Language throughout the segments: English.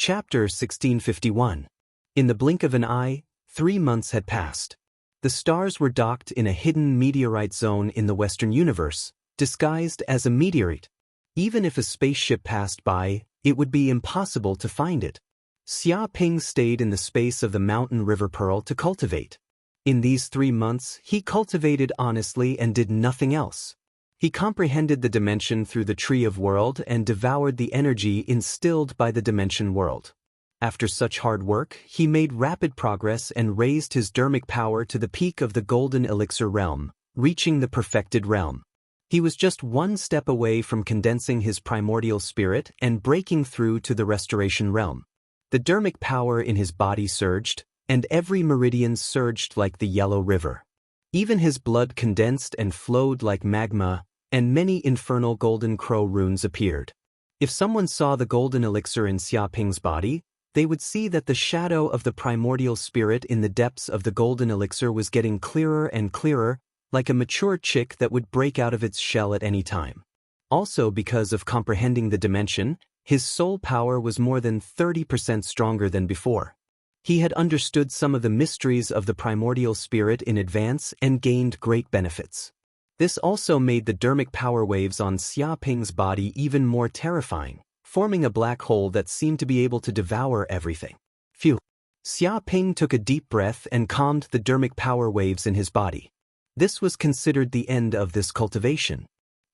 Chapter 1651. In the blink of an eye, 3 months had passed. The stars were docked in a hidden meteorite zone in the Western universe, disguised as a meteorite. Even if a spaceship passed by, it would be impossible to find it. Xia Ping stayed in the space of the mountain river pearl to cultivate. In these 3 months, he cultivated honestly and did nothing else. He comprehended the dimension through the tree of world and devoured the energy instilled by the dimension world. After such hard work, he made rapid progress and raised his dermic power to the peak of the golden elixir realm, reaching the perfected realm. He was just 1 step away from condensing his primordial spirit and breaking through to the restoration realm. The dermic power in his body surged, and every meridian surged like the yellow river. Even his blood condensed and flowed like magma, and many infernal golden crow runes appeared. If someone saw the golden elixir in Xia Ping's body, they would see that the shadow of the primordial spirit in the depths of the golden elixir was getting clearer and clearer, like a mature chick that would break out of its shell at any time. Also, because of comprehending the dimension, his soul power was more than 30% stronger than before. He had understood some of the mysteries of the primordial spirit in advance and gained great benefits. This also made the dermic power waves on Xia Ping's body even more terrifying, forming a black hole that seemed to be able to devour everything. Phew! Xia Ping took a deep breath and calmed the dermic power waves in his body. This was considered the end of this cultivation.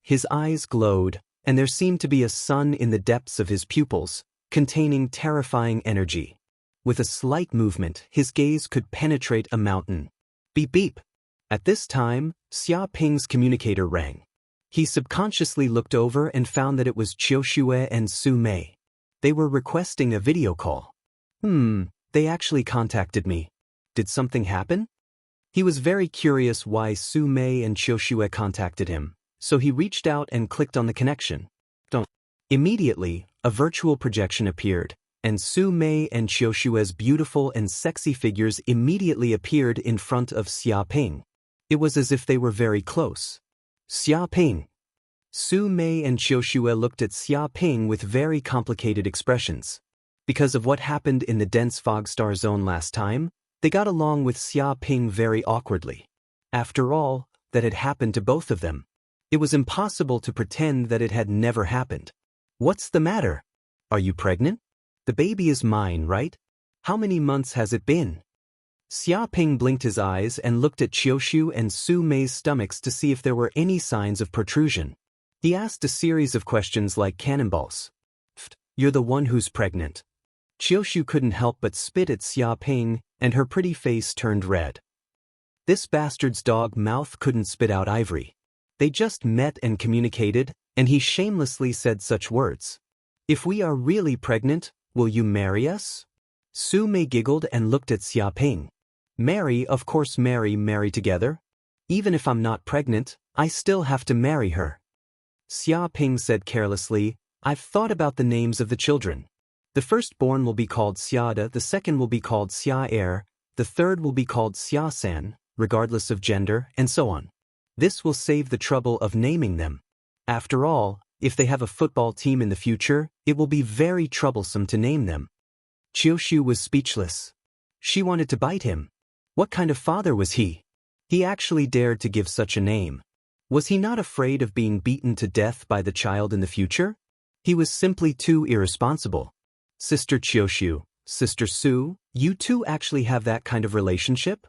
His eyes glowed, and there seemed to be a sun in the depths of his pupils, containing terrifying energy. With a slight movement, his gaze could penetrate a mountain. Beep beep! At this time, Xia Ping's communicator rang. He subconsciously looked over and found that it was Qiuxue and Su Mei. They were requesting a video call. They actually contacted me. Did something happen? He was very curious why Su Mei and Qiuxue contacted him, so he reached out and clicked on the connection. Immediately, a virtual projection appeared, and Su Mei and Qiuxue's beautiful and sexy figures immediately appeared in front of Xia Ping. It was as if they were very close. Xia Ping. Su Mei and Qiuxue looked at Xia Ping with very complicated expressions. Because of what happened in the dense fog star zone last time, they got along with Xia Ping very awkwardly. After all, that had happened to both of them. It was impossible to pretend that it had never happened. What's the matter? Are you pregnant? The baby is mine, right? How many months has it been? Xia Ping blinked his eyes and looked at Qiuxue and Su Mei's stomachs to see if there were any signs of protrusion. He asked a series of questions like cannonballs. You're the one who's pregnant. Qiuxue couldn't help but spit at Xia Ping, and her pretty face turned red. This bastard's dog mouth couldn't spit out ivory. They just met and communicated, and he shamelessly said such words. If we are really pregnant, will you marry us? Su Mei giggled and looked at Xia Ping. Marry, of course, marry together. Even if I'm not pregnant, I still have to marry her. Xia Ping said carelessly, I've thought about the names of the children. The firstborn will be called Xiada, the second will be called Xia Er, the third will be called Xia San, regardless of gender, and so on. This will save the trouble of naming them. After all, if they have a football team in the future, it will be very troublesome to name them. Qiuxue was speechless. She wanted to bite him. What kind of father was he? He actually dared to give such a name. Was he not afraid of being beaten to death by the child in the future? He was simply too irresponsible. Sister Qiuxue, Sister Su, you two actually have that kind of relationship?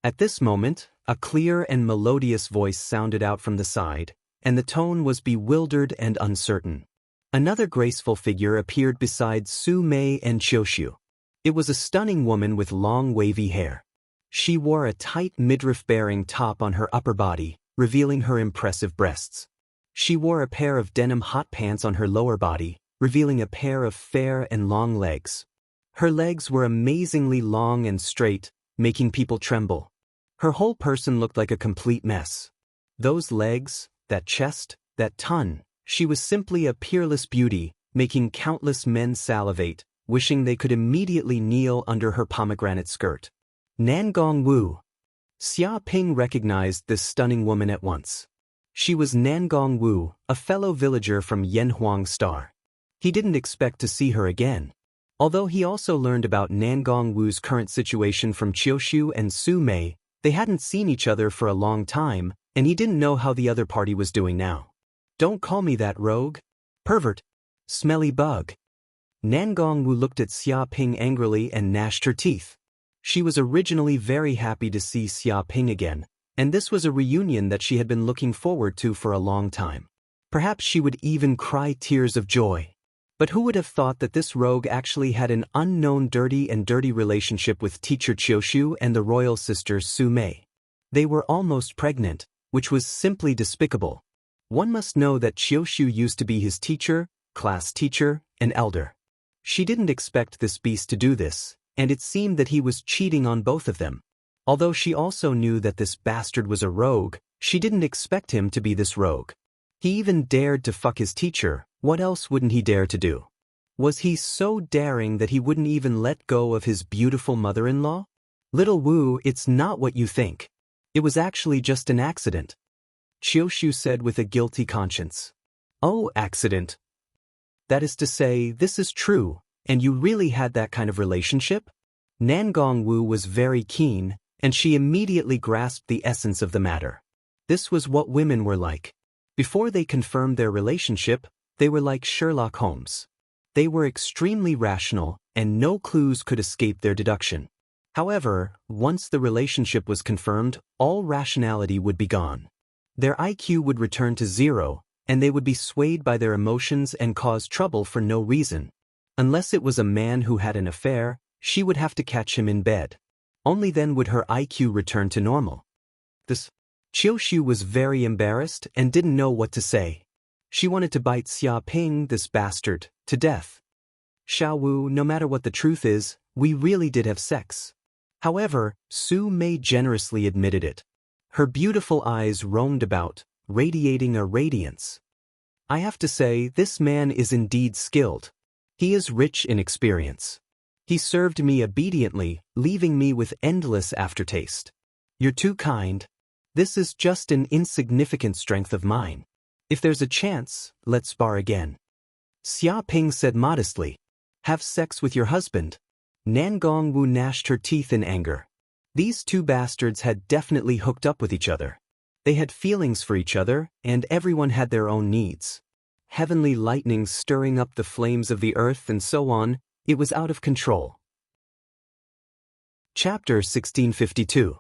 At this moment, a clear and melodious voice sounded out from the side, and the tone was bewildered and uncertain. Another graceful figure appeared beside Su Mei and Qiuxue. It was a stunning woman with long wavy hair. She wore a tight midriff-bearing top on her upper body, revealing her impressive breasts. She wore a pair of denim hot pants on her lower body, revealing a pair of fair and long legs. Her legs were amazingly long and straight, making people tremble. Her whole person looked like a complete mess. Those legs, that chest, that tongue, she was simply a peerless beauty, making countless men salivate, wishing they could immediately kneel under her pomegranate skirt. Nangong Wu. Xia Ping recognized this stunning woman at once. She was Nangong Wu, a fellow villager from Yanhuang Star. He didn't expect to see her again. Although he also learned about Nangong Wu's current situation from Qiushu and Su Mei, they hadn't seen each other for a long time, and he didn't know how the other party was doing now. Don't call me that, rogue. Pervert. Smelly bug. Nangong Wu looked at Xia Ping angrily and gnashed her teeth. She was originally very happy to see Xia Ping again, and this was a reunion that she had been looking forward to for a long time. Perhaps she would even cry tears of joy. But who would have thought that this rogue actually had an unknown dirty relationship with teacher Qiushu and the royal sister Su Mei? They were almost pregnant, which was simply despicable. One must know that Qiushu used to be his teacher, class teacher, and elder. She didn't expect this beast to do this, and it seemed that he was cheating on both of them. Although she also knew that this bastard was a rogue, she didn't expect him to be this rogue. He even dared to fuck his teacher. What else wouldn't he dare to do? Was he so daring that he wouldn't even let go of his beautiful mother-in-law? Little Wu, it's not what you think. It was actually just an accident. Qiushu said with a guilty conscience. Oh, accident. That is to say, this is true, and you really had that kind of relationship? Nangong Wu was very keen, and she immediately grasped the essence of the matter. This was what women were like. Before they confirmed their relationship, they were like Sherlock Holmes. They were extremely rational, and no clues could escape their deduction. However, once the relationship was confirmed, all rationality would be gone. Their IQ would return to zero, and they would be swayed by their emotions and cause trouble for no reason. Unless it was a man who had an affair, she would have to catch him in bed. Only then would her IQ return to normal. Qiushu was very embarrassed and didn't know what to say. She wanted to bite Xia Ping, this bastard, to death. Xiao Wu, no matter what the truth is, we really did have sex. However, Su Mei generously admitted it. Her beautiful eyes roamed about, radiating a radiance. I have to say, this man is indeed skilled. He is rich in experience. He served me obediently, leaving me with endless aftertaste. You're too kind. This is just an insignificant strength of mine. If there's a chance, let's spar again. Xia Ping said modestly. Have sex with your husband. Nangong Wu gnashed her teeth in anger. These two bastards had definitely hooked up with each other. They had feelings for each other, and everyone had their own needs. Heavenly lightnings stirring up the flames of the earth and so on, it was out of control. Chapter 1652.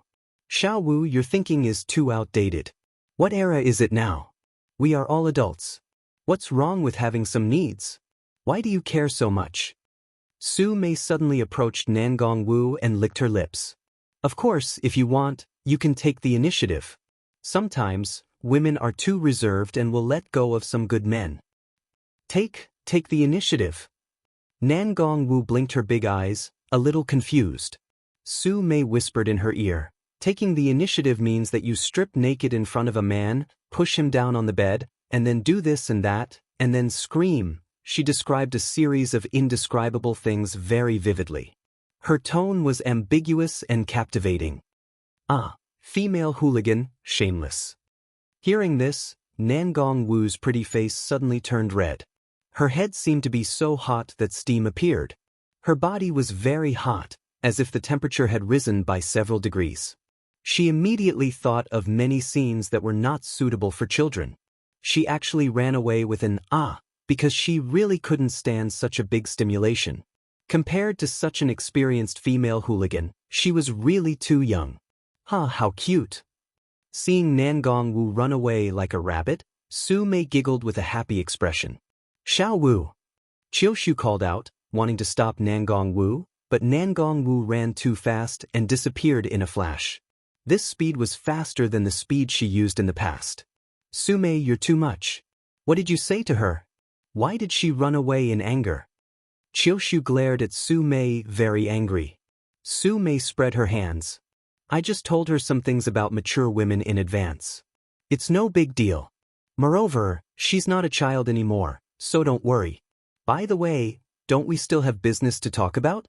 Xiao Wu, your thinking is too outdated. What era is it now? We are all adults. What's wrong with having some needs? Why do you care so much? Su Mei suddenly approached Nangong Wu and licked her lips. Of course, if you want, you can take the initiative. Sometimes, women are too reserved and will let go of some good men. Take the initiative. Nangong Wu blinked her big eyes, a little confused. Su Mei whispered in her ear. Taking the initiative means that you strip naked in front of a man, push him down on the bed, and then do this and that, and then scream. She described a series of indescribable things very vividly. Her tone was ambiguous and captivating. Ah, female hooligan, shameless. Hearing this, Nangong Wu's pretty face suddenly turned red. Her head seemed to be so hot that steam appeared. Her body was very hot, as if the temperature had risen by several degrees. She immediately thought of many scenes that were not suitable for children. She actually ran away with an ah, because she really couldn't stand such a big stimulation. Compared to such an experienced female hooligan, she was really too young. How cute. Seeing Nangong Wu run away like a rabbit, Su Mei giggled with a happy expression. Xiao Wu. Qiushu called out, wanting to stop Nangong Wu, but Nangong Wu ran too fast and disappeared in a flash. This speed was faster than the speed she used in the past. Su Mei, you're too much. What did you say to her? Why did she run away in anger? Qiushu glared at Su Mei, very angry. Su Mei spread her hands. I just told her some things about mature women in advance. It's no big deal. Moreover, she's not a child anymore, so don't worry. By the way, don't we still have business to talk about?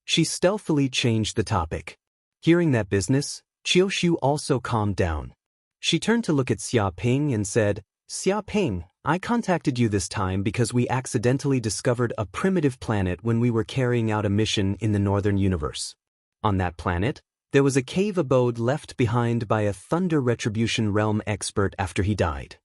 She stealthily changed the topic. Hearing that business, Qiushu also calmed down. She turned to look at Xia Ping and said, Xia Ping, I contacted you this time because we accidentally discovered a primitive planet when we were carrying out a mission in the northern universe. On that planet, there was a cave abode left behind by a Thunder Retribution Realm expert after he died.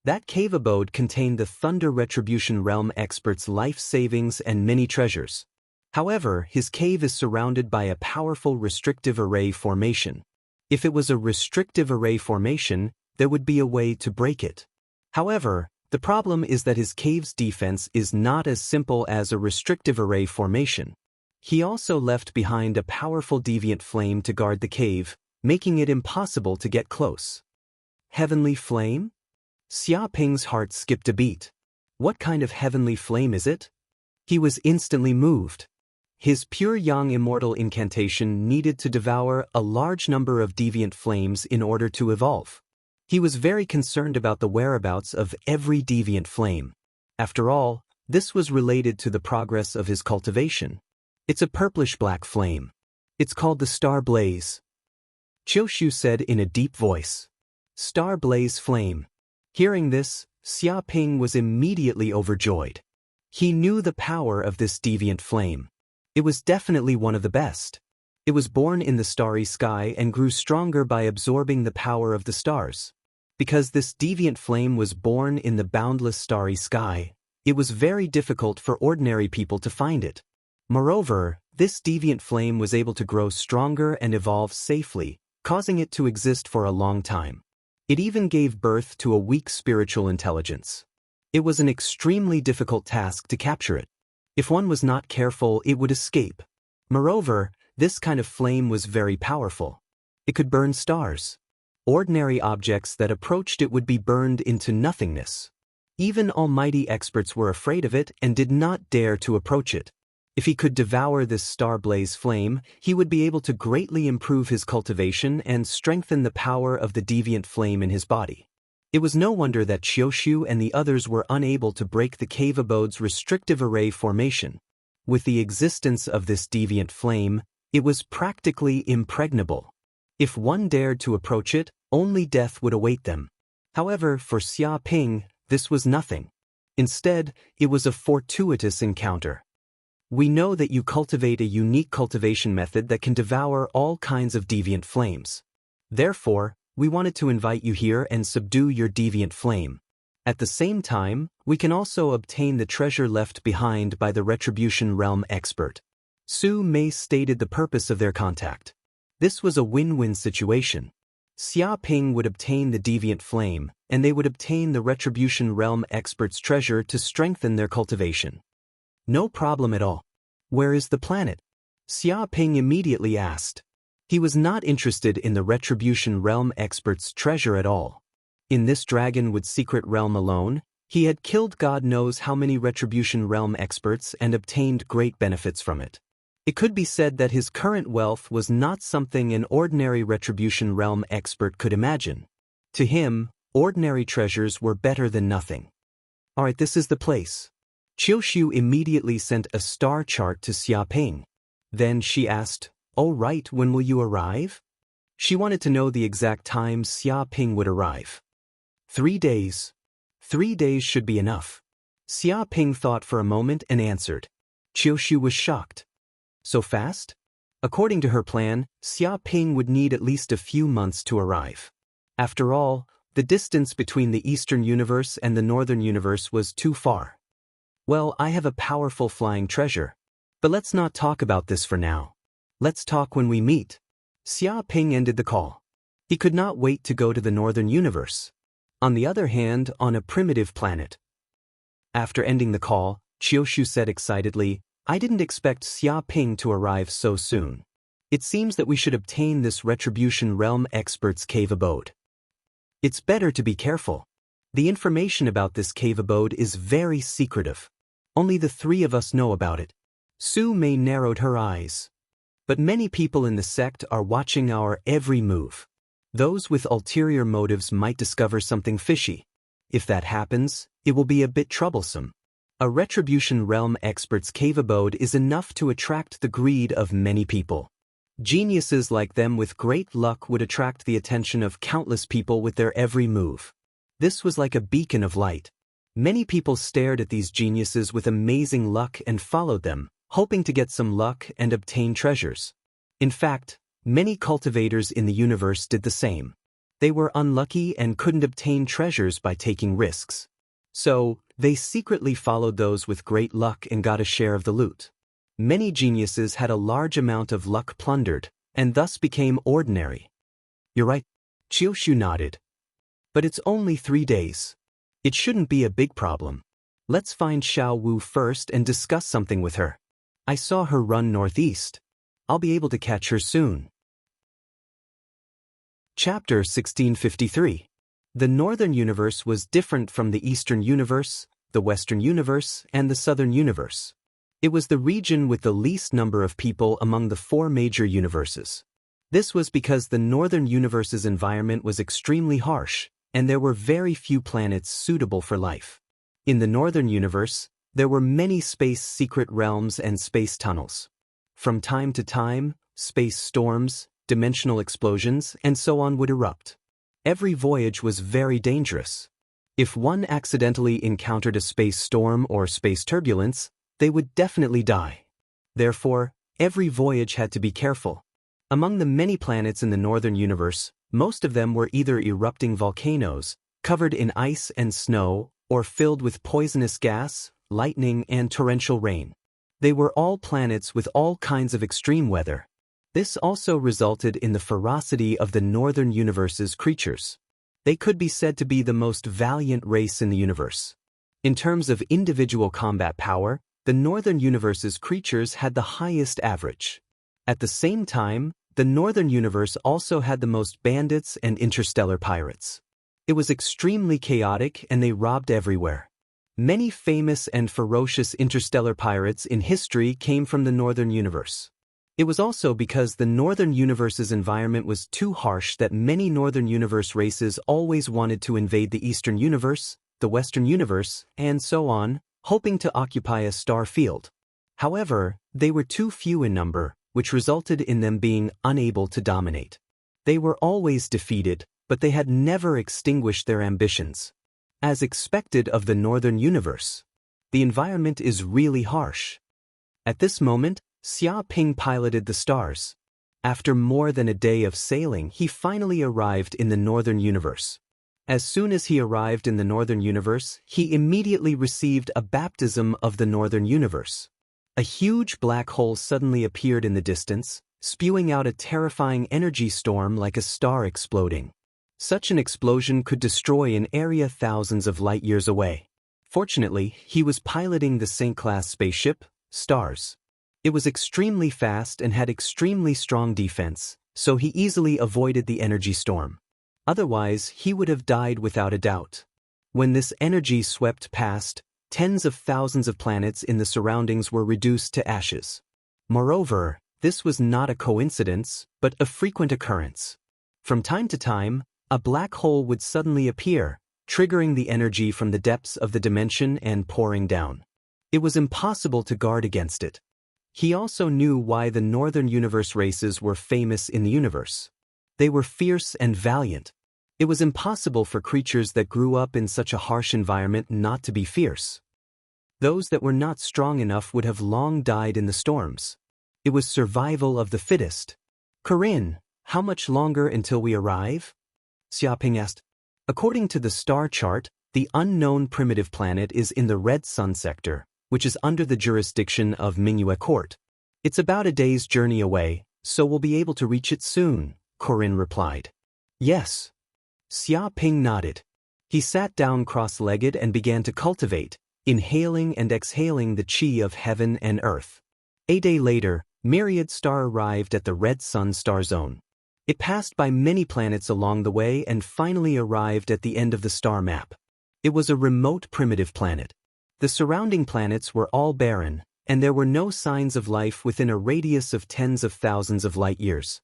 That cave abode contained the Thunder Retribution Realm expert's life savings and many treasures. However, his cave is surrounded by a powerful restrictive array formation. If it was a restrictive array formation, there would be a way to break it. However, the problem is that his cave's defense is not as simple as a restrictive array formation. He also left behind a powerful deviant flame to guard the cave, making it impossible to get close. Heavenly flame? Xia Ping's heart skipped a beat. What kind of heavenly flame is it? He was instantly moved. His pure yang immortal incantation needed to devour a large number of deviant flames in order to evolve. He was very concerned about the whereabouts of every deviant flame. After all, this was related to the progress of his cultivation. It's a purplish-black flame. It's called the Star Blaze. Qiushu said in a deep voice. Star Blaze flame. Hearing this, Xia Ping was immediately overjoyed. He knew the power of this deviant flame. It was definitely one of the best. It was born in the starry sky and grew stronger by absorbing the power of the stars. Because this deviant flame was born in the boundless starry sky, it was very difficult for ordinary people to find it. Moreover, this deviant flame was able to grow stronger and evolve safely, causing it to exist for a long time. It even gave birth to a weak spiritual intelligence. It was an extremely difficult task to capture it. If one was not careful, it would escape. Moreover, this kind of flame was very powerful. It could burn stars. Ordinary objects that approached it would be burned into nothingness. Even almighty experts were afraid of it and did not dare to approach it. If he could devour this star blaze flame, he would be able to greatly improve his cultivation and strengthen the power of the deviant flame in his body. It was no wonder that Qiushu and the others were unable to break the cave abode's restrictive array formation. With the existence of this deviant flame, it was practically impregnable. If one dared to approach it, only death would await them. However, for Xia Ping, this was nothing. Instead, it was a fortuitous encounter. We know that you cultivate a unique cultivation method that can devour all kinds of deviant flames. Therefore, we wanted to invite you here and subdue your deviant flame. At the same time, we can also obtain the treasure left behind by the Retribution Realm expert. Su Mei stated the purpose of their contact. This was a win-win situation. Xia Ping would obtain the deviant flame, and they would obtain the Retribution Realm expert's treasure to strengthen their cultivation. No problem at all. Where is the planet? Xia Ping immediately asked. He was not interested in the Retribution Realm expert's treasure at all. In this Dragonwood secret realm alone, he had killed God knows how many Retribution Realm experts and obtained great benefits from it. It could be said that his current wealth was not something an ordinary Retribution Realm expert could imagine. To him, ordinary treasures were better than nothing. Alright, this is the place. Qiushu immediately sent a star chart to Xia Ping. Then she asked, "Oh right, when will you arrive?" She wanted to know the exact time Xia Ping would arrive. 3 days. 3 days should be enough. Xia Ping thought for a moment and answered. Qiushu was shocked. So fast? According to her plan, Xia Ping would need at least a few months to arrive. After all, the distance between the Eastern Universe and the Northern Universe was too far. Well, I have a powerful flying treasure. But let's not talk about this for now. Let's talk when we meet. Xia Ping ended the call. He could not wait to go to the Northern Universe. On the other hand, on a primitive planet. After ending the call, Qiushu said excitedly, "I didn't expect Xia Ping to arrive so soon. It seems that we should obtain this Retribution Realm expert's cave abode. It's better to be careful. The information about this cave abode is very secretive. Only the 3 of us know about it." Su Mei narrowed her eyes. But many people in the sect are watching our every move. Those with ulterior motives might discover something fishy. If that happens, it will be a bit troublesome. A Retribution Realm expert's cave abode is enough to attract the greed of many people. Geniuses like them with great luck would attract the attention of countless people with their every move. This was like a beacon of light. Many people stared at these geniuses with amazing luck and followed them, hoping to get some luck and obtain treasures. In fact, many cultivators in the universe did the same. They were unlucky and couldn't obtain treasures by taking risks. So, they secretly followed those with great luck and got a share of the loot. Many geniuses had a large amount of luck plundered, and thus became ordinary. You're right. Chioshu nodded. But it's only 3 days. It shouldn't be a big problem. Let's find Xiao Wu first and discuss something with her. I saw her run northeast. I'll be able to catch her soon. Chapter 1653. The Northern Universe was different from the Eastern Universe, the Western Universe, and the Southern Universe. It was the region with the least number of people among the 4 major universes. This was because the Northern Universe's environment was extremely harsh, and there were very few planets suitable for life. In the Northern Universe, there were many space secret realms and space tunnels. From time to time, space storms, dimensional explosions, and so on would erupt. Every voyage was very dangerous. If one accidentally encountered a space storm or space turbulence, they would definitely die. Therefore, every voyage had to be careful. Among the many planets in the Northern Universe, most of them were either erupting volcanoes, covered in ice and snow, or filled with poisonous gas, lightning, and torrential rain. They were all planets with all kinds of extreme weather. This also resulted in the ferocity of the Northern Universe's creatures. They could be said to be the most valiant race in the universe. In terms of individual combat power, the Northern Universe's creatures had the highest average. At the same time, the Northern Universe also had the most bandits and interstellar pirates. It was extremely chaotic and they robbed everywhere. Many famous and ferocious interstellar pirates in history came from the Northern Universe. It was also because the Northern Universe's environment was too harsh that many Northern Universe races always wanted to invade the Eastern Universe, the Western Universe, and so on, hoping to occupy a star field. However, they were too few in number, which resulted in them being unable to dominate. They were always defeated, but they had never extinguished their ambitions. As expected of the Northern Universe, the environment is really harsh. At this moment, Xia Ping piloted the stars. After more than a day of sailing, he finally arrived in the Northern Universe. As soon as he arrived in the Northern Universe, he immediately received a baptism of the Northern Universe. A huge black hole suddenly appeared in the distance, spewing out a terrifying energy storm like a star exploding. Such an explosion could destroy an area thousands of light years away. Fortunately, he was piloting the Saint-class spaceship, Stars. It was extremely fast and had extremely strong defense, so he easily avoided the energy storm. Otherwise, he would have died without a doubt. When this energy swept past, tens of thousands of planets in the surroundings were reduced to ashes. Moreover, this was not a coincidence, but a frequent occurrence. From time to time, a black hole would suddenly appear, triggering the energy from the depths of the dimension and pouring down. It was impossible to guard against it. He also knew why the Northern Universe races were famous in the universe. They were fierce and valiant. It was impossible for creatures that grew up in such a harsh environment not to be fierce. Those that were not strong enough would have long died in the storms. It was survival of the fittest. Corinne, how much longer until we arrive? Xia Ping asked. According to the star chart, the unknown primitive planet is in the Red Sun sector, which is under the jurisdiction of Mingyue Court. It's about a day's journey away, so we'll be able to reach it soon, Corinne replied. Yes. Xia Ping nodded. He sat down cross-legged and began to cultivate, inhaling and exhaling the qi of heaven and earth. A day later, Myriad Star arrived at the Red Sun star zone. It passed by many planets along the way and finally arrived at the end of the star map. It was a remote primitive planet. The surrounding planets were all barren, and there were no signs of life within a radius of tens of thousands of light years.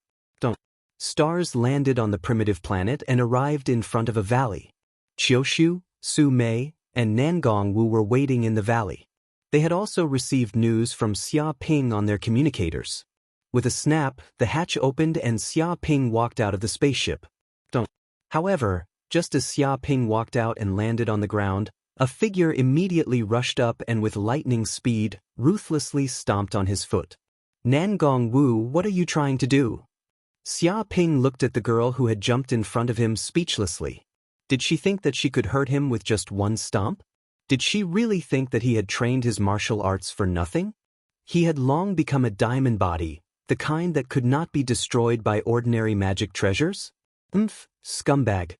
Stars landed on the primitive planet and arrived in front of a valley. Chioshu, Su Mei, and Nangong Wu were waiting in the valley. They had also received news from Xia Ping on their communicators. With a snap, the hatch opened and Xia Ping walked out of the spaceship. However, Just as Xia Ping walked out and landed on the ground, a figure immediately rushed up and with lightning speed, ruthlessly stomped on his foot. Nangong Wu, what are you trying to do? Xia Ping looked at the girl who had jumped in front of him speechlessly. Did she think that she could hurt him with just one stomp? Did she really think that he had trained his martial arts for nothing? He had long become a diamond body, the kind that could not be destroyed by ordinary magic treasures? Scumbag.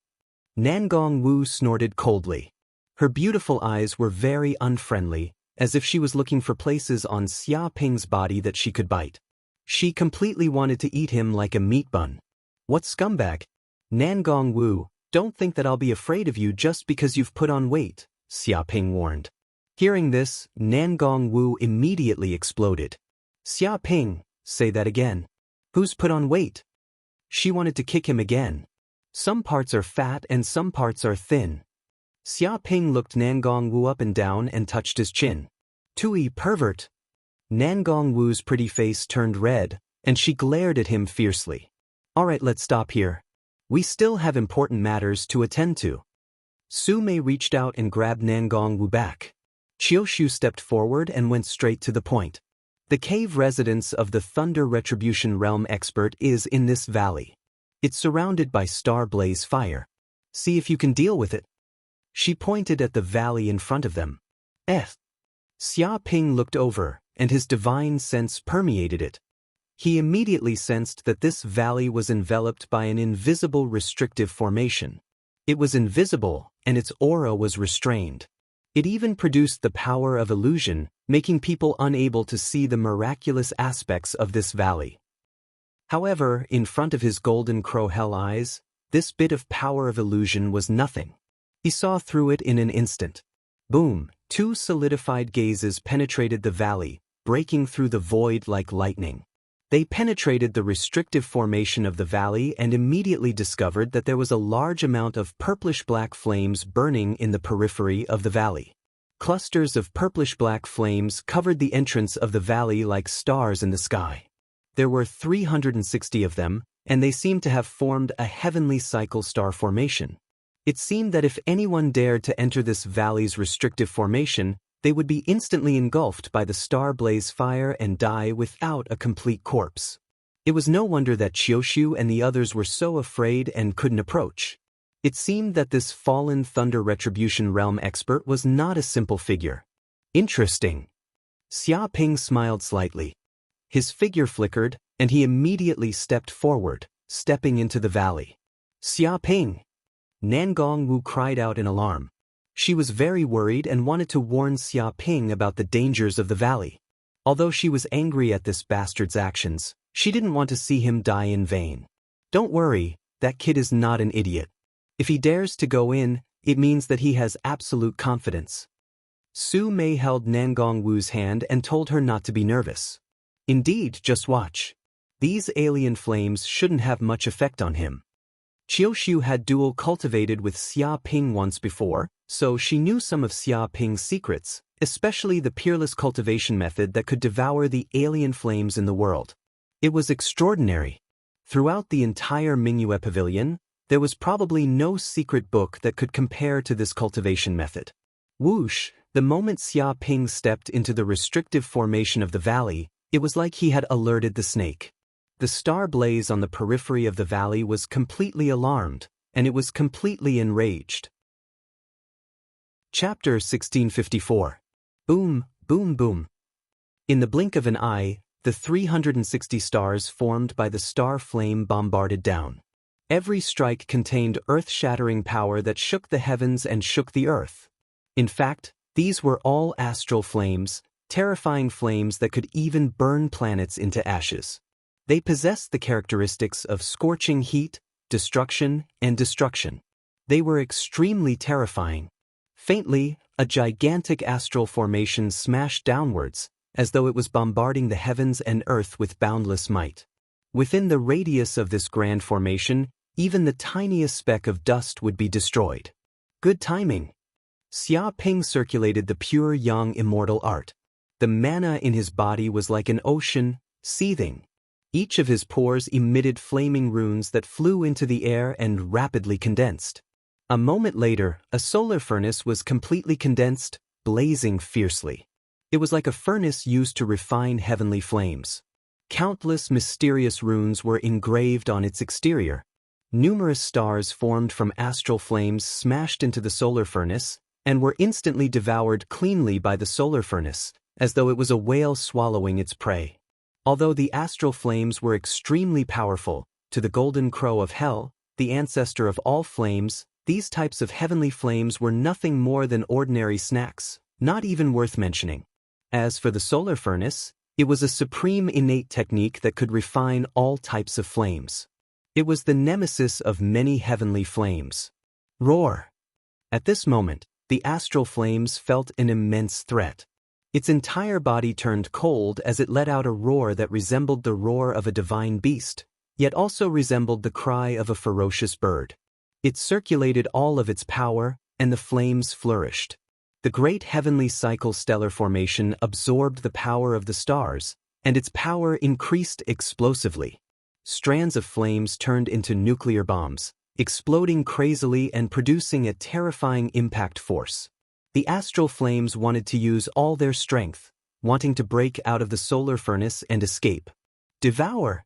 Nangong Wu snorted coldly. Her beautiful eyes were very unfriendly, as if she was looking for places on Xia Ping's body that she could bite. She completely wanted to eat him like a meat bun. What scumbag? Nangong Wu, don't think that I'll be afraid of you just because you've put on weight, Xia Ping warned. Hearing this, Nangong Wu immediately exploded. Xia Ping, say that again. Who's put on weight? She wanted to kick him again. Some parts are fat and some parts are thin. Xia Ping looked Nangong Wu up and down and touched his chin. Tui, pervert. Nangong Wu's pretty face turned red, and she glared at him fiercely. Alright, let's stop here. We still have important matters to attend to. Su Mei reached out and grabbed Nangong Wu back. Qiushu stepped forward and went straight to the point. The cave residence of the Thunder Retribution Realm expert is in this valley. It's surrounded by star blaze fire. See if you can deal with it. She pointed at the valley in front of them. Xia Ping looked over, and his divine sense permeated it. He immediately sensed that this valley was enveloped by an invisible restrictive formation. It was invisible, and its aura was restrained. It even produced the power of illusion, making people unable to see the miraculous aspects of this valley. However, in front of his golden crow hell eyes, this bit of power of illusion was nothing. He saw through it in an instant. Boom, two solidified gazes penetrated the valley, breaking through the void like lightning. They penetrated the restrictive formation of the valley and immediately discovered that there was a large amount of purplish-black flames burning in the periphery of the valley. Clusters of purplish-black flames covered the entrance of the valley like stars in the sky. There were 360 of them, and they seemed to have formed a heavenly cycle star formation. It seemed that if anyone dared to enter this valley's restrictive formation, they would be instantly engulfed by the star blaze fire and die without a complete corpse. It was no wonder that Qiushu and the others were so afraid and couldn't approach. It seemed that this fallen Thunder Retribution Realm expert was not a simple figure. Interesting. Xia Ping smiled slightly. His figure flickered, and he immediately stepped forward, stepping into the valley. Xia Ping! Nangong Wu cried out in alarm. She was very worried and wanted to warn Xia Ping about the dangers of the valley. Although she was angry at this bastard's actions, she didn't want to see him die in vain. Don't worry, that kid is not an idiot. If he dares to go in, it means that he has absolute confidence. Su Mei held Nangong Wu's hand and told her not to be nervous. Indeed, just watch. These alien flames shouldn't have much effect on him. Qiushu had dual cultivated with Xia Ping once before, so she knew some of Xia Ping's secrets, especially the peerless cultivation method that could devour the alien flames in the world. It was extraordinary. Throughout the entire Mingyue Pavilion, there was probably no secret book that could compare to this cultivation method. Whoosh, the moment Xia Ping stepped into the restrictive formation of the valley, it was like he had alerted the snake. The star blaze on the periphery of the valley was completely alarmed, and it was completely enraged. Chapter 1654. Boom, boom, boom. In the blink of an eye, the 360 stars formed by the star flame bombarded down. Every strike contained earth-shattering power that shook the heavens and shook the earth. In fact, these were all astral flames, terrifying flames that could even burn planets into ashes. They possessed the characteristics of scorching heat, destruction, and destruction. They were extremely terrifying. Faintly, a gigantic astral formation smashed downwards, as though it was bombarding the heavens and earth with boundless might. Within the radius of this grand formation, even the tiniest speck of dust would be destroyed. Good timing. Xia Ping circulated the pure young immortal art. The mana in his body was like an ocean, seething. Each of his pores emitted flaming runes that flew into the air and rapidly condensed. A moment later, a solar furnace was completely condensed, blazing fiercely. It was like a furnace used to refine heavenly flames. Countless mysterious runes were engraved on its exterior. Numerous stars formed from astral flames smashed into the solar furnace and were instantly devoured cleanly by the solar furnace, as though it was a whale swallowing its prey. Although the astral flames were extremely powerful, to the golden crow of hell, the ancestor of all flames, these types of heavenly flames were nothing more than ordinary snacks, not even worth mentioning. As for the solar furnace, it was a supreme innate technique that could refine all types of flames. It was the nemesis of many heavenly flames. Roar! At this moment, the astral flames felt an immense threat. Its entire body turned cold as it let out a roar that resembled the roar of a divine beast, yet also resembled the cry of a ferocious bird. It circulated all of its power, and the flames flourished. The great heavenly cycle stellar formation absorbed the power of the stars, and its power increased explosively. Strands of flames turned into nuclear bombs, exploding crazily and producing a terrifying impact force. The astral flames wanted to use all their strength, wanting to break out of the solar furnace and escape. Devour!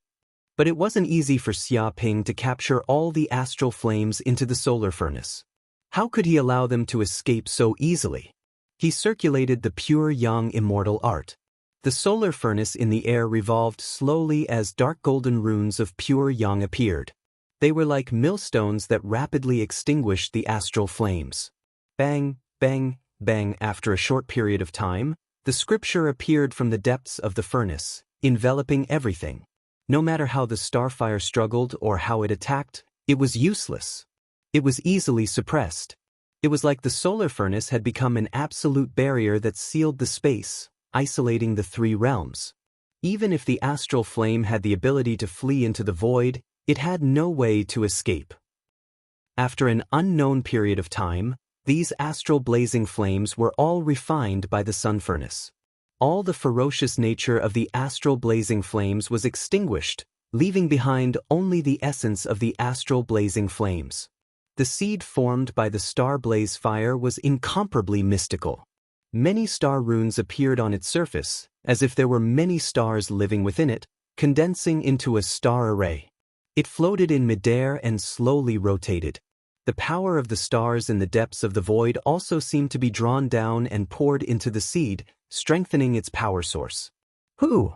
But it wasn't easy for Xia Ping to capture all the astral flames into the solar furnace. How could he allow them to escape so easily? He circulated the pure yang immortal art. The solar furnace in the air revolved slowly as dark golden runes of pure yang appeared. They were like millstones that rapidly extinguished the astral flames. Bang, bang, bang. After a short period of time, the scripture appeared from the depths of the furnace, enveloping everything. No matter how the starfire struggled or how it attacked, it was useless. It was easily suppressed. It was like the solar furnace had become an absolute barrier that sealed the space, isolating the three realms. Even if the astral flame had the ability to flee into the void, it had no way to escape. After an unknown period of time, these astral blazing flames were all refined by the sun furnace. All the ferocious nature of the astral blazing flames was extinguished, leaving behind only the essence of the astral blazing flames. The seed formed by the star blaze fire was incomparably mystical. Many star runes appeared on its surface, as if there were many stars living within it, condensing into a star array. It floated in midair and slowly rotated. The power of the stars in the depths of the void also seemed to be drawn down and poured into the seed, strengthening its power source. Who?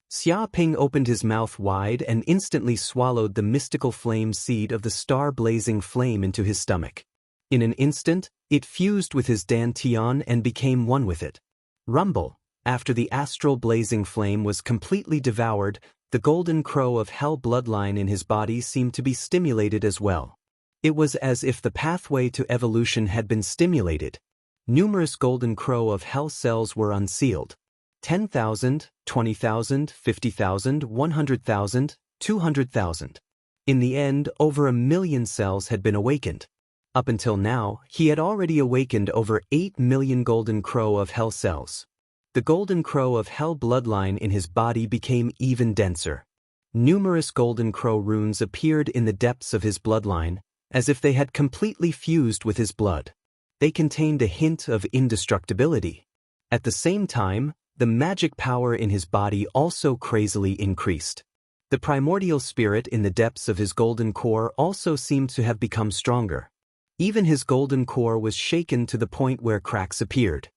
Xia Ping opened his mouth wide and instantly swallowed the mystical flame seed of the star-blazing flame into his stomach. In an instant, it fused with his dantian and became one with it. Rumble! After the astral blazing flame was completely devoured, the golden crow of hell bloodline in his body seemed to be stimulated as well. It was as if the pathway to evolution had been stimulated. Numerous golden crow of hell cells were unsealed. 10,000, 20,000, 50,000, 100,000, 200,000. In the end, over 1 million cells had been awakened. Up until now, he had already awakened over 8 million golden crow of hell cells. The golden crow of hell bloodline in his body became even denser. Numerous golden crow runes appeared in the depths of his bloodline, as if they had completely fused with his blood. They contained a hint of indestructibility. At the same time, the magic power in his body also crazily increased. The primordial spirit in the depths of his golden core also seemed to have become stronger. Even his golden core was shaken to the point where cracks appeared.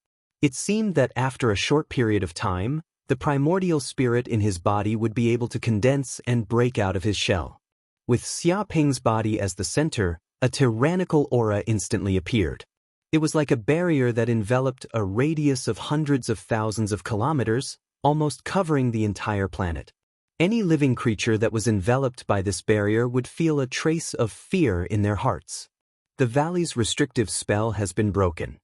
It seemed that after a short period of time, the primordial spirit in his body would be able to condense and break out of his shell. With Xia Ping's body as the center, a tyrannical aura instantly appeared. It was like a barrier that enveloped a radius of hundreds of thousands of kilometers, almost covering the entire planet. Any living creature that was enveloped by this barrier would feel a trace of fear in their hearts. The valley's restrictive spell has been broken.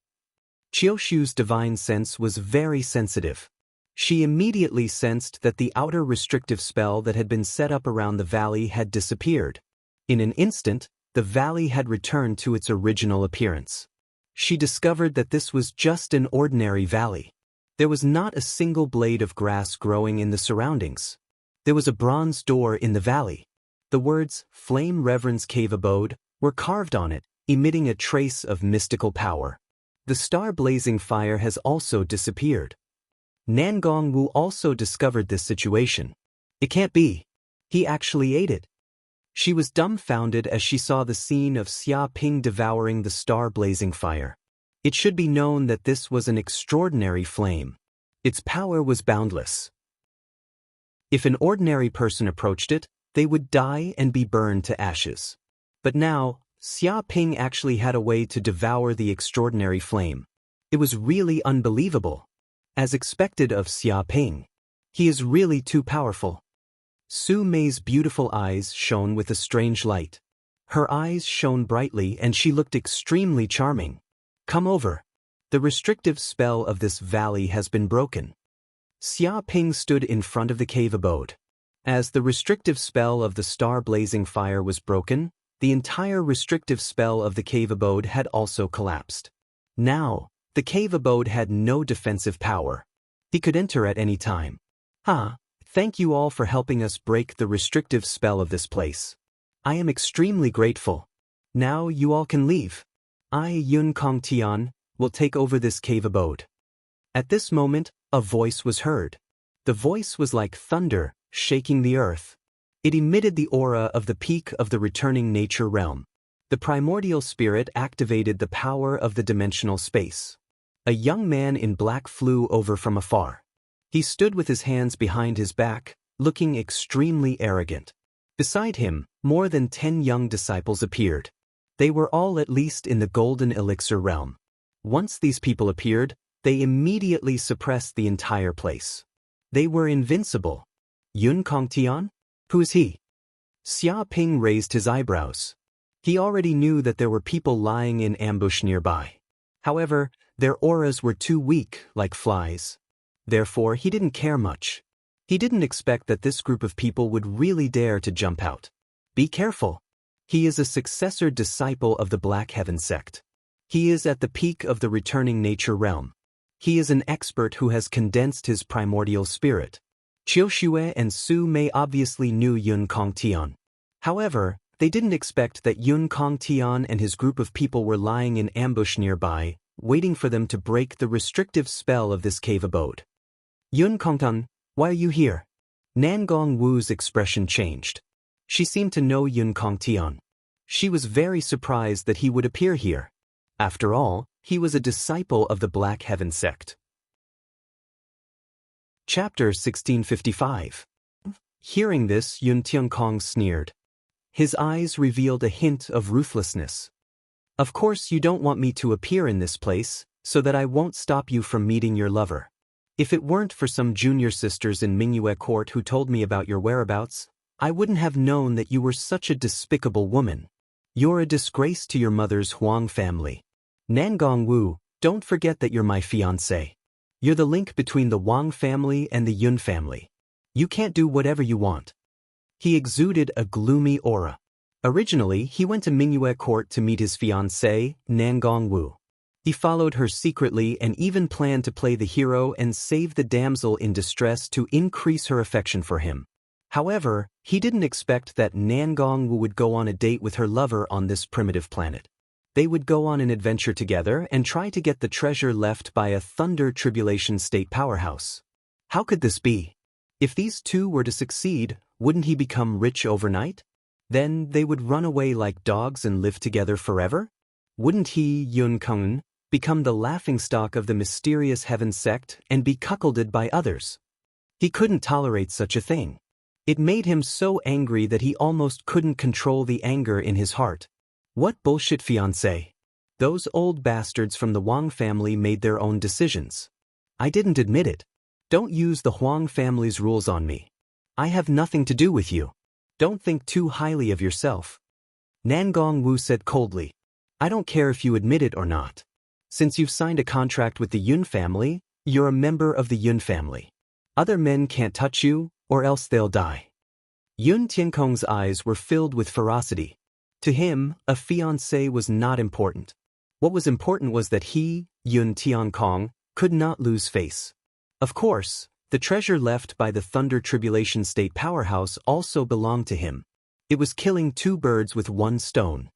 Qiushu's divine sense was very sensitive. She immediately sensed that the outer restrictive spell that had been set up around the valley had disappeared. In an instant, the valley had returned to its original appearance. She discovered that this was just an ordinary valley. There was not a single blade of grass growing in the surroundings. There was a bronze door in the valley. The words, Flame Reverend's Cave Abode, were carved on it, emitting a trace of mystical power. The star-blazing fire has also disappeared. Nangong Wu also discovered this situation. It can't be. He actually ate it. She was dumbfounded as she saw the scene of Xia Ping devouring the star-blazing fire. It should be known that this was an extraordinary flame. Its power was boundless. If an ordinary person approached it, they would die and be burned to ashes. But now, Xia Ping actually had a way to devour the extraordinary flame. It was really unbelievable. As expected of Xia Ping. He is really too powerful. Su Mei's beautiful eyes shone with a strange light. Her eyes shone brightly and she looked extremely charming. Come over. The restrictive spell of this valley has been broken. Xia Ping stood in front of the cave abode. As the restrictive spell of the star-blazing fire was broken, the entire restrictive spell of the cave abode had also collapsed. Now, the cave abode had no defensive power. He could enter at any time. Thank you all for helping us break the restrictive spell of this place. I am extremely grateful. Now you all can leave. I, Yun Kong Tian, will take over this cave abode. At this moment, a voice was heard. The voice was like thunder, shaking the earth. It emitted the aura of the peak of the returning nature realm. The primordial spirit activated the power of the dimensional space. A young man in black flew over from afar. He stood with his hands behind his back, looking extremely arrogant. Beside him, more than 10 young disciples appeared. They were all at least in the golden elixir realm. Once these people appeared, they immediately suppressed the entire place. They were invincible. Yun Kongtian? Who is he? Xia Ping raised his eyebrows. He already knew that there were people lying in ambush nearby. However, their auras were too weak, like flies. Therefore, he didn't care much. He didn't expect that this group of people would really dare to jump out. Be careful. He is a successor disciple of the Black Heaven sect. He is at the peak of the returning nature realm. He is an expert who has condensed his primordial spirit. Qiu Xue and Su Mei obviously knew Yun Kongtian. However, they didn't expect that Yun Kongtian and his group of people were lying in ambush nearby, waiting for them to break the restrictive spell of this cave abode. Yun Kongtian, why are you here? Nangong Wu's expression changed. She seemed to know Yun Kongtian. She was very surprised that he would appear here. After all, he was a disciple of the Black Heaven sect. Chapter 1655. Hearing this, Yun Tiankong sneered. His eyes revealed a hint of ruthlessness. Of course you don't want me to appear in this place, so that I won't stop you from meeting your lover. If it weren't for some junior sisters in Mingyue Court who told me about your whereabouts, I wouldn't have known that you were such a despicable woman. You're a disgrace to your mother's Huang family. Nangong Wu, don't forget that you're my fiancé. You're the link between the Wang family and the Yun family. You can't do whatever you want. He exuded a gloomy aura. Originally, he went to Mingyue Court to meet his fiancée, Nangong Wu. He followed her secretly and even planned to play the hero and save the damsel in distress to increase her affection for him. However, he didn't expect that Nangong Wu would go on a date with her lover on this primitive planet. They would go on an adventure together and try to get the treasure left by a Thunder Tribulation State powerhouse. How could this be? If these two were to succeed, wouldn't he become rich overnight? Then they would run away like dogs and live together forever? Wouldn't he, Yun Kong, become the laughingstock of the mysterious heaven sect and be cuckolded by others? He couldn't tolerate such a thing. It made him so angry that he almost couldn't control the anger in his heart. What bullshit fiancé? Those old bastards from the Wang family made their own decisions. I didn't admit it. Don't use the Huang family's rules on me. I have nothing to do with you. Don't think too highly of yourself. Nangong Wu said coldly. I don't care if you admit it or not. Since you've signed a contract with the Yun family, you're a member of the Yun family. Other men can't touch you, or else they'll die. Yun Tiankong's eyes were filled with ferocity. To him, a fiancé was not important. What was important was that he, Yun Tiankong, could not lose face. Of course, the treasure left by the Thunder Tribulation State powerhouse also belonged to him. It was killing two birds with one stone.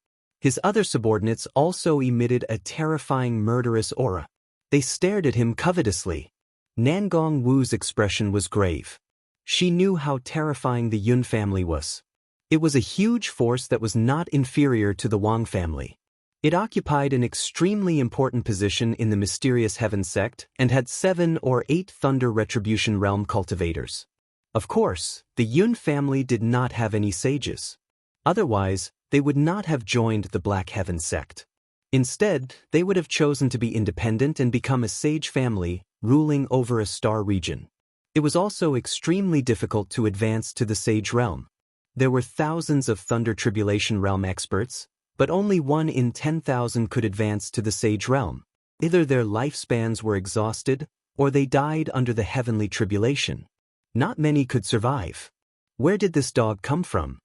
His other subordinates also emitted a terrifying murderous aura. They stared at him covetously. Nangong Wu's expression was grave. She knew how terrifying the Yun family was. It was a huge force that was not inferior to the Wang family. It occupied an extremely important position in the mysterious heaven sect and had 7 or 8 Thunder Retribution Realm cultivators. Of course, the Yun family did not have any sages. Otherwise, they would not have joined the Black Heaven sect. Instead, they would have chosen to be independent and become a sage family, ruling over a star region. It was also extremely difficult to advance to the sage realm. There were thousands of Thunder Tribulation Realm experts, but only 1 in 10,000 could advance to the sage realm. Either their lifespans were exhausted, or they died under the heavenly tribulation. Not many could survive. Where did this dog come from?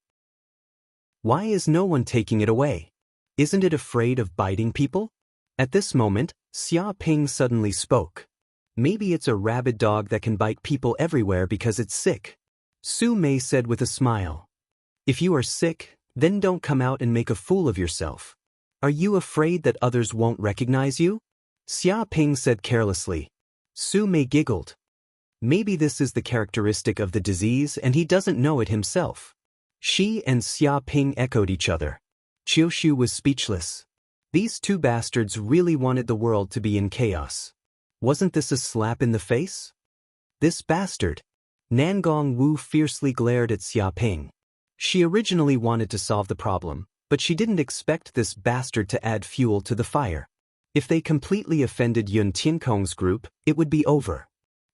Why is no one taking it away? Isn't it afraid of biting people? At this moment, Xia Ping suddenly spoke. Maybe it's a rabid dog that can bite people everywhere because it's sick. Su Mei said with a smile. If you are sick, then don't come out and make a fool of yourself. Are you afraid that others won't recognize you? Xia Ping said carelessly. Su Mei giggled. Maybe this is the characteristic of the disease and he doesn't know it himself. She and Xia Ping echoed each other. Qiushu was speechless. These two bastards really wanted the world to be in chaos. Wasn't this a slap in the face? This bastard. Nangong Wu fiercely glared at Xia Ping. She originally wanted to solve the problem, but she didn't expect this bastard to add fuel to the fire. If they completely offended Yun Tiankong's group, it would be over.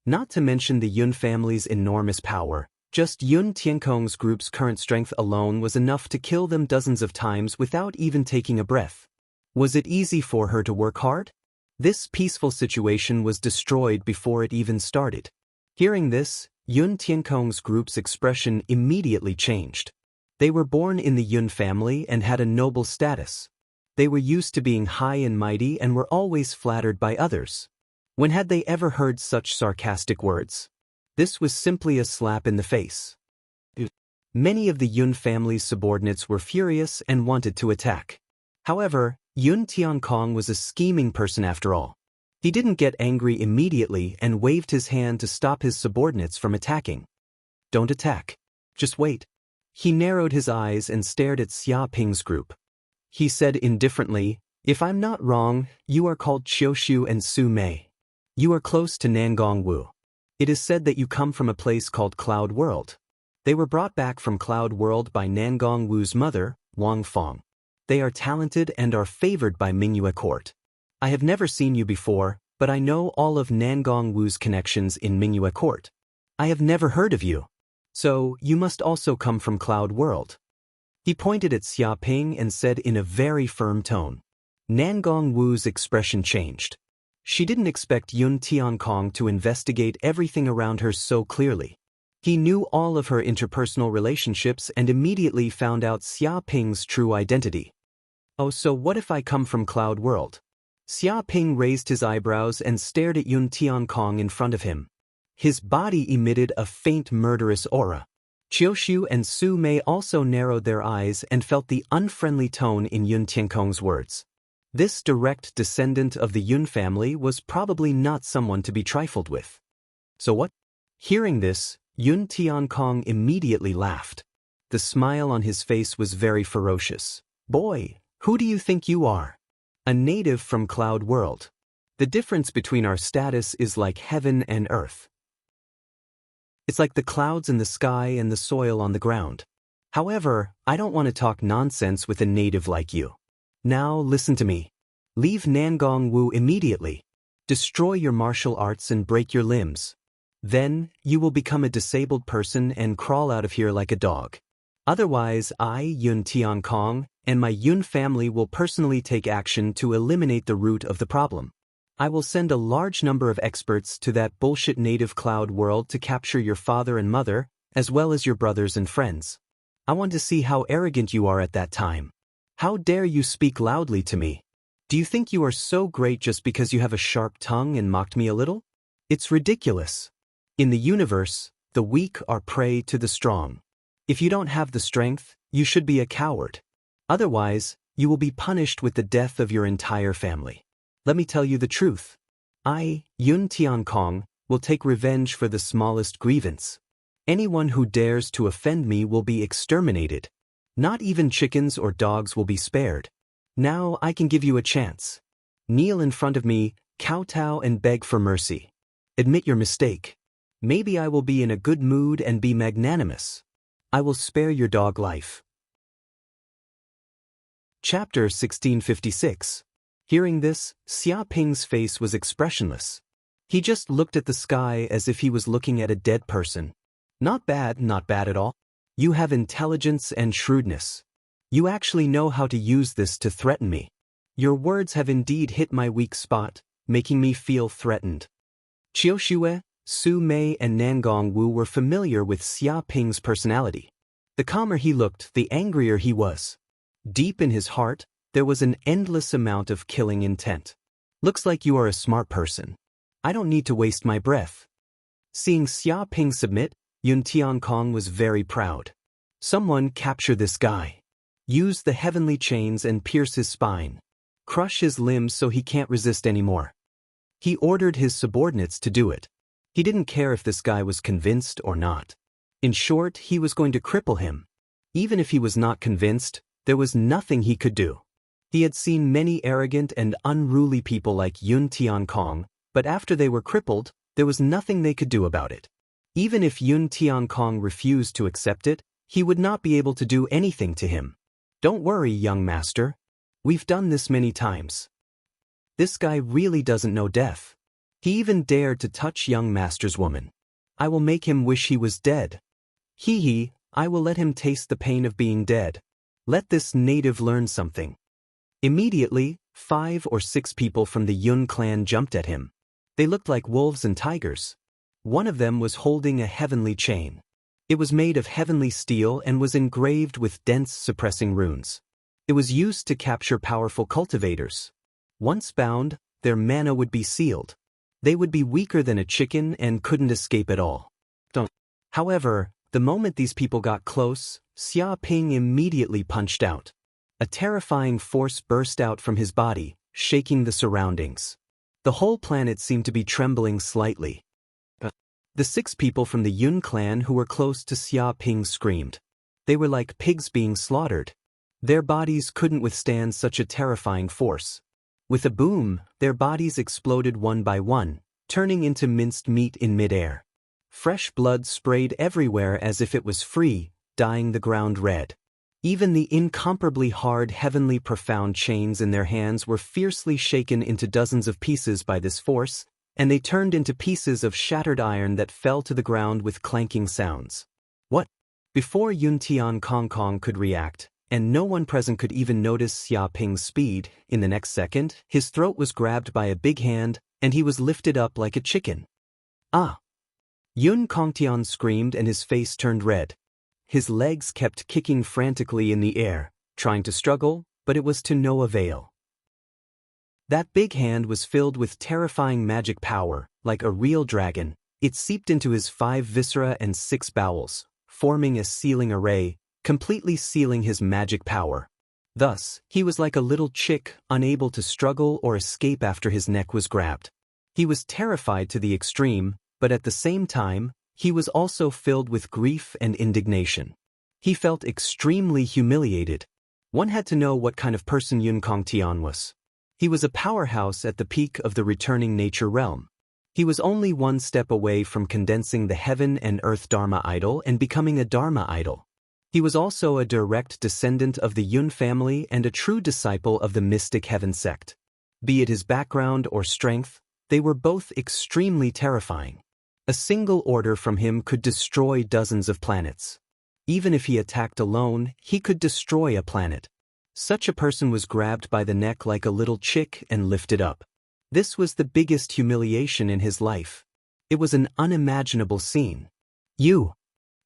Not to mention the Yun family's enormous power, just Yun Tiankong's group's current strength alone was enough to kill them dozens of times without even taking a breath. Was it easy for her to work hard? This peaceful situation was destroyed before it even started. Hearing this, Yun Tiankong's group's expression immediately changed. They were born in the Yun family and had a noble status. They were used to being high and mighty and were always flattered by others. When had they ever heard such sarcastic words? This was simply a slap in the face. Many of the Yun family's subordinates were furious and wanted to attack. However, Yun Tiankong was a scheming person after all. He didn't get angry immediately and waved his hand to stop his subordinates from attacking. Don't attack. Just wait. He narrowed his eyes and stared at Xia Ping's group. He said indifferently, if I'm not wrong, you are called Qiushu and Su Mei. You are close to Nangong Wu. It is said that you come from a place called Cloud World. They were brought back from Cloud World by Nangong Wu's mother, Wang Fong. They are talented and are favored by Mingyue Court. I have never seen you before, but I know all of Nangong Wu's connections in Mingyue Court. I have never heard of you. So, you must also come from Cloud World. He pointed at Xia Ping and said in a very firm tone. Nangong Wu's expression changed. She didn't expect Yun Tiankong to investigate everything around her so clearly. He knew all of her interpersonal relationships and immediately found out Xia Ping's true identity. Oh, so what if I come from Cloud World? Xia Ping raised his eyebrows and stared at Yun Tiankong in front of him. His body emitted a faint murderous aura. Qiushu and Su Mei also narrowed their eyes and felt the unfriendly tone in Yun Tiankong's words. This direct descendant of the Yun family was probably not someone to be trifled with. So what? Hearing this, Yun Tiankong immediately laughed. The smile on his face was very ferocious. Boy, who do you think you are? A native from Cloud World. The difference between our status is like heaven and earth. It's like the clouds in the sky and the soil on the ground. However, I don't want to talk nonsense with a native like you. Now listen to me. Leave Nangong Wu immediately. Destroy your martial arts and break your limbs. Then, you will become a disabled person and crawl out of here like a dog. Otherwise, I, Yun Tiankong, and my Yun family will personally take action to eliminate the root of the problem. I will send a large number of experts to that bullshit native Cloud World to capture your father and mother, as well as your brothers and friends. I want to see how arrogant you are at that time. How dare you speak loudly to me? Do you think you are so great just because you have a sharp tongue and mocked me a little? It's ridiculous. In the universe, the weak are prey to the strong. If you don't have the strength, you should be a coward. Otherwise, You will be punished with the death of your entire family. Let me tell you the truth. I, Yun Tiankong, will take revenge for the smallest grievance. Anyone who dares to offend me will be exterminated. Not even chickens or dogs will be spared. Now I can give you a chance. Kneel in front of me, kowtow and beg for mercy. Admit your mistake. Maybe I will be in a good mood and be magnanimous. I will spare your dog life. Chapter 1656. Hearing this, Xia Ping's face was expressionless. He just looked at the sky as if he was looking at a dead person. Not bad at all. You have intelligence and shrewdness. You actually know how to use this to threaten me. Your words have indeed hit my weak spot, making me feel threatened. Qiu Xue, Su Mei and Nangong Wu were familiar with Xia Ping's personality. The calmer he looked, the angrier he was. Deep in his heart, there was an endless amount of killing intent. Looks like you are a smart person. I don't need to waste my breath. Seeing Xia Ping submit, Yun Tiankong was very proud. Someone capture this guy. Use the heavenly chains and pierce his spine. Crush his limbs so he can't resist anymore. He ordered his subordinates to do it. He didn't care if this guy was convinced or not. In short, he was going to cripple him. Even if he was not convinced, there was nothing he could do. He had seen many arrogant and unruly people like Yun Tiankong, but after they were crippled, there was nothing they could do about it. Even if Yun Tiankong refused to accept it, he would not be able to do anything to him. Don't worry, young master. We've done this many times. This guy really doesn't know death. He even dared to touch young master's woman. I will make him wish he was dead. I will let him taste the pain of being dead. Let this native learn something. Immediately, 5 or 6 people from the Yun clan jumped at him. They looked like wolves and tigers. One of them was holding a heavenly chain. It was made of heavenly steel and was engraved with dense suppressing runes. It was used to capture powerful cultivators. Once bound, their mana would be sealed. They would be weaker than a chicken and couldn't escape at all. However, the moment these people got close, Xia Ping immediately punched out. A terrifying force burst out from his body, shaking the surroundings. The whole planet seemed to be trembling slightly. The 6 people from the Yun clan who were close to Xia Ping screamed. They were like pigs being slaughtered. Their bodies couldn't withstand such a terrifying force. With a boom, their bodies exploded one by one, turning into minced meat in midair. Fresh blood sprayed everywhere as if it was free, dyeing the ground red. Even the incomparably hard heavenly profound chains in their hands were fiercely shaken into dozens of pieces by this force, and they turned into pieces of shattered iron that fell to the ground with clanking sounds. What? Before Yun Tiankong could react, and no one present could even notice Xia Ping's speed, in the next second, his throat was grabbed by a big hand, and he was lifted up like a chicken. Ah! Yun Kongtian screamed and his face turned red. His legs kept kicking frantically in the air, trying to struggle, but it was to no avail. That big hand was filled with terrifying magic power, like a real dragon. It seeped into his 5 viscera and 6 bowels, forming a sealing array, completely sealing his magic power. Thus, he was like a little chick, unable to struggle or escape after his neck was grabbed. He was terrified to the extreme, but at the same time, he was also filled with grief and indignation. He felt extremely humiliated. One had to know what kind of person Yun Kongtian was. He was a powerhouse at the peak of the returning nature realm. He was only one step away from condensing the heaven and earth Dharma idol and becoming a Dharma idol. He was also a direct descendant of the Yun family and a true disciple of the mystic heaven sect. Be it his background or strength, they were both extremely terrifying. A single order from him could destroy dozens of planets. Even if he attacked alone, he could destroy a planet. Such a person was grabbed by the neck like a little chick and lifted up. This was the biggest humiliation in his life. It was an unimaginable scene.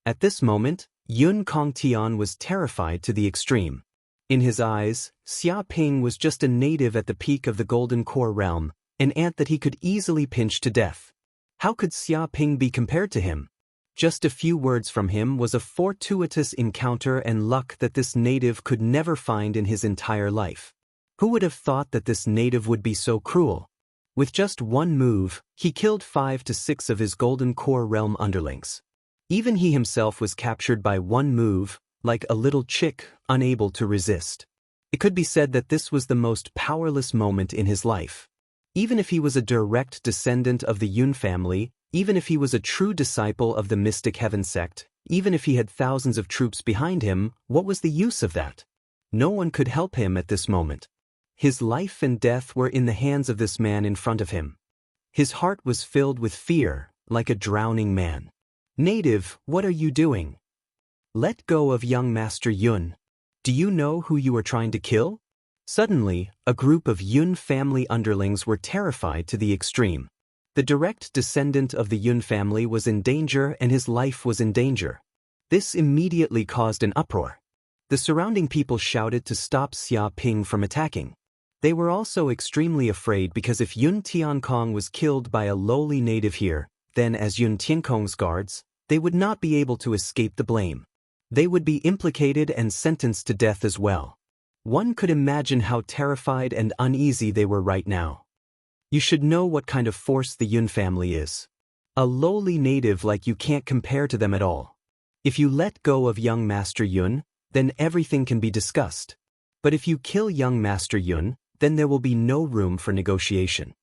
At this moment, Yun Kongtian was terrified to the extreme. In his eyes, Xia Ping was just a native at the peak of the Golden Core realm, an ant that he could easily pinch to death. How could Xia Ping be compared to him? Just a few words from him was a fortuitous encounter and luck that this native could never find in his entire life. Who would have thought that this native would be so cruel? With just one move, he killed 5 to 6 of his Golden Core realm underlings. Even he himself was captured by one move, like a little chick, unable to resist. It could be said that this was the most powerless moment in his life. Even if he was a direct descendant of the Yun family, even if he was a true disciple of the Mystic Heaven sect, even if he had thousands of troops behind him, what was the use of that? No one could help him at this moment. His life and death were in the hands of this man in front of him. His heart was filled with fear, like a drowning man. Native, what are you doing? Let go of young Master Yun. Do you know who you are trying to kill? Suddenly, a group of Yun family underlings were terrified to the extreme. The direct descendant of the Yun family was in danger and his life was in danger. This immediately caused an uproar. The surrounding people shouted to stop Xia Ping from attacking. They were also extremely afraid because if Yun Tiankong was killed by a lowly native here, then as Yun Tiankong's guards, they would not be able to escape the blame. They would be implicated and sentenced to death as well. One could imagine how terrified and uneasy they were right now. You should know what kind of force the Yun family is. A lowly native like you can't compare to them at all. If you let go of young Master Yun, then everything can be discussed. But if you kill young Master Yun, then there will be no room for negotiation.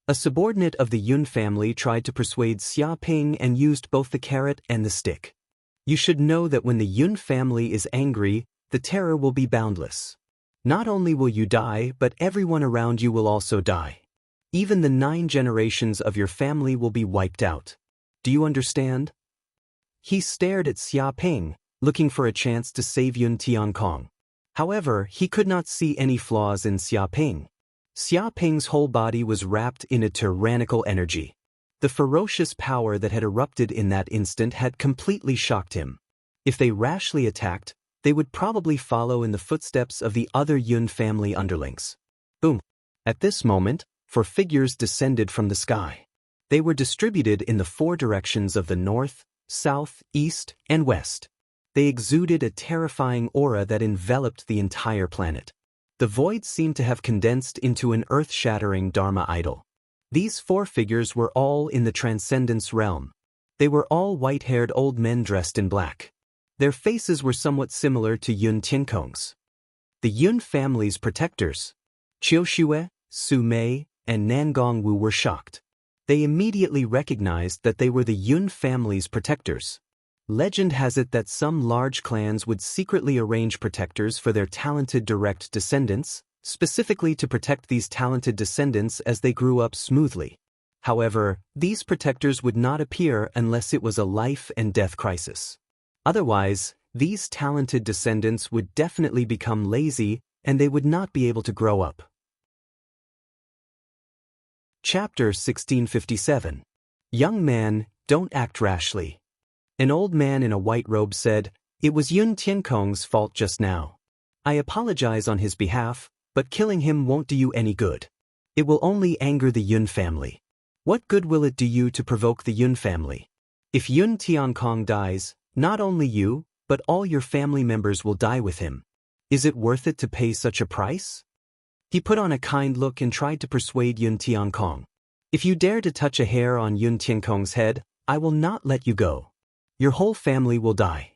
A subordinate of the Yun family tried to persuade Xia Ping and used both the carrot and the stick. You should know that when the Yun family is angry, the terror will be boundless. Not only will you die, but everyone around you will also die. Even the 9 generations of your family will be wiped out. Do you understand? He stared at Xia Ping, looking for a chance to save Yun Tiankong. However, he could not see any flaws in Xia Ping. Xia Ping's whole body was wrapped in a tyrannical energy. The ferocious power that had erupted in that instant had completely shocked him. If they rashly attacked, they would probably follow in the footsteps of the other Yun family underlings. Boom! At this moment, 4 figures descended from the sky. They were distributed in the 4 directions of the north, south, east, and west. They exuded a terrifying aura that enveloped the entire planet. The void seemed to have condensed into an earth-shattering Dharma idol. These 4 figures were all in the Transcendence realm. They were all white-haired old men dressed in black. Their faces were somewhat similar to Yun Tiankong's. The Yun family's protectors, Qiu Xue, Su Mei, and Nangong Wu were shocked. They immediately recognized that they were the Yun family's protectors. Legend has it that some large clans would secretly arrange protectors for their talented direct descendants, specifically to protect these talented descendants as they grew up smoothly. However, these protectors would not appear unless it was a life and death crisis. Otherwise, these talented descendants would definitely become lazy and they would not be able to grow up. Chapter 1657. Young man, don't act rashly. An old man in a white robe said, "It was Yun Tiankong's fault just now. I apologize on his behalf, but killing him won't do you any good. It will only anger the Yun family. What good will it do you to provoke the Yun family? If Yun Tiankong dies, not only you, but all your family members will die with him. Is it worth it to pay such a price?" He put on a kind look and tried to persuade Yun Tiankong. "If you dare to touch a hair on Yun Tiankong's head, I will not let you go. Your whole family will die."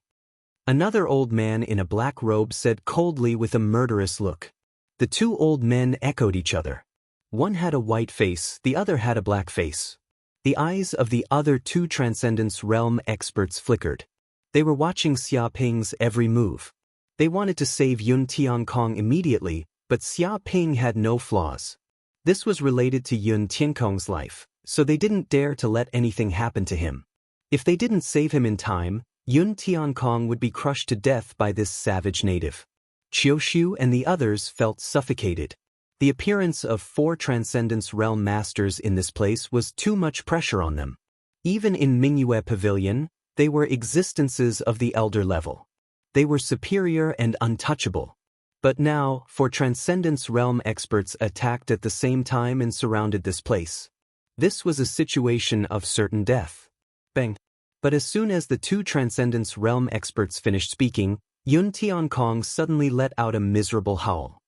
Another old man in a black robe said coldly with a murderous look. The 2 old men echoed each other. One had a white face, the other had a black face. The eyes of the other 2 Transcendence Realm experts flickered. They were watching Xia Ping's every move. They wanted to save Yun Tiankong immediately, but Xia Ping had no flaws. This was related to Yun Tiankong's life, so they didn't dare to let anything happen to him. If they didn't save him in time, Yun Tiankong would be crushed to death by this savage native. Qiu Xu and the others felt suffocated. The appearance of 4 Transcendence Realm Masters in this place was too much pressure on them. Even in Mingyue Pavilion, they were existences of the elder level. They were superior and untouchable. But now, 4 Transcendence Realm experts attacked at the same time and surrounded this place. This was a situation of certain death. Bang! But as soon as the two Transcendence Realm experts finished speaking, Yun Tiankong suddenly let out a miserable howl.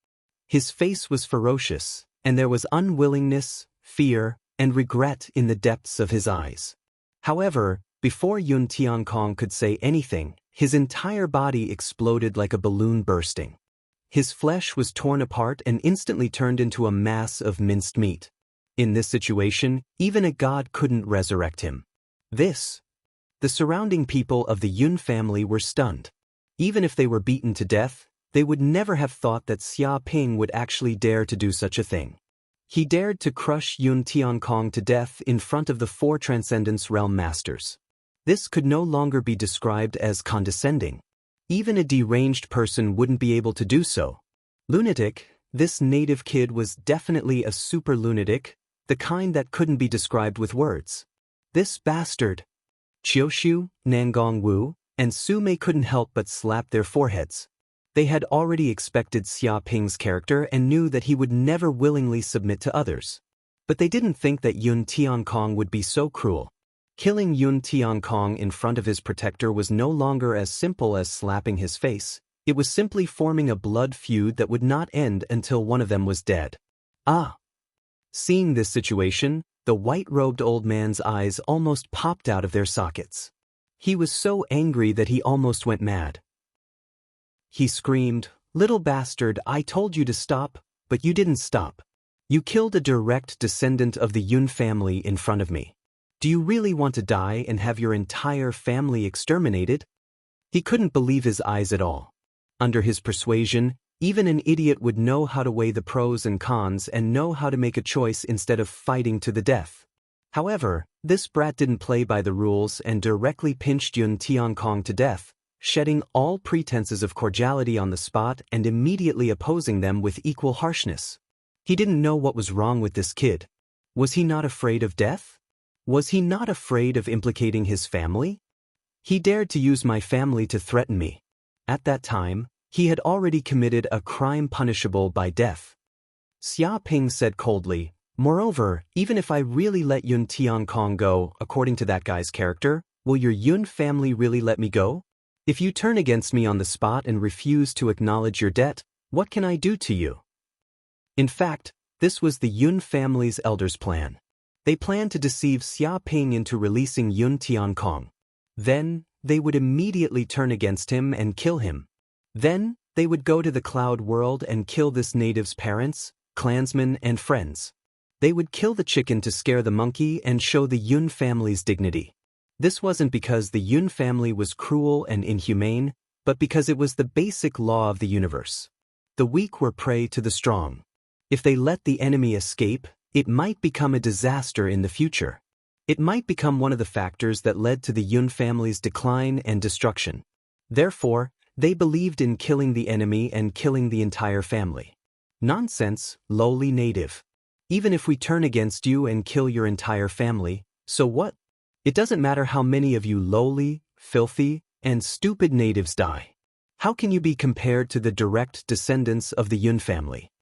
His face was ferocious, and there was unwillingness, fear, and regret in the depths of his eyes. However, before Yun Tiankong could say anything, his entire body exploded like a balloon bursting. His flesh was torn apart and instantly turned into a mass of minced meat. In this situation, even a god couldn't resurrect him. The surrounding people of the Yun family were stunned. Even if they were beaten to death, they would never have thought that Xia Ping would actually dare to do such a thing. He dared to crush Yun Tiankong to death in front of the 4 Transcendence Realm Masters. This could no longer be described as condescending. Even a deranged person wouldn't be able to do so. Lunatic, this native kid was definitely a super lunatic, the kind that couldn't be described with words. This bastard. Qiushu, Nangong Wu, and Su Mei couldn't help but slap their foreheads. They had already expected Xia Ping's character and knew that he would never willingly submit to others. But they didn't think that Yun Tiankong would be so cruel. Killing Yun Tiankong in front of his protector was no longer as simple as slapping his face. It was simply forming a blood feud that would not end until one of them was dead. Ah! Seeing this situation, the white-robed old man's eyes almost popped out of their sockets. He was so angry that he almost went mad. He screamed, "Little bastard, I told you to stop, but you didn't stop. You killed a direct descendant of the Yun family in front of me. Do you really want to die and have your entire family exterminated?" He couldn't believe his eyes at all. Under his persuasion, even an idiot would know how to weigh the pros and cons and know how to make a choice instead of fighting to the death. However, this brat didn't play by the rules and directly pinched Yun Tiankong to death, shedding all pretenses of cordiality on the spot and immediately opposing them with equal harshness. He didn't know what was wrong with this kid. Was he not afraid of death? Was he not afraid of implicating his family? He dared to use my family to threaten me. At that time, he had already committed a crime punishable by death. Xia Ping said coldly, "Moreover, even if I really let Yun Tiankong go, according to that guy's character, will your Yun family really let me go? If you turn against me on the spot and refuse to acknowledge your debt, what can I do to you?" In fact, this was the Yun family's elders' plan. They planned to deceive Xia Ping into releasing Yun Tiankong. Then, they would immediately turn against him and kill him. Then, they would go to the cloud world and kill this native's parents, clansmen, and friends. They would kill the chicken to scare the monkey and show the Yun family's dignity. This wasn't because the Yun family was cruel and inhumane, but because it was the basic law of the universe. The weak were prey to the strong. If they let the enemy escape, it might become a disaster in the future. It might become one of the factors that led to the Yun family's decline and destruction. Therefore, they believed in killing the enemy and killing the entire family. Nonsense, lowly native. Even if we turn against you and kill your entire family, so what? It doesn't matter how many of you lowly, filthy, and stupid natives die. How can you be compared to the direct descendants of the Yun family?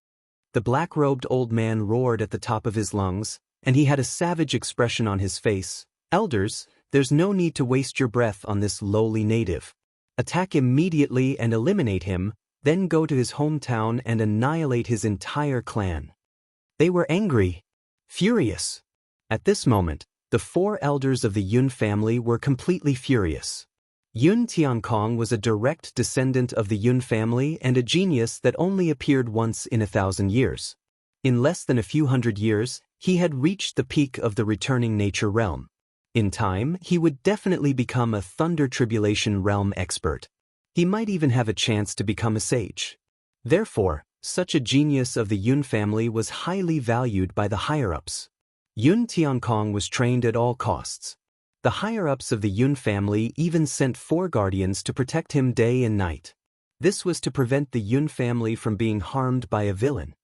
The black-robed old man roared at the top of his lungs, and he had a savage expression on his face. "Elders, there's no need to waste your breath on this lowly native. Attack immediately and eliminate him, then go to his hometown and annihilate his entire clan." They were angry, furious. At this moment, the 4 elders of the Yun family were completely furious. Yun Tiankong was a direct descendant of the Yun family and a genius that only appeared once in 1,000 years. In less than a few hundred years, he had reached the peak of the returning nature realm. In time, he would definitely become a Thunder Tribulation realm expert. He might even have a chance to become a sage. Therefore, such a genius of the Yun family was highly valued by the higher-ups. Yun Tiankong was trained at all costs. The higher-ups of the Yun family even sent 4 guardians to protect him day and night. This was to prevent the Yun family from being harmed by a villain.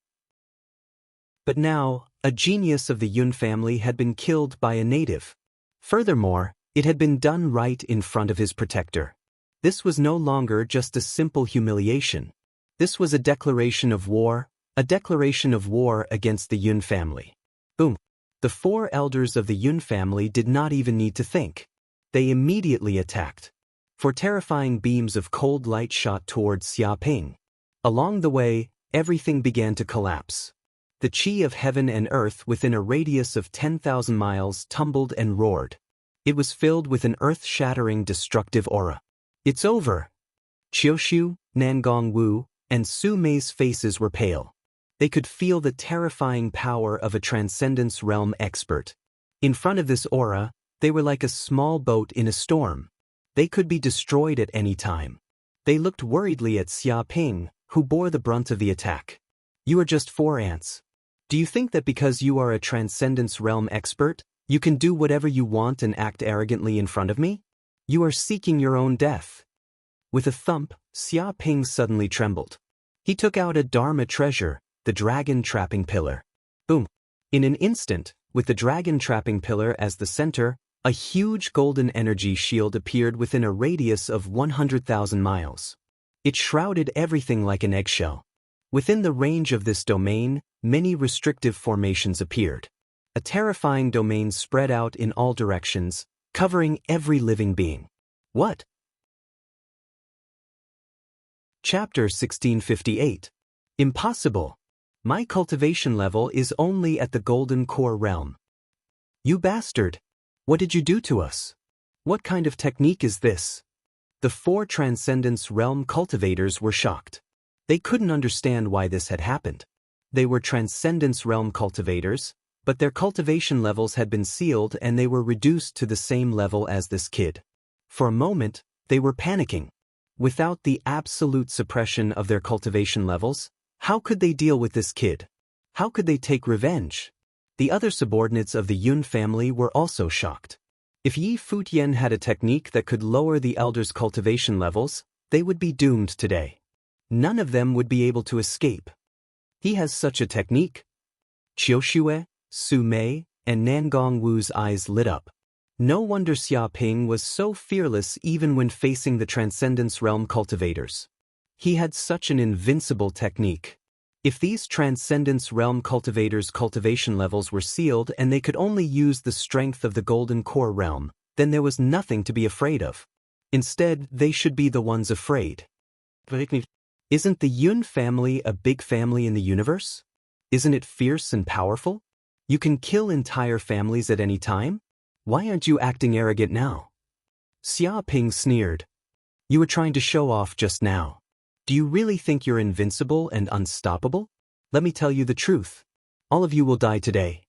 But now, a genius of the Yun family had been killed by a native. Furthermore, it had been done right in front of his protector. This was no longer just a simple humiliation. This was a declaration of war against the Yun family. Boom. The 4 elders of the Yun family did not even need to think. They immediately attacked. Four terrifying beams of cold light shot towards Xia Ping. Along the way, everything began to collapse. The chi of heaven and earth within a radius of 10,000 miles tumbled and roared. It was filled with an earth-shattering destructive aura. "It's over." Qiushu, Nangong Wu, and Su Mei's faces were pale. They could feel the terrifying power of a transcendence realm expert. In front of this aura, they were like a small boat in a storm. They could be destroyed at any time. They looked worriedly at Xia Ping, who bore the brunt of the attack. "You are just 4 ants. Do you think that because you are a transcendence realm expert, you can do whatever you want and act arrogantly in front of me? You are seeking your own death." With a thump, Xia Ping suddenly trembled. He took out a Dharma treasure, the dragon trapping pillar. Boom! In an instant, with the dragon trapping pillar as the center, a huge golden energy shield appeared within a radius of 100,000 miles. It shrouded everything like an eggshell. Within the range of this domain, many restrictive formations appeared. A terrifying domain spread out in all directions, covering every living being. What? Chapter 1658. Impossible. My cultivation level is only at the Golden Core realm. You bastard! What did you do to us? What kind of technique is this? The 4 Transcendence Realm cultivators were shocked. They couldn't understand why this had happened. They were Transcendence Realm cultivators, but their cultivation levels had been sealed and they were reduced to the same level as this kid. For a moment, they were panicking. Without the absolute suppression of their cultivation levels, how could they deal with this kid? How could they take revenge? The other subordinates of the Yun family were also shocked. If Yi Futian had a technique that could lower the elders' cultivation levels, they would be doomed today. None of them would be able to escape. He has such a technique. Qiushue, Su Mei, and Nangong Wu's eyes lit up. No wonder Xia Ping was so fearless even when facing the Transcendence Realm cultivators. He had such an invincible technique. If these Transcendence Realm cultivators' cultivation levels were sealed and they could only use the strength of the Golden Core realm, then there was nothing to be afraid of. Instead, they should be the ones afraid. Isn't the Yun family a big family in the universe? Isn't it fierce and powerful? You can kill entire families at any time? Why aren't you acting arrogant now? Xia Ping sneered. You were trying to show off just now. Do you really think you're invincible and unstoppable? Let me tell you the truth. All of you will die today.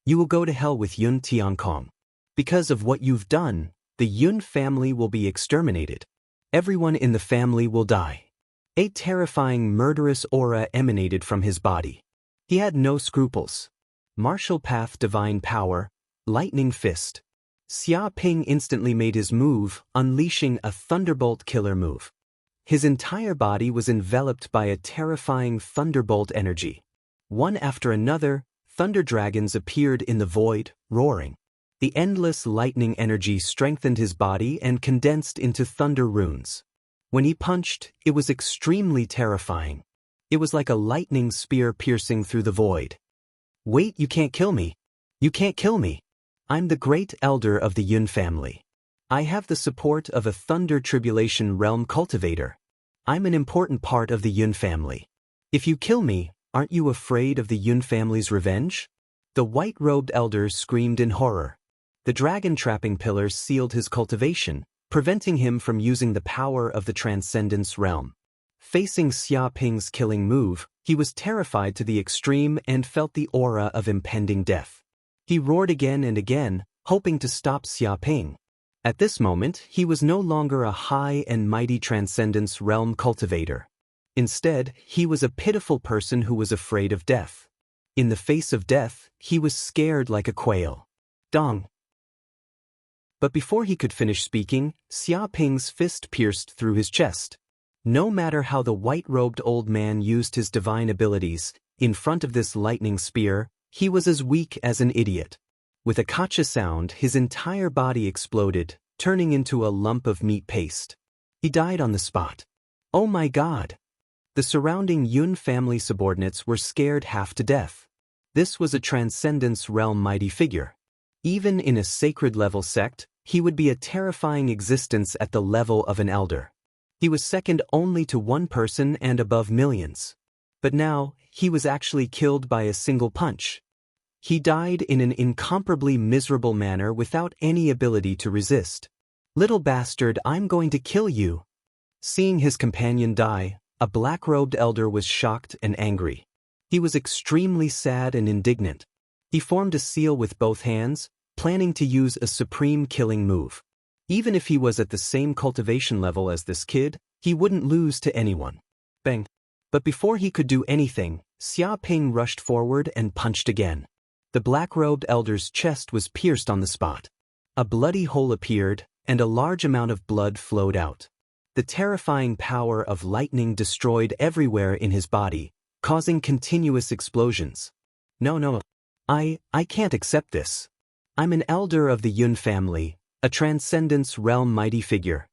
You will go to hell with Yun Tiankong. Because of what you've done, the Yun family will be exterminated. Everyone in the family will die. A terrifying murderous aura emanated from his body. He had no scruples. Martial path divine power, lightning fist. Xia Ping instantly made his move, unleashing a thunderbolt killer move. His entire body was enveloped by a terrifying thunderbolt energy. One after another, thunder dragons appeared in the void, roaring. The endless lightning energy strengthened his body and condensed into thunder runes. When he punched, it was extremely terrifying. It was like a lightning spear piercing through the void. Wait, you can't kill me. You can't kill me. I'm the great elder of the Yun family. I have the support of a Thunder Tribulation Realm cultivator. I'm an important part of the Yun family. If you kill me, aren't you afraid of the Yun family's revenge? The white-robed elder screamed in horror. The dragon trapping pillar sealed his cultivation, preventing him from using the power of the Transcendence Realm. Facing Xia Ping's killing move, he was terrified to the extreme and felt the aura of impending death. He roared again and again, hoping to stop Xia Ping. At this moment, he was no longer a high and mighty Transcendence Realm cultivator. Instead, he was a pitiful person who was afraid of death. In the face of death, he was scared like a quail. Dong! But before he could finish speaking, Xia Ping's fist pierced through his chest. No matter how the white-robed old man used his divine abilities, in front of this lightning spear, he was as weak as an idiot. With a kacha sound, his entire body exploded, turning into a lump of meat paste. He died on the spot. Oh my God! The surrounding Yun family subordinates were scared half to death. This was a Transcendence Realm mighty figure. Even in a sacred level sect, He would be a terrifying existence at the level of an elder. He was second only to one person and above millions. But now, he was actually killed by a single punch. He died in an incomparably miserable manner without any ability to resist. "Little bastard, I'm going to kill you." Seeing his companion die, a black-robed elder was shocked and angry. He was extremely sad and indignant. He formed a seal with both hands, planning to use a supreme killing move. Even if he was at the same cultivation level as this kid, he wouldn't lose to anyone. Bang. But before he could do anything, Xia Ping rushed forward and punched again. The black-robed elder's chest was pierced on the spot. A bloody hole appeared, and a large amount of blood flowed out. The terrifying power of lightning destroyed everywhere in his body, causing continuous explosions. No. I can't accept this. I'm an elder of the Yun family, a transcendence realm mighty figure.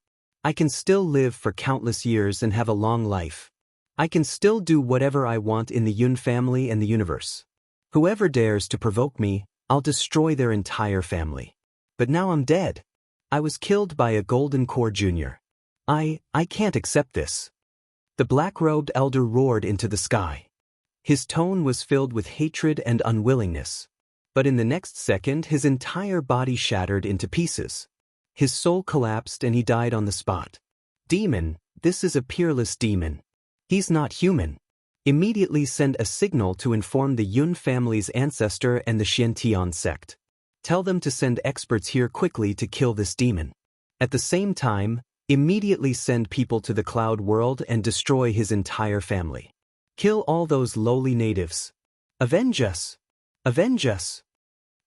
I can still live for countless years and have a long life. I can still do whatever I want in the Yun family and the universe. Whoever dares to provoke me, I'll destroy their entire family. But now I'm dead. I was killed by a Golden Core Jr. I can't accept this. The black-robed elder roared into the sky. His tone was filled with hatred and unwillingness. But in the next second, his entire body shattered into pieces. His soul collapsed and he died on the spot. "Demon, this is a peerless demon. He's not human. Immediately send a signal to inform the Yun family's ancestor and the Xiantian sect. Tell them to send experts here quickly to kill this demon. At the same time, immediately send people to the cloud world and destroy his entire family. Kill all those lowly natives. Avenge us! Avenge us!"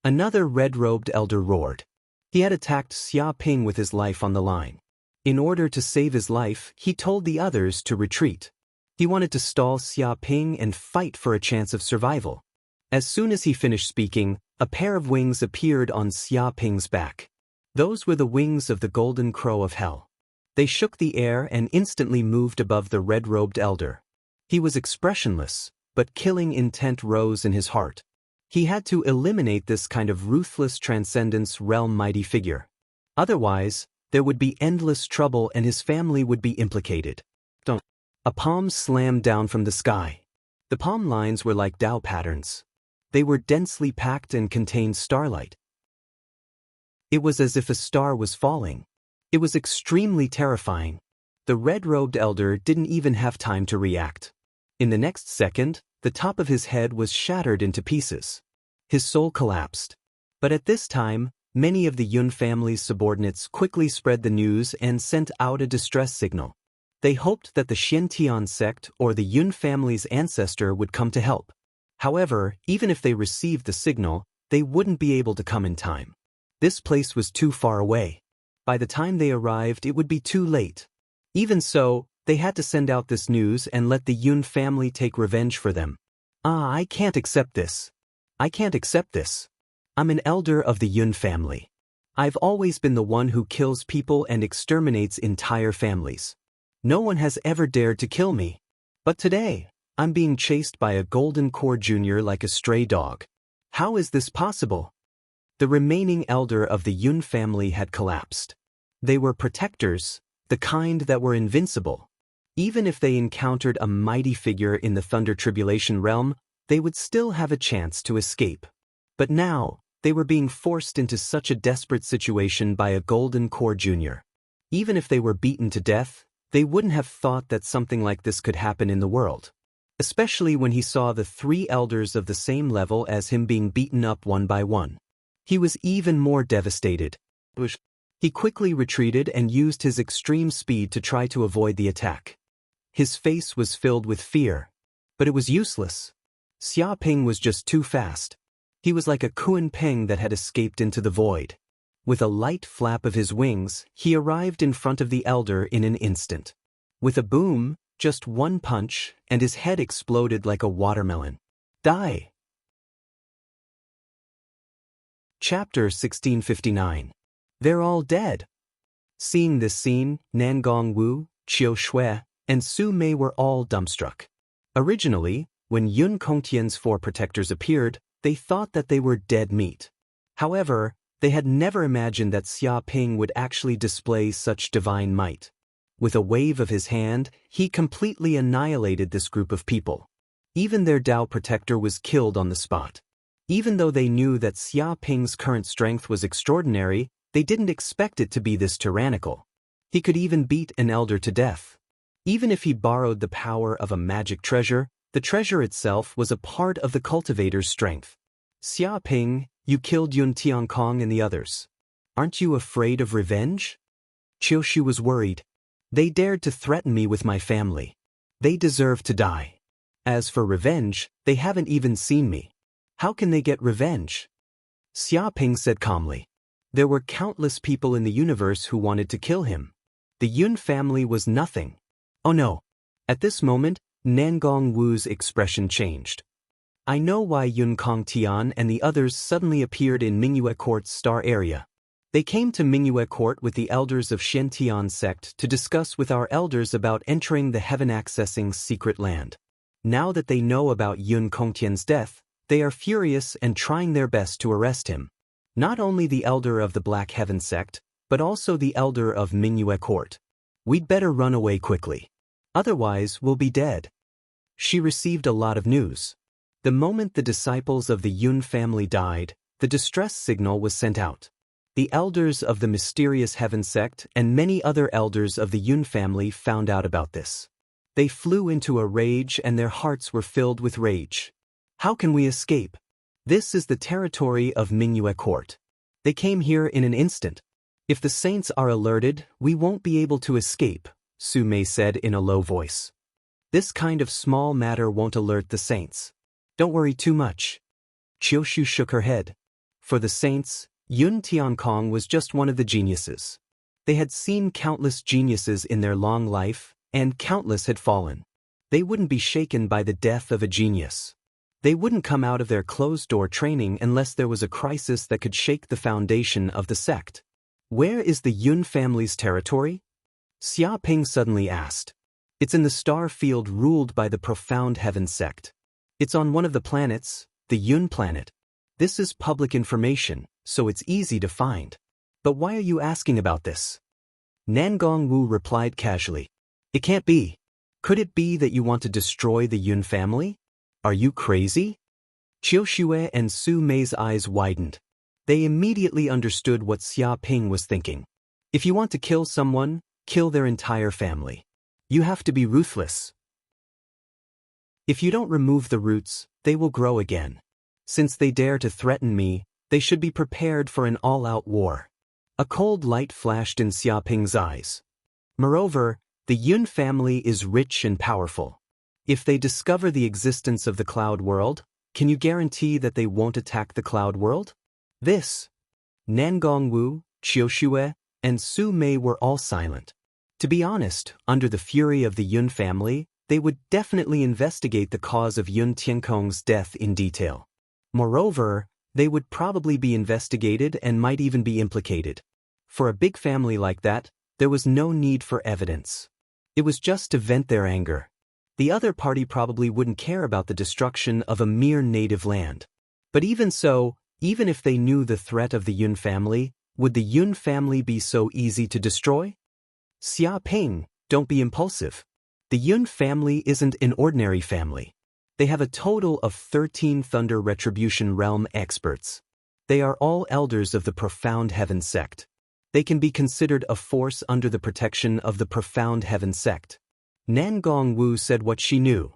Another red-robed elder roared. He had attacked Xia Ping with his life on the line. In order to save his life, he told the others to retreat. He wanted to stall Xia Ping and fight for a chance of survival. As soon as he finished speaking, a pair of wings appeared on Xia Ping's back. Those were the wings of the Golden Crow of Hell. They shook the air and instantly moved above the red-robed elder. He was expressionless, but killing intent rose in his heart. He had to eliminate this kind of ruthless transcendence realm mighty figure. Otherwise, there would be endless trouble and his family would be implicated. A palm slammed down from the sky. The palm lines were like Tao patterns. They were densely packed and contained starlight. It was as if a star was falling. It was extremely terrifying. The red-robed elder didn't even have time to react. In the next second, the top of his head was shattered into pieces. His soul collapsed. But at this time, many of the Yun family's subordinates quickly spread the news and sent out a distress signal. They hoped that the Xiantian sect or the Yun family's ancestor would come to help. However, even if they received the signal, they wouldn't be able to come in time. This place was too far away. By the time they arrived, it would be too late. Even so, they had to send out this news and let the Yun family take revenge for them. I can't accept this. I can't accept this. I'm an elder of the Yun family. I've always been the one who kills people and exterminates entire families. No one has ever dared to kill me. But today, I'm being chased by a Golden Core Jr. like a stray dog. How is this possible? The remaining elder of the Yun family had collapsed. They were protectors, the kind that were invincible. Even if they encountered a mighty figure in the Thunder Tribulation realm, they would still have a chance to escape. But now, they were being forced into such a desperate situation by a Golden Core Jr. Even if they were beaten to death, they wouldn't have thought that something like this could happen in the world. Especially when he saw the three elders of the same level as him being beaten up one by one. He was even more devastated. He quickly retreated and used his extreme speed to try to avoid the attack. His face was filled with fear. But it was useless. Xia Ping was just too fast. He was like a Kuan Peng that had escaped into the void. With a light flap of his wings, he arrived in front of the elder in an instant. With a boom, just one punch, and his head exploded like a watermelon. Die! Chapter 1659. They're all dead. Seeing this scene, Nangong Wu, Qiu Shui, and Su Mei were all dumbstruck. Originally, when Yun Kongtian's four protectors appeared, they thought that they were dead meat. However, They had never imagined that Xia Ping would actually display such divine might. With a wave of his hand, he completely annihilated this group of people. Even their Tao protector was killed on the spot. Even though they knew that Xia Ping's current strength was extraordinary, they didn't expect it to be this tyrannical. He could even beat an elder to death. Even if he borrowed the power of a magic treasure, the treasure itself was a part of the cultivator's strength. Xia Ping, you killed Yun Tiankong and the others. Aren't you afraid of revenge? Qiushu was worried. They dared to threaten me with my family. They deserve to die. As for revenge, they haven't even seen me. How can they get revenge? Xia Ping said calmly. There were countless people in the universe who wanted to kill him. The Yun family was nothing. Oh no. At this moment, Nangong Wu's expression changed. I know why Yun Kongtian and the others suddenly appeared in Mingyue Court's star area. They came to Mingyue Court with the elders of Shen-Tian sect to discuss with our elders about entering the heaven-accessing secret land. Now that they know about Yun Kongtian's death, they are furious and trying their best to arrest him. Not only the elder of the Black Heaven sect, but also the elder of Mingyue Court. We'd better run away quickly. Otherwise, we'll be dead. She received a lot of news. The moment the disciples of the Yun family died, the distress signal was sent out. The elders of the mysterious Heaven sect and many other elders of the Yun family found out about this. They flew into a rage and their hearts were filled with rage. How can we escape? This is the territory of Mingyue Court. They came here in an instant. If the saints are alerted, we won't be able to escape, Su Mei said in a low voice. This kind of small matter won't alert the saints. Don't worry too much. Qiushu shook her head. For the saints, Yun Tiankong was just one of the geniuses. They had seen countless geniuses in their long life, and countless had fallen. They wouldn't be shaken by the death of a genius. They wouldn't come out of their closed-door training unless there was a crisis that could shake the foundation of the sect. Where is the Yun family's territory? Xia Ping suddenly asked. It's in the star field ruled by the Profound Heaven sect. It's on one of the planets, the Yun planet. This is public information, so it's easy to find. But why are you asking about this? Nangong Wu replied casually. It can't be. Could it be that you want to destroy the Yun family? Are you crazy? Qiushu and Su Mei's eyes widened. They immediately understood what Xia Ping was thinking. If you want to kill someone, kill their entire family. You have to be ruthless. If you don't remove the roots, they will grow again. Since they dare to threaten me, they should be prepared for an all-out war. A cold light flashed in Xia Ping's eyes. Moreover, the Yun family is rich and powerful. If they discover the existence of the cloud world, can you guarantee that they won't attack the cloud world? This. Nangong Wu, Qiushu, and Su Mei were all silent. To be honest, under the fury of the Yun family, they would definitely investigate the cause of Yun Tiankong's death in detail. Moreover, they would probably be investigated and might even be implicated. For a big family like that, there was no need for evidence. It was just to vent their anger. The other party probably wouldn't care about the destruction of a mere native land. But even so, even if they knew the threat of the Yun family, would the Yun family be so easy to destroy? Xia Ping, don't be impulsive. The Yun family isn't an ordinary family. They have a total of 13 Thunder Retribution Realm experts. They are all elders of the Profound Heaven sect. They can be considered a force under the protection of the Profound Heaven sect. Nangong Wu said what she knew.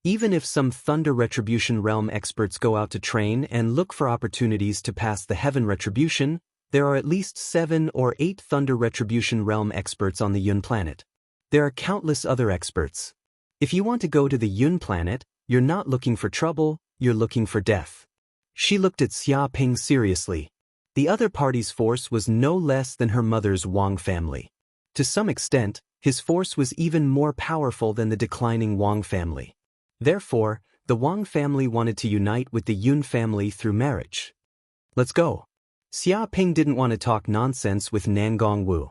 Even if some Thunder Retribution Realm experts go out to train and look for opportunities to pass the Heaven Retribution, there are at least 7 or 8 Thunder Retribution Realm experts on the Yun planet. There are countless other experts. If you want to go to the Yun planet, you're not looking for trouble, you're looking for death. She looked at Xia Ping seriously. The other party's force was no less than her mother's Wang family. To some extent, his force was even more powerful than the declining Wang family. Therefore, the Wang family wanted to unite with the Yun family through marriage. Let's go. Xia Ping didn't want to talk nonsense with Nangong Wu.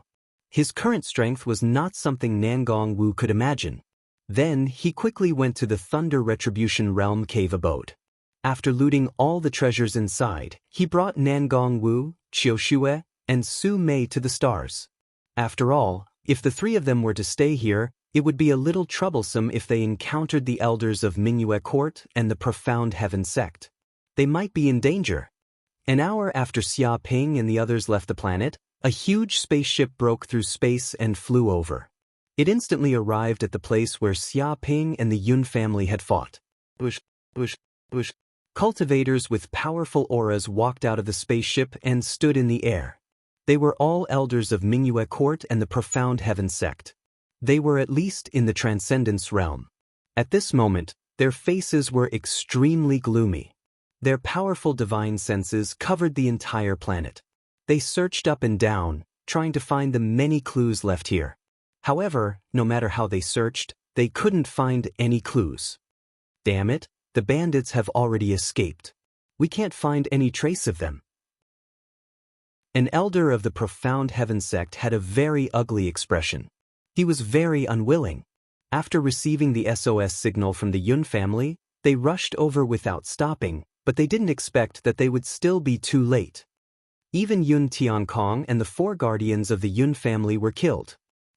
His current strength was not something Nangong Wu could imagine. Then, he quickly went to the Thunder Retribution Realm cave abode. After looting all the treasures inside, he brought Nangong Wu, Qiushue, and Su Mei to the stars. After all, if the three of them were to stay here, it would be a little troublesome if they encountered the elders of Mingyue Court and the Profound Heaven sect. They might be in danger. An hour after Xia Ping and the others left the planet, a huge spaceship broke through space and flew over. It instantly arrived at the place where Xia Ping and the Yun family had fought. Cultivators with powerful auras walked out of the spaceship and stood in the air. They were all elders of Mingyue Court and the Profound Heaven sect. They were at least in the Transcendence realm. At this moment, their faces were extremely gloomy. Their powerful divine senses covered the entire planet. They searched up and down, trying to find the many clues left here. However, no matter how they searched, they couldn't find any clues. Damn it, the bandits have already escaped. We can't find any trace of them. An elder of the Profound Heaven sect had a very ugly expression. He was very unwilling. After receiving the SOS signal from the Yun family, they rushed over without stopping, but they didn't expect that they would still be too late. Even Yun Tiankong and the 4 guardians of the Yun family were killed.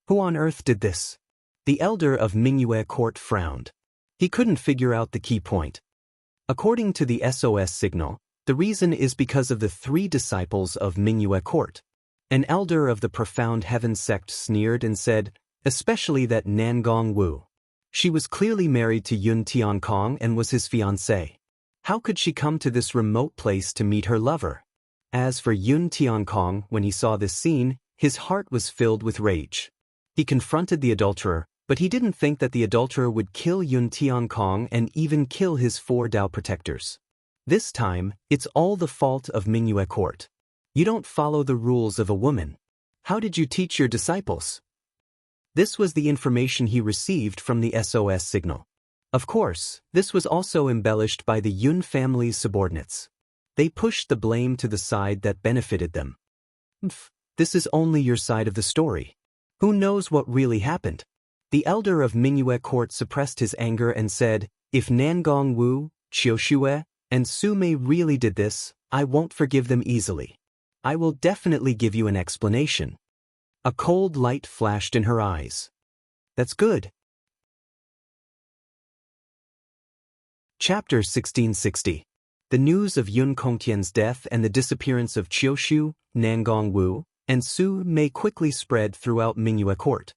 Who on earth did this? The elder of Mingyue Court frowned. He couldn't figure out the key point. According to the SOS signal, the reason is because of the 3 disciples of Mingyue Court. An elder of the Profound Heaven sect sneered and said, especially that Nangong Wu. She was clearly married to Yun Tiankong and was his fiancée. How could she come to this remote place to meet her lover? As for Yun Tiankong, when he saw this scene, his heart was filled with rage. He confronted the adulterer, but he didn't think that the adulterer would kill Yun Tiankong and even kill his 4 Dao protectors. This time, it's all the fault of Mingyue Court. You don't follow the rules of a woman. How did you teach your disciples? This was the information he received from the SOS signal. Of course, this was also embellished by the Yun family's subordinates. They pushed the blame to the side that benefited them. This is only your side of the story. Who knows what really happened? The elder of Mingyue Court suppressed his anger and said, if Nangong Wu, Qiushue, and Su Mei really did this, I won't forgive them easily. I will definitely give you an explanation. A cold light flashed in her eyes. That's good. Chapter 1660. The news of Yun Kongtian's death and the disappearance of Qiushu, Nangong Wu, and Su Mei quickly spread throughout Mingyue Court.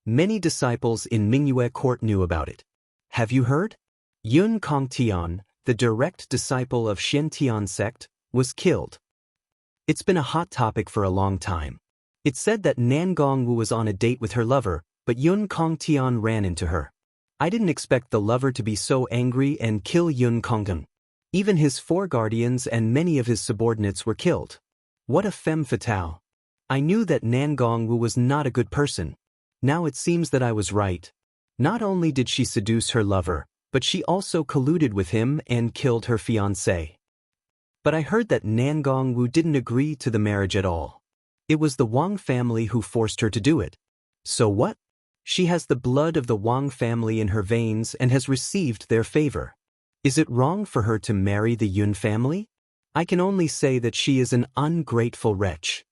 Many disciples in Mingyue Court knew about it. Have you heard? Yun Kongtian, the direct disciple of Xiantian sect, was killed. It's been a hot topic for a long time. It's said that Nangong Wu was on a date with her lover, but Yun Kongtian ran into her. I didn't expect the lover to be so angry and kill Yun Kongtian. Even his 4 guardians and many of his subordinates were killed. What a femme fatale. I knew that Nangong Wu was not a good person. Now it seems that I was right. Not only did she seduce her lover, but she also colluded with him and killed her fiancé. But I heard that Nangong Wu didn't agree to the marriage at all. It was the Wang family who forced her to do it. So what? She has the blood of the Wang family in her veins and has received their favor. Is it wrong for her to marry the Yun family? I can only say that she is an ungrateful wretch.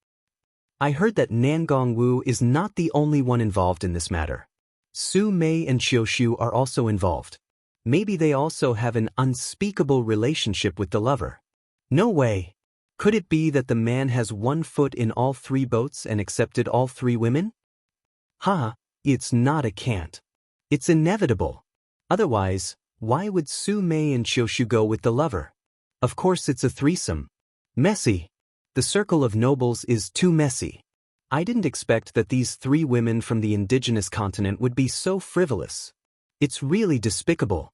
I heard that Nangong Wu is not the only one involved in this matter. Su Mei and Qiushu are also involved. Maybe they also have an unspeakable relationship with the lover. No way. Could it be that the man has 1 foot in all 3 boats and accepted all 3 women? It's not a can't. It's inevitable. Otherwise, why would Su Mei and Qiushu go with the lover? Of course it's a threesome. Messy. The circle of nobles is too messy. I didn't expect that these 3 women from the indigenous continent would be so frivolous. It's really despicable.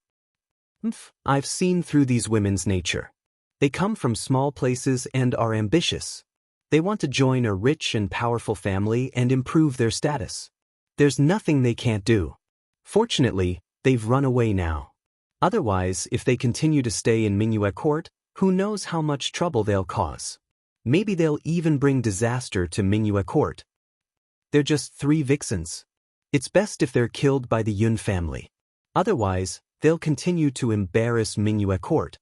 I've seen through these women's nature. They come from small places and are ambitious. They want to join a rich and powerful family and improve their status. There's nothing they can't do. Fortunately, they've run away now. Otherwise, if they continue to stay in Mingyue Court, who knows how much trouble they'll cause. Maybe they'll even bring disaster to Mingyue Court. They're just 3 vixens. It's best if they're killed by the Yun family. Otherwise, they'll continue to embarrass Mingyue Court.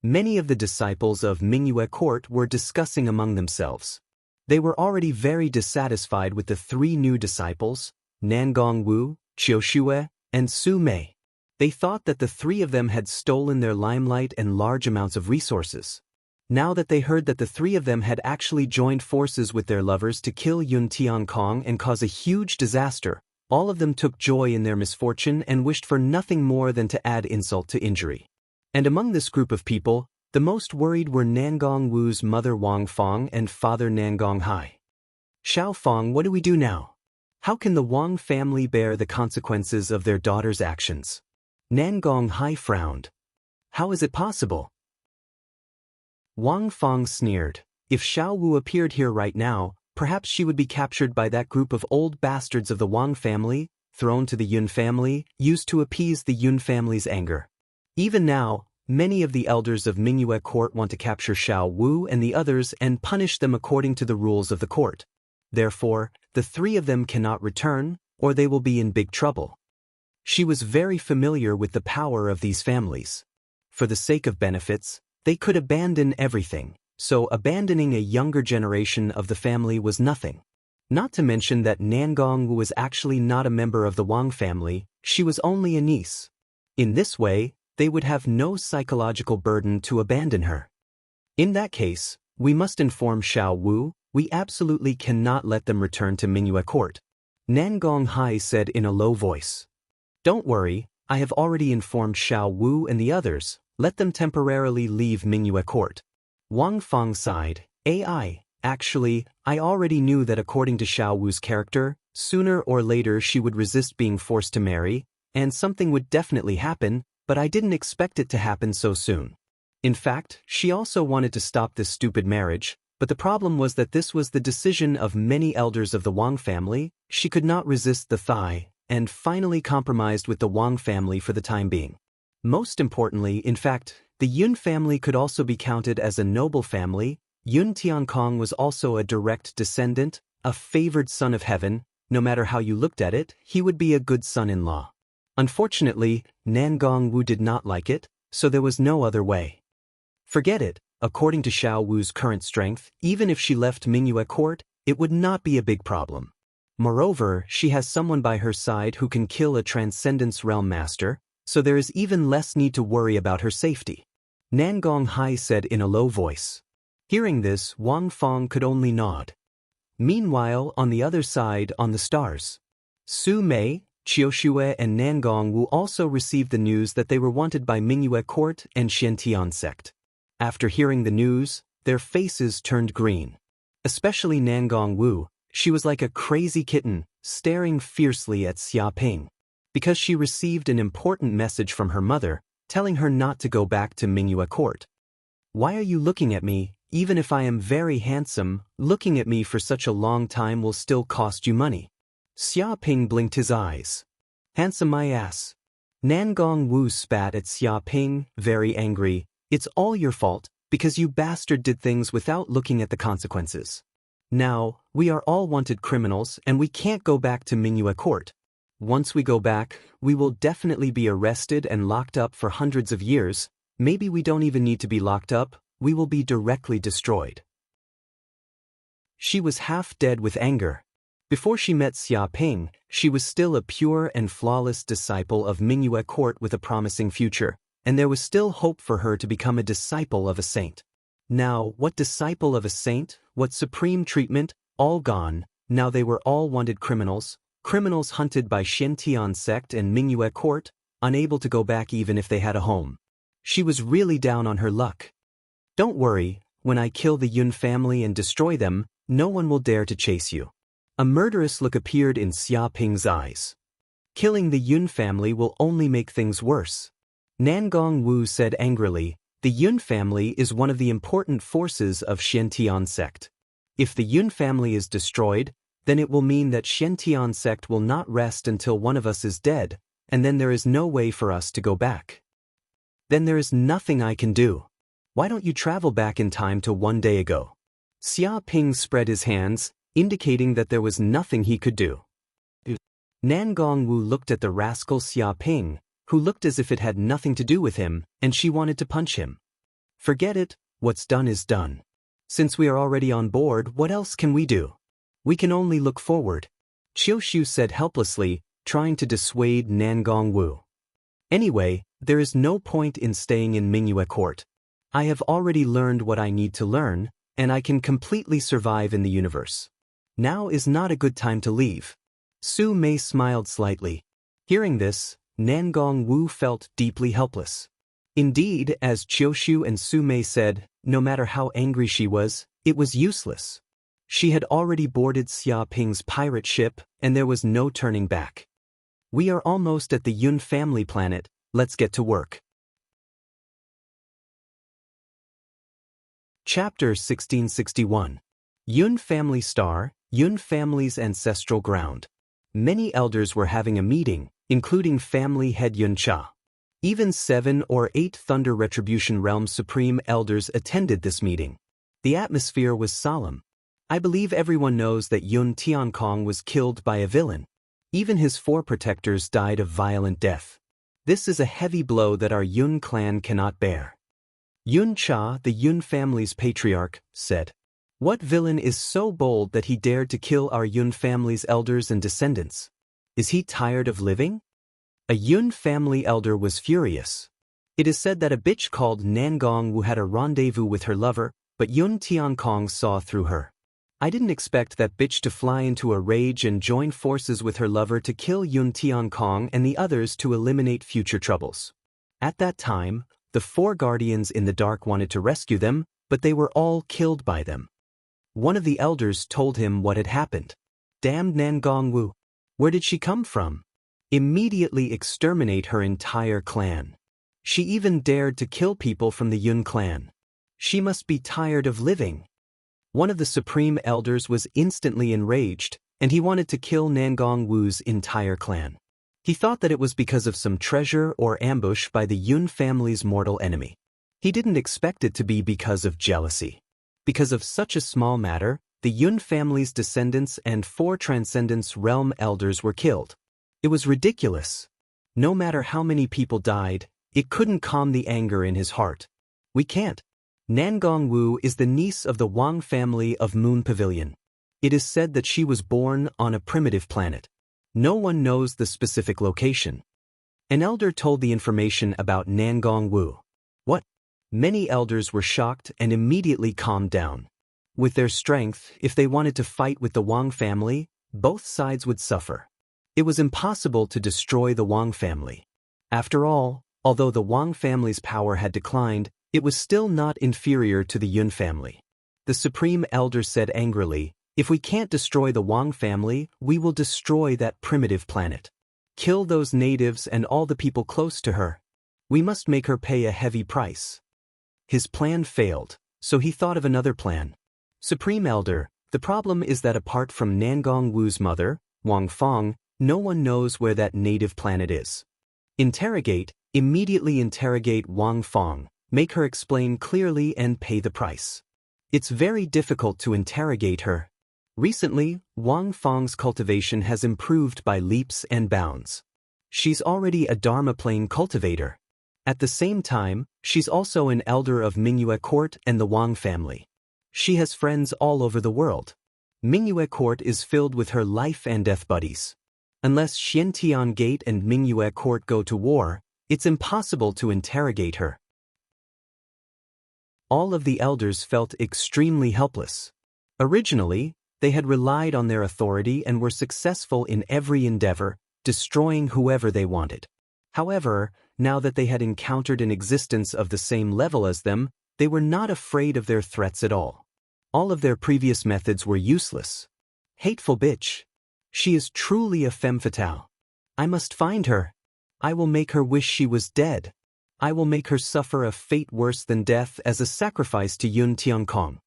Many of the disciples of Mingyue court were discussing among themselves. They were already very dissatisfied with the three new disciples, Nangong Wu, Qiushue, and Su Mei. They thought that the three of them had stolen their limelight and large amounts of resources. Now that they heard that the three of them had actually joined forces with their lovers to kill Yun Tiankong and cause a huge disaster, all of them took joy in their misfortune and wished for nothing more than to add insult to injury. And among this group of people, the most worried were Nangong Wu's mother Wang Fong and father Nangong Hai. Xiao Fong, what do we do now? How can the Wang family bear the consequences of their daughter's actions? Nangong Hai frowned. How is it possible? Wang Fong sneered. If Xiao Wu appeared here right now, perhaps she would be captured by that group of old bastards of the Wang family, thrown to the Yun family, used to appease the Yun family's anger. Even now, many of the elders of Mingyue court want to capture Xiao Wu and the others and punish them according to the rules of the court. Therefore, the three of them cannot return, or they will be in big trouble. She was very familiar with the power of these families. For the sake of benefits, they could abandon everything, so abandoning a younger generation of the family was nothing. Not to mention that Nangong Wu was actually not a member of the Wang family, she was only a niece. In this way, they would have no psychological burden to abandon her. In that case, we must inform Xiao Wu, we absolutely cannot let them return to Mingyue court. Nangong Hai said in a low voice. Don't worry, I have already informed Xiao Wu and the others, let them temporarily leave Mingyue court. Wang Fong sighed, actually, I already knew that according to Xiao Wu's character, sooner or later she would resist being forced to marry, and something would definitely happen, but I didn't expect it to happen so soon. In fact, she also wanted to stop this stupid marriage, but the problem was that this was the decision of many elders of the Wang family, she could not resist the thigh, and finally compromised with the Wang family for the time being. Most importantly, in fact, the Yun family could also be counted as a noble family. Yun Tiankong was also a direct descendant, a favored son of heaven. No matter how you looked at it, he would be a good son-in-law. Unfortunately, Nangong Wu did not like it, so there was no other way. Forget it, according to Xiao Wu's current strength, even if she left Mingyue court, it would not be a big problem. Moreover, she has someone by her side who can kill a Transcendence Realm Master, so there is even less need to worry about her safety. Nangong Hai said in a low voice. Hearing this, Wang Fong could only nod. Meanwhile, on the other side, on the stars, Su Mei, Qiushue and Nangong Wu also received the news that they were wanted by Mingyue court and Xiantian sect. After hearing the news, their faces turned green. Especially Nangong Wu, she was like a crazy kitten, staring fiercely at Xia Ping. Because she received an important message from her mother, telling her not to go back to Mingyue court. Why are you looking at me? Even if I am very handsome, looking at me for such a long time will still cost you money. Xia Ping blinked his eyes. Handsome my ass. Nangong Wu spat at Xia Ping, very angry. It's all your fault, because you bastard did things without looking at the consequences. Now, we are all wanted criminals and we can't go back to Mingyue court. Once we go back, we will definitely be arrested and locked up for hundreds of years. Maybe we don't even need to be locked up, we will be directly destroyed. She was half dead with anger. Before she met Xia Ping, she was still a pure and flawless disciple of Mingyue court with a promising future, and there was still hope for her to become a disciple of a saint. Now, what disciple of a saint, what supreme treatment, all gone, now they were all wanted criminals hunted by Xiantian sect and Mingyue court, unable to go back even if they had a home. She was really down on her luck. Don't worry, when I kill the Yun family and destroy them, no one will dare to chase you. A murderous look appeared in Xia Ping's eyes. Killing the Yun family will only make things worse. Nangong Wu said angrily, the Yun family is one of the important forces of Xiantian sect. If the Yun family is destroyed, then it will mean that Xiantian sect will not rest until one of us is dead, and then there is no way for us to go back. Then there is nothing I can do. Why don't you travel back in time to one day ago? Xia Ping spread his hands, indicating that there was nothing he could do. Nangong Wu looked at the rascal Xia Ping, who looked as if it had nothing to do with him, and she wanted to punch him. Forget it, what's done is done. Since we are already on board, what else can we do? We can only look forward, Qiushu said helplessly, trying to dissuade Nangong Wu. Anyway, there is no point in staying in Mingyue Court. I have already learned what I need to learn, and I can completely survive in the universe. Now is not a good time to leave. Su Mei smiled slightly. Hearing this, Nangong Wu felt deeply helpless. Indeed, as Qiushu and Su Mei said, no matter how angry she was, it was useless. She had already boarded Xia Ping's pirate ship, and there was no turning back. We are almost at the Yun family planet, let's get to work. Chapter 1661. Yun Family Star, Yun Family's Ancestral Ground. Many elders were having a meeting, including family head Yun Cha. Even 7 or 8 Thunder Retribution Realm Supreme Elders attended this meeting. The atmosphere was solemn. I believe everyone knows that Yun Tiankong was killed by a villain. Even his 4 protectors died of violent death. This is a heavy blow that our Yun clan cannot bear. Yun Cha, the Yun family's patriarch, said, "What villain is so bold that he dared to kill our Yun family's elders and descendants? Is he tired of living?" A Yun family elder was furious. It is said that a bitch called Nangong Wu had a rendezvous with her lover, but Yun Tiankong saw through her. I didn't expect that bitch to fly into a rage and join forces with her lover to kill Yun Tiankong and the others to eliminate future troubles. At that time, the 4 guardians in the dark wanted to rescue them, but they were all killed by them. One of the elders told him what had happened. Damned Nangong Wu. Where did she come from? Immediately exterminate her entire clan. She even dared to kill people from the Yun clan. She must be tired of living. One of the supreme elders was instantly enraged, and he wanted to kill Nangong Wu's entire clan. He thought that it was because of some treasure or ambush by the Yun family's mortal enemy. He didn't expect it to be because of jealousy. Because of such a small matter, the Yun family's descendants and 4 Transcendence Realm elders were killed. It was ridiculous. No matter how many people died, it couldn't calm the anger in his heart. We can't. Nangong Wu is the niece of the Wang family of Moon Pavilion. It is said that she was born on a primitive planet. No one knows the specific location. An elder told the information about Nangong Wu. What? Many elders were shocked and immediately calmed down. With their strength, if they wanted to fight with the Wang family, both sides would suffer. It was impossible to destroy the Wang family. After all, although the Wang family's power had declined, it was still not inferior to the Yun family. The Supreme Elder said angrily, "If we can't destroy the Wang family, we will destroy that primitive planet. Kill those natives and all the people close to her. We must make her pay a heavy price." His plan failed, so he thought of another plan. "Supreme Elder, the problem is that apart from Nangong Wu's mother, Wang Fong, no one knows where that native planet is. Immediately interrogate Wang Fong, make her explain clearly and pay the price. It's very difficult to interrogate her. Recently, Wang Fong's cultivation has improved by leaps and bounds. She's already a Dharma plane cultivator. At the same time, she's also an elder of Mingyue Court and the Wang family. She has friends all over the world. Mingyue Court is filled with her life and death buddies. Unless Xiantian Gate and Mingyue Court go to war, it's impossible to interrogate her." All of the elders felt extremely helpless. Originally, they had relied on their authority and were successful in every endeavor, destroying whoever they wanted. However, now that they had encountered an existence of the same level as them, they were not afraid of their threats at all. All of their previous methods were useless. Hateful bitch. She is truly a femme fatale. I must find her. I will make her wish she was dead. I will make her suffer a fate worse than death as a sacrifice to Yun Tiankong.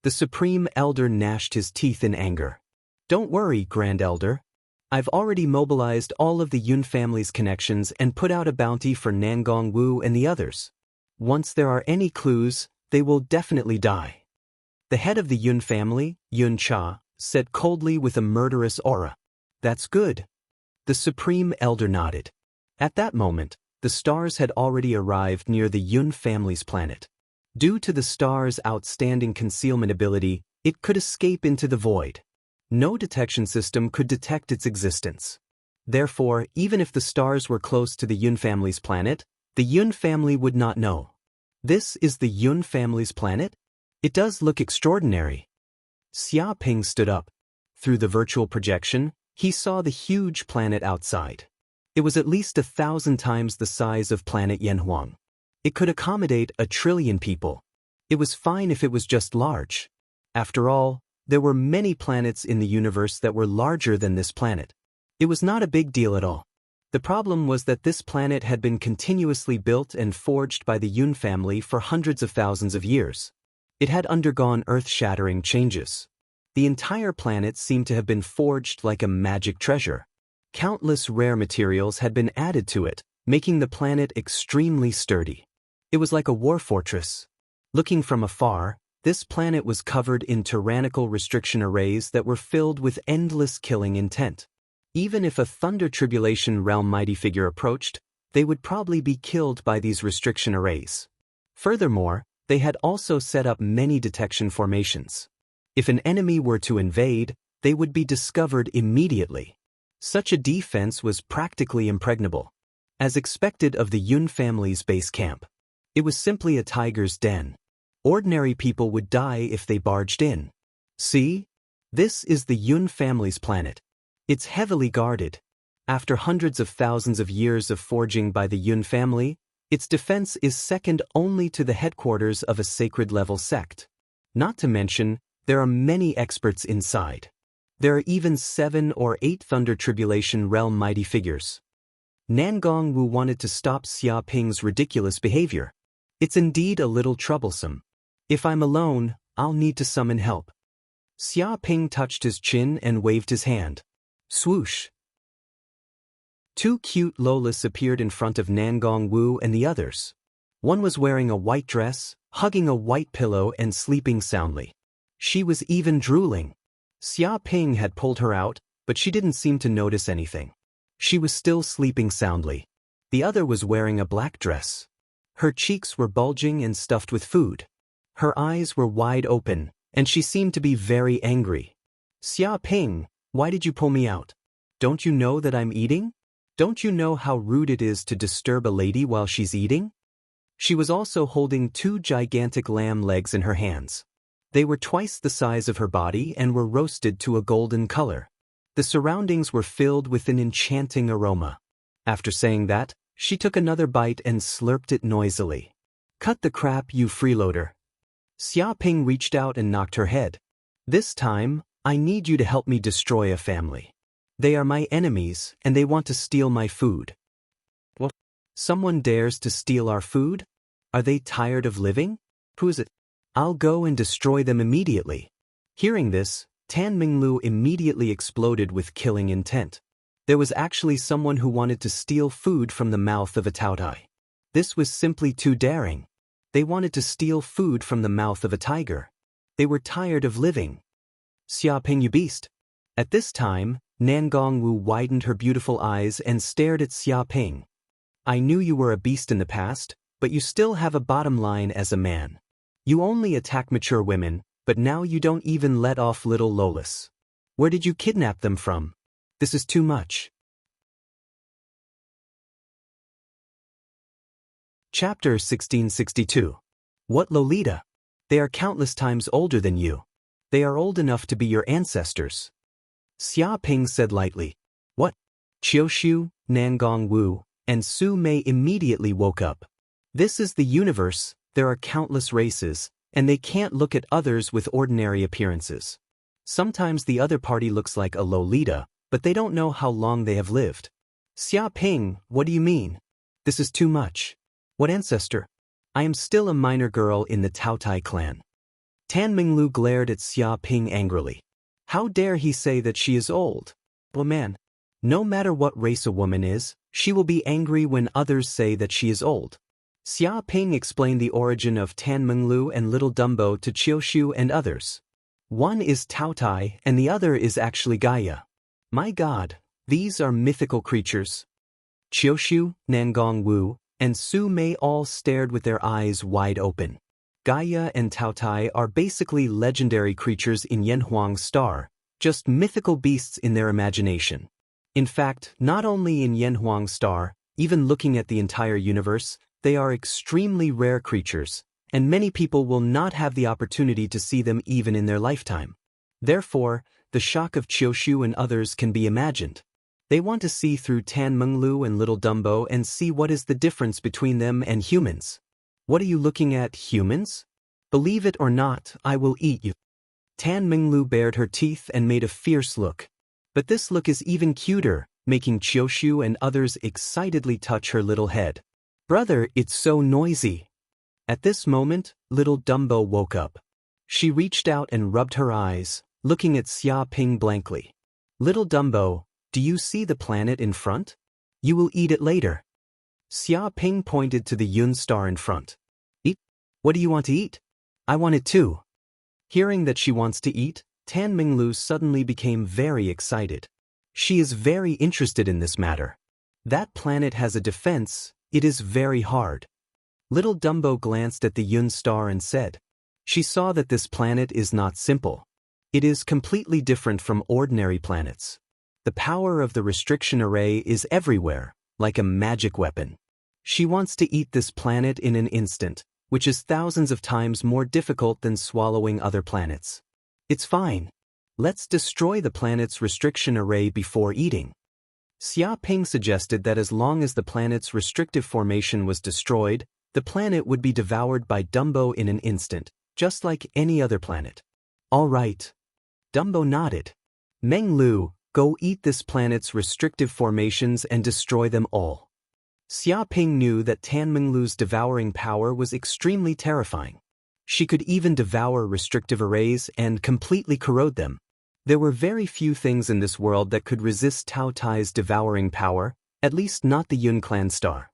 The Supreme Elder gnashed his teeth in anger. "Don't worry, Grand Elder. I've already mobilized all of the Yun family's connections and put out a bounty for Nangong Wu and the others. Once there are any clues, they will definitely die." The head of the Yun family, Yun Cha, said coldly with a murderous aura. "That's good." The Supreme Elder nodded. At that moment, the stars had already arrived near the Yun family's planet. Due to the star's outstanding concealment ability, it could escape into the void. No detection system could detect its existence. Therefore, even if the stars were close to the Yun family's planet, the Yun family would not know. This is the Yun family's planet? It does look extraordinary. Xia Ping stood up. Through the virtual projection, he saw the huge planet outside. It was at least 1,000 times the size of planet Yanhuang. It could accommodate 1 trillion people. It was fine if it was just large. After all, there were many planets in the universe that were larger than this planet. It was not a big deal at all. The problem was that this planet had been continuously built and forged by the Yun family for hundreds of thousands of years. It had undergone earth-shattering changes. The entire planet seemed to have been forged like a magic treasure. Countless rare materials had been added to it, making the planet extremely sturdy. It was like a war fortress. Looking from afar, this planet was covered in tyrannical restriction arrays that were filled with endless killing intent. Even if a Thunder Tribulation Realm mighty figure approached, they would probably be killed by these restriction arrays. Furthermore, they had also set up many detection formations. If an enemy were to invade, they would be discovered immediately. Such a defense was practically impregnable. As expected of the Yun family's base camp, it was simply a tiger's den. Ordinary people would die if they barged in. See? This is the Yun family's planet. It's heavily guarded. After hundreds of thousands of years of forging by the Yun family, its defense is second only to the headquarters of a sacred-level sect. Not to mention, there are many experts inside. There are even 7 or 8 Thunder Tribulation Realm mighty figures. Nangong Wu wanted to stop Xia Ping's ridiculous behavior. It's indeed a little troublesome. If I'm alone, I'll need to summon help. Xia Ping touched his chin and waved his hand. Swoosh. 2 cute Lolas appeared in front of Nangong Wu and the others. One was wearing a white dress, hugging a white pillow and sleeping soundly. She was even drooling. Xia Ping had pulled her out, but she didn't seem to notice anything. She was still sleeping soundly. The other was wearing a black dress. Her cheeks were bulging and stuffed with food. Her eyes were wide open, and she seemed to be very angry. Xia Ping, why did you pull me out? Don't you know that I'm eating? Don't you know how rude it is to disturb a lady while she's eating? She was also holding 2 gigantic lamb legs in her hands. They were twice the size of her body and were roasted to a golden color. The surroundings were filled with an enchanting aroma. After saying that, she took another bite and slurped it noisily. Cut the crap, you freeloader. Xia Ping reached out and knocked her head. This time, I need you to help me destroy a family. They are my enemies, and they want to steal my food. What? Someone dares to steal our food? Are they tired of living? Who is it? I'll go and destroy them immediately. Hearing this, Tan Minglu immediately exploded with killing intent. There was actually someone who wanted to steal food from the mouth of a Taotai. This was simply too daring. They wanted to steal food from the mouth of a tiger. They were tired of living. Xia Ping, you beast. At this time, Nangong Wu widened her beautiful eyes and stared at Xia Ping. I knew you were a beast in the past, but you still have a bottom line as a man. You only attack mature women, but now you don't even let off little Lolas. Where did you kidnap them from? This is too much. Chapter 1662. What Lolita? They are countless times older than you. They are old enough to be your ancestors. Xia Ping said lightly. What? Qiushu, Nangong Wu, and Su Mei immediately woke up. This is the universe, there are countless races, and they can't look at others with ordinary appearances. Sometimes the other party looks like a Lolita, but they don't know how long they have lived. Xia Ping, what do you mean? This is too much. What ancestor? I am still a minor girl in the Taotai clan. Tan Minglu glared at Xia Ping angrily. How dare he say that she is old? Well, man, no matter what race a woman is, she will be angry when others say that she is old. Xia Ping explained the origin of Tan Minglu and Little Dumbo to Qiushu and others. One is Taotai and the other is actually Gaia. My God, these are mythical creatures. Qiushu, Nangong Wu, and Su Mei all stared with their eyes wide open. Gaia and Taotai are basically legendary creatures in Yanhuang's star, just mythical beasts in their imagination. In fact, not only in Yanhuang's star, even looking at the entire universe, they are extremely rare creatures, and many people will not have the opportunity to see them even in their lifetime. Therefore, the shock of Qiushu and others can be imagined. They want to see through Tan Menglu and Little Dumbo and see what is the difference between them and humans. What are you looking at, humans? Believe it or not, I will eat you. Tan Menglu bared her teeth and made a fierce look. But this look is even cuter, making Qiushu and others excitedly touch her little head. Brother, it's so noisy. At this moment, Little Dumbo woke up. She reached out and rubbed her eyes, looking at Xia Ping blankly. Little Dumbo, do you see the planet in front? You will eat it later. Xia Ping pointed to the Yun star in front. Eat? What do you want to eat? I want it too. Hearing that she wants to eat, Tan Minglu suddenly became very excited. She is very interested in this matter. That planet has a defense, it is very hard. Little Dumbo glanced at the Yun star and said. She saw that this planet is not simple. It is completely different from ordinary planets. The power of the restriction array is everywhere, like a magic weapon. She wants to eat this planet in an instant, which is thousands of times more difficult than swallowing other planets. It's fine. Let's destroy the planet's restriction array before eating. Xia Ping suggested that as long as the planet's restrictive formation was destroyed, the planet would be devoured by Dumbo in an instant, just like any other planet. All right. Dumbo nodded. Meng Lu, go eat this planet's restrictive formations and destroy them all. Xia Ping knew that Tan Menglu's devouring power was extremely terrifying. She could even devour restrictive arrays and completely corrode them. There were very few things in this world that could resist Tao Tai's devouring power, at least not the Yun Clan star.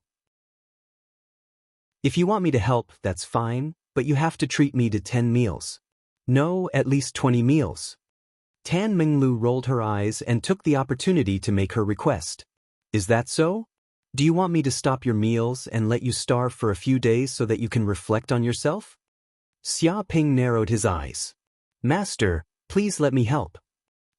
If you want me to help, that's fine, but you have to treat me to 10 meals. No, at least 20 meals. Tan Menglu rolled her eyes and took the opportunity to make her request. Is that so? Do you want me to stop your meals and let you starve for a few days so that you can reflect on yourself? Xia Ping narrowed his eyes. Master, please let me help.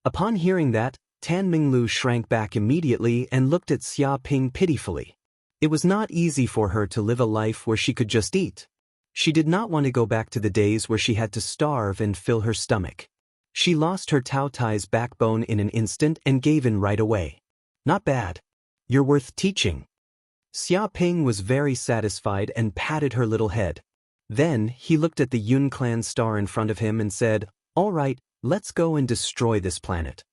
Upon hearing that, Tan Menglu shrank back immediately and looked at Xia Ping pitifully. It was not easy for her to live a life where she could just eat. She did not want to go back to the days where she had to starve and fill her stomach. She lost her Tao Tai's backbone in an instant and gave in right away. Not bad. You're worth teaching. Xia Ping was very satisfied and patted her little head. Then, he looked at the Yun Clan star in front of him and said, All right, let's go and destroy this planet.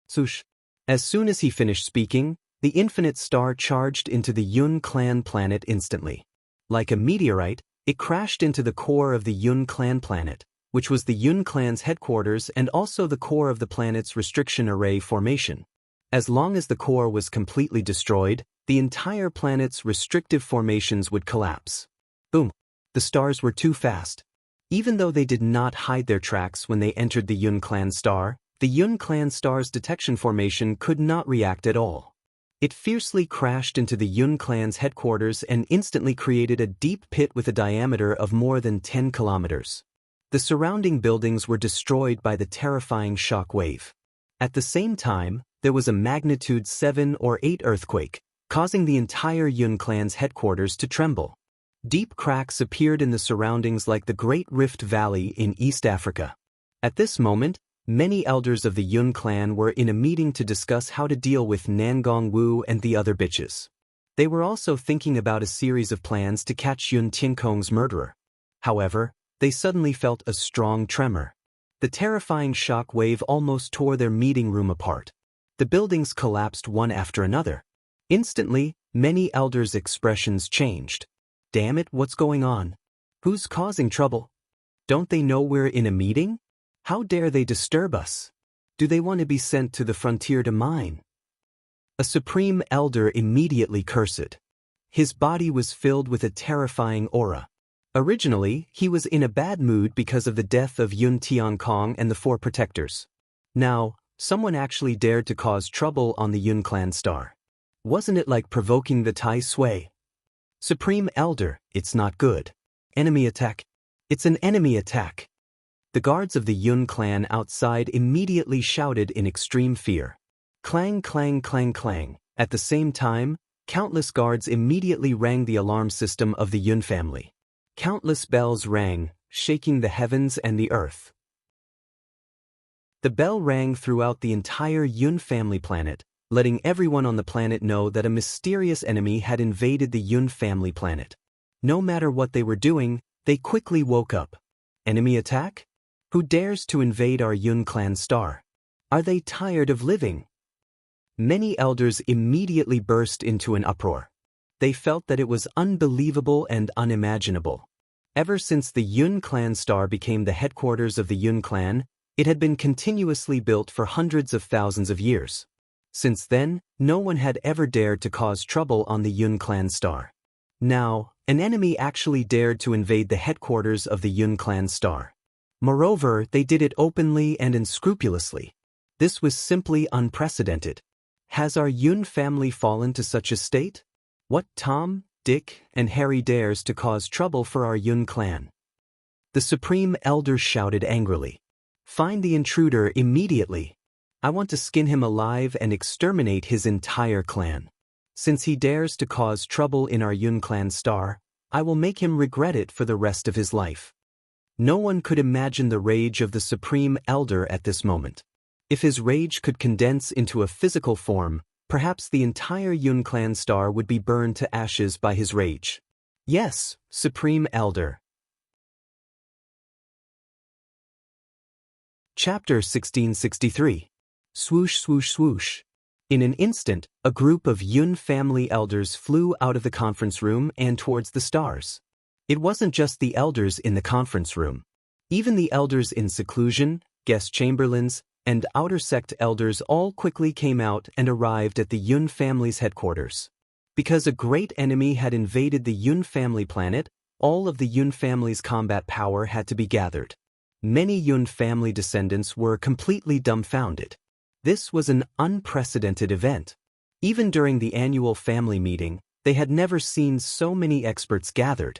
Swoosh. As soon as he finished speaking, the infinite star charged into the Yun Clan planet instantly. Like a meteorite, it crashed into the core of the Yun Clan planet, which was the Yun Clan's headquarters and also the core of the planet's restriction array formation. As long as the core was completely destroyed, the entire planet's restrictive formations would collapse. Boom. The stars were too fast. Even though they did not hide their tracks when they entered the Yun Clan star, the Yun Clan star's detection formation could not react at all. It fiercely crashed into the Yun Clan's headquarters and instantly created a deep pit with a diameter of more than 10 kilometers. The surrounding buildings were destroyed by the terrifying shock wave. At the same time, there was a magnitude 7 or 8 earthquake, causing the entire Yun Clan's headquarters to tremble. Deep cracks appeared in the surroundings like the Great Rift Valley in East Africa. At this moment, many elders of the Yun Clan were in a meeting to discuss how to deal with Nangong Wu and the other bitches. They were also thinking about a series of plans to catch Yun Tiankong's murderer. However, they suddenly felt a strong tremor. The terrifying shock wave almost tore their meeting room apart. The buildings collapsed one after another. Instantly, many elders' expressions changed. Damn it, what's going on? Who's causing trouble? Don't they know we're in a meeting? How dare they disturb us? Do they want to be sent to the frontier to mine? A supreme elder immediately cursed. His body was filled with a terrifying aura. Originally, he was in a bad mood because of the death of Yun Tiankong and the 4 protectors. Now, someone actually dared to cause trouble on the Yun Clan star. Wasn't it like provoking the Tai Sui? Supreme Elder, it's not good. Enemy attack. It's an enemy attack. The guards of the Yun clan outside immediately shouted in extreme fear. Clang, clang, clang, clang. At the same time, countless guards immediately rang the alarm system of the Yun family. Countless bells rang, shaking the heavens and the earth. The bell rang throughout the entire Yun family planet, letting everyone on the planet know that a mysterious enemy had invaded the Yun family planet. No matter what they were doing, they quickly woke up. Enemy attack? Who dares to invade our Yun clan star? Are they tired of living? Many elders immediately burst into an uproar. They felt that it was unbelievable and unimaginable. Ever since the Yun clan star became the headquarters of the Yun clan, it had been continuously built for hundreds of thousands of years. Since then, no one had ever dared to cause trouble on the Yun clan star. Now, an enemy actually dared to invade the headquarters of the Yun clan star. Moreover, they did it openly and unscrupulously. This was simply unprecedented. Has our Yun family fallen to such a state? What Tom, Dick, and Harry dares to cause trouble for our Yun clan? The Supreme Elder shouted angrily. Find the intruder immediately. I want to skin him alive and exterminate his entire clan. Since he dares to cause trouble in our Yun clan star, I will make him regret it for the rest of his life. No one could imagine the rage of the Supreme Elder at this moment. If his rage could condense into a physical form, perhaps the entire Yun clan star would be burned to ashes by his rage. Yes, Supreme Elder. Chapter 1663. Swoosh, swoosh, swoosh. In an instant, a group of Yun family elders flew out of the conference room and towards the stars. It wasn't just the elders in the conference room. Even the elders in seclusion, guest chamberlains, and outer sect elders all quickly came out and arrived at the Yun family's headquarters. Because a great enemy had invaded the Yun family planet, all of the Yun family's combat power had to be gathered. Many Yun family descendants were completely dumbfounded. This was an unprecedented event. Even during the annual family meeting, they had never seen so many experts gathered.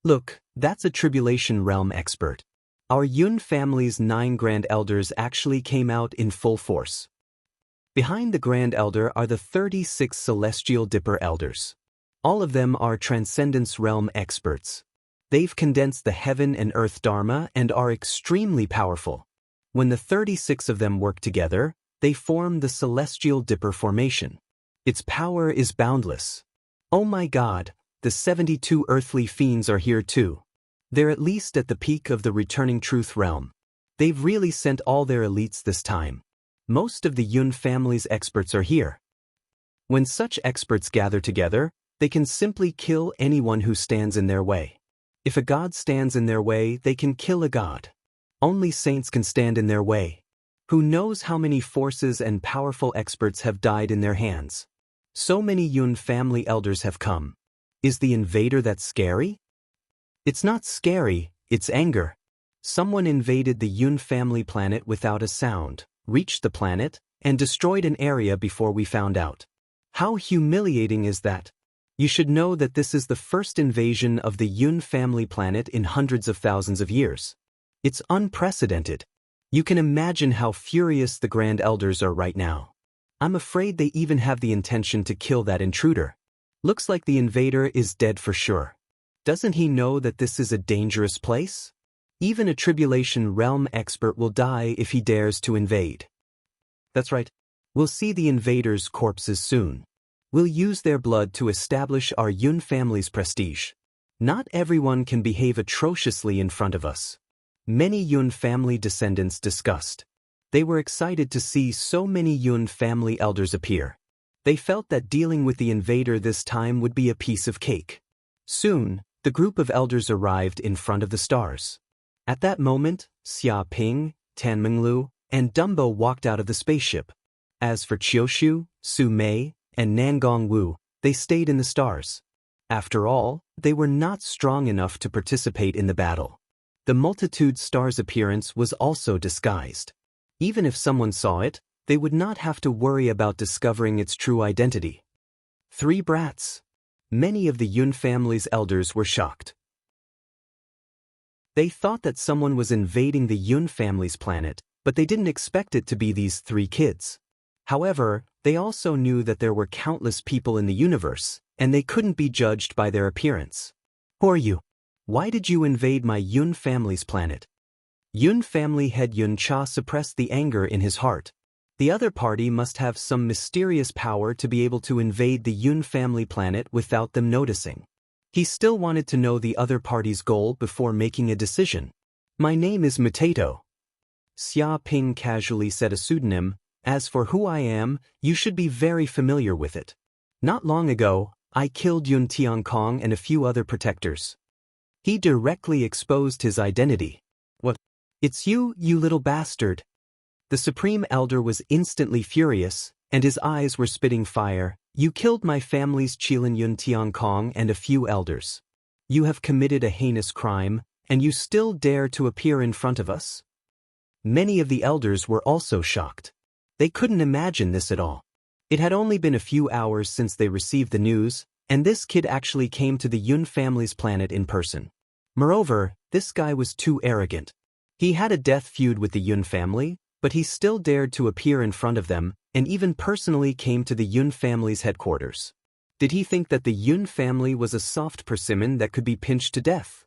Look, that's a Tribulation Realm expert. Our Yun family's 9 Grand Elders actually came out in full force. Behind the Grand Elder are the 36 Celestial Dipper Elders. All of them are Transcendence Realm experts. They've condensed the Heaven and Earth Dharma and are extremely powerful. When the 36 of them work together, they form the Celestial Dipper Formation. Its power is boundless. Oh my God, the 72 earthly fiends are here too. They're at least at the peak of the returning truth realm. They've really sent all their elites this time. Most of the Yun family's experts are here. When such experts gather together, they can simply kill anyone who stands in their way. If a god stands in their way, they can kill a god. Only saints can stand in their way. Who knows how many forces and powerful experts have died in their hands? So many Yun family elders have come. Is the invader that scary? It's not scary, it's anger. Someone invaded the Yun family planet without a sound, reached the planet, and destroyed an area before we found out. How humiliating is that? You should know that this is the first invasion of the Yun family planet in hundreds of thousands of years. It's unprecedented. You can imagine how furious the Grand Elders are right now. I'm afraid they even have the intention to kill that intruder. Looks like the invader is dead for sure. Doesn't he know that this is a dangerous place? Even a Tribulation Realm expert will die if he dares to invade. That's right. We'll see the invaders' corpses soon. We'll use their blood to establish our Yun family's prestige. Not everyone can behave atrociously in front of us. Many Yun family descendants discussed. They were excited to see so many Yun family elders appear. They felt that dealing with the invader this time would be a piece of cake. Soon, the group of elders arrived in front of the stars. At that moment, Xia Ping, Tan Menglu, and Dumbo walked out of the spaceship. As for Qiushu, Su Mei, and Nangong Wu, they stayed in the stars. After all, they were not strong enough to participate in the battle. The multitude star's appearance was also disguised. Even if someone saw it, they would not have to worry about discovering its true identity. 3 brats. Many of the Yun family's elders were shocked. They thought that someone was invading the Yun family's planet, but they didn't expect it to be these 3 kids. However, they also knew that there were countless people in the universe, and they couldn't be judged by their appearance. Who are you? Why did you invade my Yun family's planet? Yun family head Yun Cha suppressed the anger in his heart. The other party must have some mysterious power to be able to invade the Yun family planet without them noticing. He still wanted to know the other party's goal before making a decision. My name is Mutato. Xia Ping casually said a pseudonym. As for who I am, you should be very familiar with it. Not long ago, I killed Yun Tiankong and a few other protectors. He directly exposed his identity. What? It's you, you little bastard. The Supreme Elder was instantly furious, and his eyes were spitting fire. You killed my family's Qilin Yun Tiankong and a few elders. You have committed a heinous crime, and you still dare to appear in front of us? Many of the elders were also shocked. They couldn't imagine this at all. It had only been a few hours since they received the news, and this kid actually came to the Yun family's planet in person. Moreover, this guy was too arrogant. He had a death feud with the Yun family, but he still dared to appear in front of them, and even personally came to the Yun family's headquarters. Did he think that the Yun family was a soft persimmon that could be pinched to death?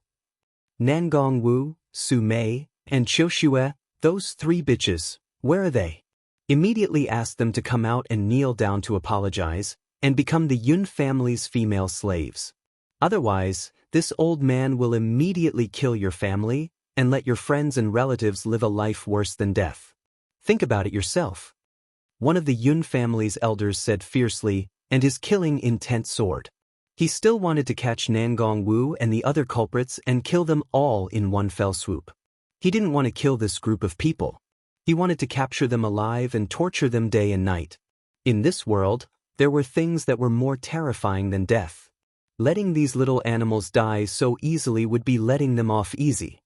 Nangong Wu, Su Mei, and Qiu Xue, those 3 bitches, where are they? Immediately ask them to come out and kneel down to apologize, and become the Yun family's female slaves. Otherwise, this old man will immediately kill your family, and let your friends and relatives live a life worse than death. Think about it yourself. One of the Yun family's elders said fiercely, and his killing intent soared. He still wanted to catch Nangong Wu and the other culprits and kill them all in one fell swoop. He didn't want to kill this group of people. He wanted to capture them alive and torture them day and night. In this world, there were things that were more terrifying than death. Letting these little animals die so easily would be letting them off easy.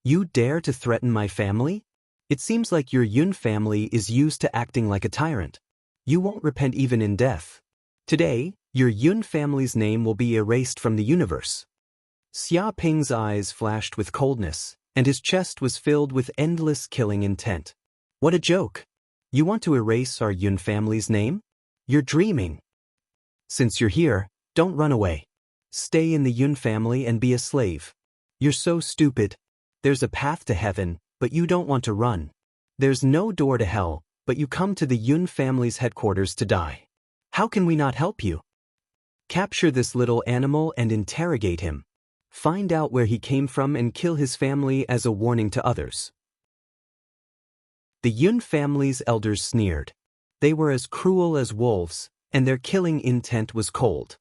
You dare to threaten my family? It seems like your Yun family is used to acting like a tyrant. You won't repent even in death. Today, your Yun family's name will be erased from the universe. Xia Ping's eyes flashed with coldness, and his chest was filled with endless killing intent. What a joke! You want to erase our Yun family's name? You're dreaming. Since you're here, don't run away. Stay in the Yun family and be a slave. You're so stupid. There's a path to heaven, but you don't want to run. There's no door to hell, but you come to the Yun family's headquarters to die. How can we not help you? Capture this little animal and interrogate him. Find out where he came from and kill his family as a warning to others. The Yun family's elders sneered. They were as cruel as wolves, and their killing intent was cold.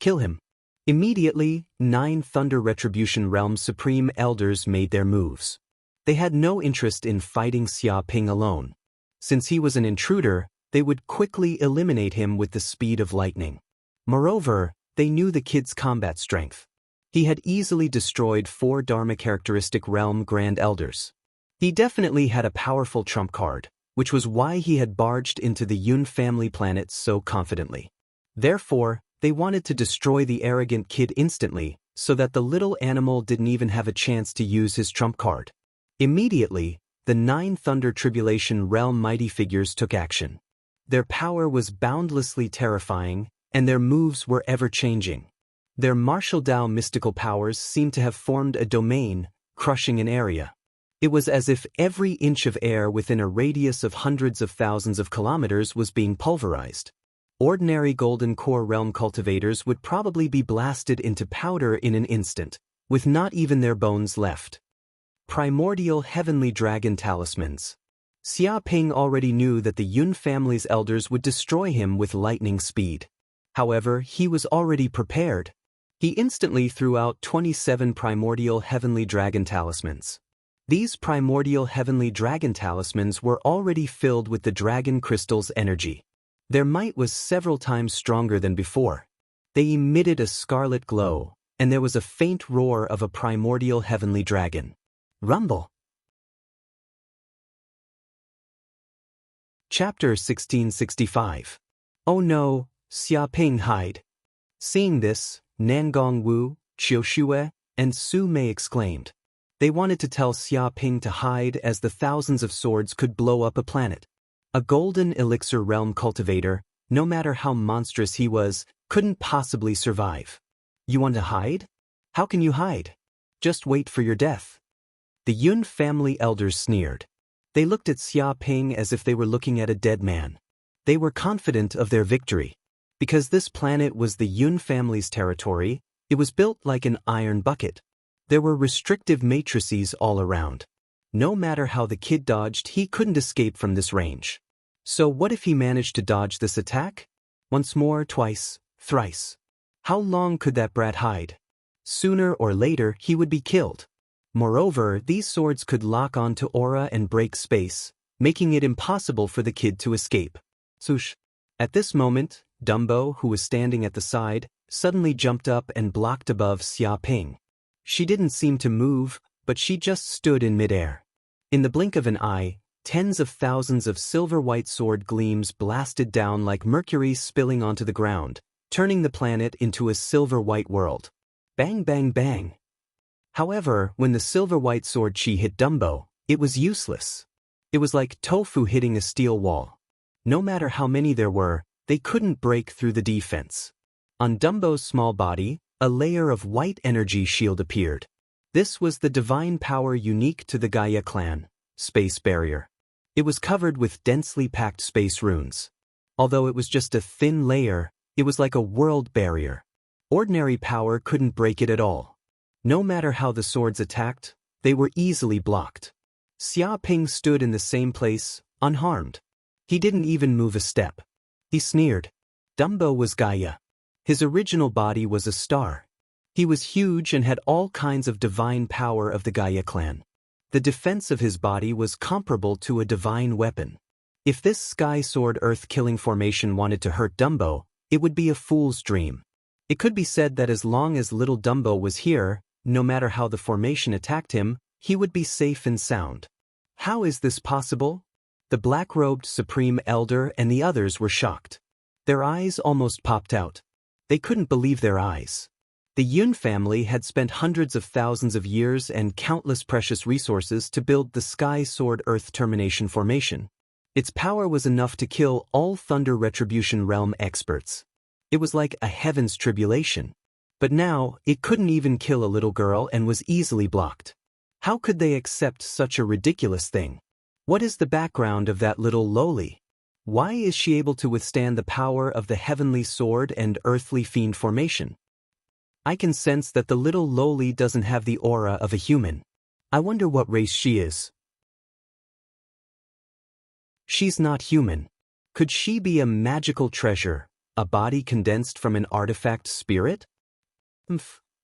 Kill him. Immediately, 9 Thunder Retribution Realm Supreme Elders made their moves. They had no interest in fighting Xia Ping alone. Since he was an intruder, they would quickly eliminate him with the speed of lightning. Moreover, they knew the kid's combat strength. He had easily destroyed 4 Dharma characteristic realm Grand Elders. He definitely had a powerful trump card, which was why he had barged into the Yun family planet so confidently. Therefore, they wanted to destroy the arrogant kid instantly, so that the little animal didn't even have a chance to use his trump card. Immediately, the 9 Thunder Tribulation Realm mighty figures took action. Their power was boundlessly terrifying, and their moves were ever-changing. Their martial Dao mystical powers seemed to have formed a domain, crushing an area. It was as if every inch of air within a radius of hundreds of thousands of kilometers was being pulverized. Ordinary Golden Core Realm cultivators would probably be blasted into powder in an instant, with not even their bones left. Primordial Heavenly Dragon Talismans. Xia Ping already knew that the Yun family's elders would destroy him with lightning speed. However, he was already prepared. He instantly threw out 27 Primordial Heavenly Dragon Talismans. These Primordial Heavenly Dragon Talismans were already filled with the Dragon Crystal's energy. Their might was several times stronger than before. They emitted a scarlet glow, and there was a faint roar of a Primordial Heavenly Dragon. Rumble. Chapter 1665. Oh no, Xia Ping hide. Seeing this, Nangong Wu, Qiu Xue, and Su Mei exclaimed. They wanted to tell Xia Ping to hide as the thousands of swords could blow up a planet. A golden elixir realm cultivator, no matter how monstrous he was, couldn't possibly survive. You want to hide? How can you hide? Just wait for your death. The Yun family elders sneered. They looked at Xia Ping as if they were looking at a dead man. They were confident of their victory. Because this planet was the Yun family's territory, it was built like an iron bucket. There were restrictive matrices all around. No matter how the kid dodged, he couldn't escape from this range. So what if he managed to dodge this attack? Once more, twice, thrice. How long could that brat hide? Sooner or later, he would be killed. Moreover, these swords could lock onto aura and break space, making it impossible for the kid to escape. Swoosh. At this moment, Dumbo, who was standing at the side, suddenly jumped up and blocked above Xia Ping. She didn't seem to move, but she just stood in midair. In the blink of an eye, tens of thousands of silver-white sword gleams blasted down like mercury spilling onto the ground, turning the planet into a silver-white world. Bang bang bang. However, when the silver-white sword chi hit Dumbo, it was useless. It was like tofu hitting a steel wall. No matter how many there were, they couldn't break through the defense. On Dumbo's small body, a layer of white energy shield appeared. This was the divine power unique to the Gaia clan, space barrier. It was covered with densely packed space runes. Although it was just a thin layer, it was like a world barrier. Ordinary power couldn't break it at all. No matter how the swords attacked, they were easily blocked. Xia Ping stood in the same place, unharmed. He didn't even move a step. He sneered. Dumbo was Gaia. His original body was a star. He was huge and had all kinds of divine power of the Gaia clan. The defense of his body was comparable to a divine weapon. If this sky sword earth-killing formation wanted to hurt Dumbo, it would be a fool's dream. It could be said that as long as little Dumbo was here, no matter how the formation attacked him, he would be safe and sound. How is this possible? The black-robed Supreme Elder and the others were shocked. Their eyes almost popped out. They couldn't believe their eyes. The Yun family had spent hundreds of thousands of years and countless precious resources to build the Sky Sword Earth Termination formation. Its power was enough to kill all Thunder Retribution Realm experts. It was like a heaven's tribulation. But now, it couldn't even kill a little girl and was easily blocked. How could they accept such a ridiculous thing? What is the background of that little lowly? Why is she able to withstand the power of the heavenly sword and earthly fiend formation? I can sense that the little lowly doesn't have the aura of a human. I wonder what race she is. She's not human. Could she be a magical treasure, a body condensed from an artifact spirit?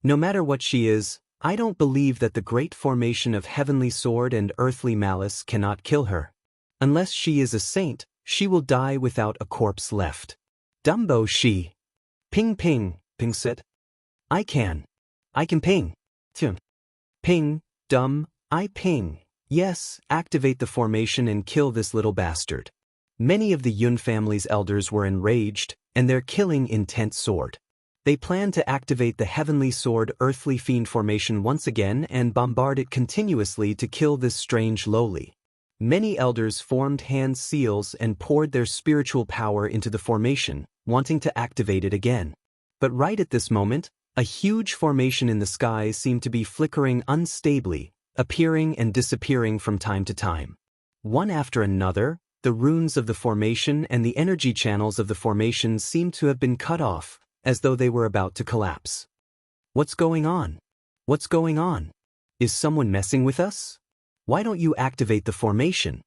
No matter what she is, I don't believe that the great formation of heavenly sword and earthly malice cannot kill her. Unless she is a saint, she will die without a corpse left. Dumbo she. Ping ping, Ping said. I can ping. Ping, I ping. Yes, activate the formation and kill this little bastard. Many of the Yun family's elders were enraged, and their killing intent soared. They planned to activate the Heavenly Sword Earthly Fiend formation once again and bombard it continuously to kill this strange lowly. Many elders formed hand seals and poured their spiritual power into the formation, wanting to activate it again. But right at this moment, a huge formation in the sky seemed to be flickering unstably, appearing and disappearing from time to time. One after another, the runes of the formation and the energy channels of the formation seemed to have been cut off, as though they were about to collapse. What's going on? What's going on? Is someone messing with us? Why don't you activate the formation?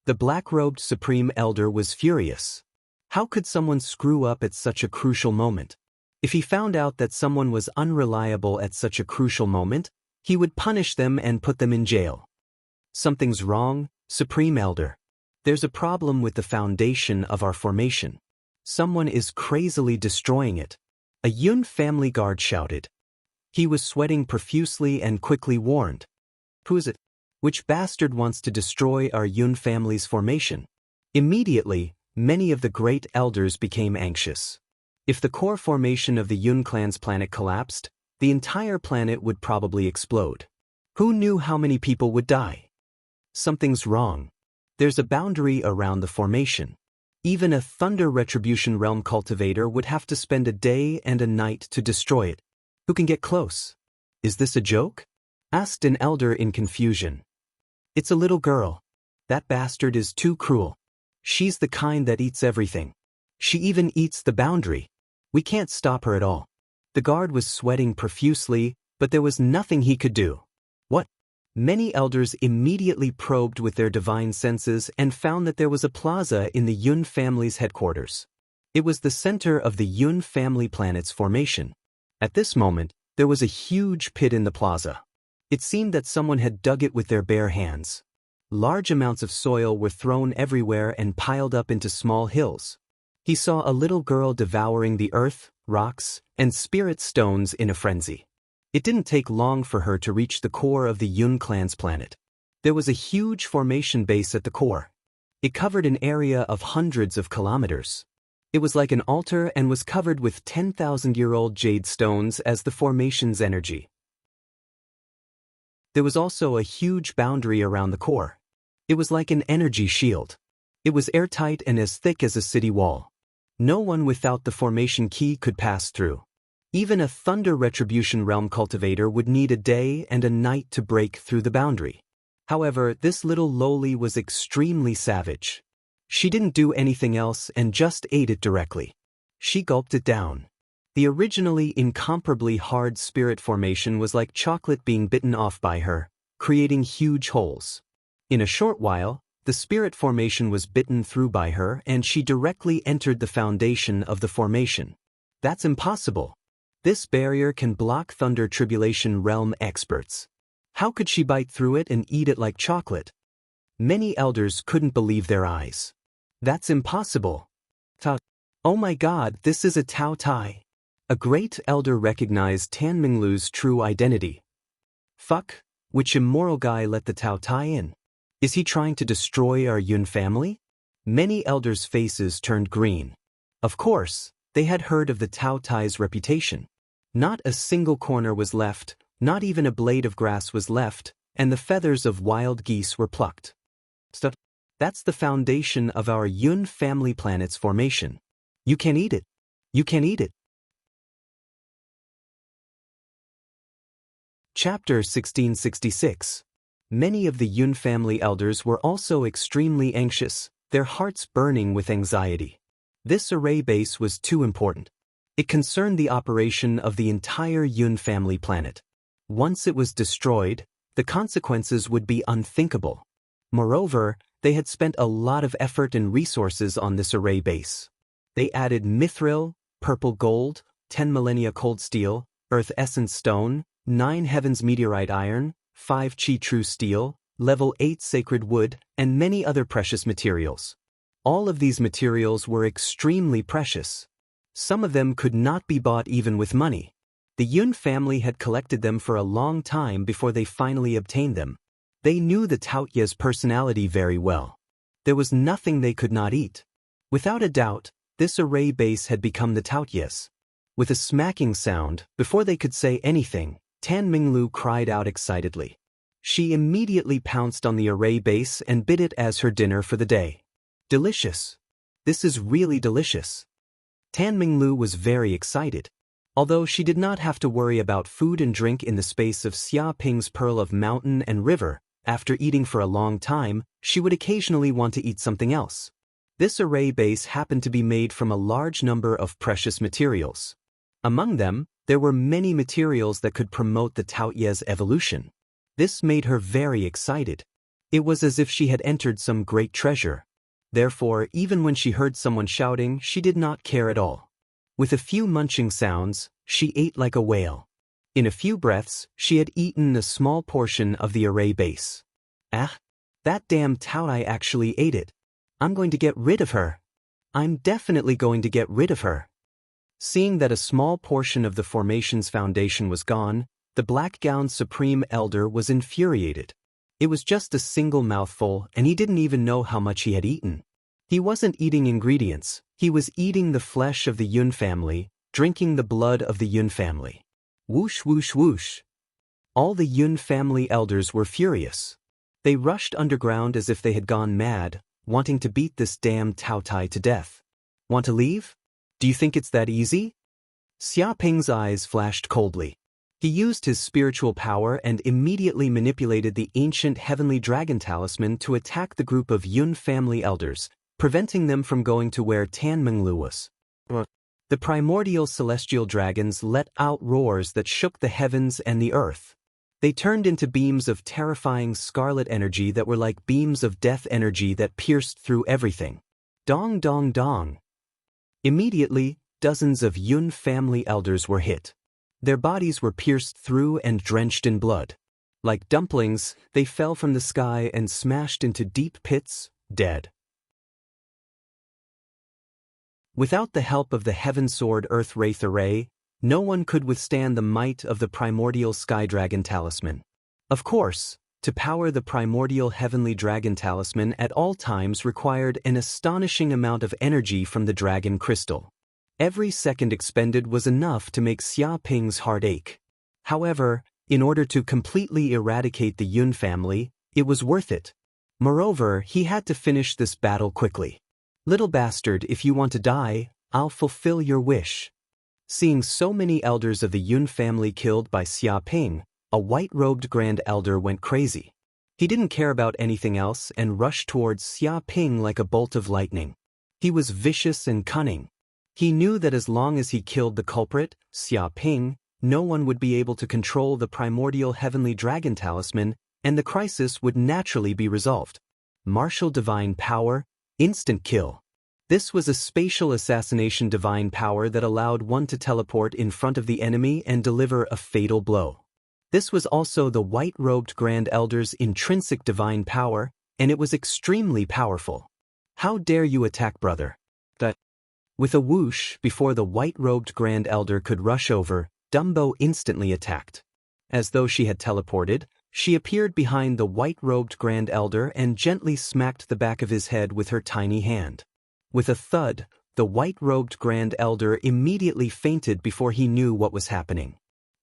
The black-robed Supreme Elder was furious. How could someone screw up at such a crucial moment? If he found out that someone was unreliable at such a crucial moment, he would punish them and put them in jail. Something's wrong, Supreme Elder. There's a problem with the foundation of our formation. Someone is crazily destroying it. A Yun family guard shouted. He was sweating profusely and quickly warned. Who is it? Which bastard wants to destroy our Yun family's formation? Immediately, many of the great elders became anxious. If the core formation of the Yun clan's planet collapsed, the entire planet would probably explode. Who knew how many people would die? Something's wrong. There's a boundary around the formation. Even a Thunder Retribution Realm cultivator would have to spend a day and a night to destroy it. Who can get close? Is this a joke? Asked an elder in confusion. It's a little girl. That bastard is too cruel. She's the kind that eats everything. She even eats the boundary. We can't stop her at all. The guard was sweating profusely, but there was nothing he could do. What? Many elders immediately probed with their divine senses and found that there was a plaza in the Yun family's headquarters. It was the center of the Yun family planet's formation. At this moment, there was a huge pit in the plaza. It seemed that someone had dug it with their bare hands. Large amounts of soil were thrown everywhere and piled up into small hills. He saw a little girl devouring the earth, rocks, and spirit stones in a frenzy. It didn't take long for her to reach the core of the Yun clan's planet. There was a huge formation base at the core. It covered an area of hundreds of kilometers. It was like an altar and was covered with 10,000-year-old jade stones as the formation's energy. There was also a huge boundary around the core. It was like an energy shield. It was airtight and as thick as a city wall. No one without the formation key could pass through. Even a Thunder Retribution Realm cultivator would need a day and a night to break through the boundary. However, this little lowly was extremely savage. She didn't do anything else and just ate it directly. She gulped it down. The originally incomparably hard spirit formation was like chocolate being bitten off by her, creating huge holes. In a short while, the spirit formation was bitten through by her and she directly entered the foundation of the formation. That's impossible. This barrier can block Thunder Tribulation Realm experts. How could she bite through it and eat it like chocolate? Many elders couldn't believe their eyes. That's impossible. Oh my God, this is a Tao Tai. A great elder recognized Tan Minglu's true identity. Fuck, which immoral guy let the Tao Tai in? Is he trying to destroy our Yun family? Many elders' faces turned green. Of course, they had heard of the Tao Tai's reputation. Not a single corner was left, not even a blade of grass was left, and the feathers of wild geese were plucked. That's the foundation of our Yun family planet's formation. You can eat it. You can eat it. Chapter 1666. Many of the Yun family elders were also extremely anxious, their hearts burning with anxiety. This array base was too important. It concerned the operation of the entire Yun family planet. Once it was destroyed, the consequences would be unthinkable. Moreover, they had spent a lot of effort and resources on this array base. They added mithril, purple gold, 10 millennia cold steel, earth essence stone, 9 heavens meteorite iron, 5 chi true steel, level 8 sacred wood, and many other precious materials. All of these materials were extremely precious. Some of them could not be bought even with money. The Yun family had collected them for a long time before they finally obtained them. They knew the Taoye's personality very well. There was nothing they could not eat. Without a doubt, this array base had become the Taoye's. With a smacking sound, before they could say anything, Tan Minglu cried out excitedly. She immediately pounced on the array base and bit it as her dinner for the day. Delicious. This is really delicious. Tan Minglu was very excited. Although she did not have to worry about food and drink in the space of Xia Ping's pearl of mountain and river, after eating for a long time, she would occasionally want to eat something else. This array base happened to be made from a large number of precious materials. Among them, there were many materials that could promote the Taoye's evolution. This made her very excited. It was as if she had entered some great treasure. Therefore, even when she heard someone shouting, she did not care at all. With a few munching sounds, she ate like a whale. In a few breaths, she had eaten a small portion of the array base. Ah, that damn Taoye actually ate it. I'm going to get rid of her. I'm definitely going to get rid of her. Seeing that a small portion of the formation's foundation was gone, the black-gowned Supreme Elder was infuriated. It was just a single mouthful, and he didn't even know how much he had eaten. He wasn't eating ingredients, he was eating the flesh of the Yun family, drinking the blood of the Yun family. Whoosh whoosh whoosh. All the Yun family elders were furious. They rushed underground as if they had gone mad, wanting to beat this damned Tao Tai to death. Want to leave? Do you think it's that easy? Xia Ping's eyes flashed coldly. He used his spiritual power and immediately manipulated the ancient heavenly dragon talisman to attack the group of Yun family elders, preventing them from going to where Tan Menglu was. The primordial celestial dragons let out roars that shook the heavens and the earth. They turned into beams of terrifying scarlet energy that were like beams of death energy that pierced through everything. Dong dong dong. Immediately, dozens of Yun family elders were hit. Their bodies were pierced through and drenched in blood. Like dumplings, they fell from the sky and smashed into deep pits, dead. Without the help of the Heaven Sword Earth Wraith Array, no one could withstand the might of the primordial Sky Dragon Talisman. Of course, to power the primordial Heavenly Dragon Talisman at all times required an astonishing amount of energy from the Dragon Crystal. Every second expended was enough to make Xia Ping's heart ache. However, in order to completely eradicate the Yun family, it was worth it. Moreover, he had to finish this battle quickly. Little bastard, if you want to die, I'll fulfill your wish. Seeing so many elders of the Yun family killed by Xia Ping, a white-robed Grand Elder went crazy. He didn't care about anything else and rushed towards Xia Ping like a bolt of lightning. He was vicious and cunning. He knew that as long as he killed the culprit, Xia Ping, no one would be able to control the primordial heavenly dragon talisman, and the crisis would naturally be resolved. Martial divine power, instant kill. This was a spatial assassination divine power that allowed one to teleport in front of the enemy and deliver a fatal blow. This was also the white-robed Grand Elder's intrinsic divine power, and it was extremely powerful. How dare you attack, brother? With a whoosh, before the white-robed Grand Elder could rush over, Dumbo instantly attacked. As though she had teleported, she appeared behind the white-robed Grand Elder and gently smacked the back of his head with her tiny hand. With a thud, the white-robed Grand Elder immediately fainted before he knew what was happening.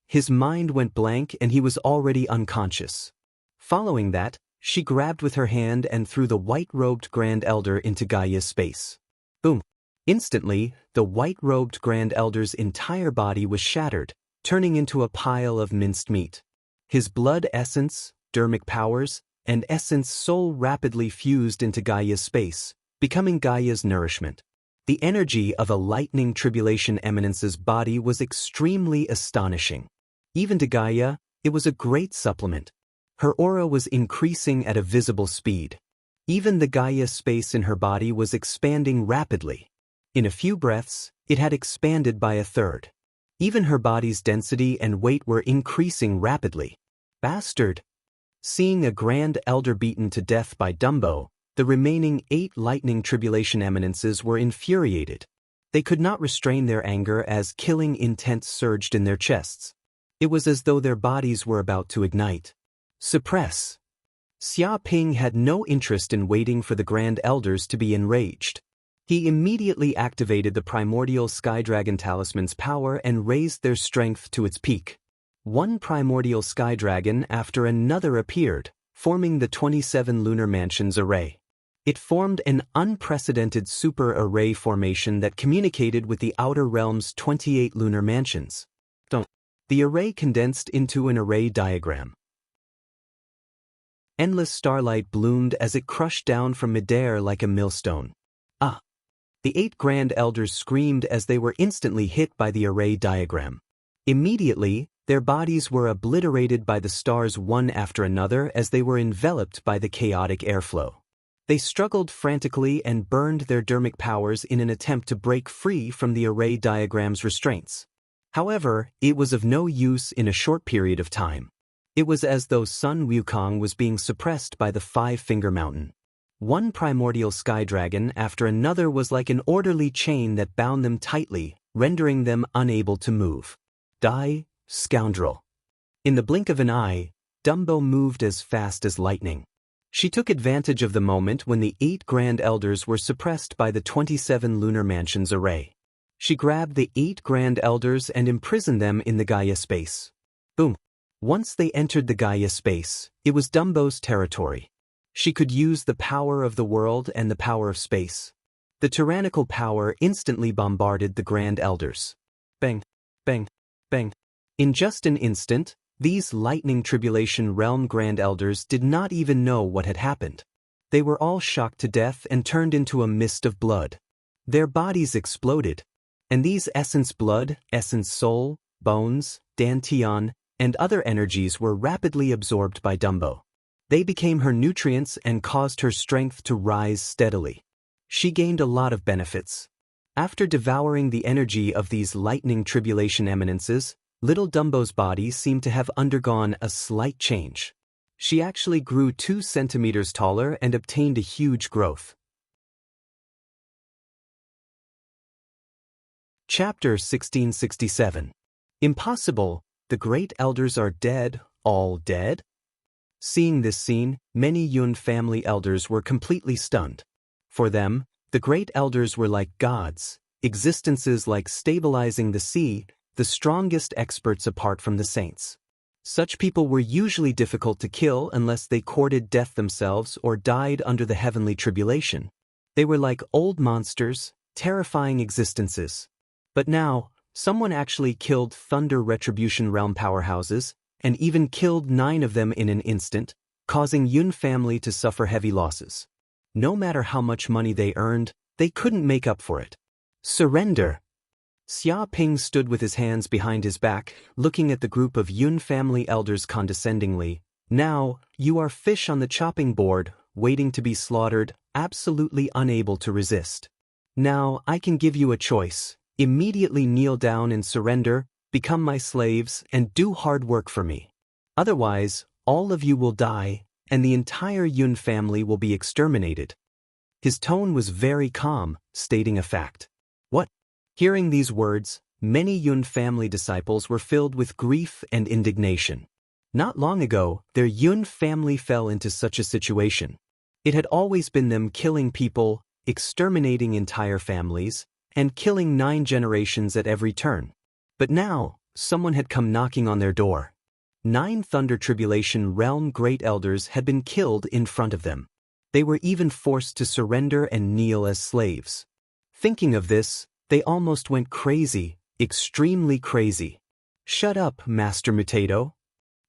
His mind went blank and he was already unconscious. Following that, she grabbed with her hand and threw the white-robed Grand Elder into Gaia's space. Boom! Instantly, the white-robed Grand Elder's entire body was shattered, turning into a pile of minced meat. His blood essence, dermic powers, and essence soul rapidly fused into Gaia's space, becoming Gaia's nourishment. The energy of a lightning tribulation eminence's body was extremely astonishing. Even to Gaia, it was a great supplement. Her aura was increasing at a visible speed. Even the Gaia space in her body was expanding rapidly. In a few breaths, it had expanded by a third. Even her body's density and weight were increasing rapidly. Bastard! Seeing a Grand Elder beaten to death by Dumbo, the remaining 8 lightning tribulation eminences were infuriated. They could not restrain their anger as killing intent surged in their chests. It was as though their bodies were about to ignite. Suppress! Xia Ping had no interest in waiting for the Grand Elders to be enraged. He immediately activated the primordial Sky Dragon Talisman's power and raised their strength to its peak. One primordial Sky Dragon after another appeared, forming the 27 Lunar Mansions array. It formed an unprecedented super array formation that communicated with the Outer Realm's 28 lunar mansions. The array condensed into an array diagram. Endless starlight bloomed as it crushed down from midair like a millstone. The 8 Grand Elders screamed as they were instantly hit by the array diagram. Immediately, their bodies were obliterated by the stars one after another as they were enveloped by the chaotic airflow. They struggled frantically and burned their dermic powers in an attempt to break free from the array diagram's restraints. However, it was of no use in a short period of time. It was as though Sun Wukong was being suppressed by the Five-Finger Mountain. One primordial sky dragon after another was like an orderly chain that bound them tightly, rendering them unable to move. Die, scoundrel! In the blink of an eye, Dumbo moved as fast as lightning. She took advantage of the moment when the 8 Grand Elders were suppressed by the 27 Lunar Mansions array. She grabbed the 8 Grand Elders and imprisoned them in the Gaia space. Boom! Once they entered the Gaia space, it was Dumbo's territory. She could use the power of the world and the power of space. The tyrannical power instantly bombarded the Grand Elders. Bang, bang, bang. In just an instant, these lightning tribulation realm Grand Elders did not even know what had happened. They were all shocked to death and turned into a mist of blood. Their bodies exploded. And these essence blood, essence soul, bones, dantian, and other energies were rapidly absorbed by Dumbo. They became her nutrients and caused her strength to rise steadily. She gained a lot of benefits. After devouring the energy of these lightning tribulation eminences, little Dumbo's body seemed to have undergone a slight change. She actually grew 2 centimeters taller and obtained a huge growth. Chapter 1667. Impossible, the Great Elders are dead, all dead? Seeing this scene, many Yun family elders were completely stunned. For them, the Great Elders were like gods, existences like stabilizing the sea, the strongest experts apart from the saints. Such people were usually difficult to kill unless they courted death themselves or died under the heavenly tribulation. They were like old monsters, terrifying existences. But now, someone actually killed Thunder Retribution Realm powerhouses, and even killed 9 of them in an instant, causing Yun family to suffer heavy losses. No matter how much money they earned, they couldn't make up for it. Surrender! Xia Ping stood with his hands behind his back, looking at the group of Yun family elders condescendingly. Now, you are fish on the chopping board, waiting to be slaughtered, absolutely unable to resist. Now, I can give you a choice. Immediately kneel down and surrender, become my slaves, and do hard work for me. Otherwise, all of you will die, and the entire Yun family will be exterminated. His tone was very calm, stating a fact. What? Hearing these words, many Yun family disciples were filled with grief and indignation. Not long ago, their Yun family fell into such a situation. It had always been them killing people, exterminating entire families, and killing 9 generations at every turn. But now, someone had come knocking on their door. 9 Thunder Tribulation Realm Great Elders had been killed in front of them. They were even forced to surrender and kneel as slaves. Thinking of this, they almost went crazy, extremely crazy. Shut up, Master Mutato.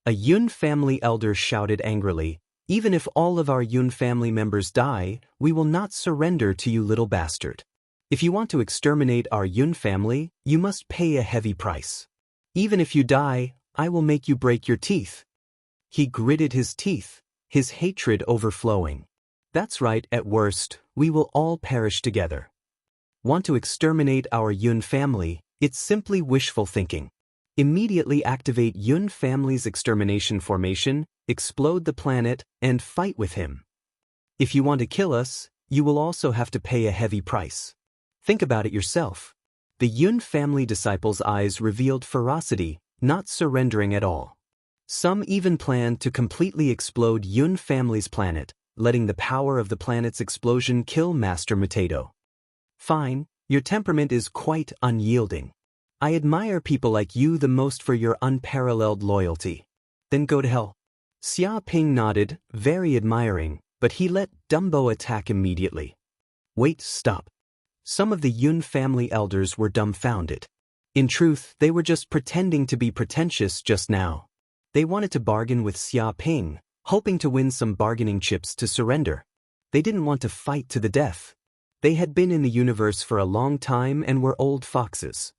A Yun family elder shouted angrily, even if all of our Yun family members die, we will not surrender to you, little bastard. If you want to exterminate our Yun family, you must pay a heavy price. Even if you die, I will make you break your teeth. He gritted his teeth, his hatred overflowing. That's right, at worst, we will all perish together. Want to exterminate our Yun family? It's simply wishful thinking. Immediately activate Yun family's extermination formation, explode the planet, and fight with him. If you want to kill us, you will also have to pay a heavy price. Think about it yourself. The Yun family disciples' eyes revealed ferocity, not surrendering at all. Some even planned to completely explode Yun family's planet, letting the power of the planet's explosion kill Master Mutato. Fine, your temperament is quite unyielding. I admire people like you the most for your unparalleled loyalty. Then go to hell. Xia Ping nodded, very admiring, but he let Dumbo attack immediately. Wait, stop. Some of the Yun family elders were dumbfounded. In truth, they were just pretending to be pretentious just now. They wanted to bargain with Xia Ping, hoping to win some bargaining chips to surrender. They didn't want to fight to the death. They had been in the universe for a long time and were old foxes.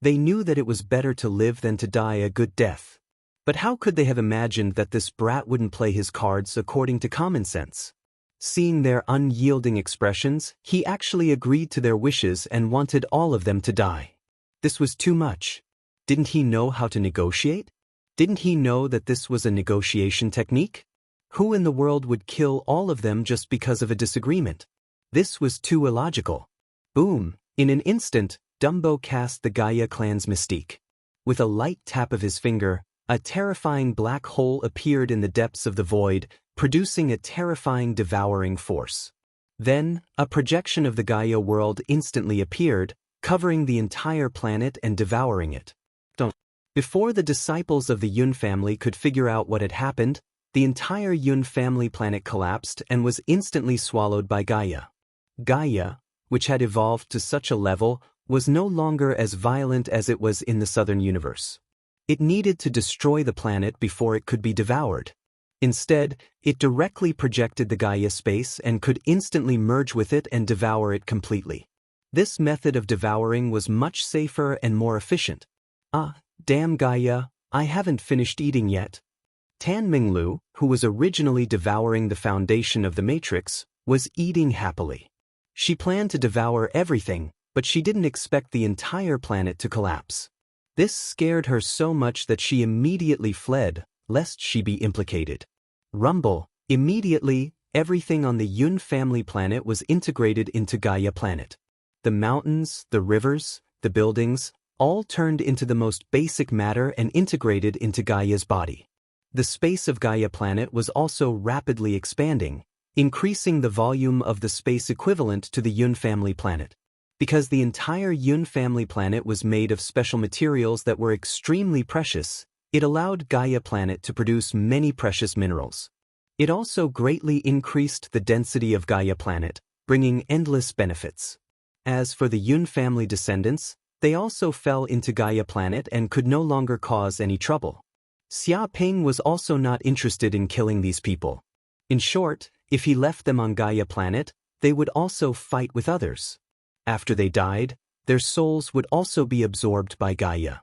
They knew that it was better to live than to die a good death. But how could they have imagined that this brat wouldn't play his cards according to common sense? Seeing their unyielding expressions, he actually agreed to their wishes and wanted all of them to die. This was too much. Didn't he know how to negotiate? Didn't he know that this was a negotiation technique? Who in the world would kill all of them just because of a disagreement? This was too illogical. Boom! In an instant, Dumbo cast the Gaia clan's mystique. With a light tap of his finger, a terrifying black hole appeared in the depths of the void, producing a terrifying devouring force. Then, a projection of the Gaia world instantly appeared, covering the entire planet and devouring it. Before the disciples of the Yun family could figure out what had happened, the entire Yun family planet collapsed and was instantly swallowed by Gaia. Gaia, which had evolved to such a level, was no longer as violent as it was in the southern universe. It needed to destroy the planet before it could be devoured. Instead, it directly projected the Gaia space and could instantly merge with it and devour it completely. This method of devouring was much safer and more efficient. Ah, damn Gaia, I haven't finished eating yet. Tan Minglu, who was originally devouring the foundation of the Matrix, was eating happily. She planned to devour everything, but she didn't expect the entire planet to collapse. This scared her so much that she immediately fled, lest she be implicated. Rumble, immediately, everything on the Yun family planet was integrated into Gaia planet. The mountains, the rivers, the buildings, all turned into the most basic matter and integrated into Gaia's body. The space of Gaia planet was also rapidly expanding, increasing the volume of the space equivalent to the Yun family planet. Because the entire Yun family planet was made of special materials that were extremely precious, it allowed Gaia planet to produce many precious minerals. It also greatly increased the density of Gaia planet, bringing endless benefits. As for the Yun family descendants, they also fell into Gaia planet and could no longer cause any trouble. Xia Ping was also not interested in killing these people. In short, if he left them on Gaia planet, they would also fight with others. After they died, their souls would also be absorbed by Gaia.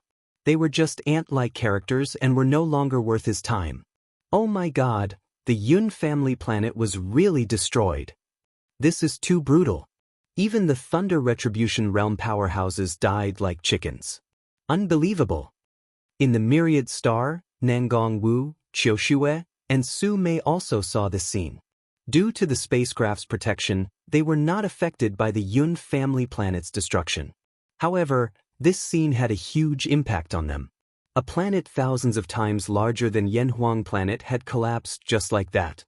They were just ant-like characters and were no longer worth his time. Oh my god, the Yun family planet was really destroyed. This is too brutal. Even the Thunder Retribution Realm powerhouses died like chickens. Unbelievable. In the Myriad Star, Nangong Wu, Qiushue, and Su Mei also saw this scene. Due to the spacecraft's protection, they were not affected by the Yun family planet's destruction. However, this scene had a huge impact on them. A planet thousands of times larger than Yanhuang planet had collapsed just like that.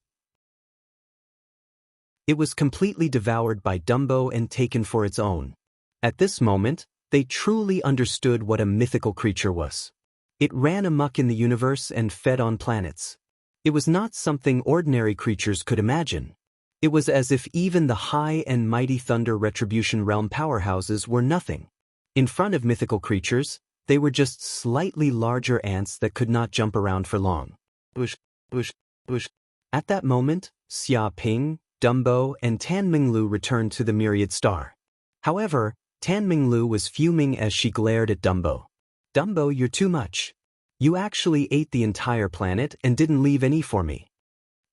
It was completely devoured by Dumbo and taken for its own. At this moment, they truly understood what a mythical creature was. It ran amok in the universe and fed on planets. It was not something ordinary creatures could imagine. It was as if even the high and mighty Thunder Retribution Realm powerhouses were nothing. In front of mythical creatures, they were just slightly larger ants that could not jump around for long. Bush, bush, bush. At that moment, Xia Ping, Dumbo, and Tan Minglu returned to the Myriad Star. However, Tan Minglu was fuming as she glared at Dumbo. Dumbo, you're too much. You actually ate the entire planet and didn't leave any for me.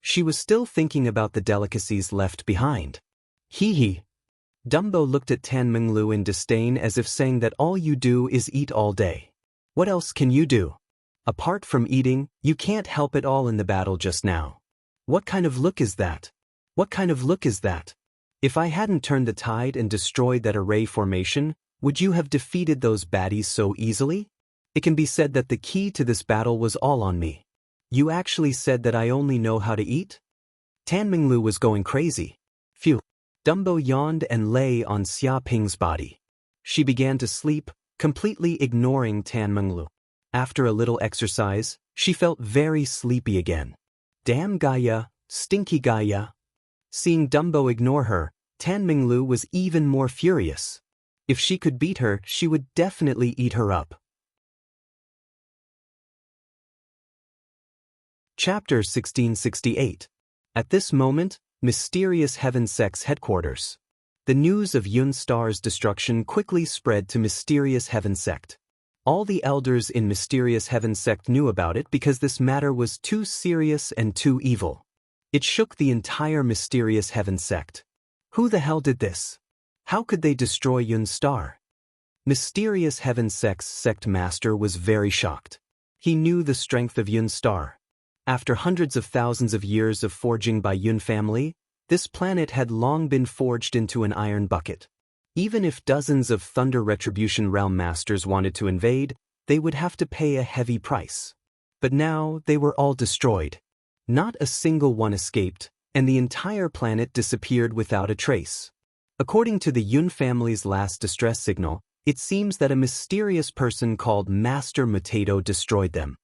She was still thinking about the delicacies left behind. Hee hee. Dumbo looked at Tan Minglu in disdain as if saying that all you do is eat all day. What else can you do? Apart from eating, you can't help it all in the battle just now. What kind of look is that? What kind of look is that? If I hadn't turned the tide and destroyed that array formation, would you have defeated those baddies so easily? It can be said that the key to this battle was all on me. You actually said that I only know how to eat? Tan Minglu was going crazy. Phew. Dumbo yawned and lay on Xia Ping's body. She began to sleep, completely ignoring Tan Minglu. After a little exercise, she felt very sleepy again. Damn Gaia, stinky Gaia. Seeing Dumbo ignore her, Tan Minglu was even more furious. If she could beat her, she would definitely eat her up. Chapter 1668. At this moment, Mysterious Heaven Sect's headquarters. The news of Yun Star's destruction quickly spread to Mysterious Heaven Sect. All the elders in Mysterious Heaven Sect knew about it because this matter was too serious and too evil. It shook the entire Mysterious Heaven Sect. Who the hell did this? How could they destroy Yun Star? Mysterious Heaven Sect's sect master was very shocked. He knew the strength of Yun Star. After hundreds of thousands of years of forging by Yun family, this planet had long been forged into an iron bucket. Even if dozens of Thunder Retribution Realm masters wanted to invade, they would have to pay a heavy price. But now they were all destroyed. Not a single one escaped, and the entire planet disappeared without a trace. According to the Yun family's last distress signal, It seems that a mysterious person called Master Potato destroyed them.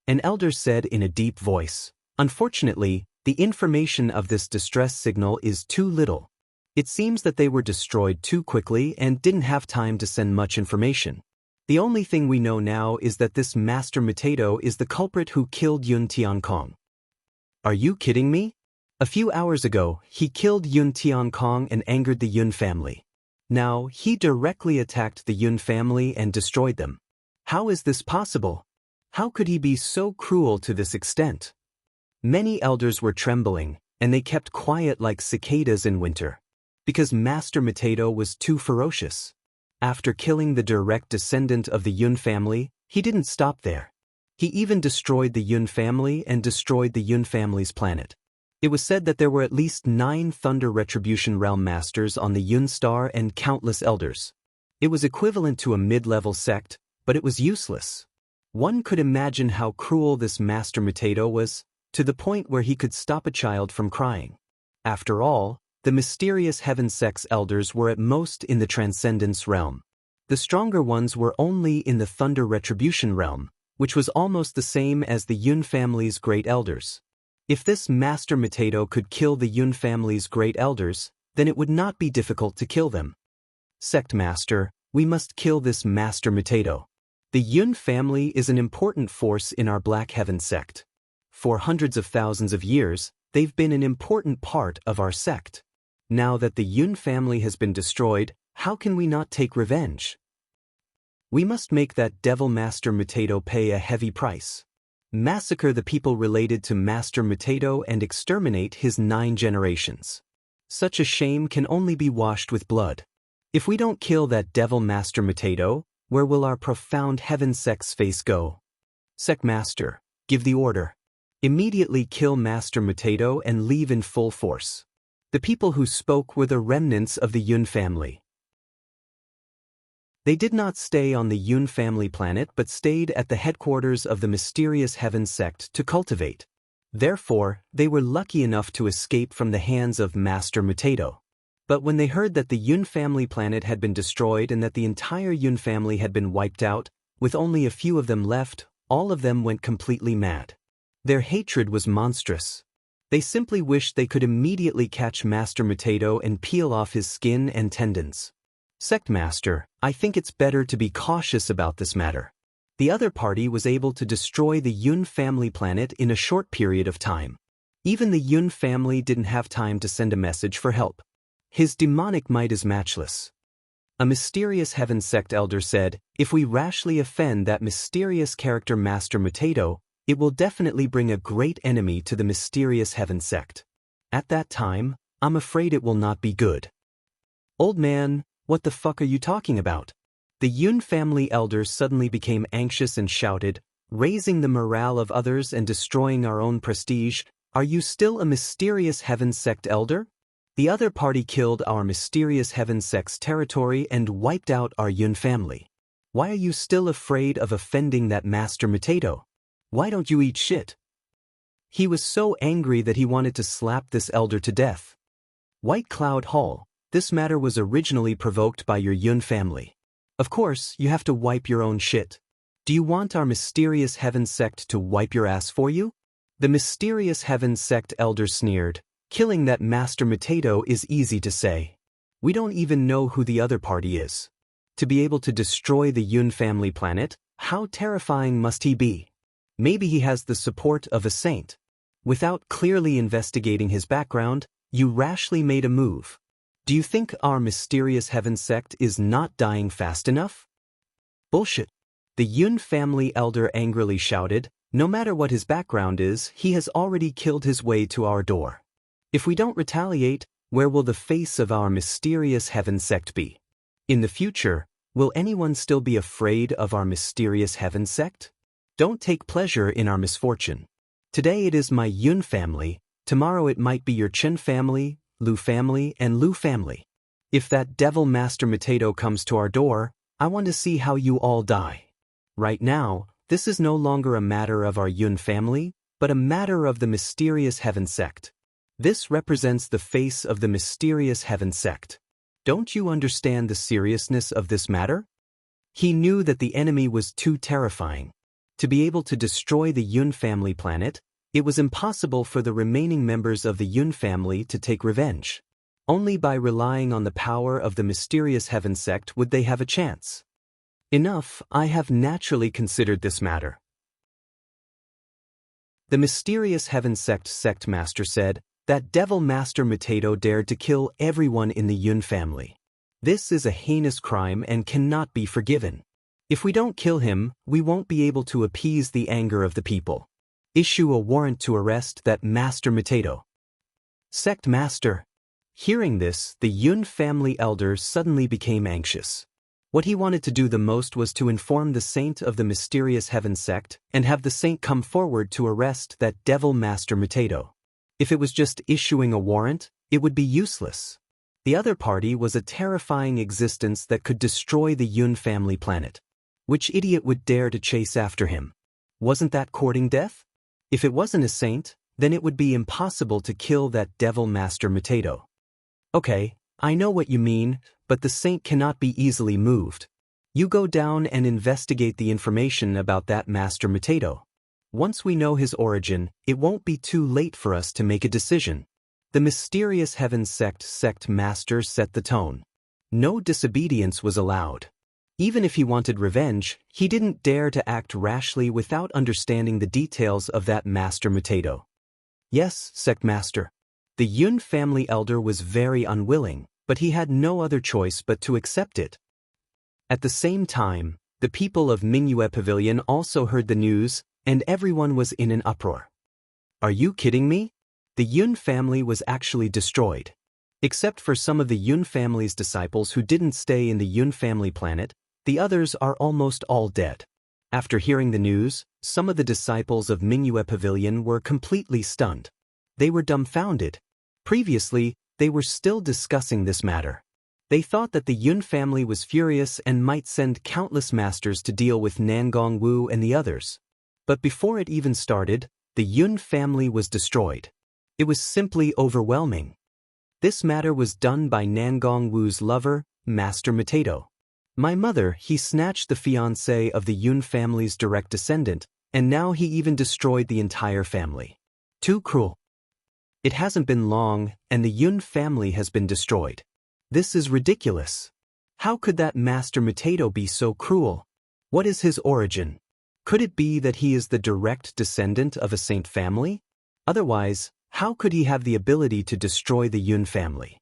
An elder said in a deep voice, "Unfortunately, the information of this distress signal is too little. It seems that they were destroyed too quickly and didn't have time to send much information. The only thing we know now is that this Master Potato is the culprit who killed Yun Tiankong." Are you kidding me? A few hours ago, he killed Yun Tiankong and angered the Yun family. Now, he directly attacked the Yun family and destroyed them. How is this possible? How could he be so cruel to this extent? Many elders were trembling, and they kept quiet like cicadas in winter. Because Master Potato was too ferocious. After killing the direct descendant of the Yun family, he didn't stop there. He even destroyed the Yun family and destroyed the Yun family's planet. It was said that there were at least 9 Thunder Retribution Realm Masters on the Yun Star and countless elders. It was equivalent to a mid-level sect, but it was useless. One could imagine how cruel this Master Potato was, to the point where he could stop a child from crying. After all, the mysterious Heaven Sect's elders were at most in the Transcendence realm. The stronger ones were only in the Thunder Retribution realm, which was almost the same as the Yun family's great elders. If this Master Potato could kill the Yun family's great elders, then it would not be difficult to kill them. Sect Master, we must kill this Master Potato. The Yun family is an important force in our Black Heaven sect. For hundreds of thousands of years, they've been an important part of our sect. Now that the Yun family has been destroyed, how can we not take revenge? We must make that Devil Master Potato pay a heavy price. Massacre the people related to Master Potato and exterminate his 9 generations. Such a shame can only be washed with blood. If we don't kill that Devil Master Potato, where will our profound Heaven Sect's face go? Sect Master, give the order. Immediately kill Master Potato and leave in full force. The people who spoke were the remnants of the Yun family. They did not stay on the Yun family planet but stayed at the headquarters of the mysterious Heaven Sect to cultivate. Therefore, they were lucky enough to escape from the hands of Master Potato. But when they heard that the Yun family planet had been destroyed and that the entire Yun family had been wiped out, with only a few of them left, all of them went completely mad. Their hatred was monstrous. They simply wished they could immediately catch Master Potato and peel off his skin and tendons. Sect Master, I think it's better to be cautious about this matter. The other party was able to destroy the Yun family planet in a short period of time. Even the Yun family didn't have time to send a message for help. His demonic might is matchless. A mysterious Heaven Sect elder said, if we rashly offend that mysterious character Master Potato, it will definitely bring a great enemy to the mysterious Heaven Sect. At that time, I'm afraid it will not be good. Old man, what the fuck are you talking about? The Yun family elders suddenly became anxious and shouted, raising the morale of others and destroying our own prestige. Are you still a mysterious Heaven Sect elder? The other party killed our mysterious Heaven Sect's territory and wiped out our Yun family. Why are you still afraid of offending that Master Potato? Why don't you eat shit? He was so angry that he wanted to slap this elder to death. White Cloud Hall, this matter was originally provoked by your Yun family. Of course, you have to wipe your own shit. Do you want our mysterious Heaven Sect to wipe your ass for you? The mysterious Heaven Sect elder sneered, killing that Master Potato is easy to say. We don't even know who the other party is. To be able to destroy the Yun family planet, how terrifying must he be? Maybe he has the support of a saint. Without clearly investigating his background, you rashly made a move. Do you think our mysterious Heaven Sect is not dying fast enough? Bullshit. The Yun family elder angrily shouted, no matter what his background is, he has already killed his way to our door. If we don't retaliate, where will the face of our mysterious Heaven Sect be? In the future, will anyone still be afraid of our mysterious Heaven Sect? Don't take pleasure in our misfortune. Today it is my Yun family, tomorrow it might be your Chen family, Lu family, and Lu family. If that Devil Master Potato comes to our door, I want to see how you all die. Right now, this is no longer a matter of our Yun family, but a matter of the mysterious Heaven Sect. This represents the face of the mysterious Heaven Sect. Don't you understand the seriousness of this matter? He knew that the enemy was too terrifying. To be able to destroy the Yun family planet, it was impossible for the remaining members of the Yun family to take revenge. Only by relying on the power of the mysterious Heaven sect would they have a chance. Enough, I have naturally considered this matter. The mysterious Heaven sect master said, that Devil Master Mateto dared to kill everyone in the Yun family. This is a heinous crime and cannot be forgiven. If we don't kill him, we won't be able to appease the anger of the people. Issue a warrant to arrest that Master Mateto. Sect Master. Hearing this, the Yun family elder suddenly became anxious. What he wanted to do the most was to inform the saint of the mysterious Heaven sect and have the saint come forward to arrest that Devil Master Mateto. If it was just issuing a warrant, it would be useless. The other party was a terrifying existence that could destroy the Yun family planet. Which idiot would dare to chase after him? Wasn't that courting death? If it wasn't a saint, then it would be impossible to kill that Devil Master Mateto. Okay, I know what you mean, but the saint cannot be easily moved. You go down and investigate the information about that Master Mateto. Once we know his origin, it won't be too late for us to make a decision. The mysterious Heaven sect master set the tone. No disobedience was allowed. Even if he wanted revenge, he didn't dare to act rashly without understanding the details of that Master Mateto. Yes, sect master. The Yun family elder was very unwilling, but he had no other choice but to accept it. At the same time, the people of Mingyue Pavilion also heard the news, and everyone was in an uproar. Are you kidding me? The Yun family was actually destroyed. Except for some of the Yun family's disciples who didn't stay in the Yun family planet, the others are almost all dead. After hearing the news, some of the disciples of Mingyue Pavilion were completely stunned. They were dumbfounded. Previously, they were still discussing this matter. They thought that the Yun family was furious and might send countless masters to deal with Nangong Wu and the others. But before it even started, the Yun family was destroyed. It was simply overwhelming. This matter was done by Nangong Wu's lover, Master Mateto. My mother, he snatched the fiancée of the Yun family's direct descendant, and now he even destroyed the entire family. Too cruel. It hasn't been long, and the Yun family has been destroyed. This is ridiculous. How could that Master Mateto be so cruel? What is his origin? Could it be that he is the direct descendant of a saint family? Otherwise, how could he have the ability to destroy the Yun family?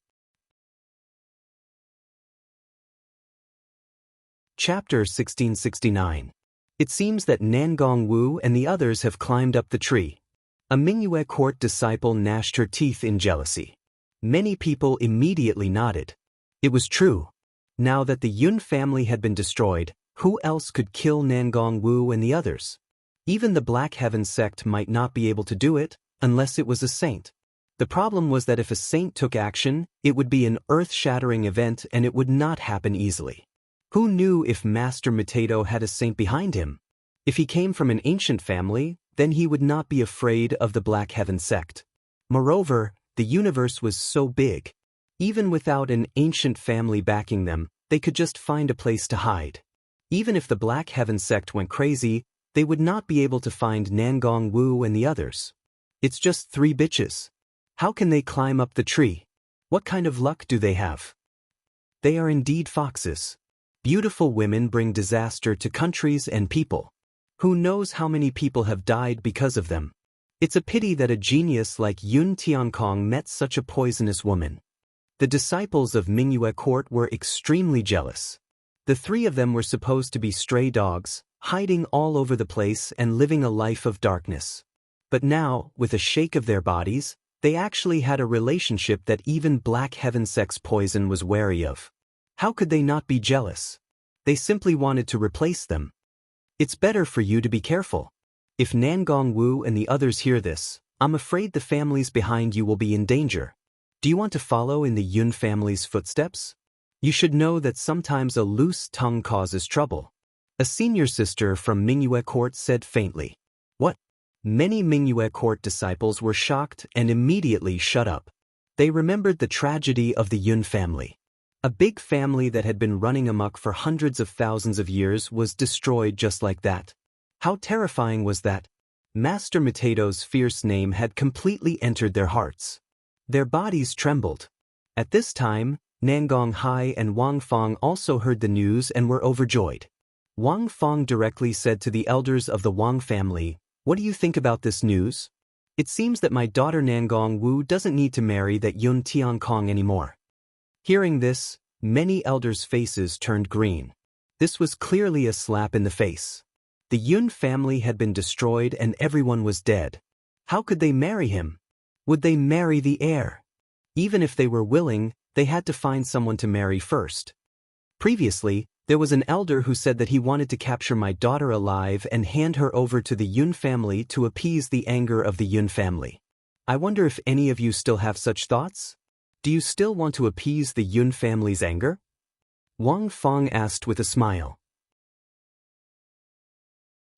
Chapter 1669. It seems that Nangong Wu and the others have climbed up the tree. A Mingyue court disciple gnashed her teeth in jealousy. Many people immediately nodded. It was true. Now that the Yun family had been destroyed, who else could kill Nangong Wu and the others? Even the Black Heaven sect might not be able to do it, unless it was a saint. The problem was that if a saint took action, it would be an earth-shattering event and it would not happen easily. Who knew if Master Mateto had a saint behind him? If he came from an ancient family, then he would not be afraid of the Black Heaven sect. Moreover, the universe was so big. Even without an ancient family backing them, they could just find a place to hide. Even if the Black Heaven sect went crazy, they would not be able to find Nangong Wu and the others. It's just 3 bitches. How can they climb up the tree? What kind of luck do they have? They are indeed foxes. Beautiful women bring disaster to countries and people. Who knows how many people have died because of them? It's a pity that a genius like Yun Tiankong met such a poisonous woman. The disciples of Mingyue court were extremely jealous. The 3 of them were supposed to be stray dogs, hiding all over the place and living a life of darkness. But now, with a shake of their bodies, they actually had a relationship that even Black Heaven sect's poison was wary of. How could they not be jealous? They simply wanted to replace them. It's better for you to be careful. If Nangong Wu and the others hear this, I'm afraid the families behind you will be in danger. Do you want to follow in the Yun family's footsteps? You should know that sometimes a loose tongue causes trouble. A senior sister from Mingyue court said faintly. What? Many Mingyue court disciples were shocked and immediately shut up. They remembered the tragedy of the Yun family. A big family that had been running amok for hundreds of thousands of years was destroyed just like that. How terrifying was that? Master Matato's fierce name had completely entered their hearts. Their bodies trembled. At this time, Nangong Hai and Wang Fong also heard the news and were overjoyed. Wang Fong directly said to the elders of the Wang family, "What do you think about this news? It seems that my daughter Nangong Wu doesn't need to marry that Yun Tiankong anymore." Hearing this, many elders' faces turned green. This was clearly a slap in the face. The Yun family had been destroyed and everyone was dead. How could they marry him? Would they marry the heir? Even if they were willing, they had to find someone to marry first. Previously, there was an elder who said that he wanted to capture my daughter alive and hand her over to the Yun family to appease the anger of the Yun family. I wonder if any of you still have such thoughts? Do you still want to appease the Yun family's anger? Wang Fong asked with a smile.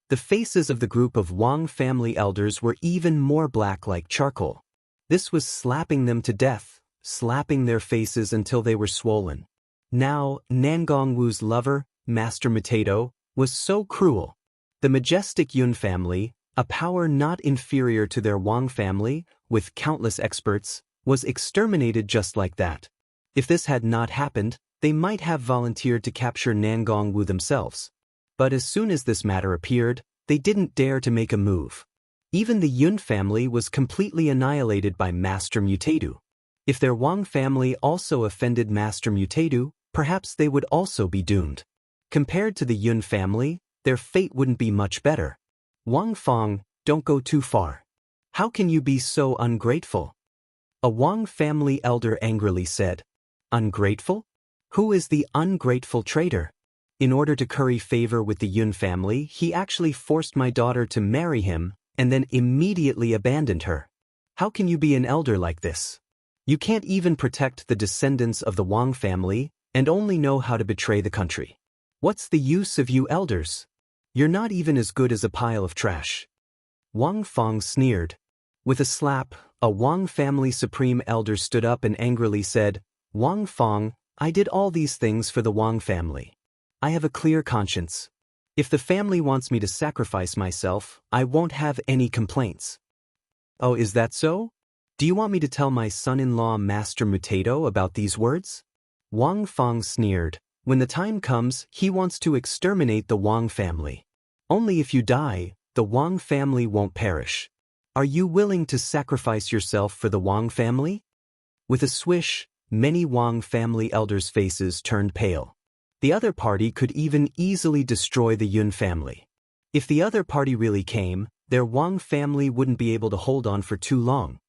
The faces of the group of Wang family elders were even more black like charcoal. This was slapping them to death, slapping their faces until they were swollen. Now, Nangong Wu's lover, Master Matato, was so cruel. The majestic Yun family, a power not inferior to their Wang family, with countless experts, was exterminated just like that. If this had not happened, they might have volunteered to capture Nangong Wu themselves. But as soon as this matter appeared, they didn't dare to make a move. Even the Yun family was completely annihilated by Master Mutadu. If their Wang family also offended Master Mutadu, perhaps they would also be doomed. Compared to the Yun family, their fate wouldn't be much better. Wang Fong, don't go too far. How can you be so ungrateful? A Wang family elder angrily said. Ungrateful? Who is the ungrateful traitor? In order to curry favor with the Yun family, he actually forced my daughter to marry him and then immediately abandoned her. How can you be an elder like this? You can't even protect the descendants of the Wang family and only know how to betray the country. What's the use of you elders? You're not even as good as a pile of trash. Wang Fong sneered. With a slap, a Wang family supreme elder stood up and angrily said, Wang Fong, I did all these things for the Wang family. I have a clear conscience. If the family wants me to sacrifice myself, I won't have any complaints. Oh, is that so? Do you want me to tell my son-in-law Master Mutato about these words? Wang Fong sneered. When the time comes, he wants to exterminate the Wang family. Only if you die, the Wang family won't perish. Are you willing to sacrifice yourself for the Wang family? With a swish, many Wang family elders' faces turned pale. The other party could even easily destroy the Yun family. If the other party really came, their Wang family wouldn't be able to hold on for too long.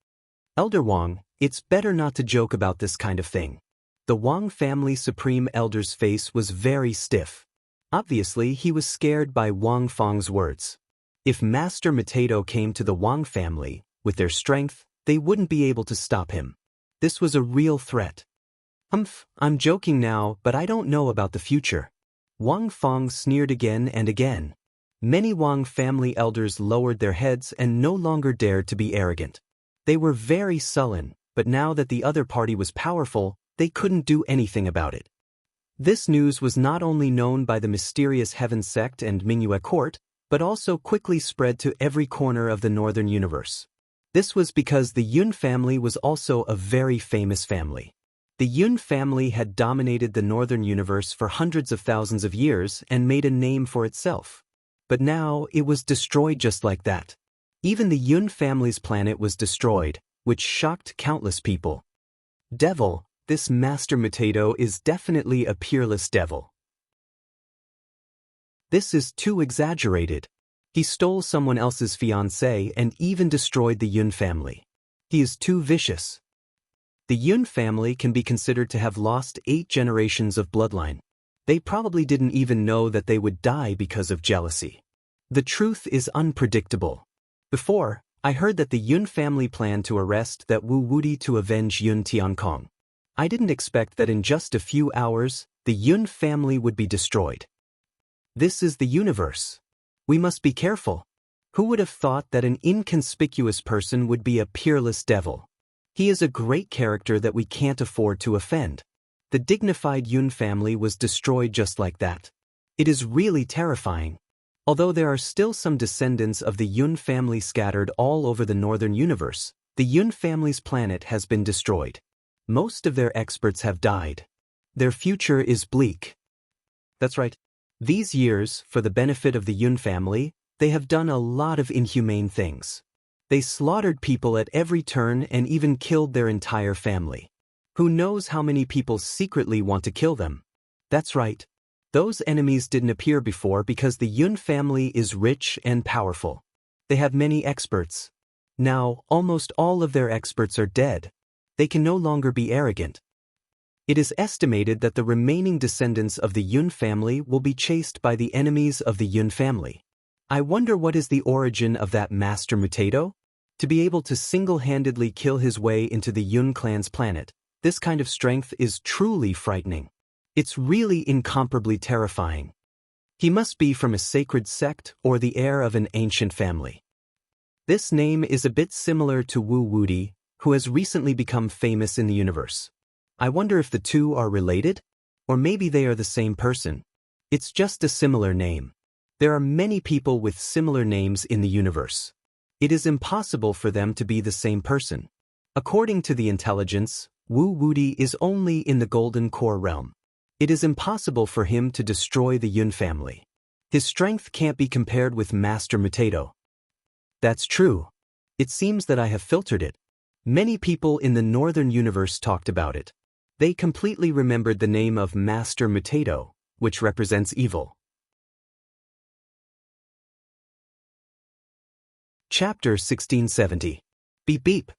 Elder Wang, it's better not to joke about this kind of thing. The Wang family supreme elder's face was very stiff. Obviously, he was scared by Wang Fong's words. If Master Matato came to the Wang family, with their strength, they wouldn't be able to stop him. This was a real threat. I'm joking now, but I don't know about the future. Wang Fong sneered again and again. Many Wang family elders lowered their heads and no longer dared to be arrogant. They were very sullen, but now that the other party was powerful, they couldn't do anything about it. This news was not only known by the mysterious Heaven sect and Mingyue court, but also quickly spread to every corner of the northern universe. This was because the Yun family was also a very famous family. The Yun family had dominated the northern universe for hundreds of thousands of years and made a name for itself. But now it was destroyed just like that. Even the Yun family's planet was destroyed, which shocked countless people. Devil, this Master Matato is definitely a peerless devil. This is too exaggerated. He stole someone else's fiancée and even destroyed the Yun family. He is too vicious. The Yun family can be considered to have lost 8 generations of bloodline. They probably didn't even know that they would die because of jealousy. The truth is unpredictable. Before, I heard that the Yun family planned to arrest that Wu Wudi to avenge Yun Tiankong. I didn't expect that in just a few hours, the Yun family would be destroyed. This is the universe. We must be careful. Who would have thought that an inconspicuous person would be a peerless devil? He is a great character that we can't afford to offend. The dignified Yun family was destroyed just like that. It is really terrifying. Although there are still some descendants of the Yun family scattered all over the northern universe, the Yun family's planet has been destroyed. Most of their experts have died. Their future is bleak. That's right. These years, for the benefit of the Yun family, they have done a lot of inhumane things. They slaughtered people at every turn and even killed their entire family. Who knows how many people secretly want to kill them? That's right. Those enemies didn't appear before because the Yun family is rich and powerful. They have many experts. Now, almost all of their experts are dead. They can no longer be arrogant. It is estimated that the remaining descendants of the Yun family will be chased by the enemies of the Yun family. I wonder what is the origin of that Master Mutato? To be able to single-handedly kill his way into the Yun clan's planet, this kind of strength is truly frightening. It's really incomparably terrifying. He must be from a sacred sect or the heir of an ancient family. This name is a bit similar to Wu Wudi, who has recently become famous in the universe. I wonder if the two are related? Or maybe they are the same person. It's just a similar name. There are many people with similar names in the universe. It is impossible for them to be the same person. According to the intelligence, Wu Wudi is only in the Golden Core realm. It is impossible for him to destroy the Yun family. His strength can't be compared with Master Mutato. That's true. It seems that I have filtered it. Many people in the northern universe talked about it. They completely remembered the name of Master Mutato, which represents evil. Chapter 1670. Beep beep.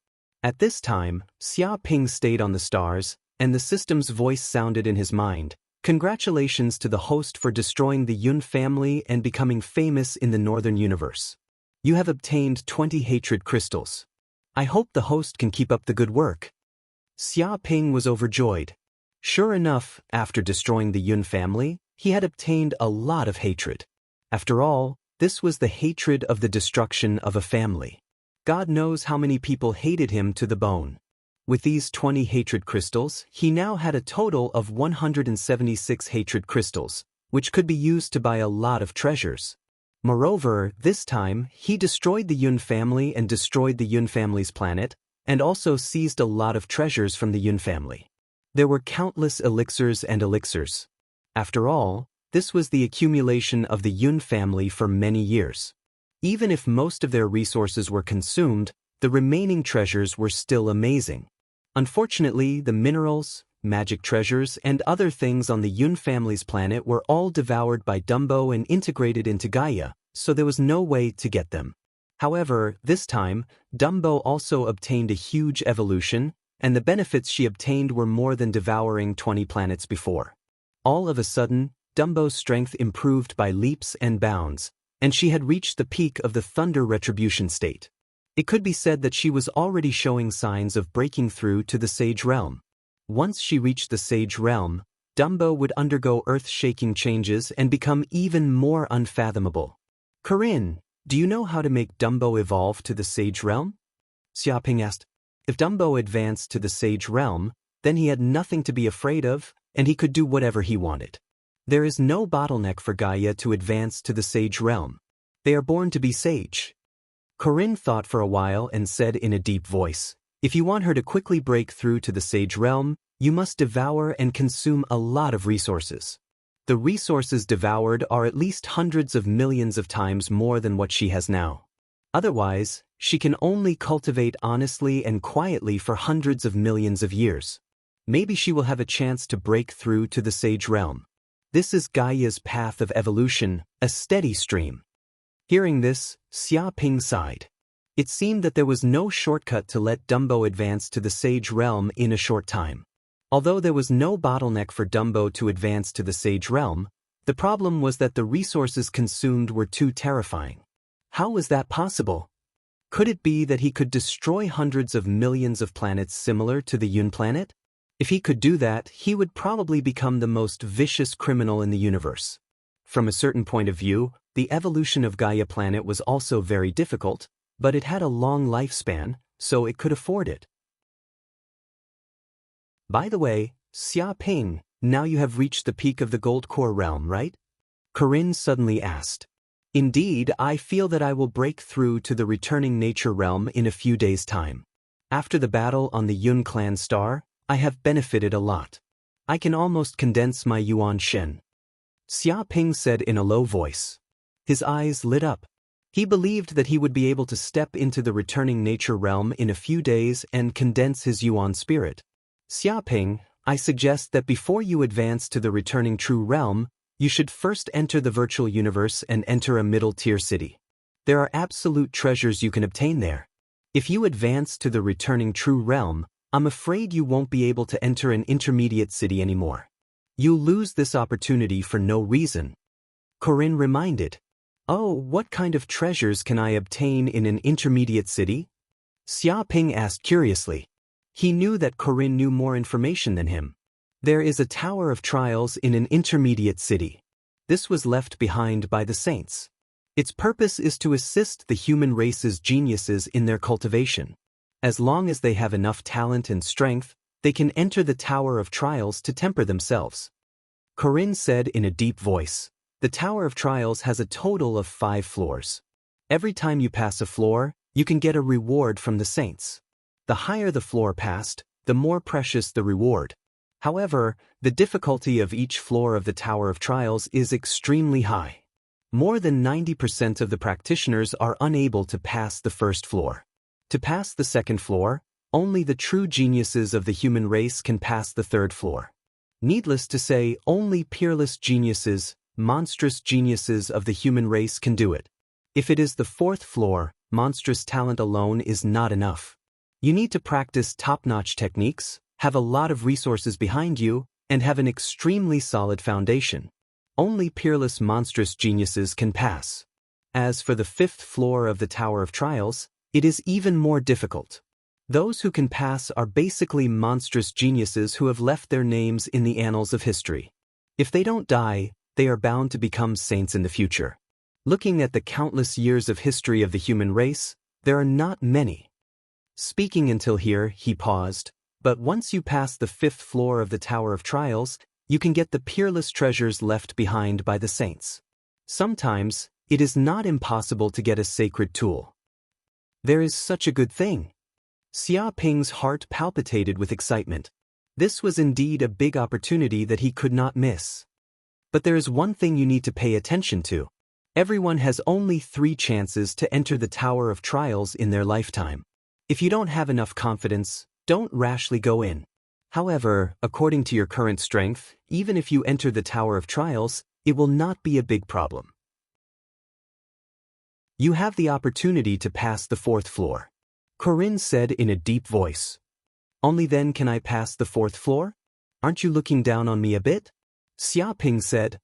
At this time, Xia Ping stayed on the stars, and the system's voice sounded in his mind. Congratulations to the host for destroying the Yun family and becoming famous in the northern universe. You have obtained 20 hatred crystals. I hope the host can keep up the good work. Xia Ping was overjoyed. Sure enough, after destroying the Yun family, he had obtained a lot of hatred. After all, this was the hatred of the destruction of a family. God knows how many people hated him to the bone. With these 20 hatred crystals, he now had a total of 176 hatred crystals, which could be used to buy a lot of treasures. Moreover, this time, he destroyed the Yun family and destroyed the Yun family's planet, and also seized a lot of treasures from the Yun family. There were countless elixirs and elixirs. After all, this was the accumulation of the Yun family for many years. Even if most of their resources were consumed, the remaining treasures were still amazing. Unfortunately, the minerals, magic treasures, and other things on the Yun family's planet were all devoured by Dumbo and integrated into Gaia, so there was no way to get them. However, this time, Dumbo also obtained a huge evolution, and the benefits she obtained were more than devouring 20 planets before. All of a sudden, Dumbo's strength improved by leaps and bounds, and she had reached the peak of the Thunder Retribution state. It could be said that she was already showing signs of breaking through to the Sage Realm. Once she reached the Sage Realm, Dumbo would undergo earth-shaking changes and become even more unfathomable. Corinne, do you know how to make Dumbo evolve to the Sage Realm? Xia Ping asked. If Dumbo advanced to the Sage Realm, then he had nothing to be afraid of, and he could do whatever he wanted. There is no bottleneck for Gaia to advance to the Sage Realm. They are born to be sage. Corinne thought for a while and said in a deep voice, if you want her to quickly break through to the Sage Realm, you must devour and consume a lot of resources. The resources devoured are at least hundreds of millions of times more than what she has now. Otherwise, she can only cultivate honestly and quietly for hundreds of millions of years. Maybe she will have a chance to break through to the Sage Realm. This is Gaia's path of evolution, a steady stream. Hearing this, Xia Ping sighed. It seemed that there was no shortcut to let Dumbo advance to the Sage Realm in a short time. Although there was no bottleneck for Dumbo to advance to the Sage Realm, the problem was that the resources consumed were too terrifying. How was that possible? Could it be that he could destroy hundreds of millions of planets similar to the Yun planet? If he could do that, he would probably become the most vicious criminal in the universe. From a certain point of view, the evolution of Gaia planet was also very difficult, but it had a long lifespan, so it could afford it. By the way, Xia Ping, now you have reached the peak of the Gold Core realm, right? Corinne suddenly asked. Indeed, I feel that I will break through to the returning nature realm in a few days' time. After the battle on the Yun clan star, I have benefited a lot. I can almost condense my Yuan Shen. Xia Ping said in a low voice. His eyes lit up. He believed that he would be able to step into the returning nature realm in a few days and condense his Yuan spirit. Xia Ping, I suggest that before you advance to the returning true realm, you should first enter the virtual universe and enter a middle-tier city. There are absolute treasures you can obtain there. If you advance to the returning true realm, I'm afraid you won't be able to enter an intermediate city anymore. You'll lose this opportunity for no reason. Corinne reminded. Oh, what kind of treasures can I obtain in an intermediate city? Xia Ping asked curiously. He knew that Corinne knew more information than him. There is a tower of trials in an intermediate city. This was left behind by the saints. Its purpose is to assist the human race's geniuses in their cultivation. As long as they have enough talent and strength, they can enter the tower of trials to temper themselves. Corinne said in a deep voice. The Tower of Trials has a total of 5 floors. Every time you pass a floor, you can get a reward from the saints. The higher the floor passed, the more precious the reward. However, the difficulty of each floor of the Tower of Trials is extremely high. More than 90% of the practitioners are unable to pass the first floor. To pass the second floor, only the true geniuses of the human race can pass the third floor. Needless to say, only peerless geniuses, monstrous geniuses of the human race can do it. If it is the 4th floor, monstrous talent alone is not enough. You need to practice top-notch techniques, have a lot of resources behind you, and have an extremely solid foundation. Only peerless monstrous geniuses can pass. As for the 5th floor of the Tower of Trials, it is even more difficult. Those who can pass are basically monstrous geniuses who have left their names in the annals of history. If they don't die, they are bound to become saints in the future. Looking at the countless years of history of the human race, there are not many. Speaking until here, he paused, but once you pass the 5th floor of the Tower of Trials, you can get the peerless treasures left behind by the saints. Sometimes, it is not impossible to get a sacred tool. There is such a good thing. Xia Ping's heart palpitated with excitement. This was indeed a big opportunity that he could not miss. But there is one thing you need to pay attention to. Everyone has only 3 chances to enter the Tower of Trials in their lifetime. If you don't have enough confidence, don't rashly go in. However, according to your current strength, even if you enter the Tower of Trials, it will not be a big problem. You have the opportunity to pass the 4th floor. Corinne said in a deep voice. Only then can I pass the 4th floor? Aren't you looking down on me a bit? Xia Ping said.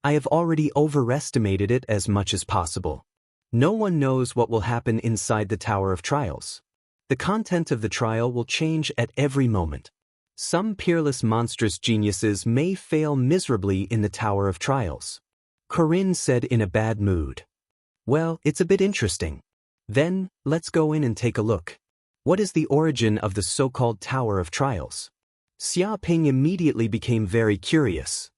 I have already overestimated it as much as possible. No one knows what will happen inside the Tower of Trials. The content of the trial will change at every moment. Some peerless monstrous geniuses may fail miserably in the Tower of Trials. Corinne said in a bad mood. Well, it's a bit interesting. Then, let's go in and take a look. What is the origin of the so-called Tower of Trials? Xia Ping immediately became very curious.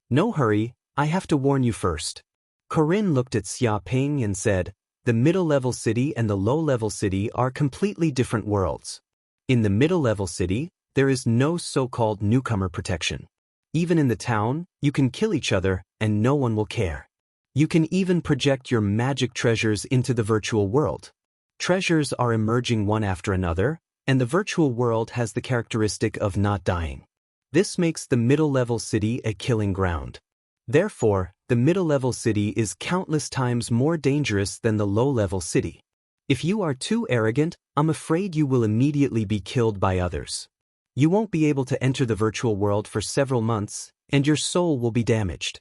No hurry, I have to warn you first. Corinne looked at Xia Ping and said, the middle-level city and the low-level city are completely different worlds. In the middle-level city, there is no so-called newcomer protection. Even in the town, you can kill each other and no one will care. You can even project your magic treasures into the virtual world. Treasures are emerging one after another, and the virtual world has the characteristic of not dying. This makes the middle-level city a killing ground. Therefore, the middle-level city is countless times more dangerous than the low-level city. If you are too arrogant, I'm afraid you will immediately be killed by others. You won't be able to enter the virtual world for several months, and your soul will be damaged.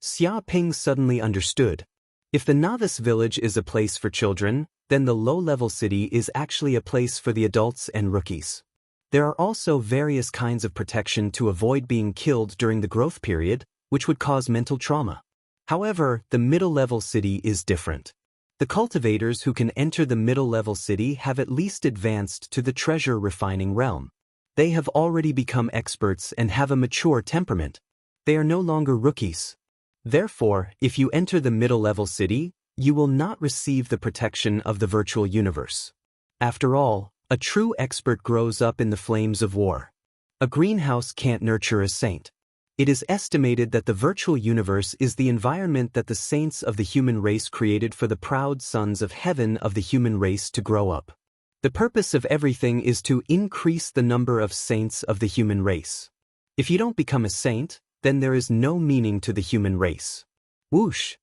Xia Ping suddenly understood. If the novice village is a place for children, then the low-level city is actually a place for the adults and rookies. There are also various kinds of protection to avoid being killed during the growth period, which would cause mental trauma. However, the middle-level city is different. The cultivators who can enter the middle-level city have at least advanced to the treasure refining realm. They have already become experts and have a mature temperament. They are no longer rookies. Therefore, if you enter the middle-level city, you will not receive the protection of the virtual universe. After all, a true expert grows up in the flames of war. A greenhouse can't nurture a saint. It is estimated that the virtual universe is the environment that the saints of the human race created for the proud sons of heaven of the human race to grow up. The purpose of everything is to increase the number of saints of the human race. If you don't become a saint, then there is no meaning to the human race. Whoosh!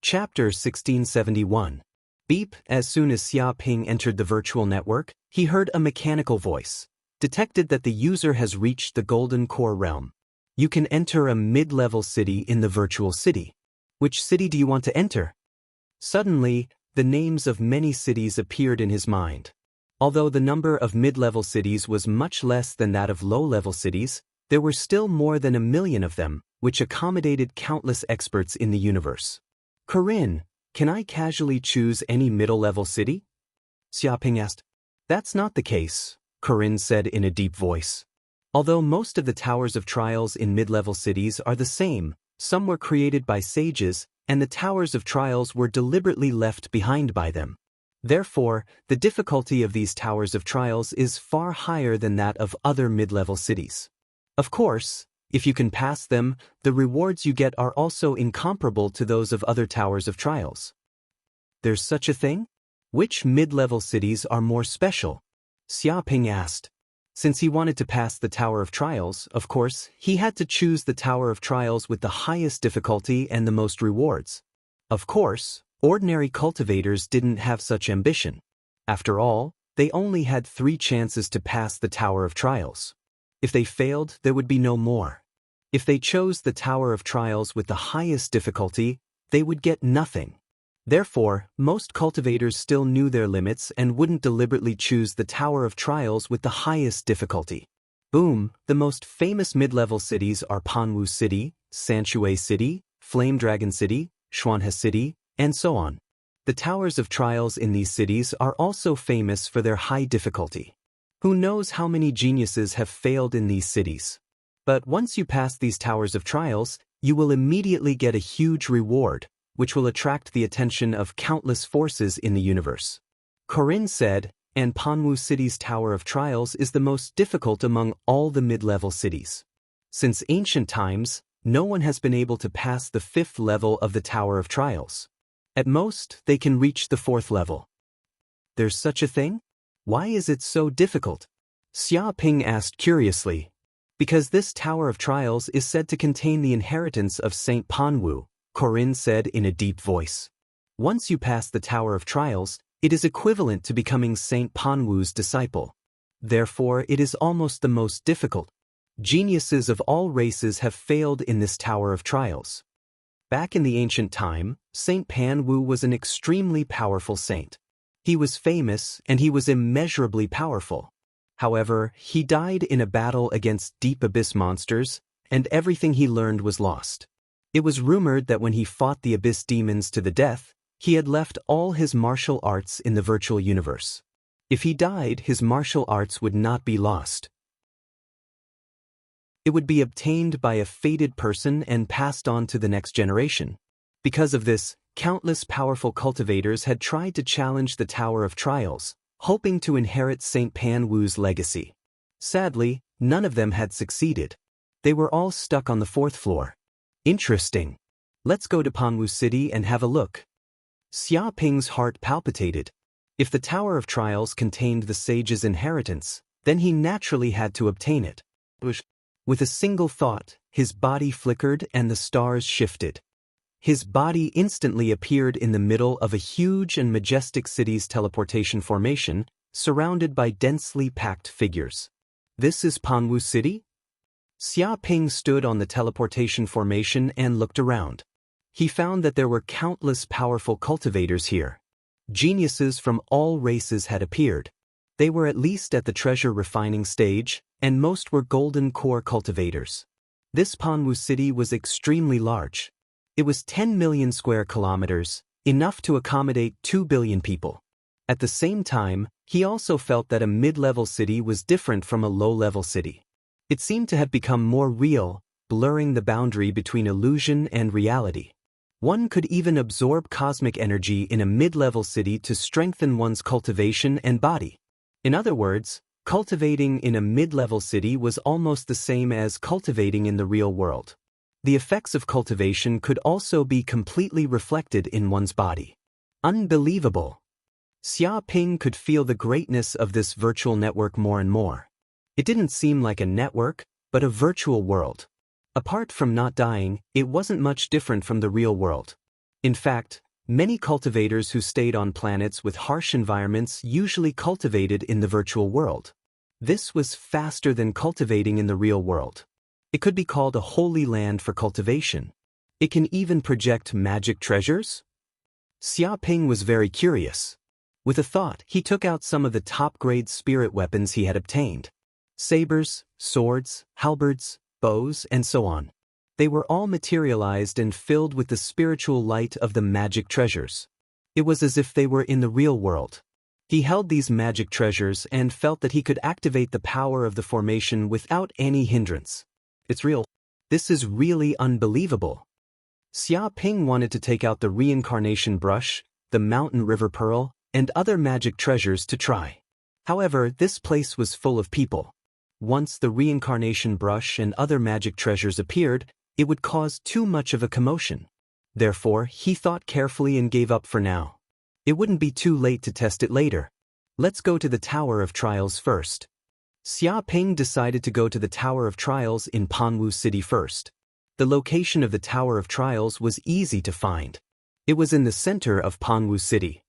Chapter 1671. Beep. As soon as Xia Ping entered the virtual network, he heard a mechanical voice. Detected that the user has reached the Golden Core realm. You can enter a mid-level city in the virtual city. Which city do you want to enter? Suddenly, the names of many cities appeared in his mind. Although the number of mid-level cities was much less than that of low-level cities, there were still more than 1 million of them, which accommodated countless experts in the universe. Corinne, can I casually choose any middle-level city? Xia Ping asked. That's not the case, Corinne said in a deep voice. Although most of the towers of trials in mid-level cities are the same, some were created by sages, and the towers of trials were deliberately left behind by them. Therefore, the difficulty of these towers of trials is far higher than that of other mid-level cities. Of course, if you can pass them, the rewards you get are also incomparable to those of other towers of trials. There's such a thing? Which mid-level cities are more special? Xia Ping asked. Since he wanted to pass the Tower of Trials, of course, he had to choose the Tower of Trials with the highest difficulty and the most rewards. Of course, ordinary cultivators didn't have such ambition. After all, they only had 3 chances to pass the Tower of Trials. If they failed, there would be no more. If they chose the Tower of Trials with the highest difficulty, they would get nothing. Therefore, most cultivators still knew their limits and wouldn't deliberately choose the Tower of Trials with the highest difficulty. Boom, the most famous mid-level cities are Panwu City, Sanshui City, Flame Dragon City, Xuanhe City, and so on. The towers of trials in these cities are also famous for their high difficulty. Who knows how many geniuses have failed in these cities? But once you pass these towers of trials, you will immediately get a huge reward, which will attract the attention of countless forces in the universe. Corinne said, and Panwu City's Tower of Trials is the most difficult among all the mid-level cities. Since ancient times, no one has been able to pass the 5th level of the Tower of Trials. At most, they can reach the 4th level. There's such a thing? Why is it so difficult? Xia Ping asked curiously. Because this Tower of Trials is said to contain the inheritance of Saint Panwu, Corinne said in a deep voice. Once you pass the Tower of Trials, it is equivalent to becoming Saint Panwu's disciple. Therefore, it is almost the most difficult. Geniuses of all races have failed in this Tower of Trials. Back in the ancient time, Saint Panwu was an extremely powerful saint. He was famous and he was immeasurably powerful. However, he died in a battle against deep abyss monsters, and everything he learned was lost. It was rumored that when he fought the abyss demons to the death, he had left all his martial arts in the virtual universe. If he died, his martial arts would not be lost. It would be obtained by a fated person and passed on to the next generation. Because of this, countless powerful cultivators had tried to challenge the Tower of Trials, hoping to inherit Saint Panwu's legacy. Sadly, none of them had succeeded. They were all stuck on the 4th floor. Interesting. Let's go to Panwu City and have a look. Xia Ping's heart palpitated. If the Tower of Trials contained the sage's inheritance, then he naturally had to obtain it. With a single thought, his body flickered and the stars shifted. His body instantly appeared in the middle of a huge and majestic city's teleportation formation, surrounded by densely packed figures. This is Panwu City? Xia Ping stood on the teleportation formation and looked around. He found that there were countless powerful cultivators here. Geniuses from all races had appeared. They were at least at the treasure refining stage, and most were golden core cultivators. This Panwu City was extremely large. It was 10 million square kilometers, enough to accommodate 2 billion people. At the same time, he also felt that a mid-level city was different from a low-level city. It seemed to have become more real, blurring the boundary between illusion and reality. One could even absorb cosmic energy in a mid-level city to strengthen one's cultivation and body. In other words, cultivating in a mid-level city was almost the same as cultivating in the real world. The effects of cultivation could also be completely reflected in one's body. Unbelievable! Xiaoping could feel the greatness of this virtual network more and more. It didn't seem like a network, but a virtual world. Apart from not dying, it wasn't much different from the real world. In fact, many cultivators who stayed on planets with harsh environments usually cultivated in the virtual world. This was faster than cultivating in the real world. It could be called a holy land for cultivation. It can even project magic treasures? Xiaoping was very curious. With a thought, he took out some of the top-grade spirit weapons he had obtained. Sabers, swords, halberds, bows, and so on. They were all materialized and filled with the spiritual light of the magic treasures. It was as if they were in the real world. He held these magic treasures and felt that he could activate the power of the formation without any hindrance. It's real. This is really unbelievable. Xiaoping wanted to take out the reincarnation brush, the mountain river pearl, and other magic treasures to try. However, this place was full of people. Once the reincarnation brush and other magic treasures appeared, it would cause too much of a commotion. Therefore, he thought carefully and gave up for now. It wouldn't be too late to test it later. Let's go to the Tower of Trials first. Xiaoping decided to go to the Tower of Trials in Panwu City first. The location of the Tower of Trials was easy to find. It was in the center of Panwu City.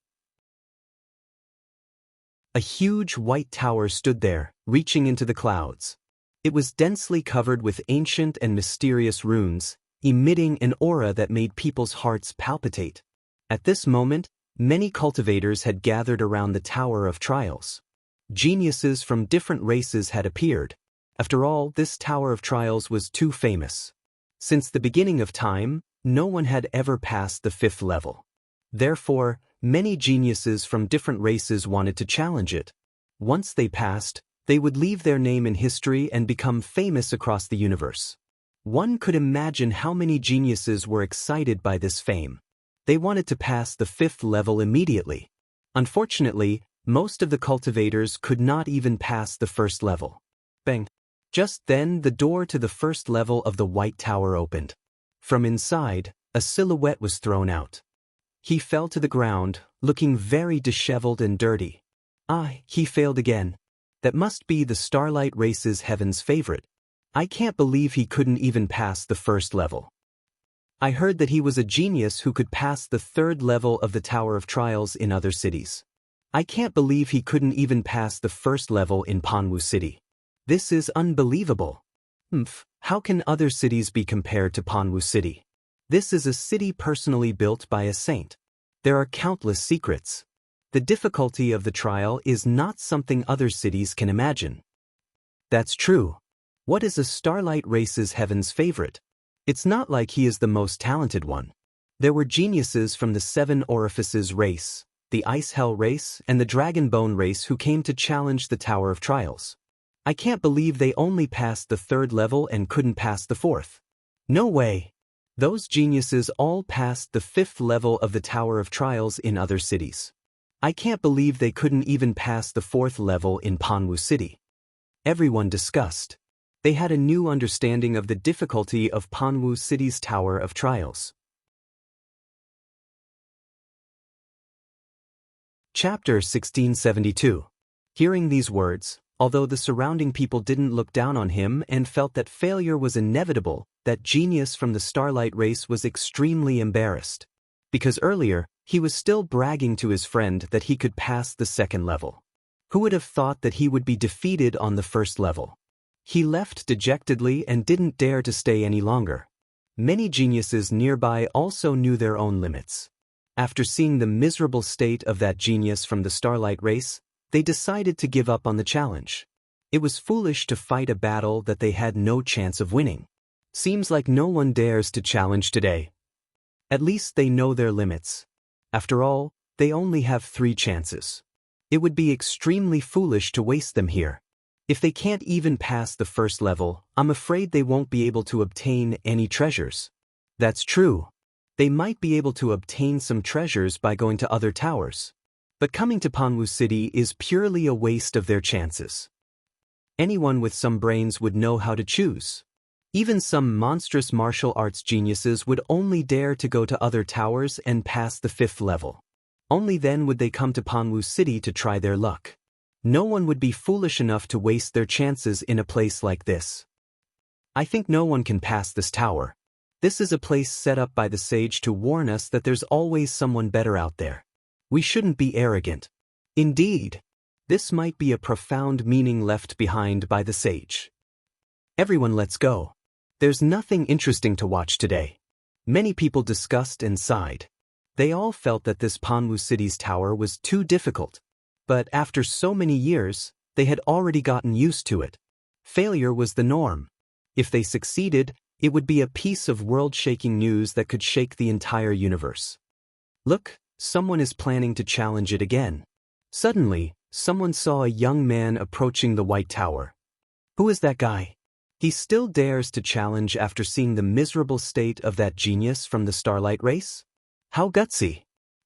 A huge white tower stood there, reaching into the clouds. It was densely covered with ancient and mysterious runes, emitting an aura that made people's hearts palpitate. At this moment, many cultivators had gathered around the Tower of Trials. Geniuses from different races had appeared. After all, this Tower of Trials was too famous. Since the beginning of time, no one had ever passed the 5th level. Therefore, many geniuses from different races wanted to challenge it. Once they passed, they would leave their name in history and become famous across the universe. One could imagine how many geniuses were excited by this fame. They wanted to pass the 5th level immediately. Unfortunately, most of the cultivators could not even pass the 1st level. Bang! Just then, the door to the 1st level of the White Tower opened. From inside, a silhouette was thrown out. He fell to the ground, looking very disheveled and dirty. He failed again. That must be the Starlight Race's Heaven's favorite. I can't believe he couldn't even pass the 1st level. I heard that he was a genius who could pass the 3rd level of the Tower of Trials in other cities. I can't believe he couldn't even pass the 1st level in Panwu City. This is unbelievable. How can other cities be compared to Panwu City? This is a city personally built by a saint. There are countless secrets. The difficulty of the trial is not something other cities can imagine. That's true. What is a Starlight Race's Heaven's favorite? It's not like he is the most talented one. There were geniuses from the 7 Orifices race, the Ice Hell race, and the Dragon Bone race who came to challenge the Tower of Trials. I can't believe they only passed the 3rd level and couldn't pass the 4th. No way. Those geniuses all passed the 5th level of the Tower of Trials in other cities. I can't believe they couldn't even pass the 4th level in Panwu City. Everyone discussed. They had a new understanding of the difficulty of Panwu City's Tower of Trials. Chapter 1672. Hearing these words, although the surrounding people didn't look down on him and felt that failure was inevitable, that genius from the Starlight Race was extremely embarrassed. Because earlier, he was still bragging to his friend that he could pass the 2nd level. Who would have thought that he would be defeated on the 1st level? He left dejectedly and didn't dare to stay any longer. Many geniuses nearby also knew their own limits. After seeing the miserable state of that genius from the Starlight Race, they decided to give up on the challenge. It was foolish to fight a battle that they had no chance of winning. Seems like no one dares to challenge today. At least they know their limits. After all, they only have 3 chances. It would be extremely foolish to waste them here. If they can't even pass the first level, I'm afraid they won't be able to obtain any treasures. That's true. They might be able to obtain some treasures by going to other towers. But coming to Panwu City is purely a waste of their chances. Anyone with some brains would know how to choose. Even some monstrous martial arts geniuses would only dare to go to other towers and pass the 5th level. Only then would they come to Panwu City to try their luck. No one would be foolish enough to waste their chances in a place like this. I think no one can pass this tower. This is a place set up by the sage to warn us that there's always someone better out there. We shouldn't be arrogant. Indeed, this might be a profound meaning left behind by the sage. Everyone, let's go. There's nothing interesting to watch today. Many people discussed and sighed. They all felt that this Panwu City's tower was too difficult. But after so many years, they had already gotten used to it. Failure was the norm. If they succeeded, it would be a piece of world-shaking news that could shake the entire universe. Look, someone is planning to challenge it again. Suddenly, someone saw a young man approaching the White Tower. Who is that guy? He still dares to challenge after seeing the miserable state of that genius from the Starlight Race? How gutsy!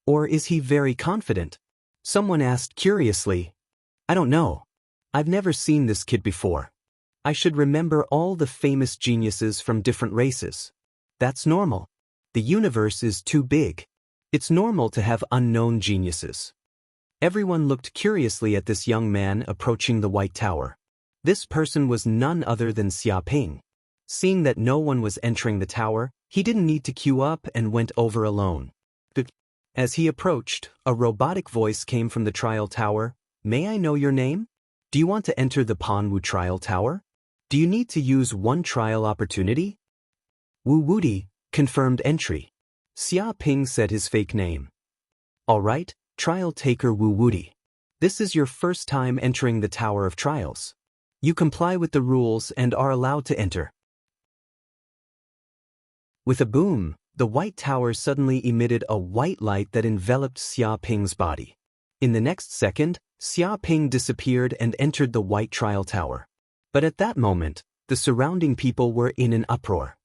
Or is he very confident? Someone asked curiously. I don't know. I've never seen this kid before. I should remember all the famous geniuses from different races. That's normal. The universe is too big. It's normal to have unknown geniuses. Everyone looked curiously at this young man approaching the White Tower. This person was none other than Xia Ping. Seeing that no one was entering the tower, he didn't need to queue up and went over alone. As he approached, a robotic voice came from the trial tower. May I know your name? Do you want to enter the Panwu trial tower? Do you need to use one trial opportunity? Wu Wudi confirmed entry. Xia Ping said his fake name. All right, trial taker Wu Wudi. This is your first time entering the Tower of Trials. You comply with the rules and are allowed to enter. With a boom, the White Tower suddenly emitted a white light that enveloped Xia Ping's body. In the next second, Xia Ping disappeared and entered the White Trial Tower. But at that moment, the surrounding people were in an uproar.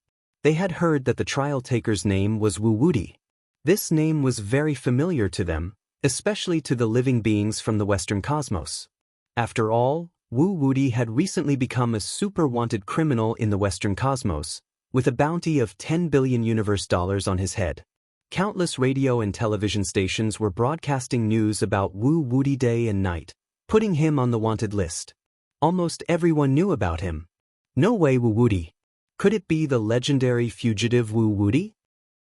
They had heard that the trial taker's name was Wu Wudi. This name was very familiar to them, especially to the living beings from the Western cosmos. After all, Wu Wudi had recently become a super-wanted criminal in the Western cosmos, with a bounty of 10 billion universe dollars on his head. Countless radio and television stations were broadcasting news about Wu Wudi day and night, putting him on the wanted list. Almost everyone knew about him. No way, Wu Wudi. Could it be the legendary fugitive Wu Wudi?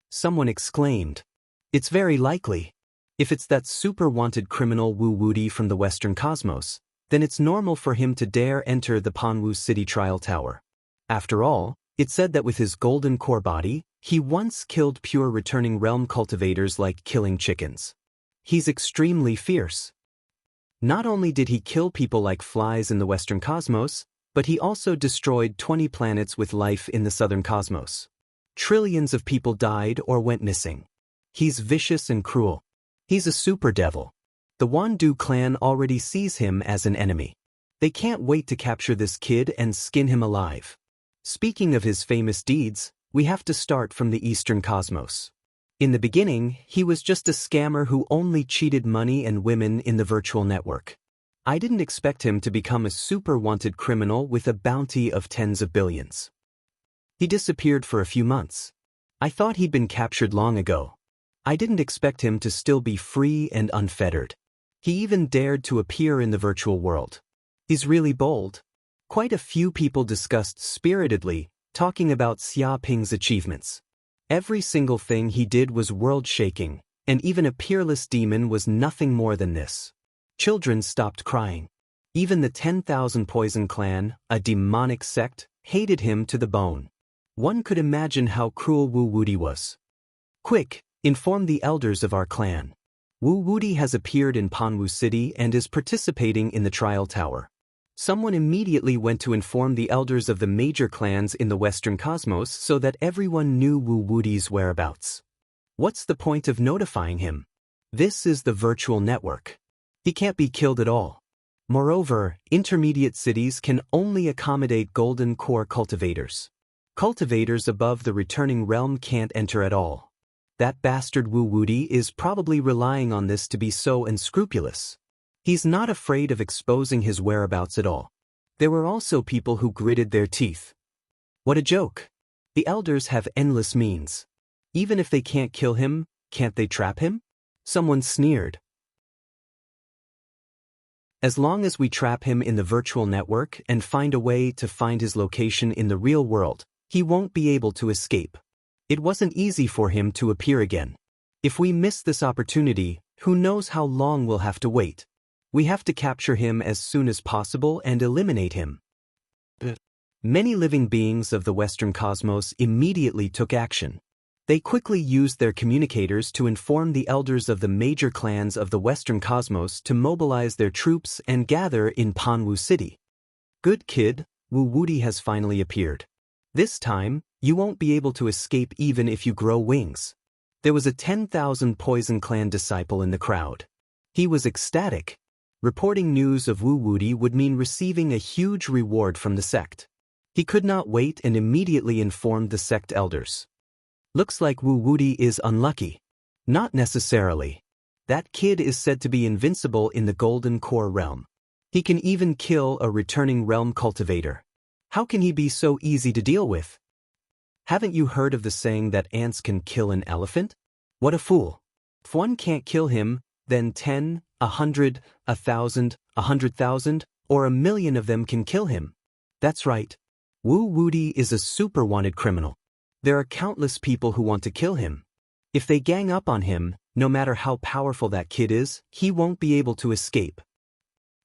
Someone exclaimed. It's very likely. If it's that super-wanted criminal Wu Wudi from the Western cosmos, then it's normal for him to dare enter the Panwu City Trial Tower. After all, it said that with his golden core body, he once killed pure returning realm cultivators like killing chickens. He's extremely fierce. Not only did he kill people like flies in the Western cosmos, but he also destroyed 20 planets with life in the Southern cosmos. Trillions of people died or went missing. He's vicious and cruel. He's a super devil. The Wandu clan already sees him as an enemy. They can't wait to capture this kid and skin him alive. Speaking of his famous deeds, we have to start from the Eastern cosmos. In the beginning, he was just a scammer who only cheated money and women in the virtual network. I didn't expect him to become a super-wanted criminal with a bounty of tens of billions. He disappeared for a few months. I thought he'd been captured long ago. I didn't expect him to still be free and unfettered. He even dared to appear in the virtual world. He's really bold. Quite a few people discussed spiritedly, talking about Xia Ping's achievements. Every single thing he did was world-shaking, and even a peerless demon was nothing more than this. Children stopped crying. Even the 10,000 Poison Clan, a demonic sect, hated him to the bone. One could imagine how cruel Wu Wudi was. Quick, inform the elders of our clan. Wu Wudi has appeared in Panwu City and is participating in the trial tower. Someone immediately went to inform the elders of the major clans in the Western cosmos so that everyone knew Wu Wudi's whereabouts. What's the point of notifying him? This is the virtual network. He can't be killed at all. Moreover, intermediate cities can only accommodate golden core cultivators. Cultivators above the returning realm can't enter at all. That bastard Wu Wudi is probably relying on this to be so unscrupulous. He's not afraid of exposing his whereabouts at all. There were also people who gritted their teeth. What a joke. The elders have endless means. Even if they can't kill him, can't they trap him? Someone sneered. As long as we trap him in the virtual network and find a way to find his location in the real world, he won't be able to escape. It wasn't easy for him to appear again. If we miss this opportunity, who knows how long we'll have to wait. We have to capture him as soon as possible and eliminate him. Many living beings of the Western cosmos immediately took action. They quickly used their communicators to inform the elders of the major clans of the Western cosmos to mobilize their troops and gather in Panwu City. Good kid, Wu Wudi has finally appeared. This time, you won't be able to escape even if you grow wings. There was a 10,000 Poison Clan disciple in the crowd. He was ecstatic. Reporting news of Wu Wudi would mean receiving a huge reward from the sect. He could not wait and immediately informed the sect elders. Looks like Wu Wudi is unlucky. Not necessarily. That kid is said to be invincible in the Golden Core realm. He can even kill a returning realm cultivator. How can he be so easy to deal with? Haven't you heard of the saying that ants can kill an elephant? What a fool. If one can't kill him, then 10, 100, 1,000, 100,000, or 1,000,000 of them can kill him. That's right. Wu Wudi is a super wanted criminal. There are countless people who want to kill him. If they gang up on him, no matter how powerful that kid is, he won't be able to escape.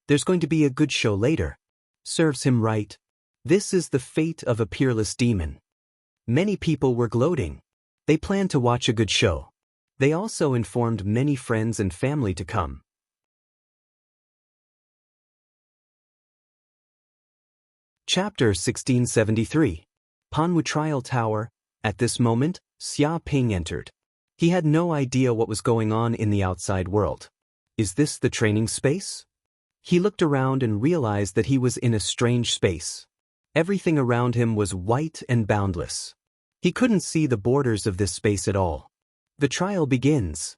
There's going to be a good show later. Serves him right. This is the fate of a peerless demon. Many people were gloating. They planned to watch a good show. They also informed many friends and family to come. Chapter 1673. Panwu Trial Tower. At this moment, Xia Ping entered. He had no idea what was going on in the outside world. Is this the training space? He looked around and realized that he was in a strange space. Everything around him was white and boundless. He couldn't see the borders of this space at all. The trial begins.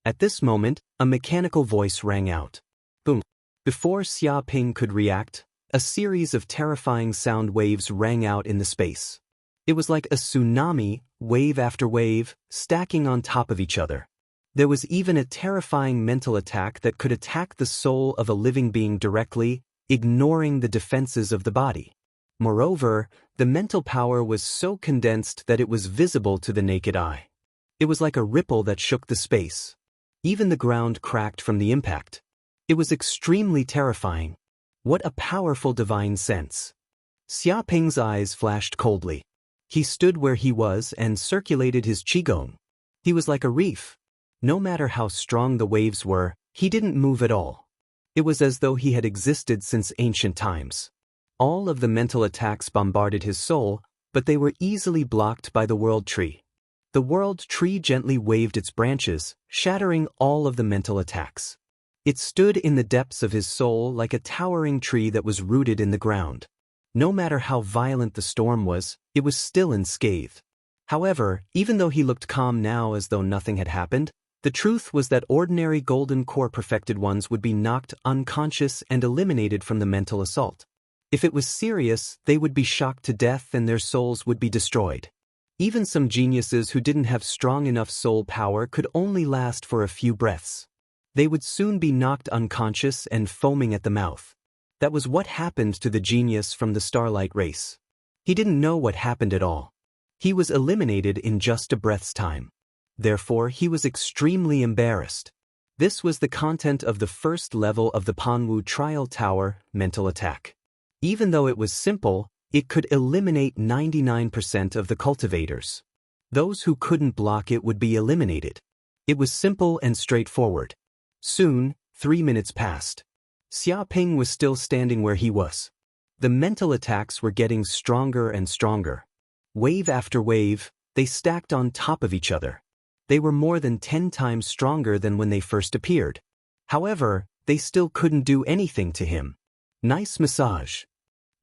At this moment, a mechanical voice rang out. Boom. Before Xia Ping could react, a series of terrifying sound waves rang out in the space. It was like a tsunami, wave after wave, stacking on top of each other. There was even a terrifying mental attack that could attack the soul of a living being directly, ignoring the defenses of the body. Moreover, the mental power was so condensed that it was visible to the naked eye. It was like a ripple that shook the space. Even the ground cracked from the impact. It was extremely terrifying. What a powerful divine sense. Xia Ping's eyes flashed coldly. He stood where he was and circulated his qigong. He was like a reef. No matter how strong the waves were, he didn't move at all. It was as though he had existed since ancient times. All of the mental attacks bombarded his soul, but they were easily blocked by the world tree. The world tree gently waved its branches, shattering all of the mental attacks. It stood in the depths of his soul like a towering tree that was rooted in the ground. No matter how violent the storm was, it was still unscathed. However, even though he looked calm now as though nothing had happened, the truth was that ordinary golden core perfected ones would be knocked unconscious and eliminated from the mental assault. If it was serious, they would be shocked to death and their souls would be destroyed. Even some geniuses who didn't have strong enough soul power could only last for a few breaths. They would soon be knocked unconscious and foaming at the mouth. That was what happened to the genius from the Starlight race. He didn't know what happened at all. He was eliminated in just a breath's time. Therefore, he was extremely embarrassed. This was the content of the first level of the Panwu Trial Tower mental attack. Even though it was simple, it could eliminate 99% of the cultivators. Those who couldn't block it would be eliminated. It was simple and straightforward. Soon, 3 minutes passed. Xia Ping was still standing where he was. The mental attacks were getting stronger and stronger. Wave after wave, they stacked on top of each other. They were more than 10 times stronger than when they first appeared. However, they still couldn't do anything to him. Nice massage.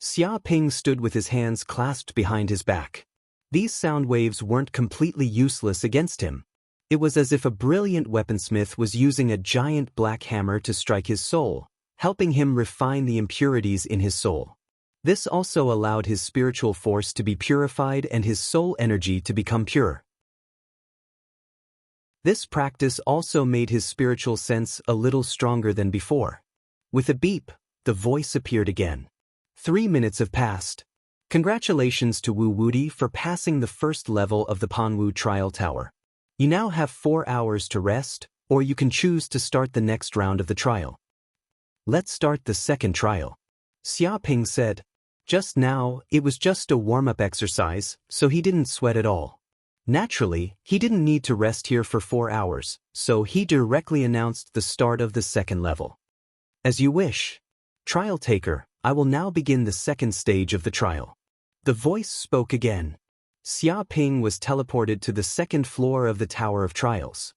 Xia Ping stood with his hands clasped behind his back. These sound waves weren't completely useless against him. It was as if a brilliant weaponsmith was using a giant black hammer to strike his soul, helping him refine the impurities in his soul. This also allowed his spiritual force to be purified and his soul energy to become pure. This practice also made his spiritual sense a little stronger than before. With a beep, the voice appeared again. 3 minutes have passed. Congratulations to Wu Wudi for passing the first level of the Panwu Trial Tower. You now have 4 hours to rest, or you can choose to start the next round of the trial. Let's start the second trial. Xia Ping said. Just now, it was just a warm-up exercise, so he didn't sweat at all. Naturally, he didn't need to rest here for 4 hours, so he directly announced the start of the second level. As you wish. Trial taker, I will now begin the second stage of the trial. The voice spoke again. Xia Ping was teleported to the second floor of the Tower of Trials.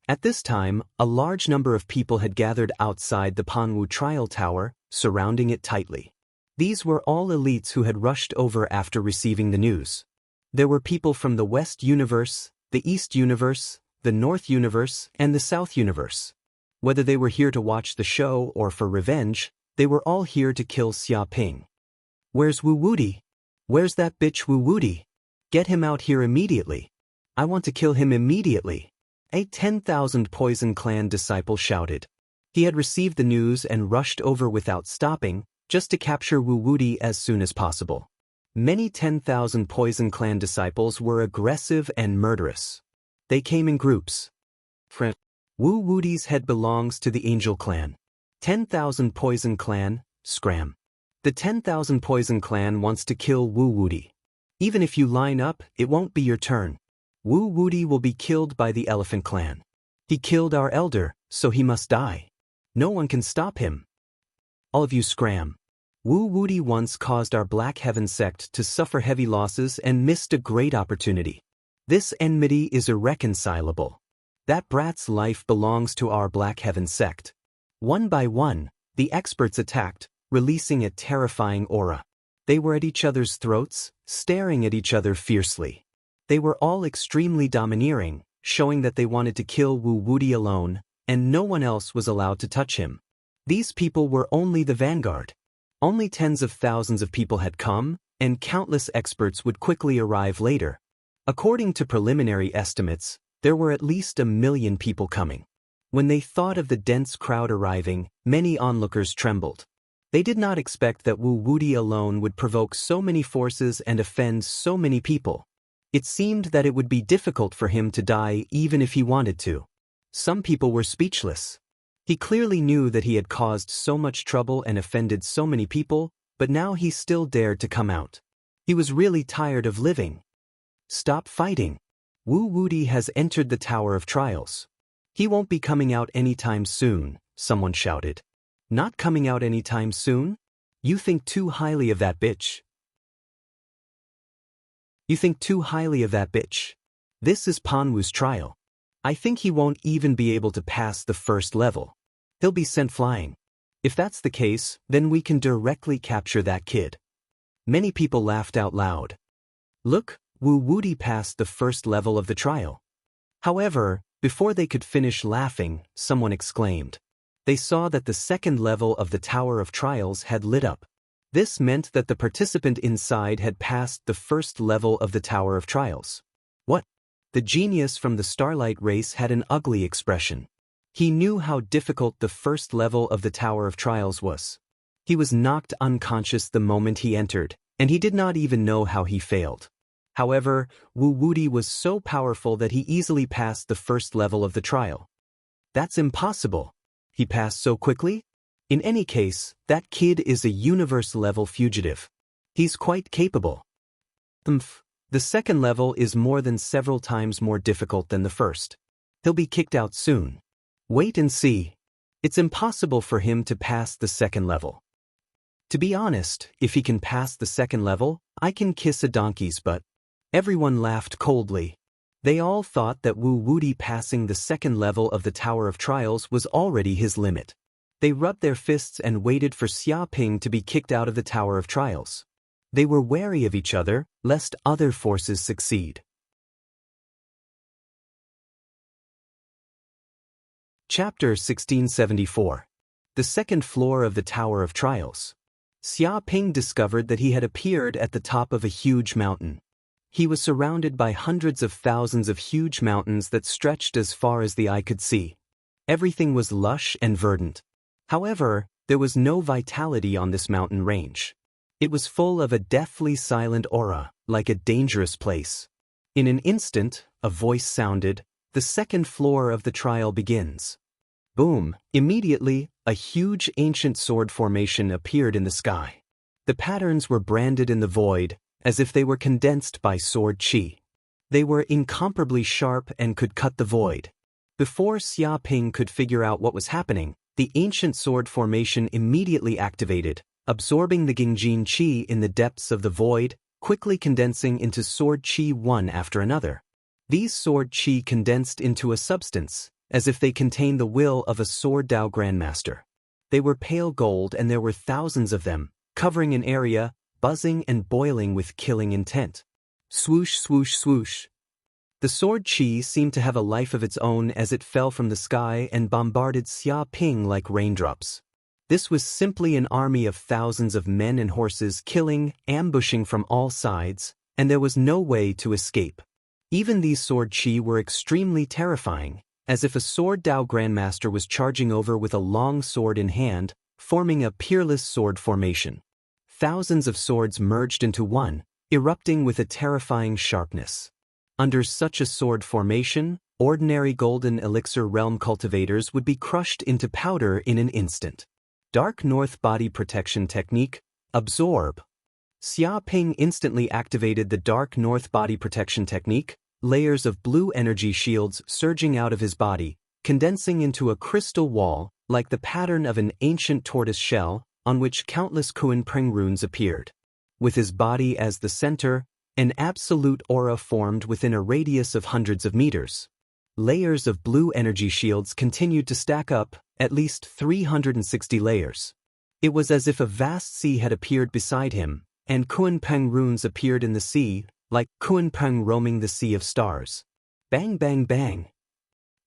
At this time, a large number of people had gathered outside the Panwu Trial Tower, surrounding it tightly. These were all elites who had rushed over after receiving the news. There were people from the West Universe, the East Universe, the North Universe, and the South Universe. Whether they were here to watch the show or for revenge, they were all here to kill Xia Ping. Where's Wu Wudi? Where's that bitch Wu Wudi? Get him out here immediately. I want to kill him immediately. A 10,000 Poison Clan disciple shouted. He had received the news and rushed over without stopping, just to capture Wu Wudi as soon as possible. Many 10,000 Poison Clan disciples were aggressive and murderous. They came in groups. Wu Wudi's head belongs to the Angel Clan. 10,000 Poison Clan, scram. The 10,000 Poison Clan wants to kill Wu Wudi. Even if you line up, it won't be your turn. Wu Wudi will be killed by the Elephant Clan. He killed our elder, so he must die. No one can stop him. All of you scram. Wu Wudi once caused our Black Heaven sect to suffer heavy losses and missed a great opportunity. This enmity is irreconcilable. That brat's life belongs to our Black Heaven sect. One by one, the experts attacked, releasing a terrifying aura. They were at each other's throats, staring at each other fiercely. They were all extremely domineering, showing that they wanted to kill Wu Wudi alone, and no one else was allowed to touch him. These people were only the vanguard. Only tens of thousands of people had come, and countless experts would quickly arrive later. According to preliminary estimates, there were at least 1 million people coming. When they thought of the dense crowd arriving, many onlookers trembled. They did not expect that Wu Wudi alone would provoke so many forces and offend so many people. It seemed that it would be difficult for him to die even if he wanted to. Some people were speechless. He clearly knew that he had caused so much trouble and offended so many people, but now he still dared to come out. He was really tired of living. Stop fighting. Wu Wudi has entered the Tower of Trials. He won't be coming out anytime soon, someone shouted. Not coming out anytime soon? You think too highly of that bitch. You think too highly of that bitch. This is Panwu's trial. I think he won't even be able to pass the first level. He'll be sent flying. If that's the case, then we can directly capture that kid. Many people laughed out loud. Look, Wu Wudi passed the first level of the trial. However, before they could finish laughing, someone exclaimed. They saw that the second level of the Tower of Trials had lit up. This meant that the participant inside had passed the first level of the Tower of Trials. What? The genius from the Starlight race had an ugly expression. He knew how difficult the first level of the Tower of Trials was. He was knocked unconscious the moment he entered, and he did not even know how he failed. However, Wu Wudi was so powerful that he easily passed the first level of the trial. That's impossible. He passed so quickly? In any case, that kid is a universe-level fugitive. He's quite capable. The second level is more than several times more difficult than the first. He'll be kicked out soon. Wait and see. It's impossible for him to pass the second level. To be honest, if he can pass the second level, I can kiss a donkey's butt. Everyone laughed coldly. They all thought that Wu Wudi passing the second level of the Tower of Trials was already his limit. They rubbed their fists and waited for Xia Ping to be kicked out of the Tower of Trials. They were wary of each other, lest other forces succeed. Chapter 1674. The second floor of the Tower of Trials. Xia Ping discovered that he had appeared at the top of a huge mountain. He was surrounded by hundreds of thousands of huge mountains that stretched as far as the eye could see. Everything was lush and verdant. However, there was no vitality on this mountain range. It was full of a deathly silent aura, like a dangerous place. In an instant, a voice sounded, "The second floor of the trial begins." Boom! Immediately, a huge ancient sword formation appeared in the sky. The patterns were branded in the void, as if they were condensed by sword chi. They were incomparably sharp and could cut the void. Before Xia Ping could figure out what was happening, the ancient sword formation immediately activated, absorbing the Gingjin Qi in the depths of the void, quickly condensing into sword Qi one after another. These sword Qi condensed into a substance, as if they contained the will of a sword Dao Grandmaster. They were pale gold and there were thousands of them, covering an area, buzzing and boiling with killing intent. Swoosh, swoosh, swoosh. The sword Qi seemed to have a life of its own as it fell from the sky and bombarded Xia Ping like raindrops. This was simply an army of thousands of men and horses killing, ambushing from all sides, and there was no way to escape. Even these sword Qi were extremely terrifying, as if a sword Dao Grandmaster was charging over with a long sword in hand, forming a peerless sword formation. Thousands of swords merged into one, erupting with a terrifying sharpness. Under such a sword formation, ordinary golden elixir realm cultivators would be crushed into powder in an instant. Dark North Body Protection Technique, Absorb. Xia Ping instantly activated the Dark North Body Protection Technique, layers of blue energy shields surging out of his body, condensing into a crystal wall, like the pattern of an ancient tortoise shell, on which countless Kunpeng runes appeared. With his body as the center, an absolute aura formed within a radius of hundreds of meters. Layers of blue energy shields continued to stack up, at least 360 layers. It was as if a vast sea had appeared beside him, and Kunpeng runes appeared in the sea, like Kunpeng roaming the sea of stars. Bang bang bang.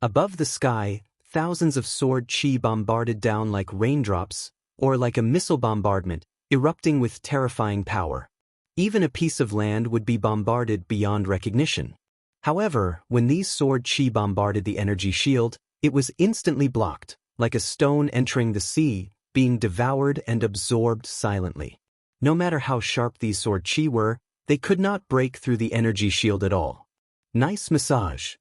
Above the sky, thousands of sword Qi bombarded down like raindrops, or like a missile bombardment, erupting with terrifying power. Even a piece of land would be bombarded beyond recognition. However, when these sword Qi bombarded the energy shield, it was instantly blocked, like a stone entering the sea, being devoured and absorbed silently. No matter how sharp these sword Qi were, they could not break through the energy shield at all. Nice massage.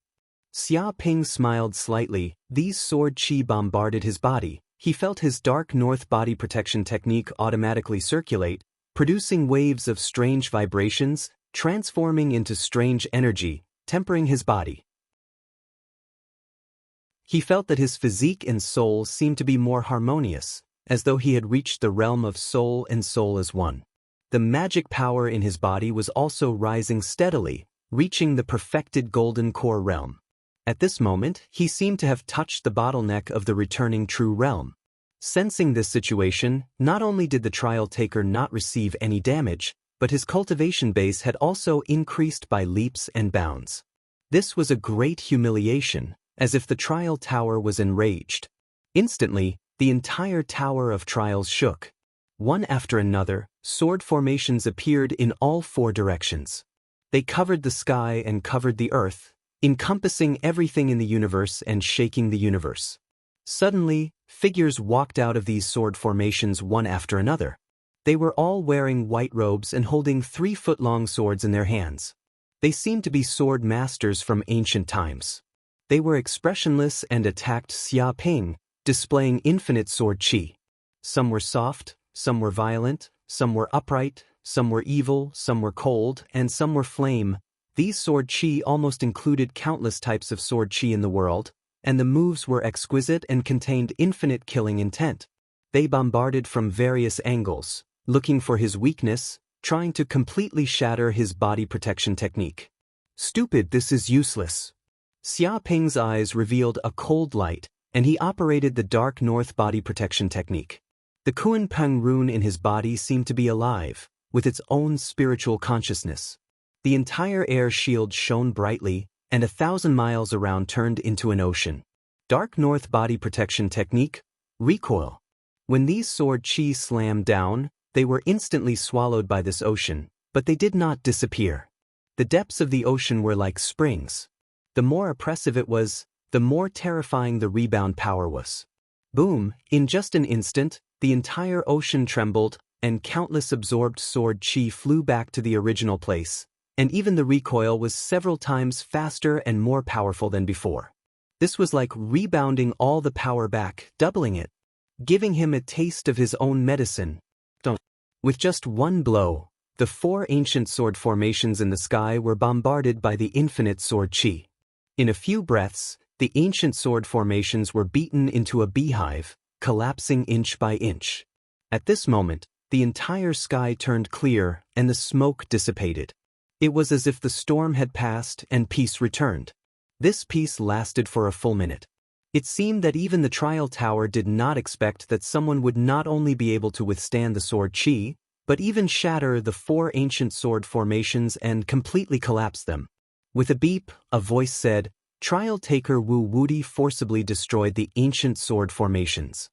Xia Ping smiled slightly. These sword Qi bombarded his body. He felt his Dark North Body Protection Technique automatically circulate, producing waves of strange vibrations, transforming into strange energy, tempering his body. He felt that his physique and soul seemed to be more harmonious, as though he had reached the realm of soul and soul as one. The magic power in his body was also rising steadily, reaching the perfected golden core realm. At this moment, he seemed to have touched the bottleneck of the returning true realm. Sensing this situation, not only did the trial taker not receive any damage, but his cultivation base had also increased by leaps and bounds. This was a great humiliation, as if the trial tower was enraged. Instantly, the entire tower of trials shook. One after another, sword formations appeared in all four directions. They covered the sky and covered the earth, encompassing everything in the universe and shaking the universe. Suddenly, figures walked out of these sword formations one after another. They were all wearing white robes and holding 3-foot-long swords in their hands. They seemed to be sword masters from ancient times. They were expressionless and attacked Xia Ping, displaying infinite sword qi. Some were soft, some were violent, some were upright, some were evil, some were cold, and some were flame. These sword qi almost included countless types of sword qi in the world, and the moves were exquisite and contained infinite killing intent. They bombarded from various angles, looking for his weakness, trying to completely shatter his body protection technique. Stupid, this is useless. Xia Ping's eyes revealed a cold light, and he operated the Dark North body protection technique. The Kuan Peng rune in his body seemed to be alive, with its own spiritual consciousness. The entire air shield shone brightly, and 1,000 miles around turned into an ocean. Dark North body protection technique, recoil. When these sword chi slammed down, they were instantly swallowed by this ocean, but they did not disappear. The depths of the ocean were like springs. The more oppressive it was, the more terrifying the rebound power was. Boom, in just an instant, the entire ocean trembled, and countless absorbed sword chi flew back to the original place, and even the recoil was several times faster and more powerful than before. This was like rebounding all the power back, doubling it, giving him a taste of his own medicine. With just one blow, the 4 ancient sword formations in the sky were bombarded by the infinite sword chi. In a few breaths, the ancient sword formations were beaten into a beehive, collapsing inch by inch. At this moment, the entire sky turned clear and the smoke dissipated. It was as if the storm had passed and peace returned. This peace lasted for a full minute. It seemed that even the trial tower did not expect that someone would not only be able to withstand the sword chi, but even shatter the 4 ancient sword formations and completely collapse them. With a beep, a voice said, "Trial taker Wu Wudi forcibly destroyed the ancient sword formations."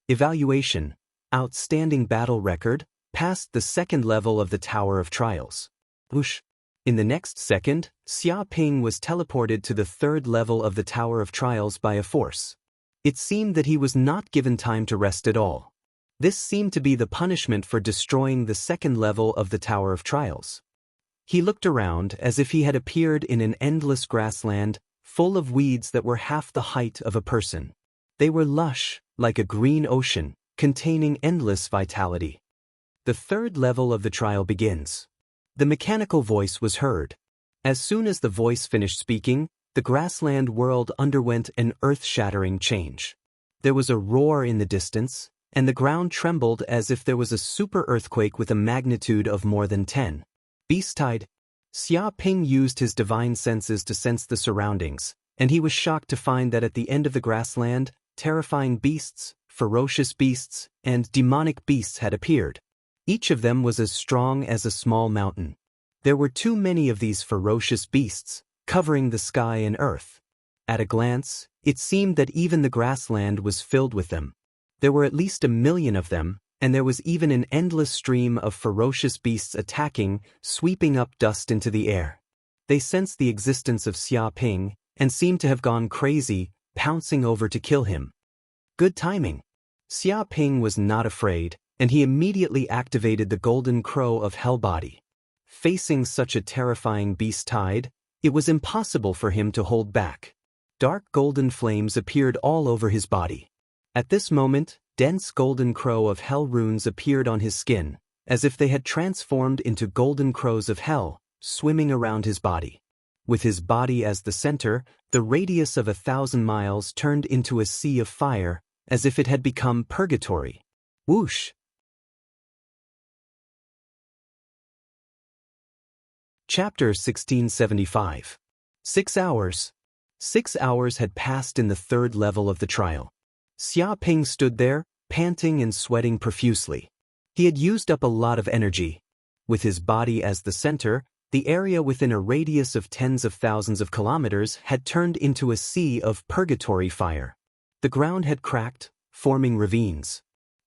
Evaluation. Outstanding battle record, passed the 2nd level of the Tower of Trials. Whoosh. In the next second, Xia Ping was teleported to the 3rd level of the Tower of Trials by a force. It seemed that he was not given time to rest at all. This seemed to be the punishment for destroying the 2nd level of the Tower of Trials. He looked around as if he had appeared in an endless grassland, full of weeds that were half the height of a person. They were lush, like a green ocean, containing endless vitality. The 3rd level of the trial begins. The mechanical voice was heard. As soon as the voice finished speaking, the grassland world underwent an earth-shattering change. There was a roar in the distance, and the ground trembled as if there was a super earthquake with a magnitude of more than 10. Beast-tide. Xia Ping used his divine senses to sense the surroundings, and he was shocked to find that at the end of the grassland, terrifying beasts, ferocious beasts, and demonic beasts had appeared. Each of them was as strong as a small mountain. There were too many of these ferocious beasts, covering the sky and earth. At a glance, it seemed that even the grassland was filled with them. There were at least 1 million of them, and there was even an endless stream of ferocious beasts attacking, sweeping up dust into the air. They sensed the existence of Xia Ping, and seemed to have gone crazy, pouncing over to kill him. Good timing. Xia Ping was not afraid, and he immediately activated the Golden Crow of Hell body. Facing such a terrifying beast tide, it was impossible for him to hold back. Dark golden flames appeared all over his body. At this moment, dense Golden Crow of Hell runes appeared on his skin, as if they had transformed into golden crows of hell, swimming around his body. With his body as the center, the radius of 1,000 miles turned into a sea of fire, as if it had become purgatory. Whoosh! Chapter 1675. 6 hours. 6 hours had passed in the 3rd level of the trial. Xia Ping stood there, panting and sweating profusely. He had used up a lot of energy. With his body as the center, the area within a radius of tens of thousands of kilometers had turned into a sea of purgatory fire. The ground had cracked, forming ravines.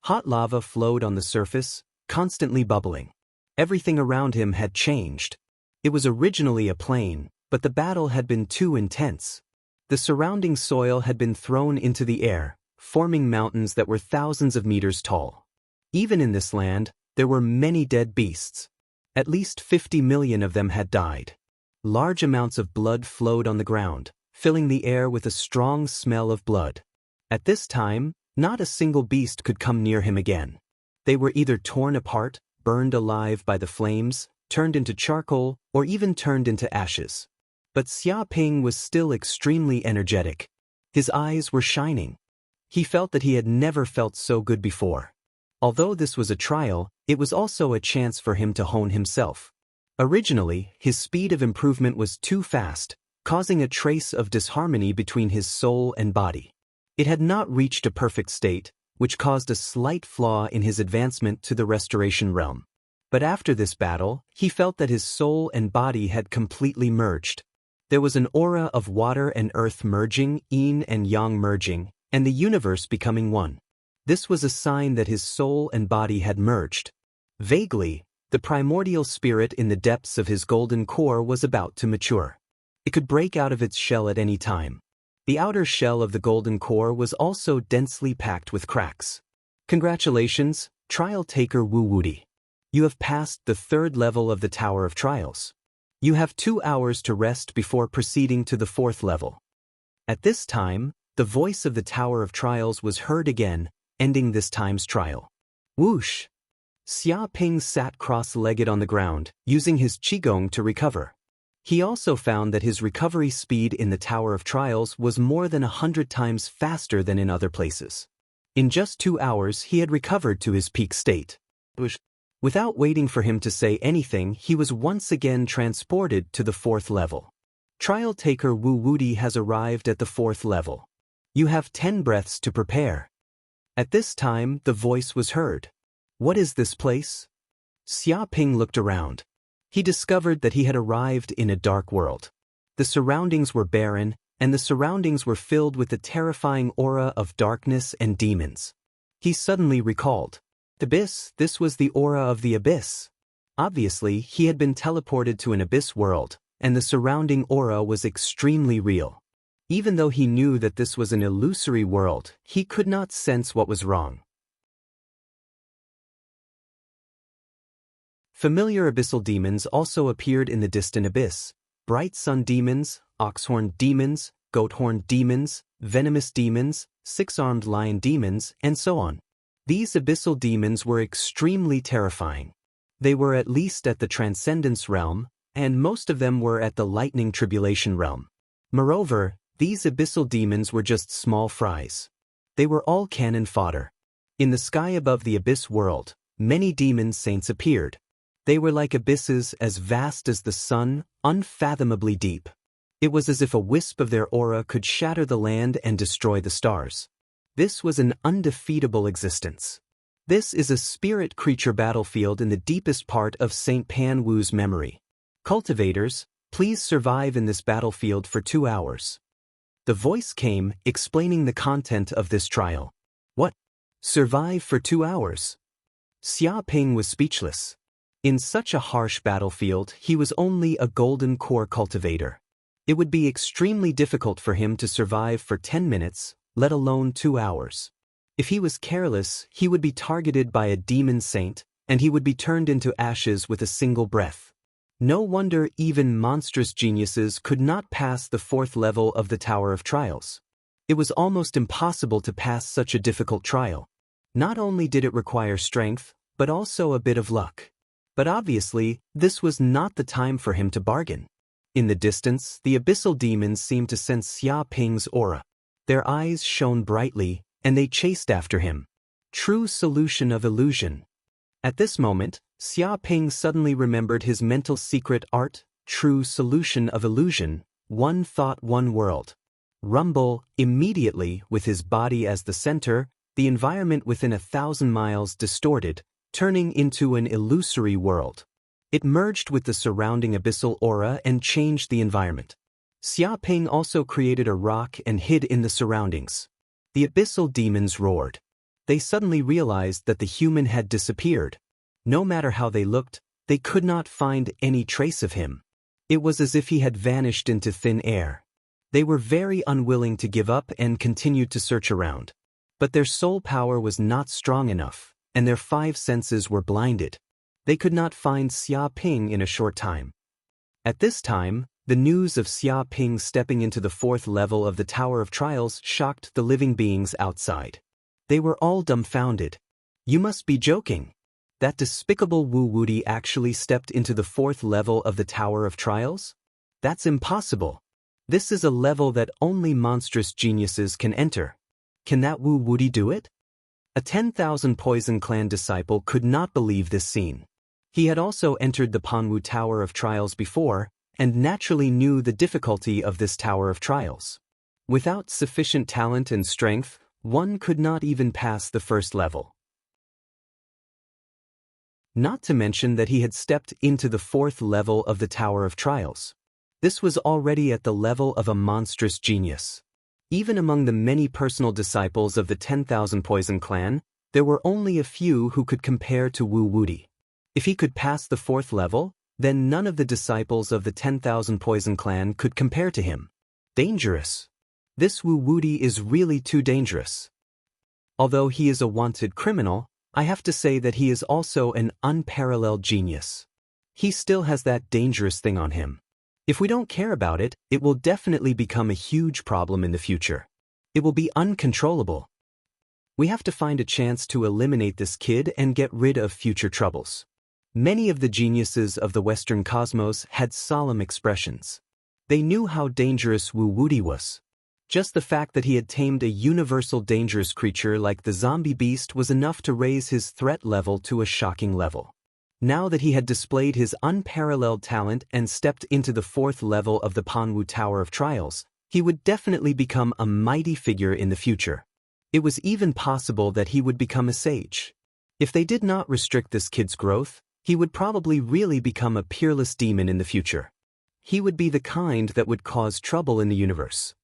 Hot lava flowed on the surface, constantly bubbling. Everything around him had changed. It was originally a plain, but the battle had been too intense. The surrounding soil had been thrown into the air, forming mountains that were thousands of meters tall. Even in this land, there were many dead beasts. At least 50 million of them had died. Large amounts of blood flowed on the ground, filling the air with a strong smell of blood. At this time, not a single beast could come near him again. They were either torn apart, burned alive by the flames, turned into charcoal, or even turned into ashes. But Xia Ping was still extremely energetic. His eyes were shining. He felt that he had never felt so good before. Although this was a trial, it was also a chance for him to hone himself. Originally, his speed of improvement was too fast, causing a trace of disharmony between his soul and body. It had not reached a perfect state, which caused a slight flaw in his advancement to the restoration realm. But after this battle, he felt that his soul and body had completely merged. There was an aura of water and earth merging, yin and yang merging, and the universe becoming one. This was a sign that his soul and body had merged. Vaguely, the primordial spirit in the depths of his golden core was about to mature. It could break out of its shell at any time. The outer shell of the golden core was also densely packed with cracks. Congratulations, Trial Taker Wu Wudi. You have passed the 3rd level of the Tower of Trials. You have 2 hours to rest before proceeding to the 4th level. At this time, the voice of the Tower of Trials was heard again, ending this time's trial. Whoosh! Xia Ping sat cross-legged on the ground, using his qigong to recover. He also found that his recovery speed in the Tower of Trials was more than 100 times faster than in other places. In just 2 hours he had recovered to his peak state. Without waiting for him to say anything, he was once again transported to the 4th level. Trial Taker Wu Wudi has arrived at the 4th level. You have 10 breaths to prepare. At this time, the voice was heard. What is this place? Xia Ping looked around. He discovered that he had arrived in a dark world. The surroundings were barren, and the surroundings were filled with the terrifying aura of darkness and demons. He suddenly recalled. The abyss, this was the aura of the abyss. Obviously, he had been teleported to an abyss world, and the surrounding aura was extremely real. Even though he knew that this was an illusory world, he could not sense what was wrong. Familiar abyssal demons also appeared in the distant abyss. Bright sun demons, oxhorn demons, goathorn demons, venomous demons, 6-armed lion demons, and so on. These abyssal demons were extremely terrifying. They were at least at the Transcendence realm, and most of them were at the Lightning Tribulation realm. Moreover, these abyssal demons were just small fries. They were all cannon fodder. In the sky above the abyss world, many demon saints appeared. They were like abysses as vast as the sun, unfathomably deep. It was as if a wisp of their aura could shatter the land and destroy the stars. This was an undefeatable existence. This is a spirit creature battlefield in the deepest part of St. Pan Wu's memory. Cultivators, please survive in this battlefield for 2 hours. The voice came, explaining the content of this trial. What? Survive for 2 hours? Xia Ping was speechless. In such a harsh battlefield, he was only a golden core cultivator. It would be extremely difficult for him to survive for 10 minutes, let alone 2 hours. If he was careless, he would be targeted by a demon saint, and he would be turned into ashes with a single breath. No wonder even monstrous geniuses could not pass the 4th level of the Tower of Trials. It was almost impossible to pass such a difficult trial. Not only did it require strength, but also a bit of luck. But obviously, this was not the time for him to bargain. In the distance, the abyssal demons seemed to sense Xia Ping's aura. Their eyes shone brightly, and they chased after him. True solution of illusion. At this moment, Xia Ping suddenly remembered his mental secret art, true solution of illusion, one thought, one world. Rumble, immediately, with his body as the center, the environment within 1,000 miles distorted, turning into an illusory world. It merged with the surrounding abyssal aura and changed the environment. Xia Ping also created a rock and hid in the surroundings. The abyssal demons roared. They suddenly realized that the human had disappeared. No matter how they looked, they could not find any trace of him. It was as if he had vanished into thin air. They were very unwilling to give up and continued to search around. But their soul power was not strong enough, and their 5 senses were blinded. They could not find Xia Ping in a short time. At this time, the news of Xia Ping stepping into the 4th level of the Tower of Trials shocked the living beings outside. They were all dumbfounded. You must be joking. That despicable Wu Wudi actually stepped into the 4th level of the Tower of Trials? That's impossible. This is a level that only monstrous geniuses can enter. Can that Wu Wudi do it? A 10,000 Poison Clan disciple could not believe this scene. He had also entered the Panwu Tower of Trials before, and naturally knew the difficulty of this tower of trials. Without sufficient talent and strength, one could not even pass the first level. Not to mention that he had stepped into the fourth level of the Tower of Trials. This was already at the level of a monstrous genius. Even among the many personal disciples of the 10,000 Poison clan, there were only a few who could compare to Wu Wudi. If he could pass the fourth level, then none of the disciples of the 10,000 Poison clan could compare to him. Dangerous. This Wu Wudi is really too dangerous. Although he is a wanted criminal, I have to say that he is also an unparalleled genius. He still has that dangerous thing on him. If we don't care about it, it will definitely become a huge problem in the future. It will be uncontrollable. We have to find a chance to eliminate this kid and get rid of future troubles. Many of the geniuses of the Western cosmos had solemn expressions. They knew how dangerous Wu Wudi was. Just the fact that he had tamed a universal dangerous creature like the zombie beast was enough to raise his threat level to a shocking level. Now that he had displayed his unparalleled talent and stepped into the fourth level of the Panwu Tower of Trials, he would definitely become a mighty figure in the future. It was even possible that he would become a sage. If they did not restrict this kid's growth, he would probably really become a peerless demon in the future. He would be the kind that would cause trouble in the universe.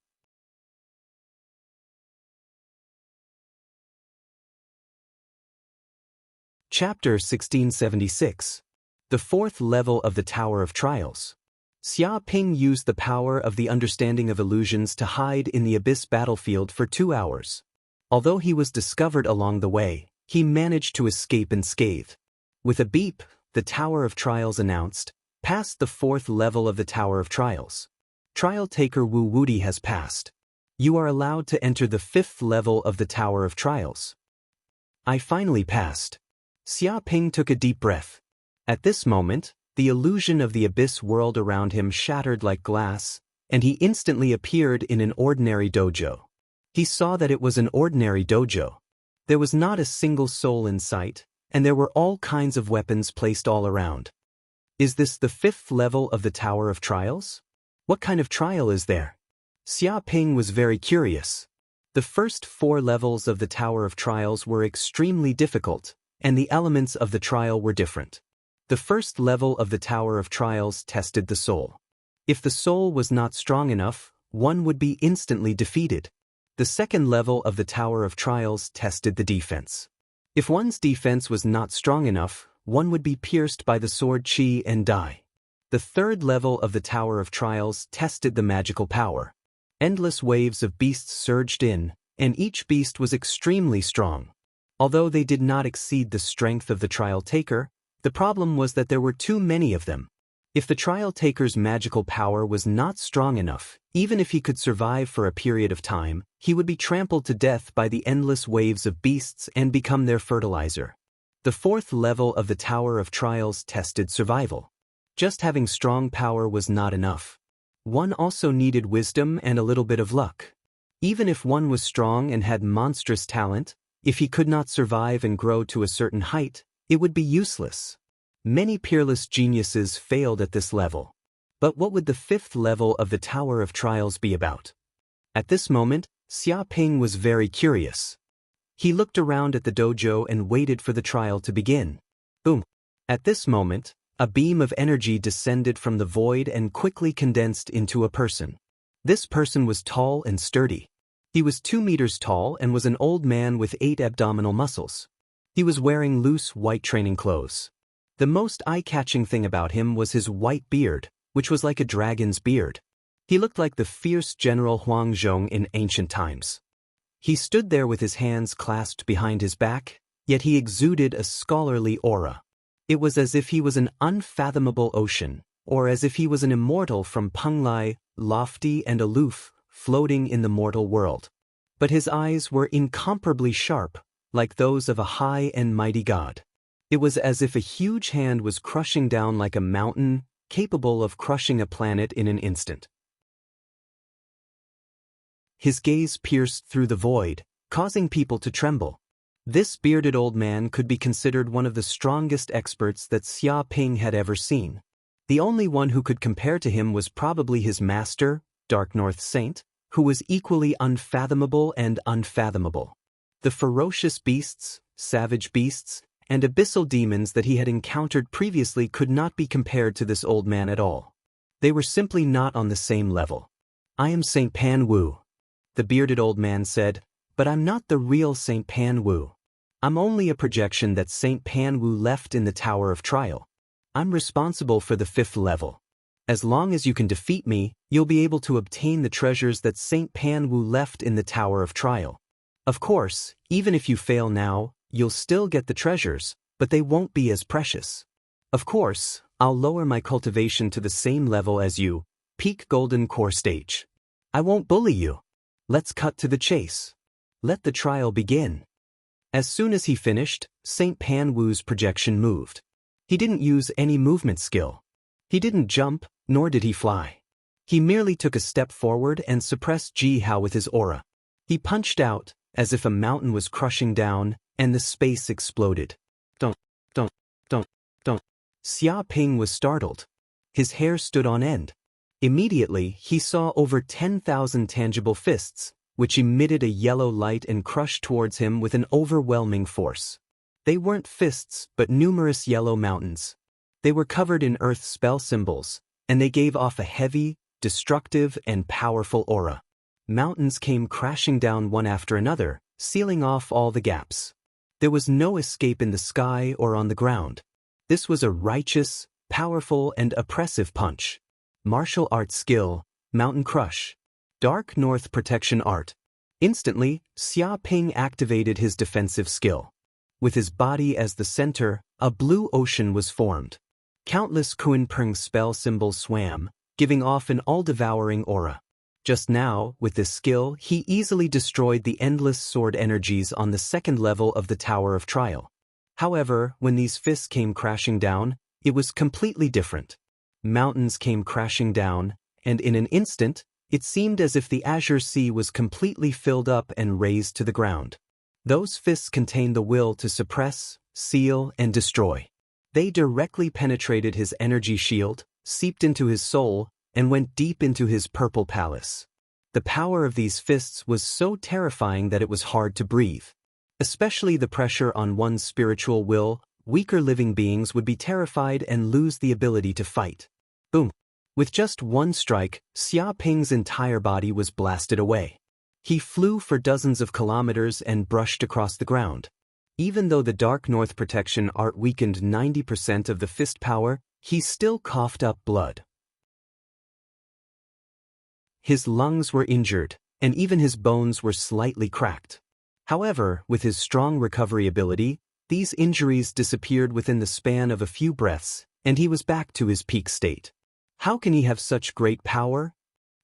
Chapter 1676. The fourth level of the Tower of Trials. Xia Ping used the power of the understanding of illusions to hide in the abyss battlefield for 2 hours. Although he was discovered along the way, he managed to escape unscathed. With a beep, the Tower of Trials announced, "Passed the fourth level of the Tower of Trials. Trial taker Wu Wudi has passed. You are allowed to enter the fifth level of the Tower of Trials." I finally passed. Xia Ping took a deep breath. At this moment, the illusion of the abyss world around him shattered like glass, and he instantly appeared in an ordinary dojo. He saw that it was an ordinary dojo. There was not a single soul in sight, and there were all kinds of weapons placed all around. Is this the fifth level of the Tower of Trials? What kind of trial is there? Xia Ping was very curious. The first 4 levels of the Tower of Trials were extremely difficult, and the elements of the trial were different. The first level of the Tower of Trials tested the soul. If the soul was not strong enough, one would be instantly defeated. The second level of the Tower of Trials tested the defense. If one's defense was not strong enough, one would be pierced by the sword Qi and die. The third level of the Tower of Trials tested the magical power. Endless waves of beasts surged in, and each beast was extremely strong. Although they did not exceed the strength of the trial taker, the problem was that there were too many of them. If the trial taker's magical power was not strong enough, even if he could survive for a period of time, he would be trampled to death by the endless waves of beasts and become their fertilizer. The fourth level of the Tower of Trials tested survival. Just having strong power was not enough. One also needed wisdom and a little bit of luck. Even if one was strong and had monstrous talent, if he could not survive and grow to a certain height, it would be useless. Many peerless geniuses failed at this level. But what would the fifth level of the Tower of Trials be about? At this moment, Xia Ping was very curious. He looked around at the dojo and waited for the trial to begin. Boom! At this moment, a beam of energy descended from the void and quickly condensed into a person. This person was tall and sturdy. He was 2 meters tall and was an old man with 8 abdominal muscles. He was wearing loose white training clothes. The most eye-catching thing about him was his white beard, which was like a dragon's beard. He looked like the fierce General Huang Zhong in ancient times. He stood there with his hands clasped behind his back, yet he exuded a scholarly aura. It was as if he was an unfathomable ocean, or as if he was an immortal from Penglai, lofty and aloof, floating in the mortal world. But his eyes were incomparably sharp, like those of a high and mighty god. It was as if a huge hand was crushing down like a mountain, capable of crushing a planet in an instant. His gaze pierced through the void, causing people to tremble. This bearded old man could be considered one of the strongest experts that Xia Ping had ever seen. The only one who could compare to him was probably his master, Dark North Saint, who was equally unfathomable and unfathomable. The ferocious beasts, savage beasts, and abyssal demons that he had encountered previously could not be compared to this old man at all. They were simply not on the same level. "I am Saint Pan Wu," the bearded old man said, "but I'm not the real Saint Pan Wu. I'm only a projection that Saint Pan Wu left in the Tower of Trial. I'm responsible for the 5th level. As long as you can defeat me, you'll be able to obtain the treasures that Saint Pan Wu left in the Tower of Trial. Of course, even if you fail now, you'll still get the treasures, but they won't be as precious. Of course, I'll lower my cultivation to the same level as you, peak golden core stage. I won't bully you. Let's cut to the chase. Let the trial begin." As soon as he finished, Saint Pan Wu's projection moved. He didn't use any movement skill. He didn't jump, nor did he fly. He merely took a step forward and suppressed Ji Hao with his aura. He punched out, as if a mountain was crushing down, and the space exploded. Dun, dun, dun, dun. Xia Ping was startled. His hair stood on end. Immediately, he saw over 10,000 tangible fists, which emitted a yellow light and crushed towards him with an overwhelming force. They weren't fists, but numerous yellow mountains. They were covered in earth spell symbols, and they gave off a heavy, destructive, and powerful aura. Mountains came crashing down one after another, sealing off all the gaps. There was no escape in the sky or on the ground. This was a righteous, powerful, and oppressive punch. Martial art skill, Mountain Crush. Dark North Protection Art. Instantly, Xia Ping activated his defensive skill. With his body as the center, a blue ocean was formed. Countless Kunpeng spell symbols swam, giving off an all-devouring aura. Just now, with this skill, he easily destroyed the endless sword energies on the 2nd level of the Tower of Trial. However, when these fists came crashing down, it was completely different. Mountains came crashing down, and in an instant, it seemed as if the Azure Sea was completely filled up and razed to the ground. Those fists contained the will to suppress, seal, and destroy. They directly penetrated his energy shield, seeped into his soul, and went deep into his purple palace. The power of these fists was so terrifying that it was hard to breathe. Especially the pressure on one's spiritual will, weaker living beings would be terrified and lose the ability to fight. Boom! With just one strike, Xia Ping's entire body was blasted away. He flew for dozens of kilometers and brushed across the ground. Even though the Dark North Protection Art weakened 90% of the fist power, he still coughed up blood. His lungs were injured, and even his bones were slightly cracked. However, with his strong recovery ability, these injuries disappeared within the span of a few breaths, and he was back to his peak state. How can he have such great power?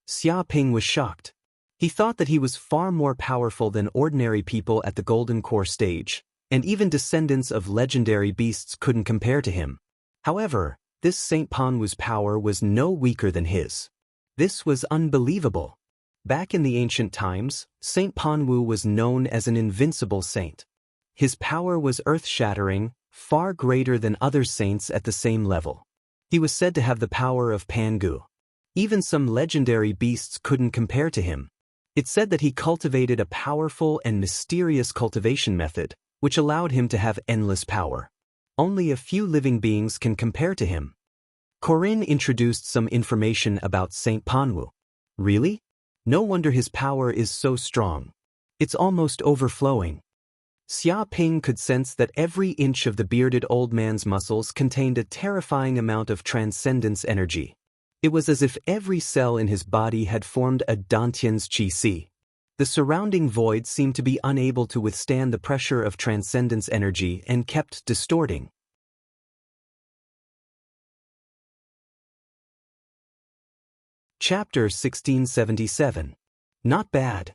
Xia Ping was shocked. He thought that he was far more powerful than ordinary people at the Golden Core stage, and even descendants of legendary beasts couldn't compare to him. However, this Saint Pan Wu's power was no weaker than his. This was unbelievable. Back in the ancient times, Saint Pan Wu was known as an invincible saint. His power was earth-shattering, far greater than other saints at the same level. He was said to have the power of Pangu. Even some legendary beasts couldn't compare to him. It's said that he cultivated a powerful and mysterious cultivation method, which allowed him to have endless power. Only a few living beings can compare to him. Corinne introduced some information about Saint Pan Wu. Really? No wonder his power is so strong. It's almost overflowing. Xia Ping could sense that every inch of the bearded old man's muscles contained a terrifying amount of transcendence energy. It was as if every cell in his body had formed a Dantian's Qi Si. The surrounding void seemed to be unable to withstand the pressure of transcendence energy and kept distorting. Chapter 1677. Not bad.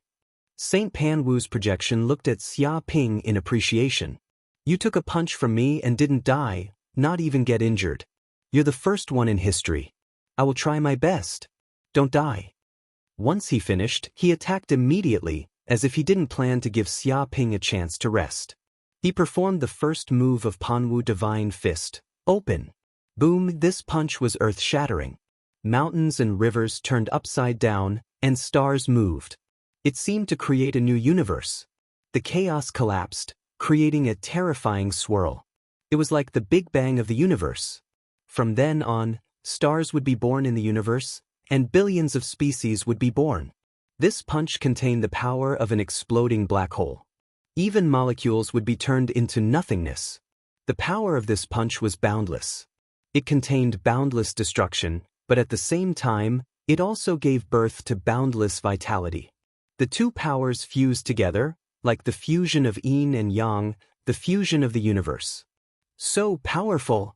Saint Pan Wu's projection looked at Xia Ping in appreciation. You took a punch from me and didn't die, not even get injured. You're the first one in history. I will try my best. Don't die. Once he finished, he attacked immediately, as if he didn't plan to give Xia Ping a chance to rest. He performed the first move of Pan Wu Divine Fist, Open. Boom, this punch was earth-shattering. Mountains and rivers turned upside down, and stars moved. It seemed to create a new universe. The chaos collapsed, creating a terrifying swirl. It was like the Big Bang of the universe. From then on, stars would be born in the universe, and billions of species would be born. This punch contained the power of an exploding black hole. Even molecules would be turned into nothingness. The power of this punch was boundless. It contained boundless destruction, but at the same time, it also gave birth to boundless vitality. The two powers fused together, like the fusion of yin and yang, the fusion of the universe. So powerful!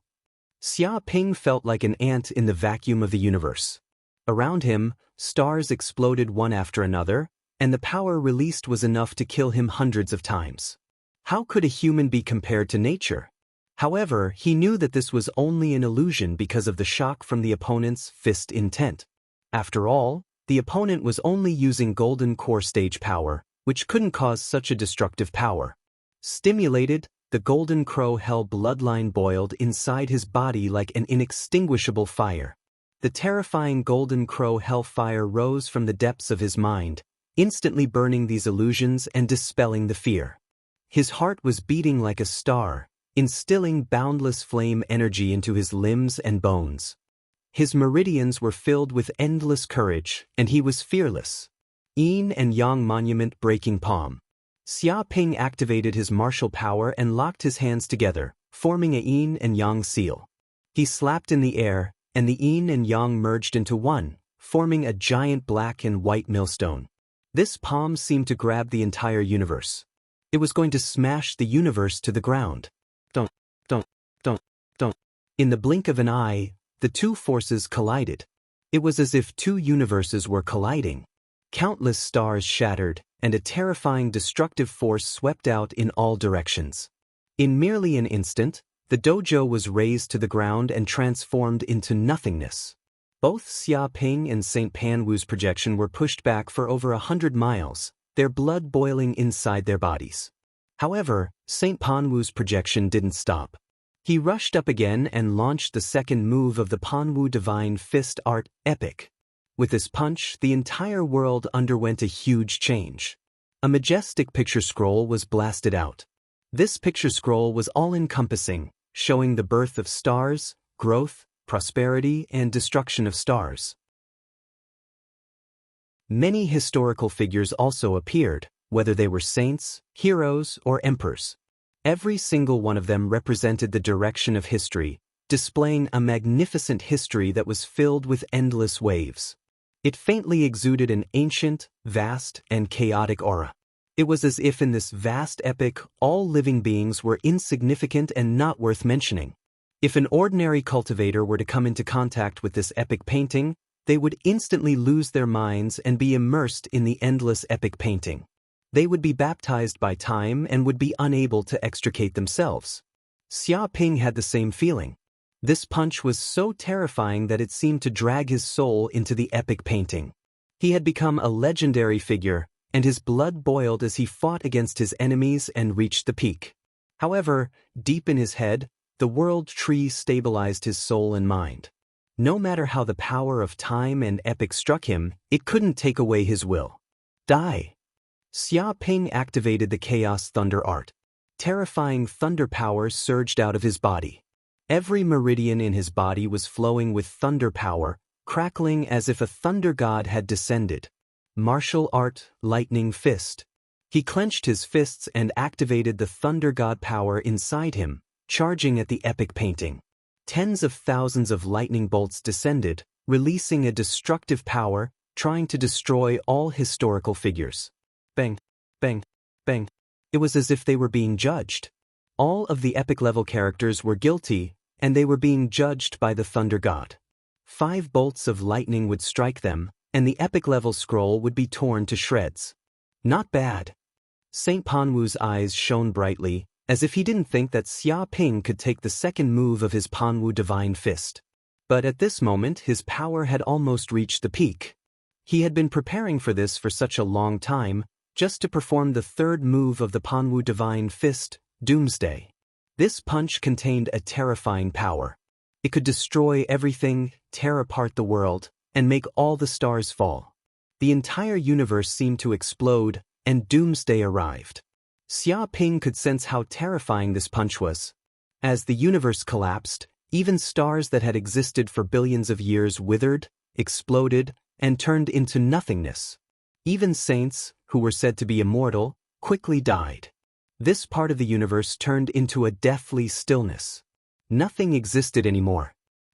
Xia Ping felt like an ant in the vacuum of the universe. Around him, stars exploded one after another, and the power released was enough to kill him hundreds of times. How could a human be compared to nature? However, he knew that this was only an illusion because of the shock from the opponent's fist intent. After all, the opponent was only using golden core stage power, which couldn't cause such a destructive power. Stimulated, the golden crow hell bloodline boiled inside his body like an inextinguishable fire. The terrifying golden crow hellfire rose from the depths of his mind, instantly burning these illusions and dispelling the fear. His heart was beating like a star, instilling boundless flame energy into his limbs and bones. His meridians were filled with endless courage, and he was fearless. Yin and Yang monument breaking palm. Xia Ping activated his martial power and locked his hands together, forming a yin and yang seal. He slapped in the air, and the yin and yang merged into one, forming a giant black and white millstone. This palm seemed to grab the entire universe. It was going to smash the universe to the ground. Don't. In the blink of an eye, the two forces collided. It was as if two universes were colliding. Countless stars shattered, and a terrifying destructive force swept out in all directions. In merely an instant, the dojo was razed to the ground and transformed into nothingness. Both Xia Ping and St. Panwu's projection were pushed back for over 100 miles, their blood boiling inside their bodies. However, St. Panwu's projection didn't stop. He rushed up again and launched the second move of the Panwu Divine Fist Art Epic. With this punch, the entire world underwent a huge change. A majestic picture scroll was blasted out. This picture scroll was all-encompassing, showing the birth of stars, growth, prosperity, and destruction of stars. Many historical figures also appeared, whether they were saints, heroes, or emperors. Every single one of them represented the direction of history, displaying a magnificent history that was filled with endless waves. It faintly exuded an ancient, vast, and chaotic aura. It was as if in this vast epic, all living beings were insignificant and not worth mentioning. If an ordinary cultivator were to come into contact with this epic painting, they would instantly lose their minds and be immersed in the endless epic painting. They would be baptized by time and would be unable to extricate themselves. Xia Ping had the same feeling. This punch was so terrifying that it seemed to drag his soul into the epic painting. He had become a legendary figure, and his blood boiled as he fought against his enemies and reached the peak. However, deep in his head, the world tree stabilized his soul and mind. No matter how the power of time and epic struck him, it couldn't take away his will. Die! Xia Ping activated the Chaos Thunder Art. Terrifying thunder power surged out of his body. Every meridian in his body was flowing with thunder power, crackling as if a thunder god had descended. Martial art, lightning fist. He clenched his fists and activated the thunder god power inside him, charging at the epic painting. Tens of thousands of lightning bolts descended, releasing a destructive power, trying to destroy all historical figures. Bang, bang, bang. It was as if they were being judged. All of the epic-level characters were guilty, and they were being judged by the Thunder God. 5 bolts of lightning would strike them, and the epic-level scroll would be torn to shreds. Not bad. St. Panwu's eyes shone brightly, as if he didn't think that Xia Ping could take the second move of his Panwu Divine Fist. But at this moment his power had almost reached the peak. He had been preparing for this for such a long time, just to perform the third move of the Panwu Divine Fist, Doomsday. This punch contained a terrifying power. It could destroy everything, tear apart the world, and make all the stars fall. The entire universe seemed to explode, and doomsday arrived. Xia Ping could sense how terrifying this punch was. As the universe collapsed, even stars that had existed for billions of years withered, exploded, and turned into nothingness. Even saints, who were said to be immortal, quickly died. This part of the universe turned into a deathly stillness. Nothing existed anymore.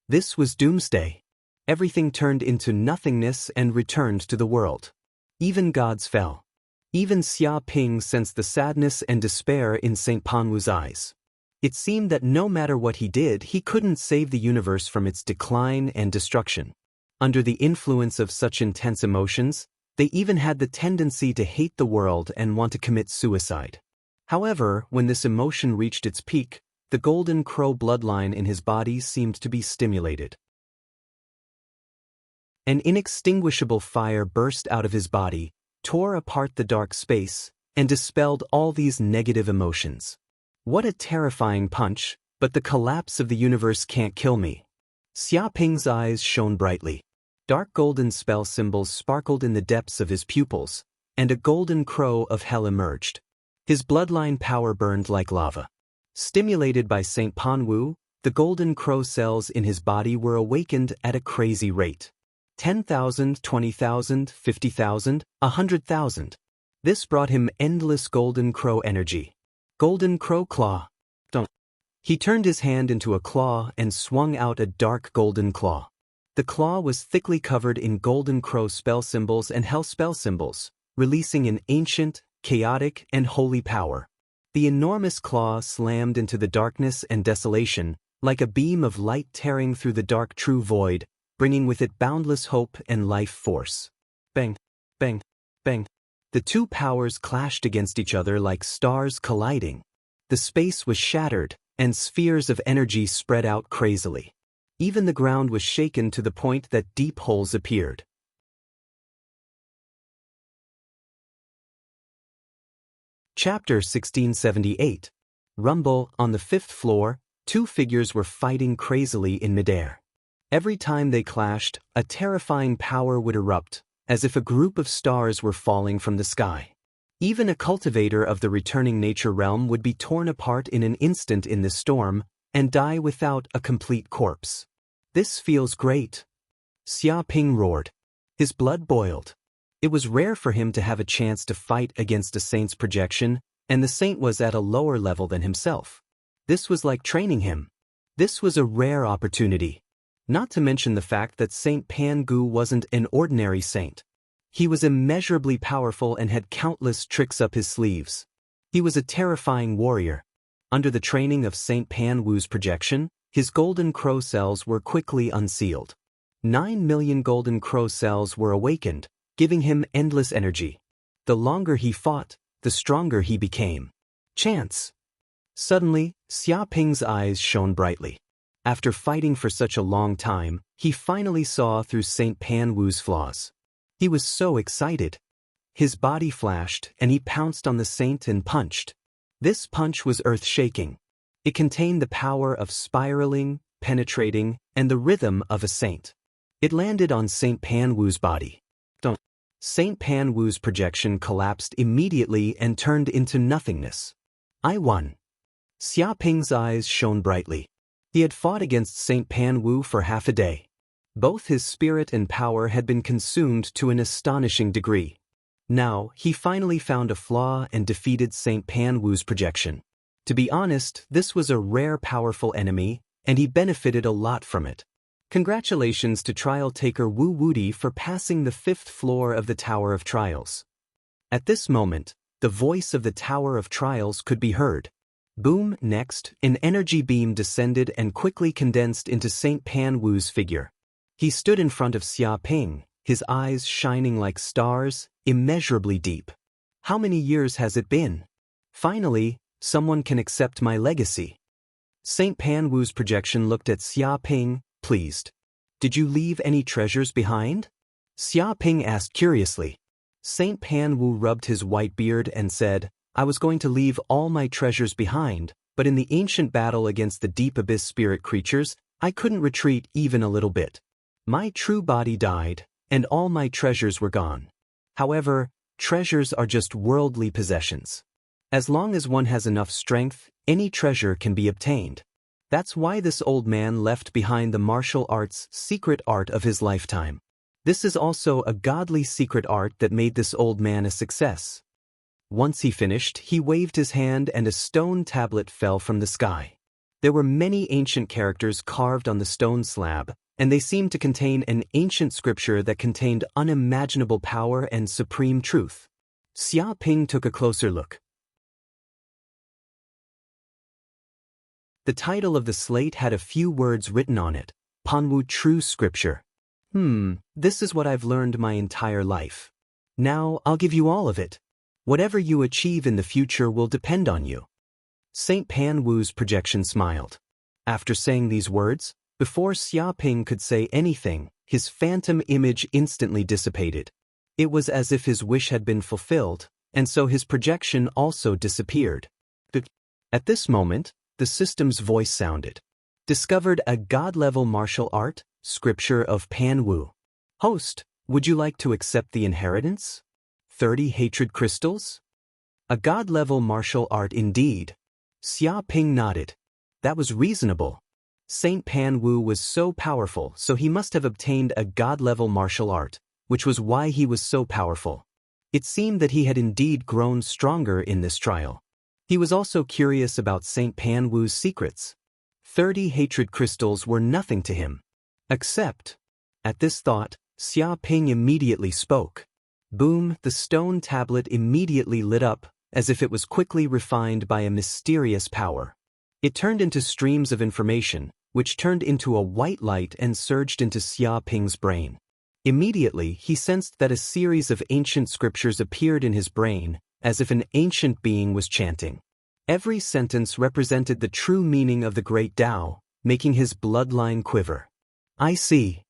This was doomsday. Everything turned into nothingness and returned to the world. Even gods fell. Even Xia Ping sensed the sadness and despair in St. Panwu's eyes. It seemed that no matter what he did, he couldn't save the universe from its decline and destruction. Under the influence of such intense emotions, they even had the tendency to hate the world and want to commit suicide. However, when this emotion reached its peak, the golden crow bloodline in his body seemed to be stimulated. An inextinguishable fire burst out of his body, tore apart the dark space, and dispelled all these negative emotions. What a terrifying punch, but the collapse of the universe can't kill me. Xia Ping's eyes shone brightly. Dark golden spell symbols sparkled in the depths of his pupils, and a golden crow of hell emerged. His bloodline power burned like lava. Stimulated by St. Panwu, the golden crow cells in his body were awakened at a crazy rate. 10,000, 20,000, 50,000, 100,000. This brought him endless golden crow energy. Golden crow claw. Don't. He turned his hand into a claw and swung out a dark golden claw. The claw was thickly covered in golden crow spell symbols and hell spell symbols, releasing an ancient, chaotic, and holy power. The enormous claw slammed into the darkness and desolation, like a beam of light tearing through the dark true void, bringing with it boundless hope and life force. Bang, bang, bang. The two powers clashed against each other like stars colliding. The space was shattered, and spheres of energy spread out crazily. Even the ground was shaken to the point that deep holes appeared. Chapter 1678. Rumble. On the fifth floor, two figures were fighting crazily in midair. Every time they clashed, a terrifying power would erupt, as if a group of stars were falling from the sky. Even a cultivator of the returning nature realm would be torn apart in an instant in this storm, and die without a complete corpse. This feels great. Xia Ping roared. His blood boiled. It was rare for him to have a chance to fight against a saint's projection, and the saint was at a lower level than himself. This was like training him. This was a rare opportunity. Not to mention the fact that Saint Pangu wasn't an ordinary saint. He was immeasurably powerful and had countless tricks up his sleeves. He was a terrifying warrior. Under the training of Saint Panwu's projection, his golden crow cells were quickly unsealed. 9 million golden crow cells were awakened, giving him endless energy. The longer he fought, the stronger he became. Chance. Suddenly, Xia Ping's eyes shone brightly. After fighting for such a long time, he finally saw through St. Panwu's flaws. He was so excited. His body flashed, and he pounced on the saint and punched. This punch was earth-shaking. It contained the power of spiraling, penetrating, and the rhythm of a saint. It landed on St. Panwu's body. St. Panwu's projection collapsed immediately and turned into nothingness. I won. Xia Ping's eyes shone brightly. He had fought against St. Panwu for half a day. Both his spirit and power had been consumed to an astonishing degree. Now, he finally found a flaw and defeated St. Panwu's projection. To be honest, this was a rare powerful enemy, and he benefited a lot from it. Congratulations to trial taker Wu Wudi for passing the 5th floor of the Tower of Trials. At this moment, the voice of the Tower of Trials could be heard. Boom! Next, an energy beam descended and quickly condensed into St. Panwu's figure. He stood in front of Xia Ping, his eyes shining like stars, immeasurably deep. How many years has it been? Finally, someone can accept my legacy. St. Panwu's projection looked at Xia Ping, pleased. Did you leave any treasures behind? Xia Ping asked curiously. St. Panwu rubbed his white beard and said, I was going to leave all my treasures behind, but in the ancient battle against the deep abyss spirit creatures, I couldn't retreat even a little bit. My true body died, and all my treasures were gone. However, treasures are just worldly possessions. As long as one has enough strength, any treasure can be obtained. That's why this old man left behind the martial arts secret art of his lifetime. This is also a godly secret art that made this old man a success. Once he finished, he waved his hand and a stone tablet fell from the sky. There were many ancient characters carved on the stone slab, and they seemed to contain an ancient scripture that contained unimaginable power and supreme truth. Xia Ping took a closer look. The title of the slate had a few words written on it, Panwu True Scripture. This is what I've learned my entire life. Now I'll give you all of it. Whatever you achieve in the future will depend on you. Saint Pan Wu's projection smiled. After saying these words, before Xia Ping could say anything, his phantom image instantly dissipated. It was as if his wish had been fulfilled, and so his projection also disappeared. At this moment, the system's voice sounded. Discovered a god-level martial art, Scripture of Pan Wu. Host, would you like to accept the inheritance? 30 hatred crystals? A god-level martial art indeed. Xia Ping nodded. That was reasonable. Saint Pan Wu was so powerful, so he must have obtained a god-level martial art, which was why he was so powerful. It seemed that he had indeed grown stronger in this trial. He was also curious about Saint Pan Wu's secrets. 30 hatred crystals were nothing to him. Except, at this thought, Xia Ping immediately spoke. Boom, the stone tablet immediately lit up, as if it was quickly refined by a mysterious power. It turned into streams of information, which turned into a white light and surged into Xia Ping's brain. Immediately, he sensed that a series of ancient scriptures appeared in his brain, as if an ancient being was chanting. Every sentence represented the true meaning of the great Tao, making his bloodline quiver. I see.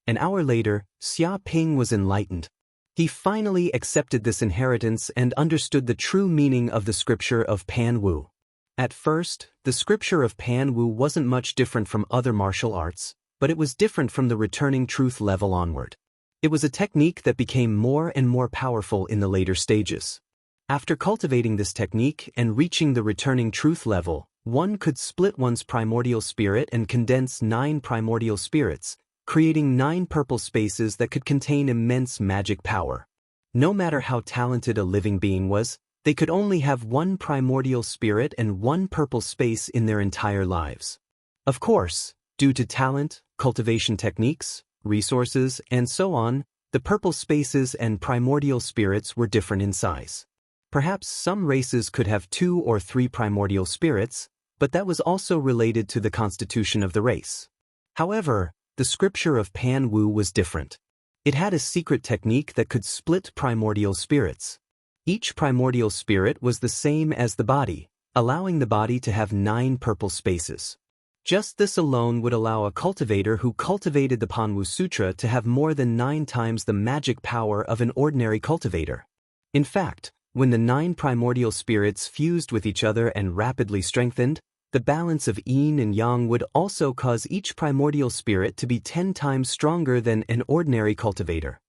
An hour later, Xia Ping was enlightened. He finally accepted this inheritance and understood the true meaning of the scripture of Pan Wu. At first, the scripture of Pan Wu wasn't much different from other martial arts, but it was different from the returning truth level onward. It was a technique that became more and more powerful in the later stages. After cultivating this technique and reaching the returning truth level, one could split one's primordial spirit and condense 9 primordial spirits, creating 9 purple spaces that could contain immense magic power. No matter how talented a living being was, they could only have 1 primordial spirit and 1 purple space in their entire lives. Of course, due to talent, cultivation techniques, resources, and so on, the purple spaces and primordial spirits were different in size. Perhaps some races could have 2 or 3 primordial spirits, but that was also related to the constitution of the race. However, the scripture of Pan Wu was different. It had a secret technique that could split primordial spirits. Each primordial spirit was the same as the body, allowing the body to have 9 purple spaces. Just this alone would allow a cultivator who cultivated the Panwu Sutra to have more than 9 times the magic power of an ordinary cultivator. In fact, when the 9 primordial spirits fused with each other and rapidly strengthened, the balance of yin and yang would also cause each primordial spirit to be 10 times stronger than an ordinary cultivator.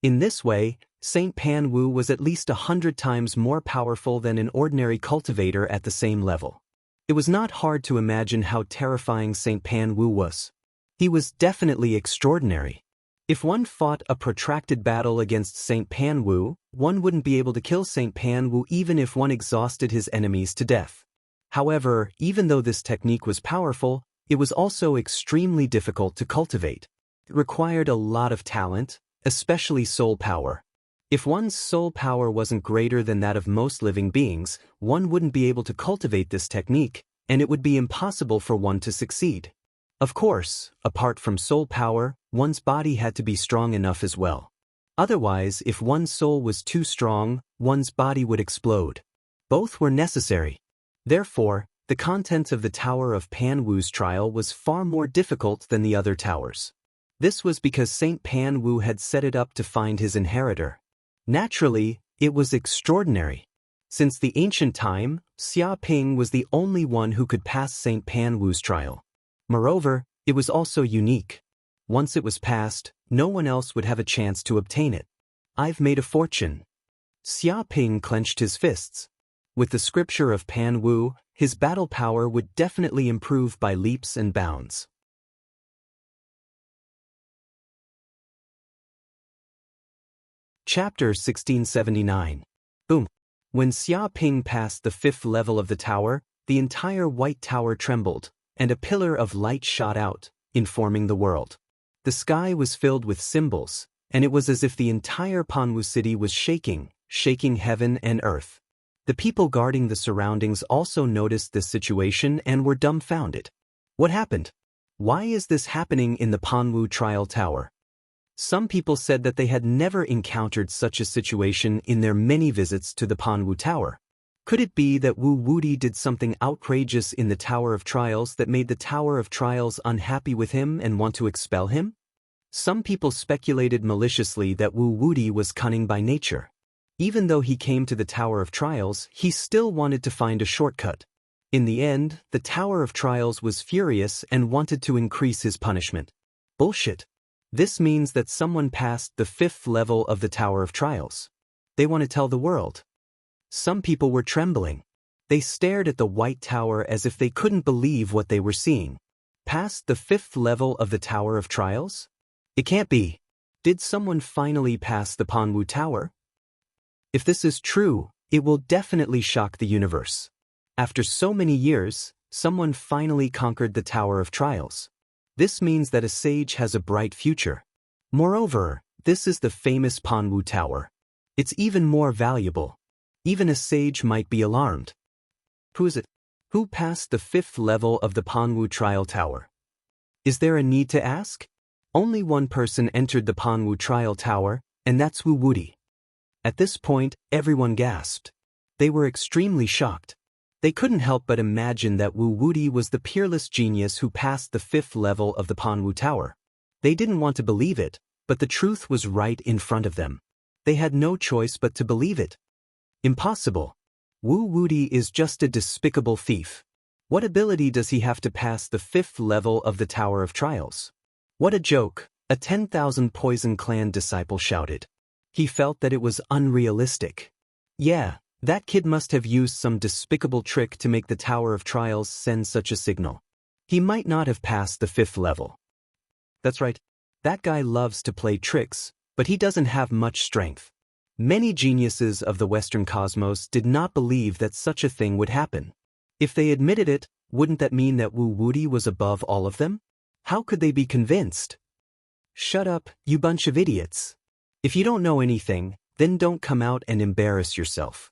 In this way, Saint Pan Wu was at least 100 times more powerful than an ordinary cultivator at the same level. It was not hard to imagine how terrifying Saint Pan Wu was. He was definitely extraordinary. If one fought a protracted battle against Saint Pan Wu, one wouldn't be able to kill Saint Pan Wu even if one exhausted his enemies to death. However, even though this technique was powerful, it was also extremely difficult to cultivate. It required a lot of talent, especially soul power. If one's soul power wasn't greater than that of most living beings, one wouldn't be able to cultivate this technique, and it would be impossible for one to succeed. Of course, apart from soul power, one's body had to be strong enough as well. Otherwise, if one's soul was too strong, one's body would explode. Both were necessary. Therefore, the content of the Tower of Pan Wu's trial was far more difficult than the other towers. This was because Saint Pan Wu had set it up to find his inheritor. Naturally, it was extraordinary. Since the ancient time, Xia Ping was the only one who could pass St. Pan Wu's trial. Moreover, it was also unique. Once it was passed, no one else would have a chance to obtain it. I've made a fortune. Xia Ping clenched his fists. With the scripture of Pan Wu, his battle power would definitely improve by leaps and bounds. Chapter 1679. Boom. When Xia Ping passed the 5th level of the tower, the entire White Tower trembled, and a pillar of light shot out, informing the world. The sky was filled with symbols, and it was as if the entire Panwu city was shaking heaven and earth. The people guarding the surroundings also noticed this situation and were dumbfounded. What happened? Why is this happening in the Panwu trial tower? Some people said that they had never encountered such a situation in their many visits to the Panwu Tower. Could it be that Wu Wudi did something outrageous in the Tower of Trials that made the Tower of Trials unhappy with him and want to expel him? Some people speculated maliciously that Wu Wudi was cunning by nature. Even though he came to the Tower of Trials, he still wanted to find a shortcut. In the end, the Tower of Trials was furious and wanted to increase his punishment. Bullshit. This means that someone passed the 5th level of the Tower of Trials. They want to tell the world. Some people were trembling. They stared at the White Tower as if they couldn't believe what they were seeing. Past the 5th level of the Tower of Trials? It can't be. Did someone finally pass the Panwu Tower? If this is true, it will definitely shock the universe. After so many years, someone finally conquered the Tower of Trials. This means that a sage has a bright future. Moreover, this is the famous Panwu Tower. It's even more valuable. Even a sage might be alarmed. Who is it? Who passed the 5th level of the Panwu Trial Tower? Is there a need to ask? Only one person entered the Panwu Trial Tower, and that's Wu Wudi. At this point, everyone gasped. They were extremely shocked. They couldn't help but imagine that Wu Wudi was the peerless genius who passed the 5th level of the Panwu Tower. They didn't want to believe it, but the truth was right in front of them. They had no choice but to believe it. Impossible. Wu Wudi is just a despicable thief. What ability does he have to pass the 5th level of the Tower of Trials? What a joke, a 10,000 Poison Clan disciple shouted. He felt that it was unrealistic. Yeah, that kid must have used some despicable trick to make the Tower of Trials send such a signal. He might not have passed the 5th level. That's right. That guy loves to play tricks, but he doesn't have much strength. Many geniuses of the Western cosmos did not believe that such a thing would happen. If they admitted it, wouldn't that mean that Wu Wudi was above all of them? How could they be convinced? Shut up, you bunch of idiots. If you don't know anything, then don't come out and embarrass yourself.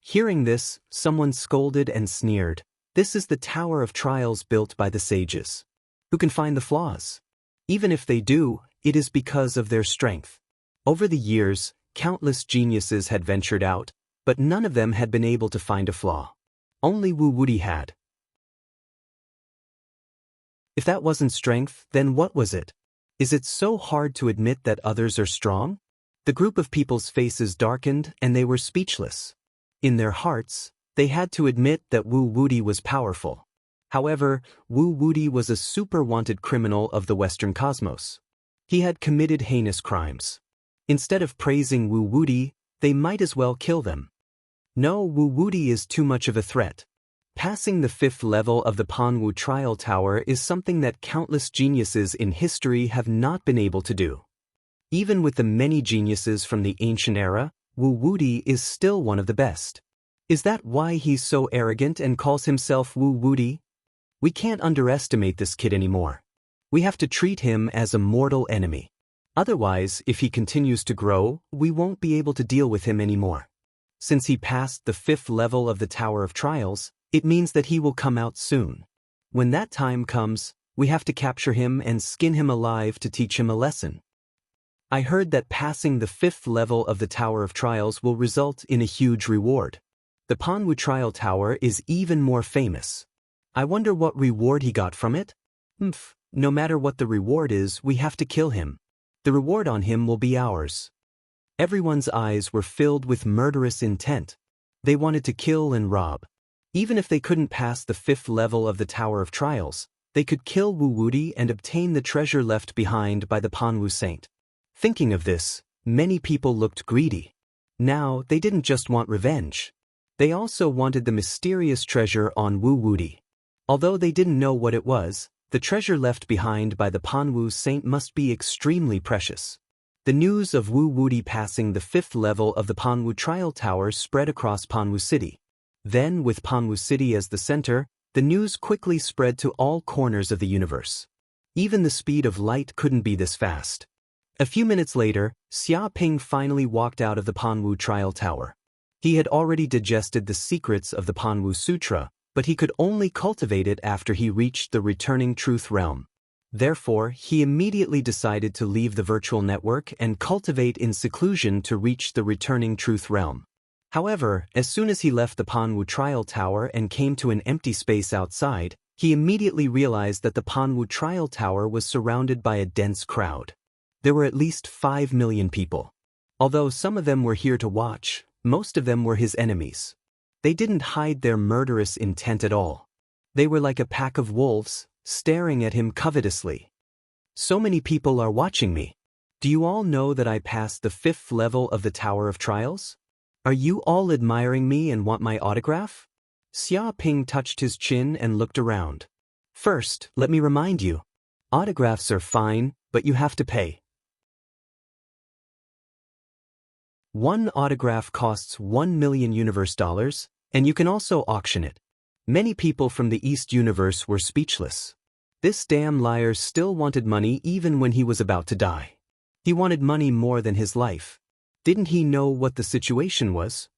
Hearing this, someone scolded and sneered. This is the Tower of Trials built by the sages. Who can find the flaws? Even if they do, it is because of their strength. Over the years, countless geniuses had ventured out, but none of them had been able to find a flaw. Only Wu Wudi had. If that wasn't strength, then what was it? Is it so hard to admit that others are strong? The group of people's faces darkened and they were speechless. In their hearts, they had to admit that Wu Wudi was powerful. However, Wu Wudi was a super-wanted criminal of the Western cosmos. He had committed heinous crimes. Instead of praising Wu Wudi, they might as well kill them. No, Wu Wudi is too much of a threat. Passing the 5th level of the Panwu Trial Tower is something that countless geniuses in history have not been able to do. Even with the many geniuses from the ancient era, Wu Wudi is still one of the best. Is that why he's so arrogant and calls himself Wu Wudi? We can't underestimate this kid anymore. We have to treat him as a mortal enemy. Otherwise, if he continues to grow, we won't be able to deal with him anymore. Since he passed the 5th level of the Tower of Trials, it means that he will come out soon. When that time comes, we have to capture him and skin him alive to teach him a lesson. I heard that passing the 5th level of the Tower of Trials will result in a huge reward. The Panwu Trial Tower is even more famous. I wonder what reward he got from it? No matter what the reward is, we have to kill him. The reward on him will be ours. Everyone's eyes were filled with murderous intent. They wanted to kill and rob. Even if they couldn't pass the 5th level of the Tower of Trials, they could kill Wu Wuti and obtain the treasure left behind by the Panwu Saint. Thinking of this, many people looked greedy. Now, they didn't just want revenge. They also wanted the mysterious treasure on Wu Wuti. Although they didn't know what it was, the treasure left behind by the Panwu Saint must be extremely precious. The news of Wu Wuti passing the 5th level of the Panwu Trial Tower spread across Panwu City. Then, with Panwu City as the center, the news quickly spread to all corners of the universe. Even the speed of light couldn't be this fast. A few minutes later, Xia Ping finally walked out of the Panwu Trial Tower. He had already digested the secrets of the Panwu Sutra, but he could only cultivate it after he reached the returning truth realm. Therefore, he immediately decided to leave the virtual network and cultivate in seclusion to reach the returning truth realm. However, as soon as he left the Panwu Trial Tower and came to an empty space outside, he immediately realized that the Panwu Trial Tower was surrounded by a dense crowd. There were at least 5 million people. Although some of them were here to watch, most of them were his enemies. They didn't hide their murderous intent at all. They were like a pack of wolves, staring at him covetously. So many people are watching me. Do you all know that I passed the 5th level of the Tower of Trials? Are you all admiring me and want my autograph? Xia Ping touched his chin and looked around. First, let me remind you. Autographs are fine, but you have to pay. One autograph costs 1 million universe dollars, and you can also auction it. Many people from the East universe were speechless. This damn liar still wanted money even when he was about to die. He wanted money more than his life. Didn't he know what the situation was?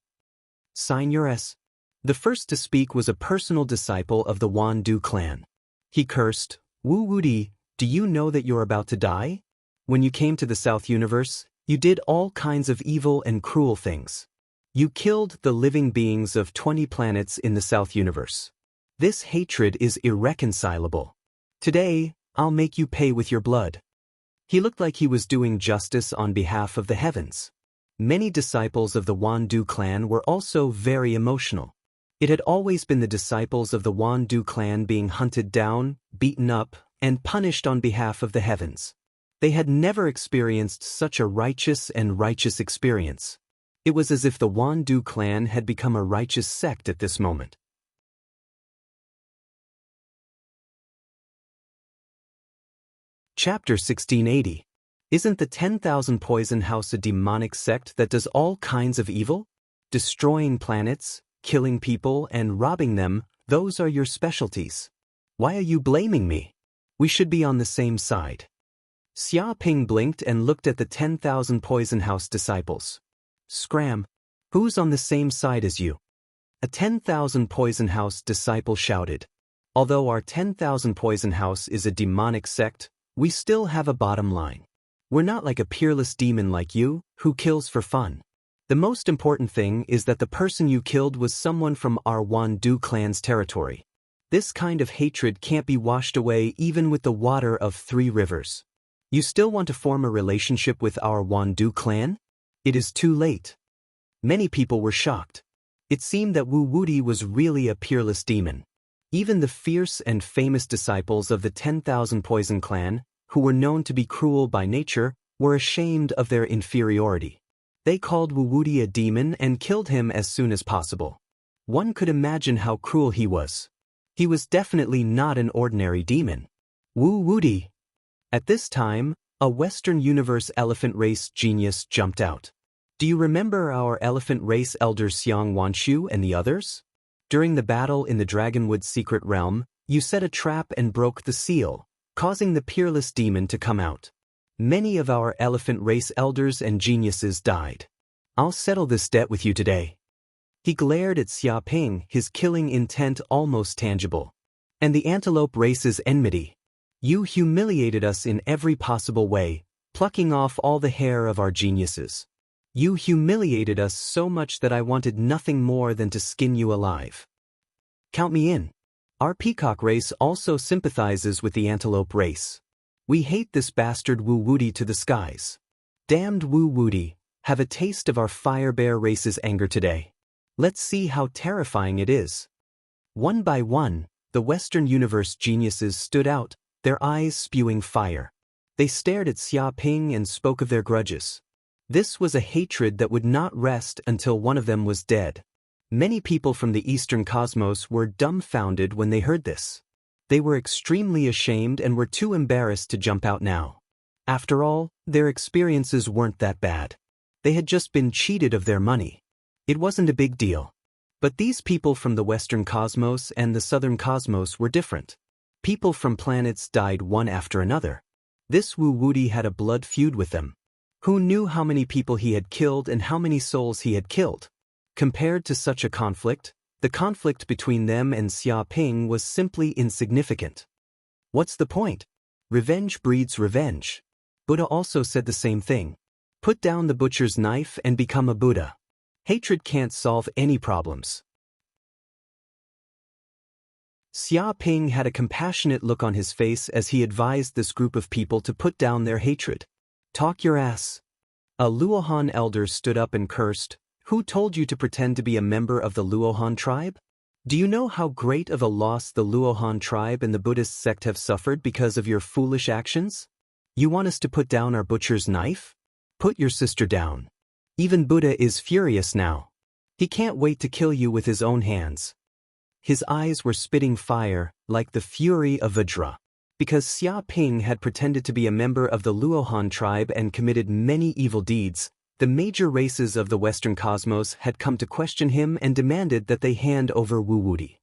Sign your S. The first to speak was a personal disciple of the Wan Du clan. He cursed, Wu Wuti, do you know that you're about to die? When you came to the South Universe, you did all kinds of evil and cruel things. You killed the living beings of 20 planets in the South Universe. This hatred is irreconcilable. Today, I'll make you pay with your blood. He looked like he was doing justice on behalf of the heavens. Many disciples of the Wan Du clan were also very emotional. It had always been the disciples of the Wan Du clan being hunted down, beaten up, and punished on behalf of the heavens. They had never experienced such a righteous experience. It was as if the Wan Du clan had become a righteous sect at this moment. Chapter 1680. Isn't the 10,000 Poison House a demonic sect that does all kinds of evil? Destroying planets, killing people, and robbing them, those are your specialties. Why are you blaming me? We should be on the same side. Xia Ping blinked and looked at the 10,000 Poison House disciples. Scram! Who's on the same side as you? A 10,000 Poison House disciple shouted. Although our 10,000 Poison House is a demonic sect, we still have a bottom line. We're not like a peerless demon like you, who kills for fun. The most important thing is that the person you killed was someone from our Wan Du clan's territory. This kind of hatred can't be washed away even with the water of 3 rivers. You still want to form a relationship with our Wan Du clan? It is too late. Many people were shocked. It seemed that Wu Wuti was really a peerless demon. Even the fierce and famous disciples of the 10,000 Poison clan, who were known to be cruel by nature, were ashamed of their inferiority. They called Wu Wuti a demon and killed him as soon as possible. One could imagine how cruel he was. He was definitely not an ordinary demon. Wu Wuti. At this time, a Western Universe elephant race genius jumped out. Do you remember our elephant race elders Xiang Wanshu and the others? During the battle in the Dragonwood Secret Realm, you set a trap and broke the seal, causing the peerless demon to come out. Many of our elephant race elders and geniuses died. I'll settle this debt with you today. He glared at Xia Ping, his killing intent almost tangible. And the antelope race's enmity. You humiliated us in every possible way, plucking off all the hair of our geniuses. You humiliated us so much that I wanted nothing more than to skin you alive. Count me in. Our peacock race also sympathizes with the antelope race. We hate this bastard Wu Wuti to the skies. Damned Wu Wuti, have a taste of our fire bear race's anger today. Let's see how terrifying it is. One by one, the Western Universe geniuses stood out, their eyes spewing fire. They stared at Xia Ping and spoke of their grudges. This was a hatred that would not rest until one of them was dead. Many people from the Eastern cosmos were dumbfounded when they heard this. They were extremely ashamed and were too embarrassed to jump out now. After all, their experiences weren't that bad. They had just been cheated of their money. It wasn't a big deal. But these people from the Western cosmos and the Southern cosmos were different. People from planets died one after another. This Wu Wuti had a blood feud with them. Who knew how many people he had killed and how many souls he had killed? Compared to such a conflict, the conflict between them and Xia Ping was simply insignificant. What's the point? Revenge breeds revenge. Buddha also said the same thing. Put down the butcher's knife and become a Buddha. Hatred can't solve any problems. Xia Ping had a compassionate look on his face as he advised this group of people to put down their hatred. Talk your ass. A Luohan elder stood up and cursed. Who told you to pretend to be a member of the Luohan tribe? Do you know how great of a loss the Luohan tribe and the Buddhist sect have suffered because of your foolish actions? You want us to put down our butcher's knife? Put your sister down. Even Buddha is furious now. He can't wait to kill you with his own hands. His eyes were spitting fire, like the fury of Vajra. Because Xia Ping had pretended to be a member of the Luohan tribe and committed many evil deeds, the major races of the Western cosmos had come to question him and demanded that they hand over Wu Wuti.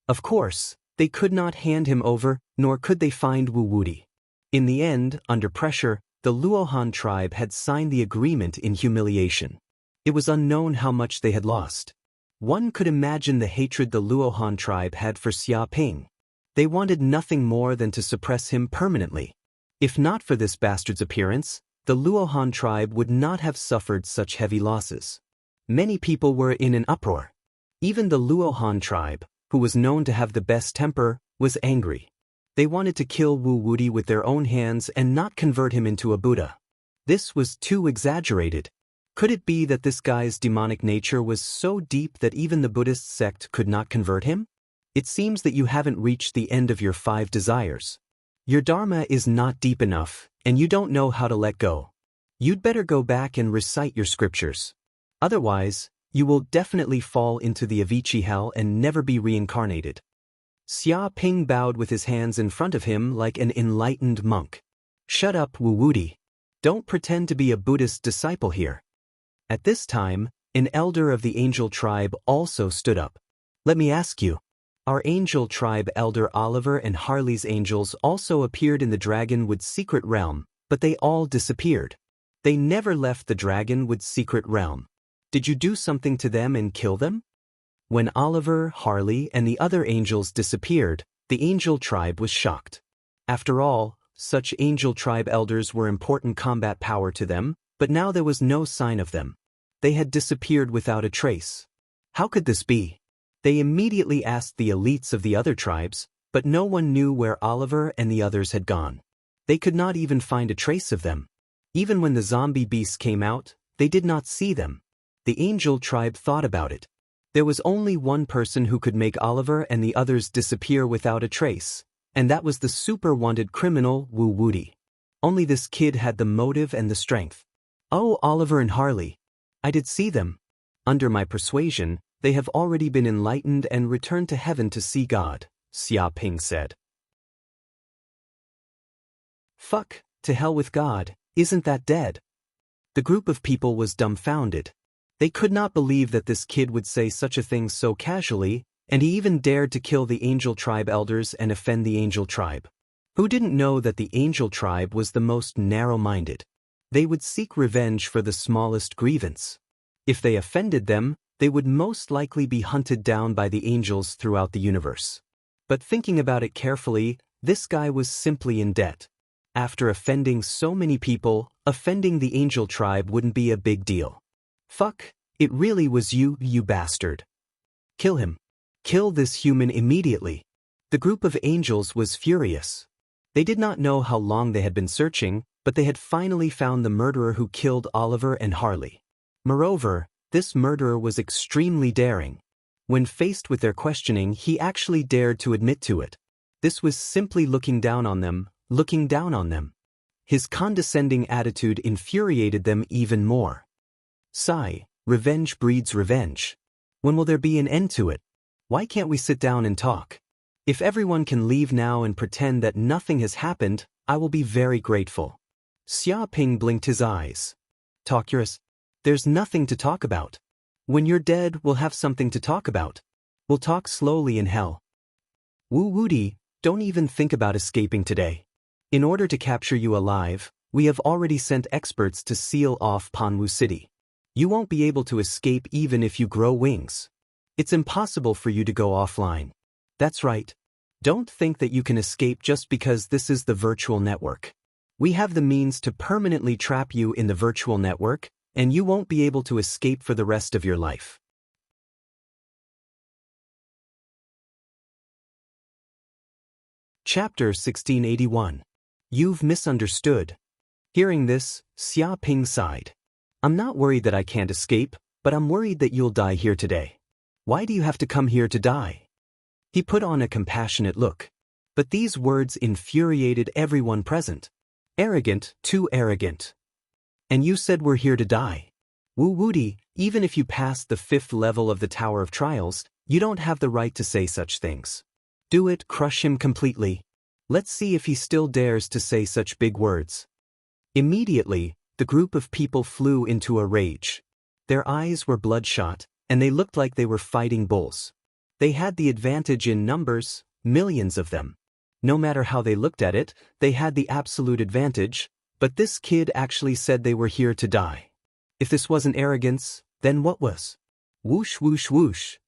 Of course, they could not hand him over, nor could they find Wu Wuti. In the end, under pressure, the Luohan tribe had signed the agreement in humiliation. It was unknown how much they had lost. One could imagine the hatred the Luohan tribe had for Xia Ping. They wanted nothing more than to suppress him permanently. If not for this bastard's appearance, the Luohan tribe would not have suffered such heavy losses. Many people were in an uproar. Even the Luohan tribe, who was known to have the best temper, was angry. They wanted to kill Wu Wuti with their own hands and not convert him into a Buddha. This was too exaggerated. Could it be that this guy's demonic nature was so deep that even the Buddhist sect could not convert him? It seems that you haven't reached the end of your 5 desires. Your dharma is not deep enough, and you don't know how to let go. You'd better go back and recite your scriptures. Otherwise, you will definitely fall into the Avicii hell and never be reincarnated. Xia Ping bowed with his hands in front of him like an enlightened monk. Shut up, Wu Wuti. Don't pretend to be a Buddhist disciple here. At this time, an elder of the angel tribe also stood up. Let me ask you. Our angel tribe elder Oliver and Harley's angels also appeared in the Dragonwood secret realm, but they all disappeared. They never left the Dragonwood secret realm. Did you do something to them and kill them? When Oliver, Harley, and the other angels disappeared, the angel tribe was shocked. After all, such angel tribe elders were important combat power to them, but now there was no sign of them. They had disappeared without a trace. How could this be? They immediately asked the elites of the other tribes, but no one knew where Oliver and the others had gone. They could not even find a trace of them. Even when the zombie beasts came out, they did not see them. The angel tribe thought about it. There was only one person who could make Oliver and the others disappear without a trace, and that was the super-wanted criminal Wu Wuti. Only this kid had the motive and the strength. Oh, Oliver and Harley. I did see them. Under my persuasion, they have already been enlightened and returned to heaven to see God, Xia Ping said. Fuck, to hell with God, isn't that dead? The group of people was dumbfounded. They could not believe that this kid would say such a thing so casually, and he even dared to kill the angel tribe elders and offend the angel tribe. Who didn't know that the angel tribe was the most narrow-minded? They would seek revenge for the smallest grievance. If they offended them, they would most likely be hunted down by the angels throughout the universe. But thinking about it carefully, this guy was simply in debt. After offending so many people, offending the angel tribe wouldn't be a big deal. Fuck, it really was you, you bastard. Kill him. Kill this human immediately. The group of angels was furious. They did not know how long they had been searching, but they had finally found the murderer who killed Oliver and Harley. Moreover, This murderer was extremely daring. When faced with their questioning, he actually dared to admit to it. This was simply looking down on them, looking down on them. His condescending attitude infuriated them even more. Sigh, revenge breeds revenge. When will there be an end to it? Why can't we sit down and talk? If everyone can leave now and pretend that nothing has happened, I will be very grateful. Xia Ping blinked his eyes. Talkurus, there's nothing to talk about. When you're dead, we'll have something to talk about. We'll talk slowly in hell. Wu Wudi, don't even think about escaping today. In order to capture you alive, we have already sent experts to seal off Panwu City. You won't be able to escape even if you grow wings. It's impossible for you to go offline. That's right. Don't think that you can escape just because this is the virtual network. We have the means to permanently trap you in the virtual network, and you won't be able to escape for the rest of your life. Chapter 1681. You've misunderstood. Hearing this, Xia Ping sighed. I'm not worried that I can't escape, but I'm worried that you'll die here today. Why do you have to come here to die? He put on a compassionate look. But these words infuriated everyone present. Arrogant, too arrogant. And you said we're here to die. Wu Wudi, even if you passed the 5th level of the Tower of Trials, you don't have the right to say such things. Do it, crush him completely. Let's see if he still dares to say such big words. Immediately, the group of people flew into a rage. Their eyes were bloodshot, and they looked like they were fighting bulls. They had the advantage in numbers, millions of them. No matter how they looked at it, they had the absolute advantage, but this kid actually said they were here to die. If this wasn't arrogance, then what was? Whoosh whoosh whoosh.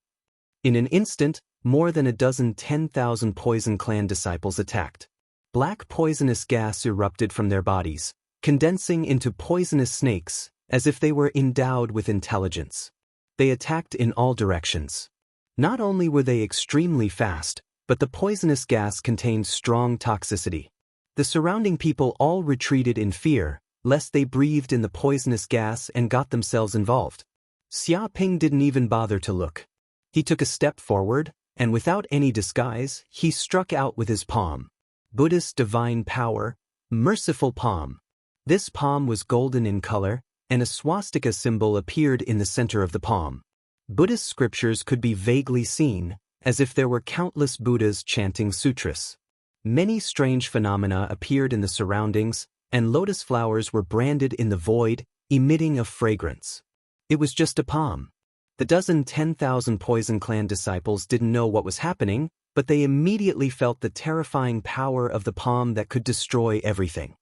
In an instant, more than a dozen 10,000 Poison Clan disciples attacked. Black poisonous gas erupted from their bodies, condensing into poisonous snakes, as if they were endowed with intelligence. They attacked in all directions. Not only were they extremely fast, but the poisonous gas contained strong toxicity. The surrounding people all retreated in fear, lest they breathed in the poisonous gas and got themselves involved. Xia Ping didn't even bother to look. He took a step forward, and without any disguise, he struck out with his palm. Buddhist divine power, merciful palm. This palm was golden in color, and a swastika symbol appeared in the center of the palm. Buddhist scriptures could be vaguely seen, as if there were countless Buddhas chanting sutras. Many strange phenomena appeared in the surroundings, and lotus flowers were branded in the void, emitting a fragrance. It was just a palm. The dozen 10,000 Poison Clan disciples didn't know what was happening, but they immediately felt the terrifying power of the palm that could destroy everything.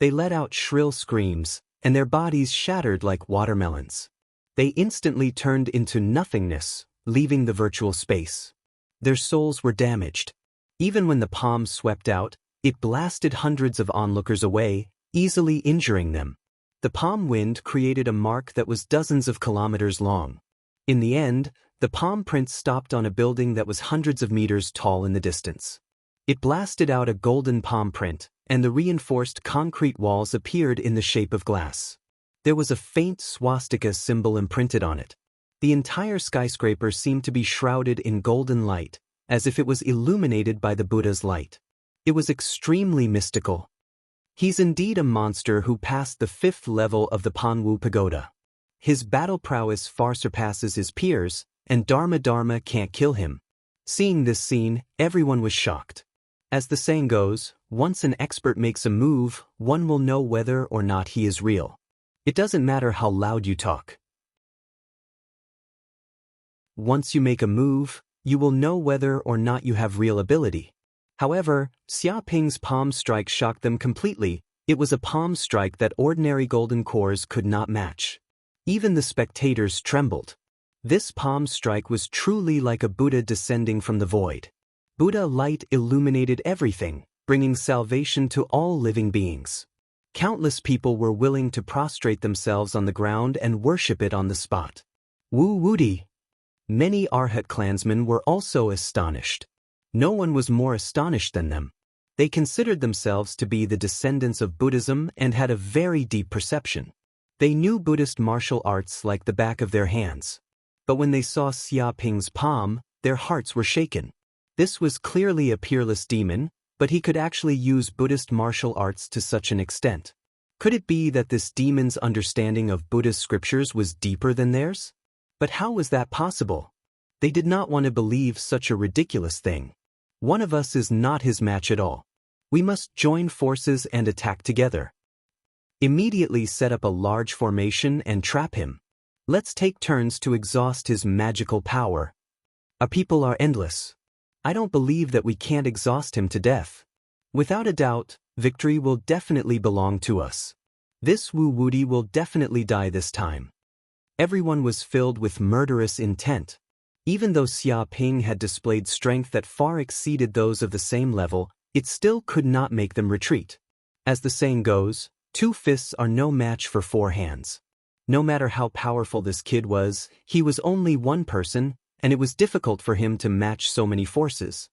They let out shrill screams, and their bodies shattered like watermelons. They instantly turned into nothingness, leaving the virtual space. Their souls were damaged. Even when the palm swept out, it blasted hundreds of onlookers away, easily injuring them. The palm wind created a mark that was dozens of kilometers long. In the end, the palm print stopped on a building that was hundreds of meters tall in the distance. It blasted out a golden palm print, and the reinforced concrete walls appeared in the shape of glass. There was a faint swastika symbol imprinted on it. The entire skyscraper seemed to be shrouded in golden light, as if it was illuminated by the Buddha's light. It was extremely mystical. He's indeed a monster who passed the 5th level of the Panwu Pagoda. His battle prowess far surpasses his peers, and Dharma can't kill him. Seeing this scene, everyone was shocked. As the saying goes, once an expert makes a move, one will know whether or not he is real. It doesn't matter how loud you talk. Once you make a move, you will know whether or not you have real ability. However, Xia Ping's palm strike shocked them completely. It was a palm strike that ordinary golden cores could not match. Even the spectators trembled. This palm strike was truly like a Buddha descending from the void. Buddha light illuminated everything, bringing salvation to all living beings. Countless people were willing to prostrate themselves on the ground and worship it on the spot. Wu Wudi. Many Arhat clansmen were also astonished. No one was more astonished than them. They considered themselves to be the descendants of Buddhism and had a very deep perception. They knew Buddhist martial arts like the back of their hands. But when they saw Xia Ping's palm, their hearts were shaken. This was clearly a peerless demon, but he could actually use Buddhist martial arts to such an extent. Could it be that this demon's understanding of Buddhist scriptures was deeper than theirs? But how was that possible? They did not want to believe such a ridiculous thing. One of us is not his match at all. We must join forces and attack together. Immediately set up a large formation and trap him. Let's take turns to exhaust his magical power. Our people are endless. I don't believe that we can't exhaust him to death. Without a doubt, victory will definitely belong to us. This Wu Wudi will definitely die this time. Everyone was filled with murderous intent. Even though Xia Ping had displayed strength that far exceeded those of the same level, it still could not make them retreat. As the saying goes, 2 fists are no match for 4 hands. No matter how powerful this kid was, he was only one person, and it was difficult for him to match so many forces.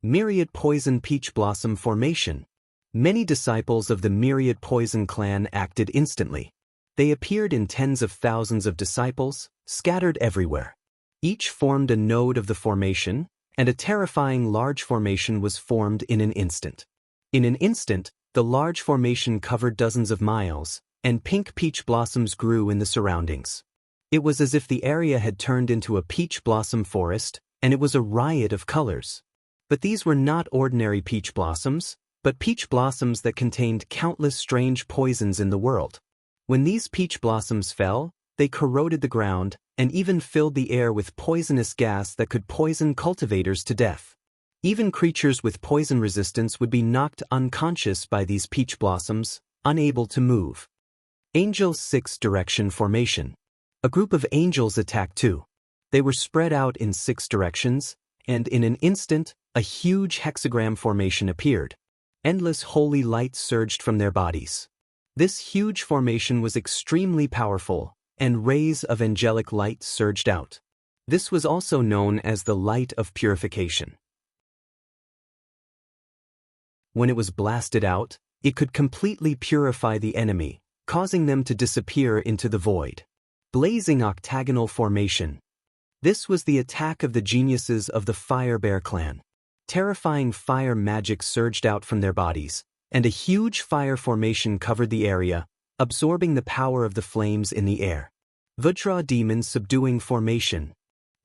Myriad Poison Peach Blossom Formation. Many disciples of the Myriad Poison clan acted instantly. They appeared in tens of thousands of disciples, scattered everywhere. Each formed a node of the formation, and a terrifying large formation was formed in an instant. In an instant, the large formation covered dozens of miles, and pink peach blossoms grew in the surroundings. It was as if the area had turned into a peach blossom forest, and it was a riot of colors. But these were not ordinary peach blossoms, but peach blossoms that contained countless strange poisons in the world. When these peach blossoms fell, they corroded the ground, and even filled the air with poisonous gas that could poison cultivators to death. Even creatures with poison resistance would be knocked unconscious by these peach blossoms, unable to move. Angel 6 Direction Formation. A group of angels attacked too. They were spread out in 6 directions, and in an instant, a huge hexagram formation appeared. Endless holy light surged from their bodies. This huge formation was extremely powerful, and rays of angelic light surged out. This was also known as the light of purification. When it was blasted out, it could completely purify the enemy, causing them to disappear into the void. Blazing octagonal formation. This was the attack of the geniuses of the Fire Bear clan. Terrifying fire magic surged out from their bodies, and a huge fire formation covered the area, absorbing the power of the flames in the air. Vajra demon subduing formation.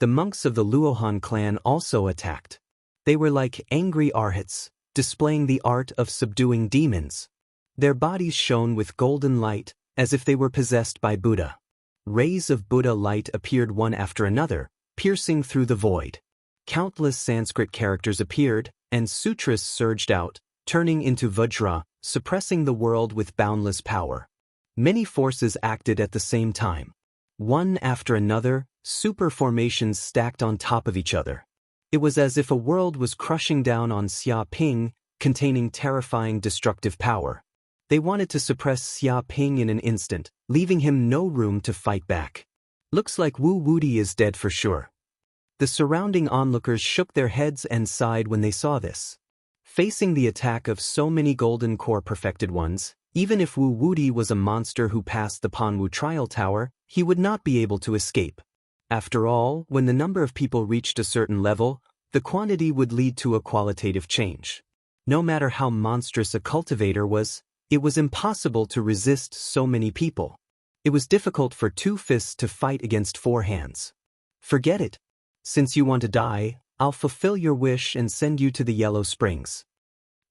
The monks of the Luohan clan also attacked. They were like angry arhats, displaying the art of subduing demons. Their bodies shone with golden light, as if they were possessed by Buddha. Rays of Buddha light appeared one after another, piercing through the void. Countless Sanskrit characters appeared, and sutras surged out, turning into Vajra, suppressing the world with boundless power. Many forces acted at the same time. One after another, super formations stacked on top of each other. It was as if a world was crushing down on Xia Ping, containing terrifying destructive power. They wanted to suppress Xia Ping in an instant, leaving him no room to fight back. Looks like Wu Wudi is dead for sure. The surrounding onlookers shook their heads and sighed when they saw this. Facing the attack of so many golden core perfected ones, even if Wu Wudi was a monster who passed the Panwu trial tower, he would not be able to escape. After all, when the number of people reached a certain level, the quantity would lead to a qualitative change. No matter how monstrous a cultivator was, it was impossible to resist so many people. It was difficult for 2 fists to fight against 4 hands. Forget it. Since you want to die, I'll fulfill your wish and send you to the Yellow Springs.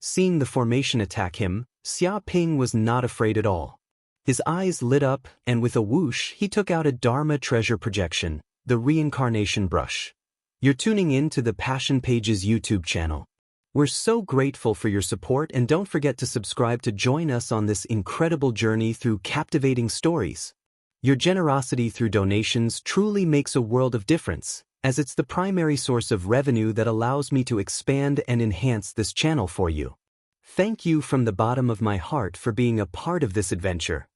Seeing the formation attack him, Xia Ping was not afraid at all. His eyes lit up, and with a whoosh he took out a Dharma treasure projection, the reincarnation brush. You're tuning in to the Passion Pages YouTube channel. We're so grateful for your support, and don't forget to subscribe to join us on this incredible journey through captivating stories. Your generosity through donations truly makes a world of difference, as it's the primary source of revenue that allows me to expand and enhance this channel for you. Thank you from the bottom of my heart for being a part of this adventure.